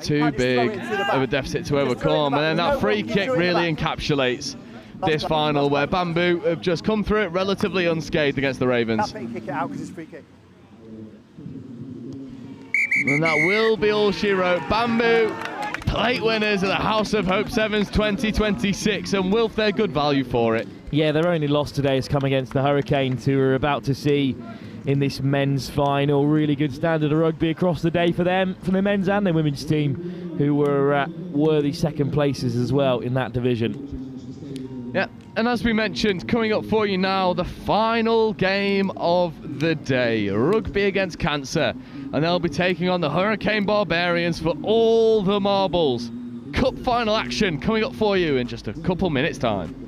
too big of a deficit to overcome. And then that free kick really encapsulates this final, where Bamboo have just come through it relatively unscathed against the Ravens. That kick it out because it's free kick. And that will be all she wrote. Bamboo, plate winners of the House of Hope Sevens 2026, and Wilf, they're good value for it. Yeah, their only loss today has come against the Hurricanes, who we're about to see in this men's final. Really good standard of rugby across the day for them, for the men's and the women's team, who were worthy second places as well in that division. Yeah, and as we mentioned, coming up for you now, the final game of the day, Rugby against Cancer, and they'll be taking on the Hurricane Barbarians for all the marbles. Cup final action coming up for you in just a couple minutes' time.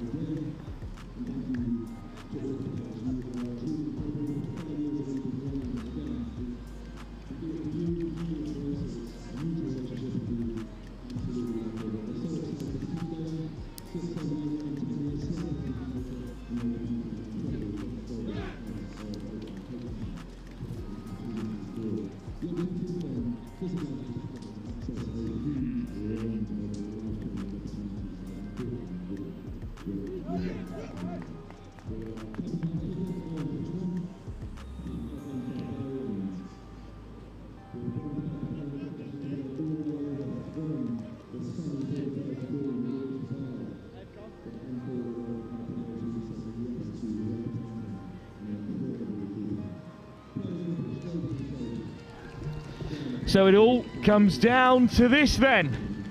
So it all comes down to this then.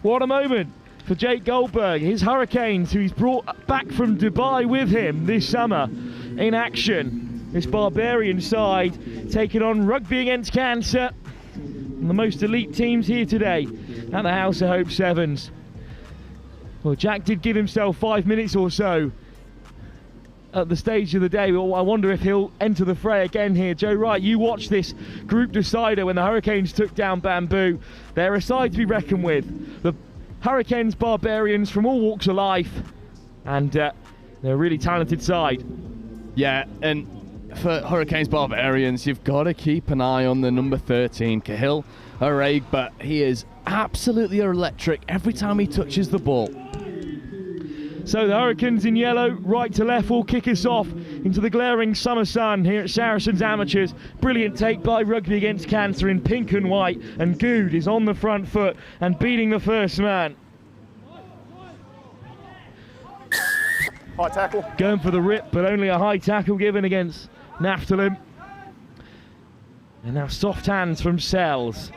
What a moment for Jake Goldberg, his Hurricanes, who he's brought back from Dubai with him this summer in action. This Barbarian side taking on Rugby against Cancer, and the most elite teams here today at the House of Hope Sevens. Well, Jack did give himself 5 minutes or so at the stage of the day. Well, I wonder if he'll enter the fray again here. Joe Wright, you watched this group decider when the Hurricanes took down Bamboo. They're a side to be reckoned with. The Hurricanes, Barbarians from all walks of life, and they're a really talented side. Yeah, and for Hurricanes Barbarians, you've got to keep an eye on the number 13, Cahill Areg, but he is absolutely electric every time he touches the ball. So the Hurricanes in yellow, right to left, will kick us off into the glaring summer sun here at Saracens Amateurs. Brilliant take by Rugby against Cancer in pink and white, and Good is on the front foot and beating the first man. High tackle. Going for the rip, but only a high tackle given against Naftalim. And now soft hands from Sells.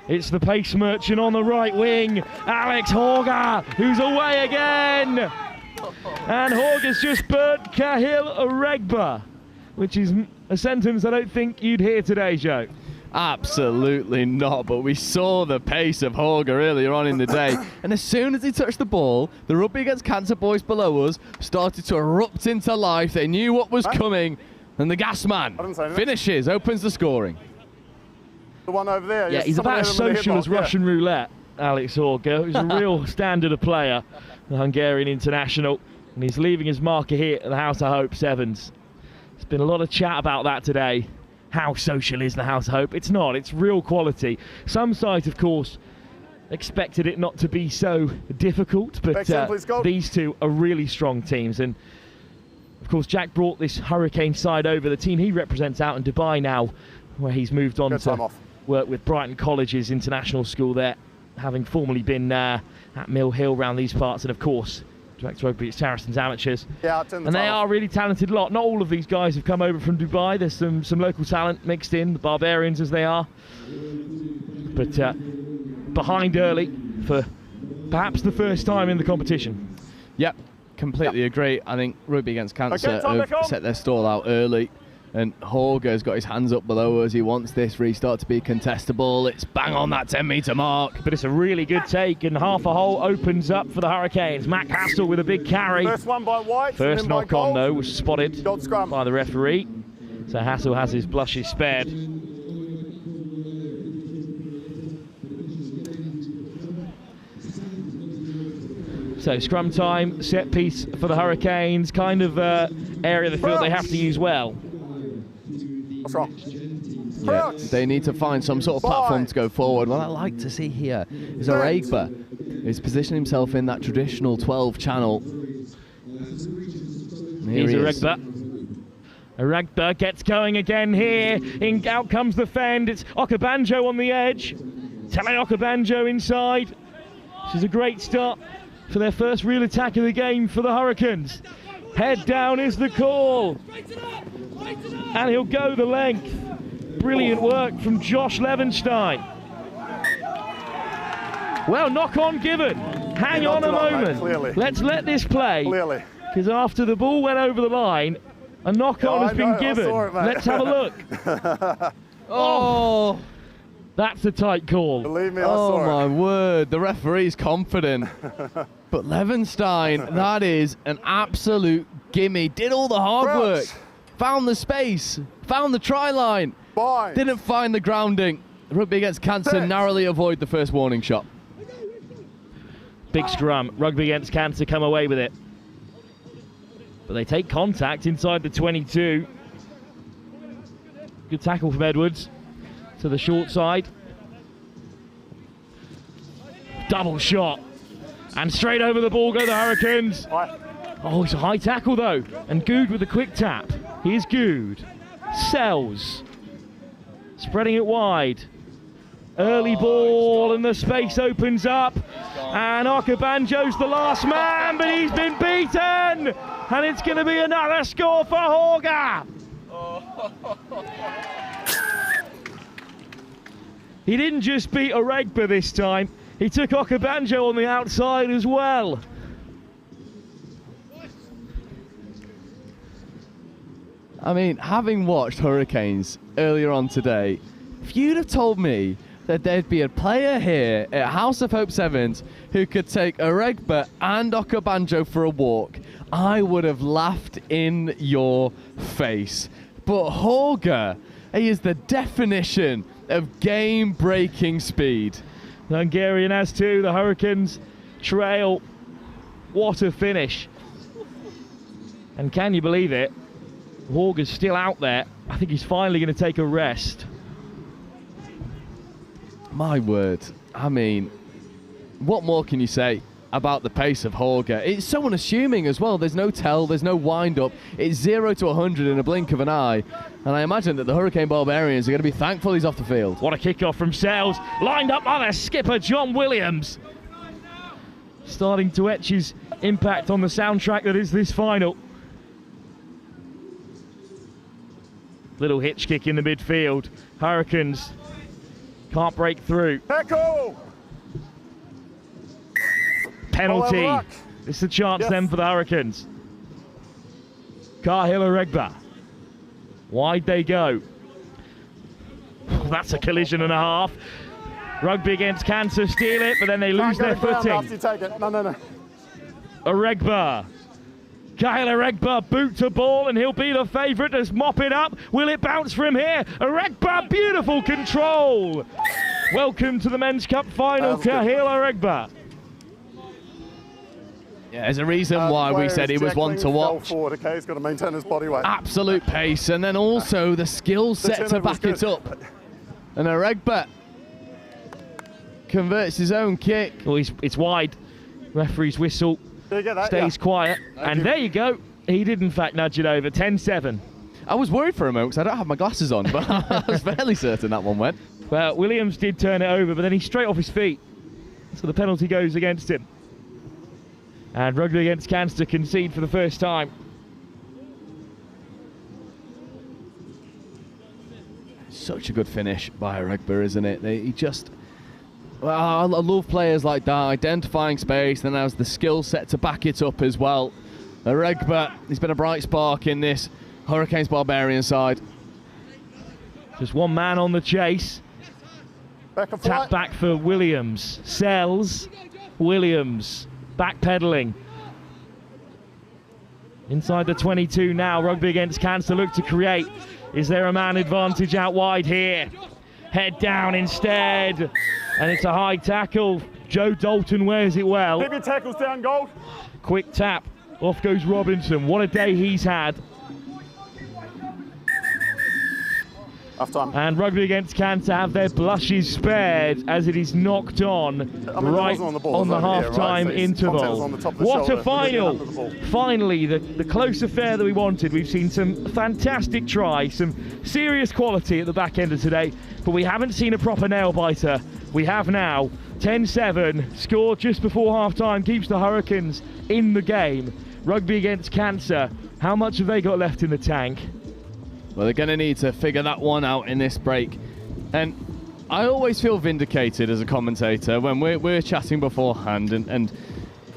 It's the pace merchant on the right wing, Alex Horger, who's away again. And Horger's just burnt Cahill Aregba, which is a sentence I don't think you'd hear today, Joe. Absolutely not, but we saw the pace of Horger earlier on in the day, and as soon as he touched the ball, the Rugby against Cancer boys below us started to erupt into life. They knew what was coming, And the gas man finishes, opens the scoring. The one over there. Yeah, he's about as social as Russian roulette, Alex Horga. He's a real standard of player, the Hungarian international. And he's leaving his marker here at the House of Hope Sevens. There's been a lot of chat about that today. How social is the House of Hope? It's not, it's real quality. Some sides, of course, expected it not to be so difficult, but these two are really strong teams. And of course, Jack brought this Hurricane side over. The team he represents out in Dubai now, where he's moved on to work with Brighton College's international school there, having formerly been at Mill Hill around these parts, and of course, Director Rugby at Saracens Amateurs. Yeah, and they are a really talented lot. Not all of these guys have come over from Dubai. There's some local talent mixed in, the Barbarians as they are. But behind early for perhaps the first time in the competition. Yep, completely agree. I think Rugby Against Cancer have set their stall out early, and Horga's got his hands up below us. He wants this restart to be contestable. It's bang on that 10-metre mark. But it's a really good take, and half a hole opens up for the Hurricanes. Mac Hassel with a big carry. First one by White. First knock on, though, was spotted by the referee. So Hassel has his blushes spared. So scrum time, set piece for the Hurricanes, kind of area of the field they have to use well. What's wrong? Yeah, they need to find some sort of platform to go forward. What I like to see here is Oregba is positioning himself in that traditional 12 channel. Here's Oregba. Oregba gets going again here. Out comes the fend. It's Okabanjo on the edge. Tele Okabanjo inside. This is a great start for their first real attack of the game for the Hurricanes. Head down is the call. And he'll go the length. Brilliant work from Josh Levenstein. Well, knock on given. Hang on a moment. Let's let this play. Because after the ball went over the line, a knock on has been given. Let's have a look. Oh, that's a tight call. Believe me, I saw it. Oh my word, the referee's confident. But Levenstein, that is an absolute gimme. Did all the hard work. Found the space, found the try line. Didn't find the grounding. Rugby Against Cancer narrowly avoid the first warning shot. Big scrum. Rugby Against Cancer come away with it. But they take contact inside the 22. Good tackle from Edwards to the short side. Double shot. And straight over the ball go the Hurricanes. Oh, it's a high tackle though. And Good with a quick tap. Here's Good. Sells. Spreading it wide. Early ball and the space opens up. And Okabanjo's the last man, but he's been beaten. And it's going to be another score for Horga. He didn't just beat Oregba this time. He took Okabanjo on the outside as well. I mean, having watched Hurricanes earlier on today, if you'd have told me that there'd be a player here at House of Hope Sevens who could take Oregba and Okabanjo for a walk, I would have laughed in your face. But Horga, he is the definition of game-breaking speed. The Hungarian has two. The Hurricanes trail. What a finish. And can you believe it? Horga's still out there. I think he's finally going to take a rest. My word. I mean, what more can you say about the pace of Horga? It's so unassuming as well. There's no tell, there's no wind-up. It's 0 to 100 in a blink of an eye. And I imagine that the Hurricane Barbarians are going to be thankful he's off the field. What a kickoff from Sells. Lined up by their skipper, John Williams. Starting to etch his impact on the soundtrack that is this final. Little hitch kick in the midfield. Hurricanes can't break through. Echo! Penalty. It's a chance then for the Hurricanes. Cahill Oregba. Wide they go. That's a collision and a half. Rugby Against Cancer steal it, but then they lose their footing. After you take it. No. Oregba Kyle Eregba boot to ball, and he'll be the favourite to mop it up. Will it bounce from here? Eregba, beautiful control. Welcome to the Men's Cup final, Kyle Eregba. Yeah, there's a reason why we said he was one to watch. Forward, okay? He's got to maintain his body weight. Absolute pace, and then also the skill set to back it up. And Eregba converts his own kick. Oh, it's wide. Referee's whistle. Stays quiet. And there you go. He did, in fact, nudge it over. 10-7. I was worried for a moment because I don't have my glasses on, but I was fairly certain that one went. Well, Williams did turn it over, but then he's straight off his feet. So the penalty goes against him. And Rugby against Cancer concede for the first time. Such a good finish by Eregba, isn't it? He just... Well, I love players like that, identifying space, then has the skill set to back it up as well. Eregba, he's been a bright spark in this Hurricanes Barbarian side. Just one man on the chase. Tap back for Williams. Sells. Williams. Backpedaling. Inside the 22 now. Rugby against Cancer look to create. Is there a man advantage out wide here? Head down instead. And it's a high tackle. Joe Dalton wears it well. Keep your tackles down, Gold. Quick tap. Off goes Robinson. What a day he's had. And Rugby against Cancer have their blushes spared as it is knocked on right on the half-time interval. What a final! Finally, the close affair that we wanted. We've seen some fantastic tries, some serious quality at the back end of today, but we haven't seen a proper nail-biter. We have now. 10-7, scored just before half-time, keeps the Hurricanes in the game. Rugby against Cancer, how much have they got left in the tank? Well, they're going to need to figure that one out in this break. And I always feel vindicated as a commentator when we're chatting beforehand and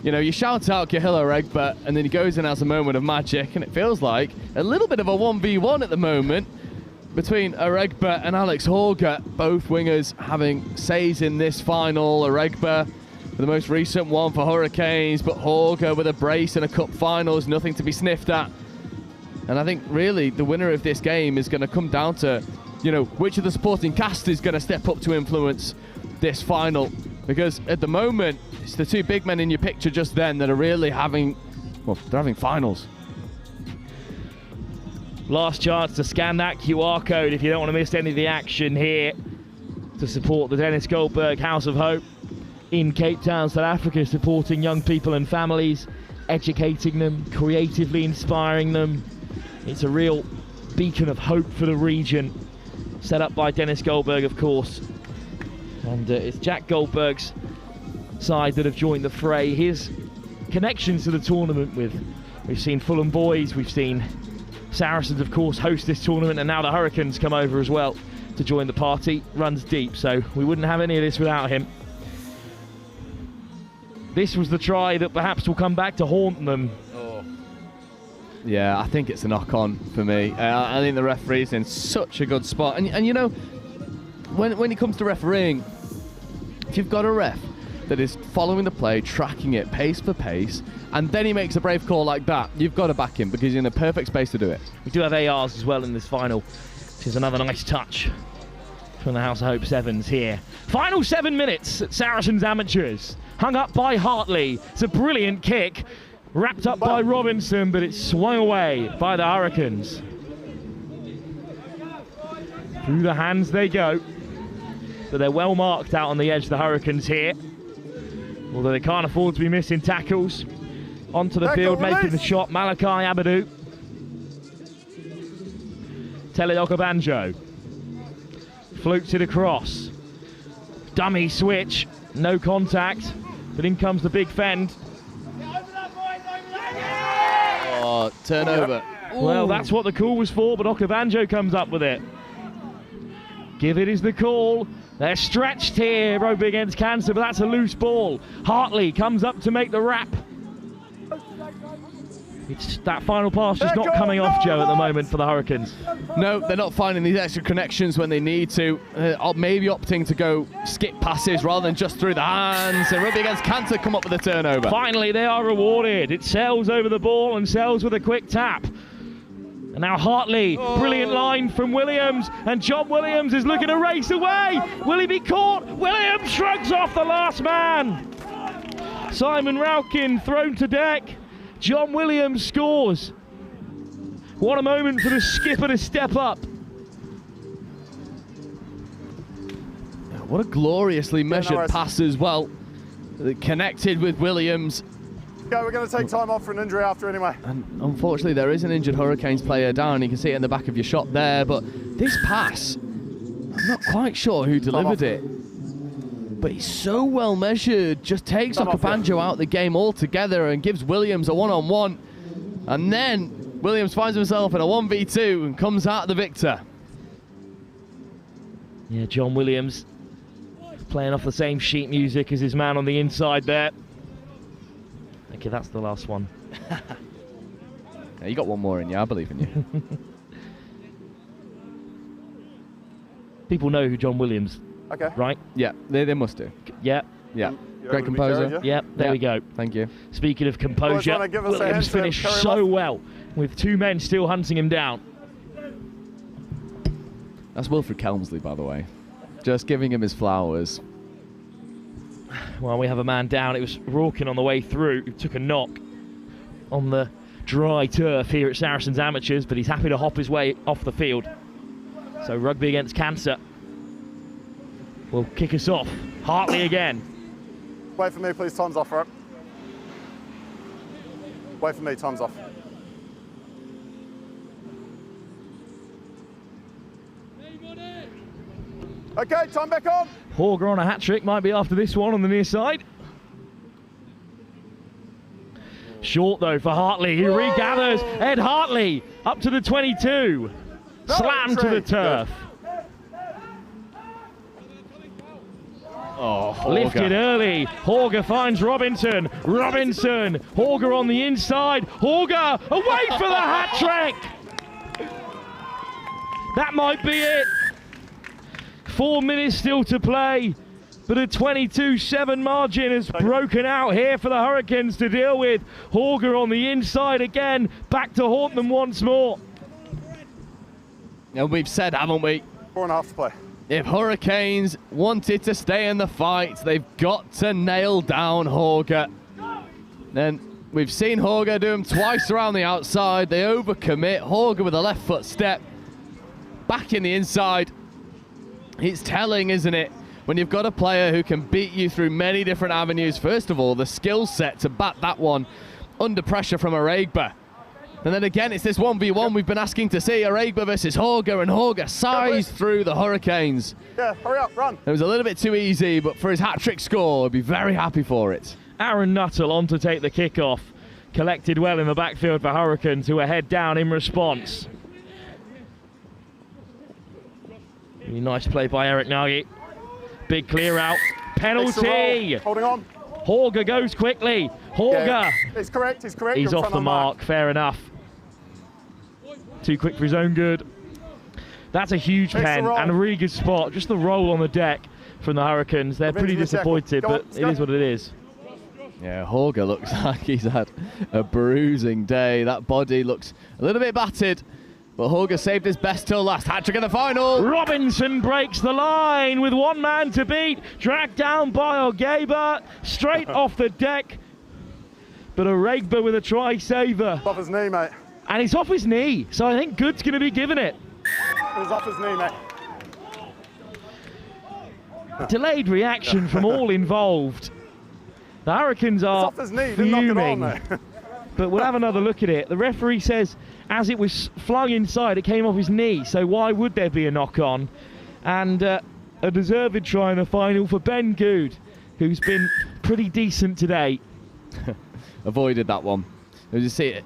you know, you shout out Cahill Eregba and then he goes and has a moment of magic, and it feels like a little bit of a 1v1 at the moment between Eregba and Alex Horger, both wingers having says in this final. Eregba the most recent one for Hurricanes, but Horger with a brace in a cup finals, nothing to be sniffed at. And I think really the winner of this game is going to come down to, you know, which of the supporting cast is going to step up to influence this final. Because at the moment, it's the two big men in your picture just then that are really having, well, they're having finals. Last chance to scan that QR code if you don't want to miss any of the action here to support the Dennis Goldberg House of Hope in Cape Town, South Africa, supporting young people and families, educating them, creatively inspiring them. It's a real beacon of hope for the region, set up by Dennis Goldberg, of course. And it's Jack Goldberg's side that have joined the fray. His connections to the tournament we've seen Fulham boys, we've seen Saracens, of course, host this tournament, and now the Hurricanes come over as well to join the party. Runs deep, so we wouldn't have any of this without him. This was the try that perhaps will come back to haunt them. Yeah, I think it's a knock-on for me. I think the referee's in such a good spot. And you know, when it comes to refereeing, if you've got a ref that is following the play, tracking it pace for pace, and then he makes a brave call like that, you've got to back him because he's in a perfect space to do it. We do have ARs as well in this final, which is another nice touch from the House of Hope Sevens here. Final 7 minutes at Saracens Amateurs. Hung up by Hartley. It's a brilliant kick. Wrapped up by Robinson, but it's swung away by the Hurricanes. Through the hands they go. But they're well marked out on the edge, the Hurricanes here. Although they can't afford to be missing tackles. Onto the field, making the shot, Malachi Abadou. Tele Okabanjo. Floats it across. Dummy switch, no contact. But in comes the big fend. Oh, turnover. Well, that's what the call was for, but Okabanjo comes up with it. Give it is the call. They're stretched here, Rugby against Cancer, but that's a loose ball. Hartley comes up to make the wrap. That final pass just not coming off, Joe, at the moment for the Hurricanes. No, they're not finding these extra connections when they need to. Maybe opting to go skip passes rather than just through the hands. And Rugby against Cancer come up with a turnover. Finally, they are rewarded. It sails over the ball and sails with a quick tap. And now Hartley, brilliant line from Williams, and John Williams is looking to race away. Will he be caught? Williams shrugs off the last man. Simon Raukin thrown to deck. John Williams scores. What a moment for the skipper to step up. What a gloriously measured pass as well. Connected with Williams. Yeah, we're going to take time off for an injury after anyway. And unfortunately, there is an injured Hurricanes player down. You can see it in the back of your shot there. But this pass, I'm not quite sure who delivered it. But he's so well measured, just takes Okabanjo out the game altogether and gives Williams a one-on-one. And then Williams finds himself in a 1v2 and comes out the victor. Yeah, John Williams playing off the same sheet music as his man on the inside there. Okay, that's the last one. Yeah, you got one more in you, I believe in you. People know who John Williams. Okay. Right? Yeah, they must do. Yeah. Yeah. Great composer. Yeah, there we go. Thank you. Speaking of composure, Williams finished so well with two men still hunting him down. That's Wilfred Kelmsley, by the way. Just giving him his flowers. Well, we have a man down. It was Raukin on the way through who took a knock on the dry turf here at Saracens Amateurs, but he's happy to hop his way off the field. So Rugby against Cancer will kick us off. Hartley again. Wait for me, please. Time's off, right? Wait for me. Time's off. Okay, time back on. Horger on a hat-trick, might be after this one on the near side. Short though for Hartley, he regathers. Ed Hartley up to the 22. Slam to the turf. Oh, lifted early. Horger finds Robinson. Robinson. Horger on the inside. Horger away for the hat-trick. That might be it. 4 minutes still to play, but a 22-7 margin has broken out here for the Hurricanes to deal with. Horger on the inside again, back to haunt them once more. And we've said, haven't we? 4.5 to play. If Hurricanes wanted to stay in the fight, they've got to nail down Horger. Then we've seen Horger do them twice around the outside. They overcommit. Horger with a left foot step. Back in the inside. It's telling, isn't it? When you've got a player who can beat you through many different avenues. First of all, the skill set to bat that one under pressure from Aregba. And then again, it's this 1v1 we've been asking to see. Aregba versus Horger, and Horger sized through the Hurricanes. Yeah, hurry up, run. It was a little bit too easy, but for his hat-trick score, I'd be very happy for it. Aaron Nuttall on to take the kick-off. Collected well in the backfield for Hurricanes, who are head down in response. Really nice play by Eric Nagy. Big clear out. Penalty. Holding on. Horger goes quickly. Horger. Yeah, he's correct. He's correct. He's off the mark. Fair enough. Too quick for his own good. That's a huge pen and a really good spot. Just the roll on the deck from the Hurricanes. They're pretty disappointed, but it is what it is. Yeah, Horger looks like he's had a bruising day. That body looks a little bit battered. But Horger saved his best till last. Hat-trick in the final. Robinson breaks the line with one man to beat. Dragged down by Ogeba. Straight off the deck. But Aregba with a try-saver. Off his knee, mate. And it's off his knee. So I think Good's going to be giving it. It was off his knee, mate. Delayed reaction from all involved. The Hurricanes are off his knee. Didn't knock it on, fuming. mate. But we'll have another look at it. The referee says as it was flung inside, it came off his knee. So why would there be a knock-on? And a deserved try in the final for Ben Good, who's been pretty decent today. Avoided that one. As you see it,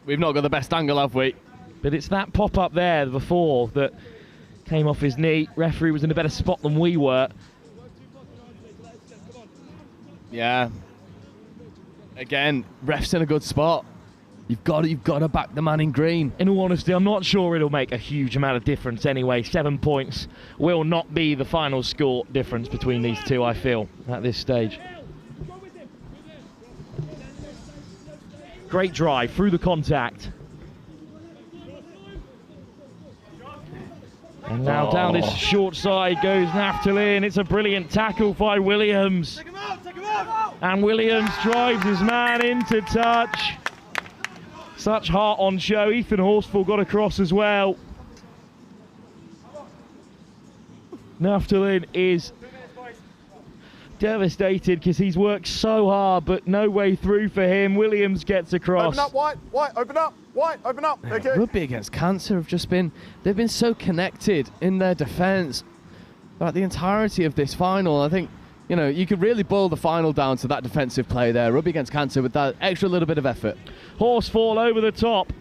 we've not got the best angle, have we? But it's that pop-up there before that came off his knee. Referee was in a better spot than we were. Yeah. Again, ref's in a good spot. You've got to back the man in green. In all honesty, I'm not sure it'll make a huge amount of difference anyway. 7 points will not be the final score difference between these two, I feel, at this stage. Great drive through the contact. And now down this short side goes Naftali. It's a brilliant tackle by Williams. And Williams drives his man into touch. Such heart on show. Ethan Horsfall got across as well. Naftali is devastated because he's worked so hard, but no way through for him. Williams gets across. Open up, White, open up, White, open up. Okay. Rugby against Cancer have just been, they've been so connected in their defence throughout the entirety of this final. I think, you know, you could really boil the final down to that defensive play there. Rugby against Cancer with that extra little bit of effort. Horsfall over the top.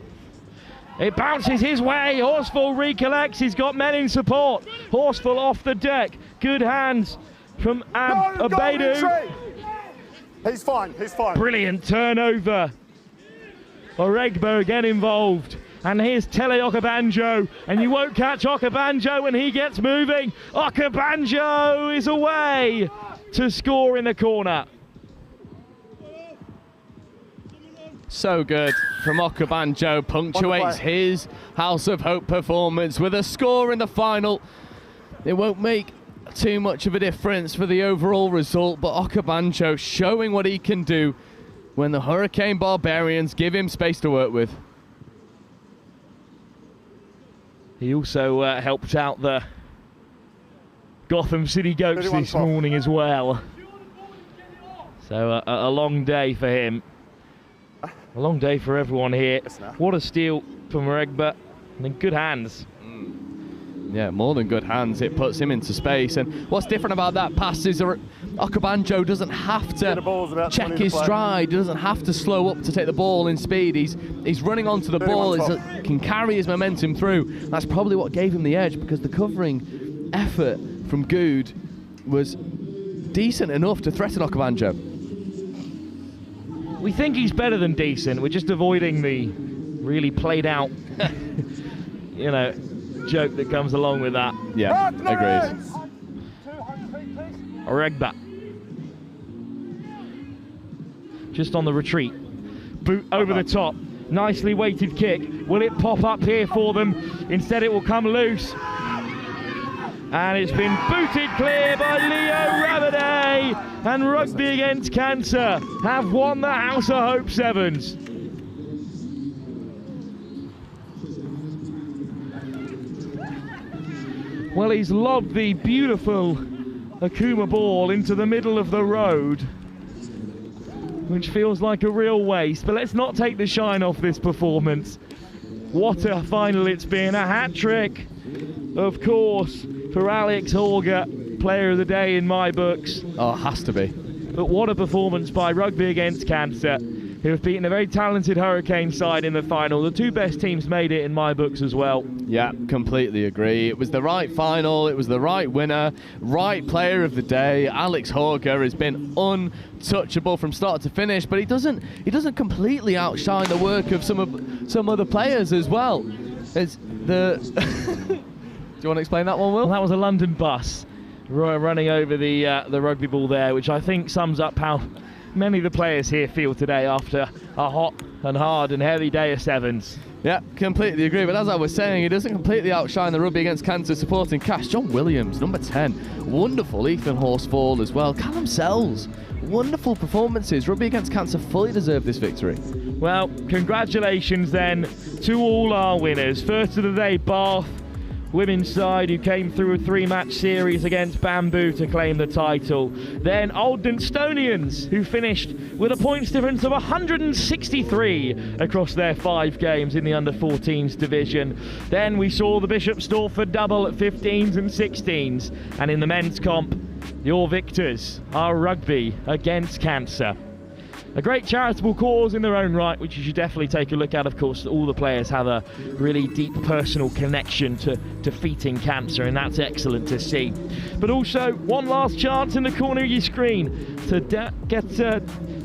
It bounces his way. Horsfall recollects. He's got men in support. Horsfall off the deck. Good hands from Abedu. He's fine, he's fine. Brilliant turnover. Oregbo again involved. And here's Tele Okabanjo. And you won't catch Okabanjo when he gets moving. Okabanjo is away to score in the corner. So good from Okabanjo, punctuates his House of Hope performance with a score in the final. It won't make too much of a difference for the overall result, but Okabanjo showing what he can do when the Hurricane Barbarians give him space to work with. He also helped out the Gotham City Goats this morning as well. So a long day for him. A long day for everyone here. What a steal from Regba. And in good hands. Yeah, more than good hands. It puts him into space. And what's different about that pass is Okabanjo doesn't have to check his stride. He doesn't have to slow up to take the ball in speed. He's running onto the ball. He can carry his momentum through. That's probably what gave him the edge, because the covering effort from Good was decent enough to threaten Okabanjo. We think he's better than decent. We're just avoiding the really played out, you know, joke that comes along with that. Yeah, agreed. Oregba. Just on the retreat. Boot over the top. Nicely weighted kick. Will it pop up here for them? Instead it will come loose. And it's been booted clear by Leo Rabidet. And Rugby against Cancer have won the House of Hope Sevens. Well, he's lobbed the beautiful Akuma ball into the middle of the road, which feels like a real waste. But let's not take the shine off this performance. What a final it's been. A hat-trick, of course, for Alex Horger, player of the day in my books. Oh, it has to be. But what a performance by Rugby against Cancer, who have beaten a very talented Hurricane side in the final. The two best teams made it in my books as well. Yeah, completely agree. It was the right final, it was the right winner, right player of the day. Alex Horger has been untouchable from start to finish, but he doesn't completely outshine the work of some other players as well. It's the Do you want to explain that one, Will? Well, that was a London bus running over the rugby ball there, which I think sums up how many of the players here feel today after a hot and hard and heavy day of sevens. Yeah, completely agree. But as I was saying, he doesn't completely outshine the Rugby against Cancer supporting cast. John Williams, number 10. Wonderful. Ethan Horsfall as well. Callum Sells. Wonderful performances. Rugby against Cancer fully deserved this victory. Well, congratulations then to all our winners. First of the day, Bath women's side, who came through a 3-match series against Bamboo to claim the title. Then Old Dunstonians, who finished with a points difference of 163 across their 5 games in the under-14s division. Then we saw the Bishop Stortford double at 15s and 16s. And in the men's comp, your victors are Rugby against Cancer. A great charitable cause in their own right, which you should definitely take a look at. Of course, all the players have a really deep personal connection to defeating cancer, and that's excellent to see. But also, one last chance in the corner of your screen to get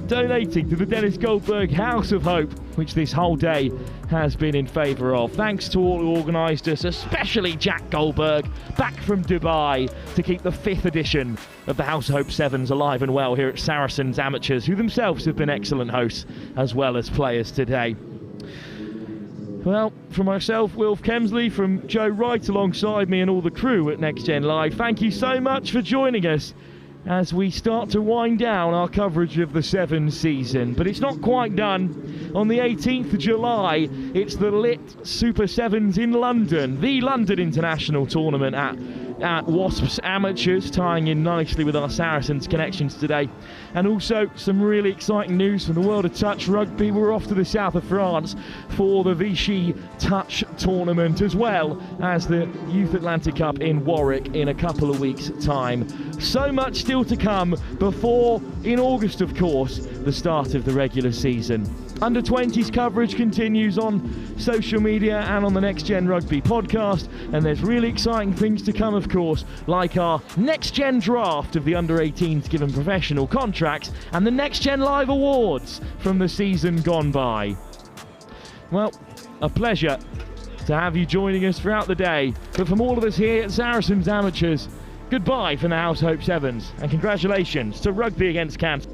donating to the Dennis Goldberg House of Hope, which this whole day has been in favour of. Thanks to all who organised us, especially Jack Goldberg, back from Dubai to keep the 5th edition of the House of Hope Sevens alive and well here at Saracens Amateurs, who themselves have been excellent hosts as well as players today. Well, from myself, Wilf Kemsley, from Joe Wright alongside me and all the crew at Next Gen Live, thank you so much for joining us as we start to wind down our coverage of the Sevens season. But it's not quite done. On the 18th of July, it's the Lit Super Sevens in London, the London International Tournament at Wasps Amateurs, tying in nicely with our Saracens connections today. And also some really exciting news from the world of touch rugby. We're off to the south of France for the Vichy Touch Tournament, as well as the Youth Atlantic Cup in Warwick in a couple of weeks' time. So much still to come before, in August of course, the start of the regular season. Under 20s coverage continues on social media and on the Next Gen Rugby podcast, and there's really exciting things to come, of course, like our Next Gen draft of the under 18s given professional contracts and the Next Gen Live Awards from the season gone by. Well, a pleasure to have you joining us throughout the day, but from all of us here at Saracens Amateurs, goodbye from the House Hope Sevens, and congratulations to Rugby Against Cancer.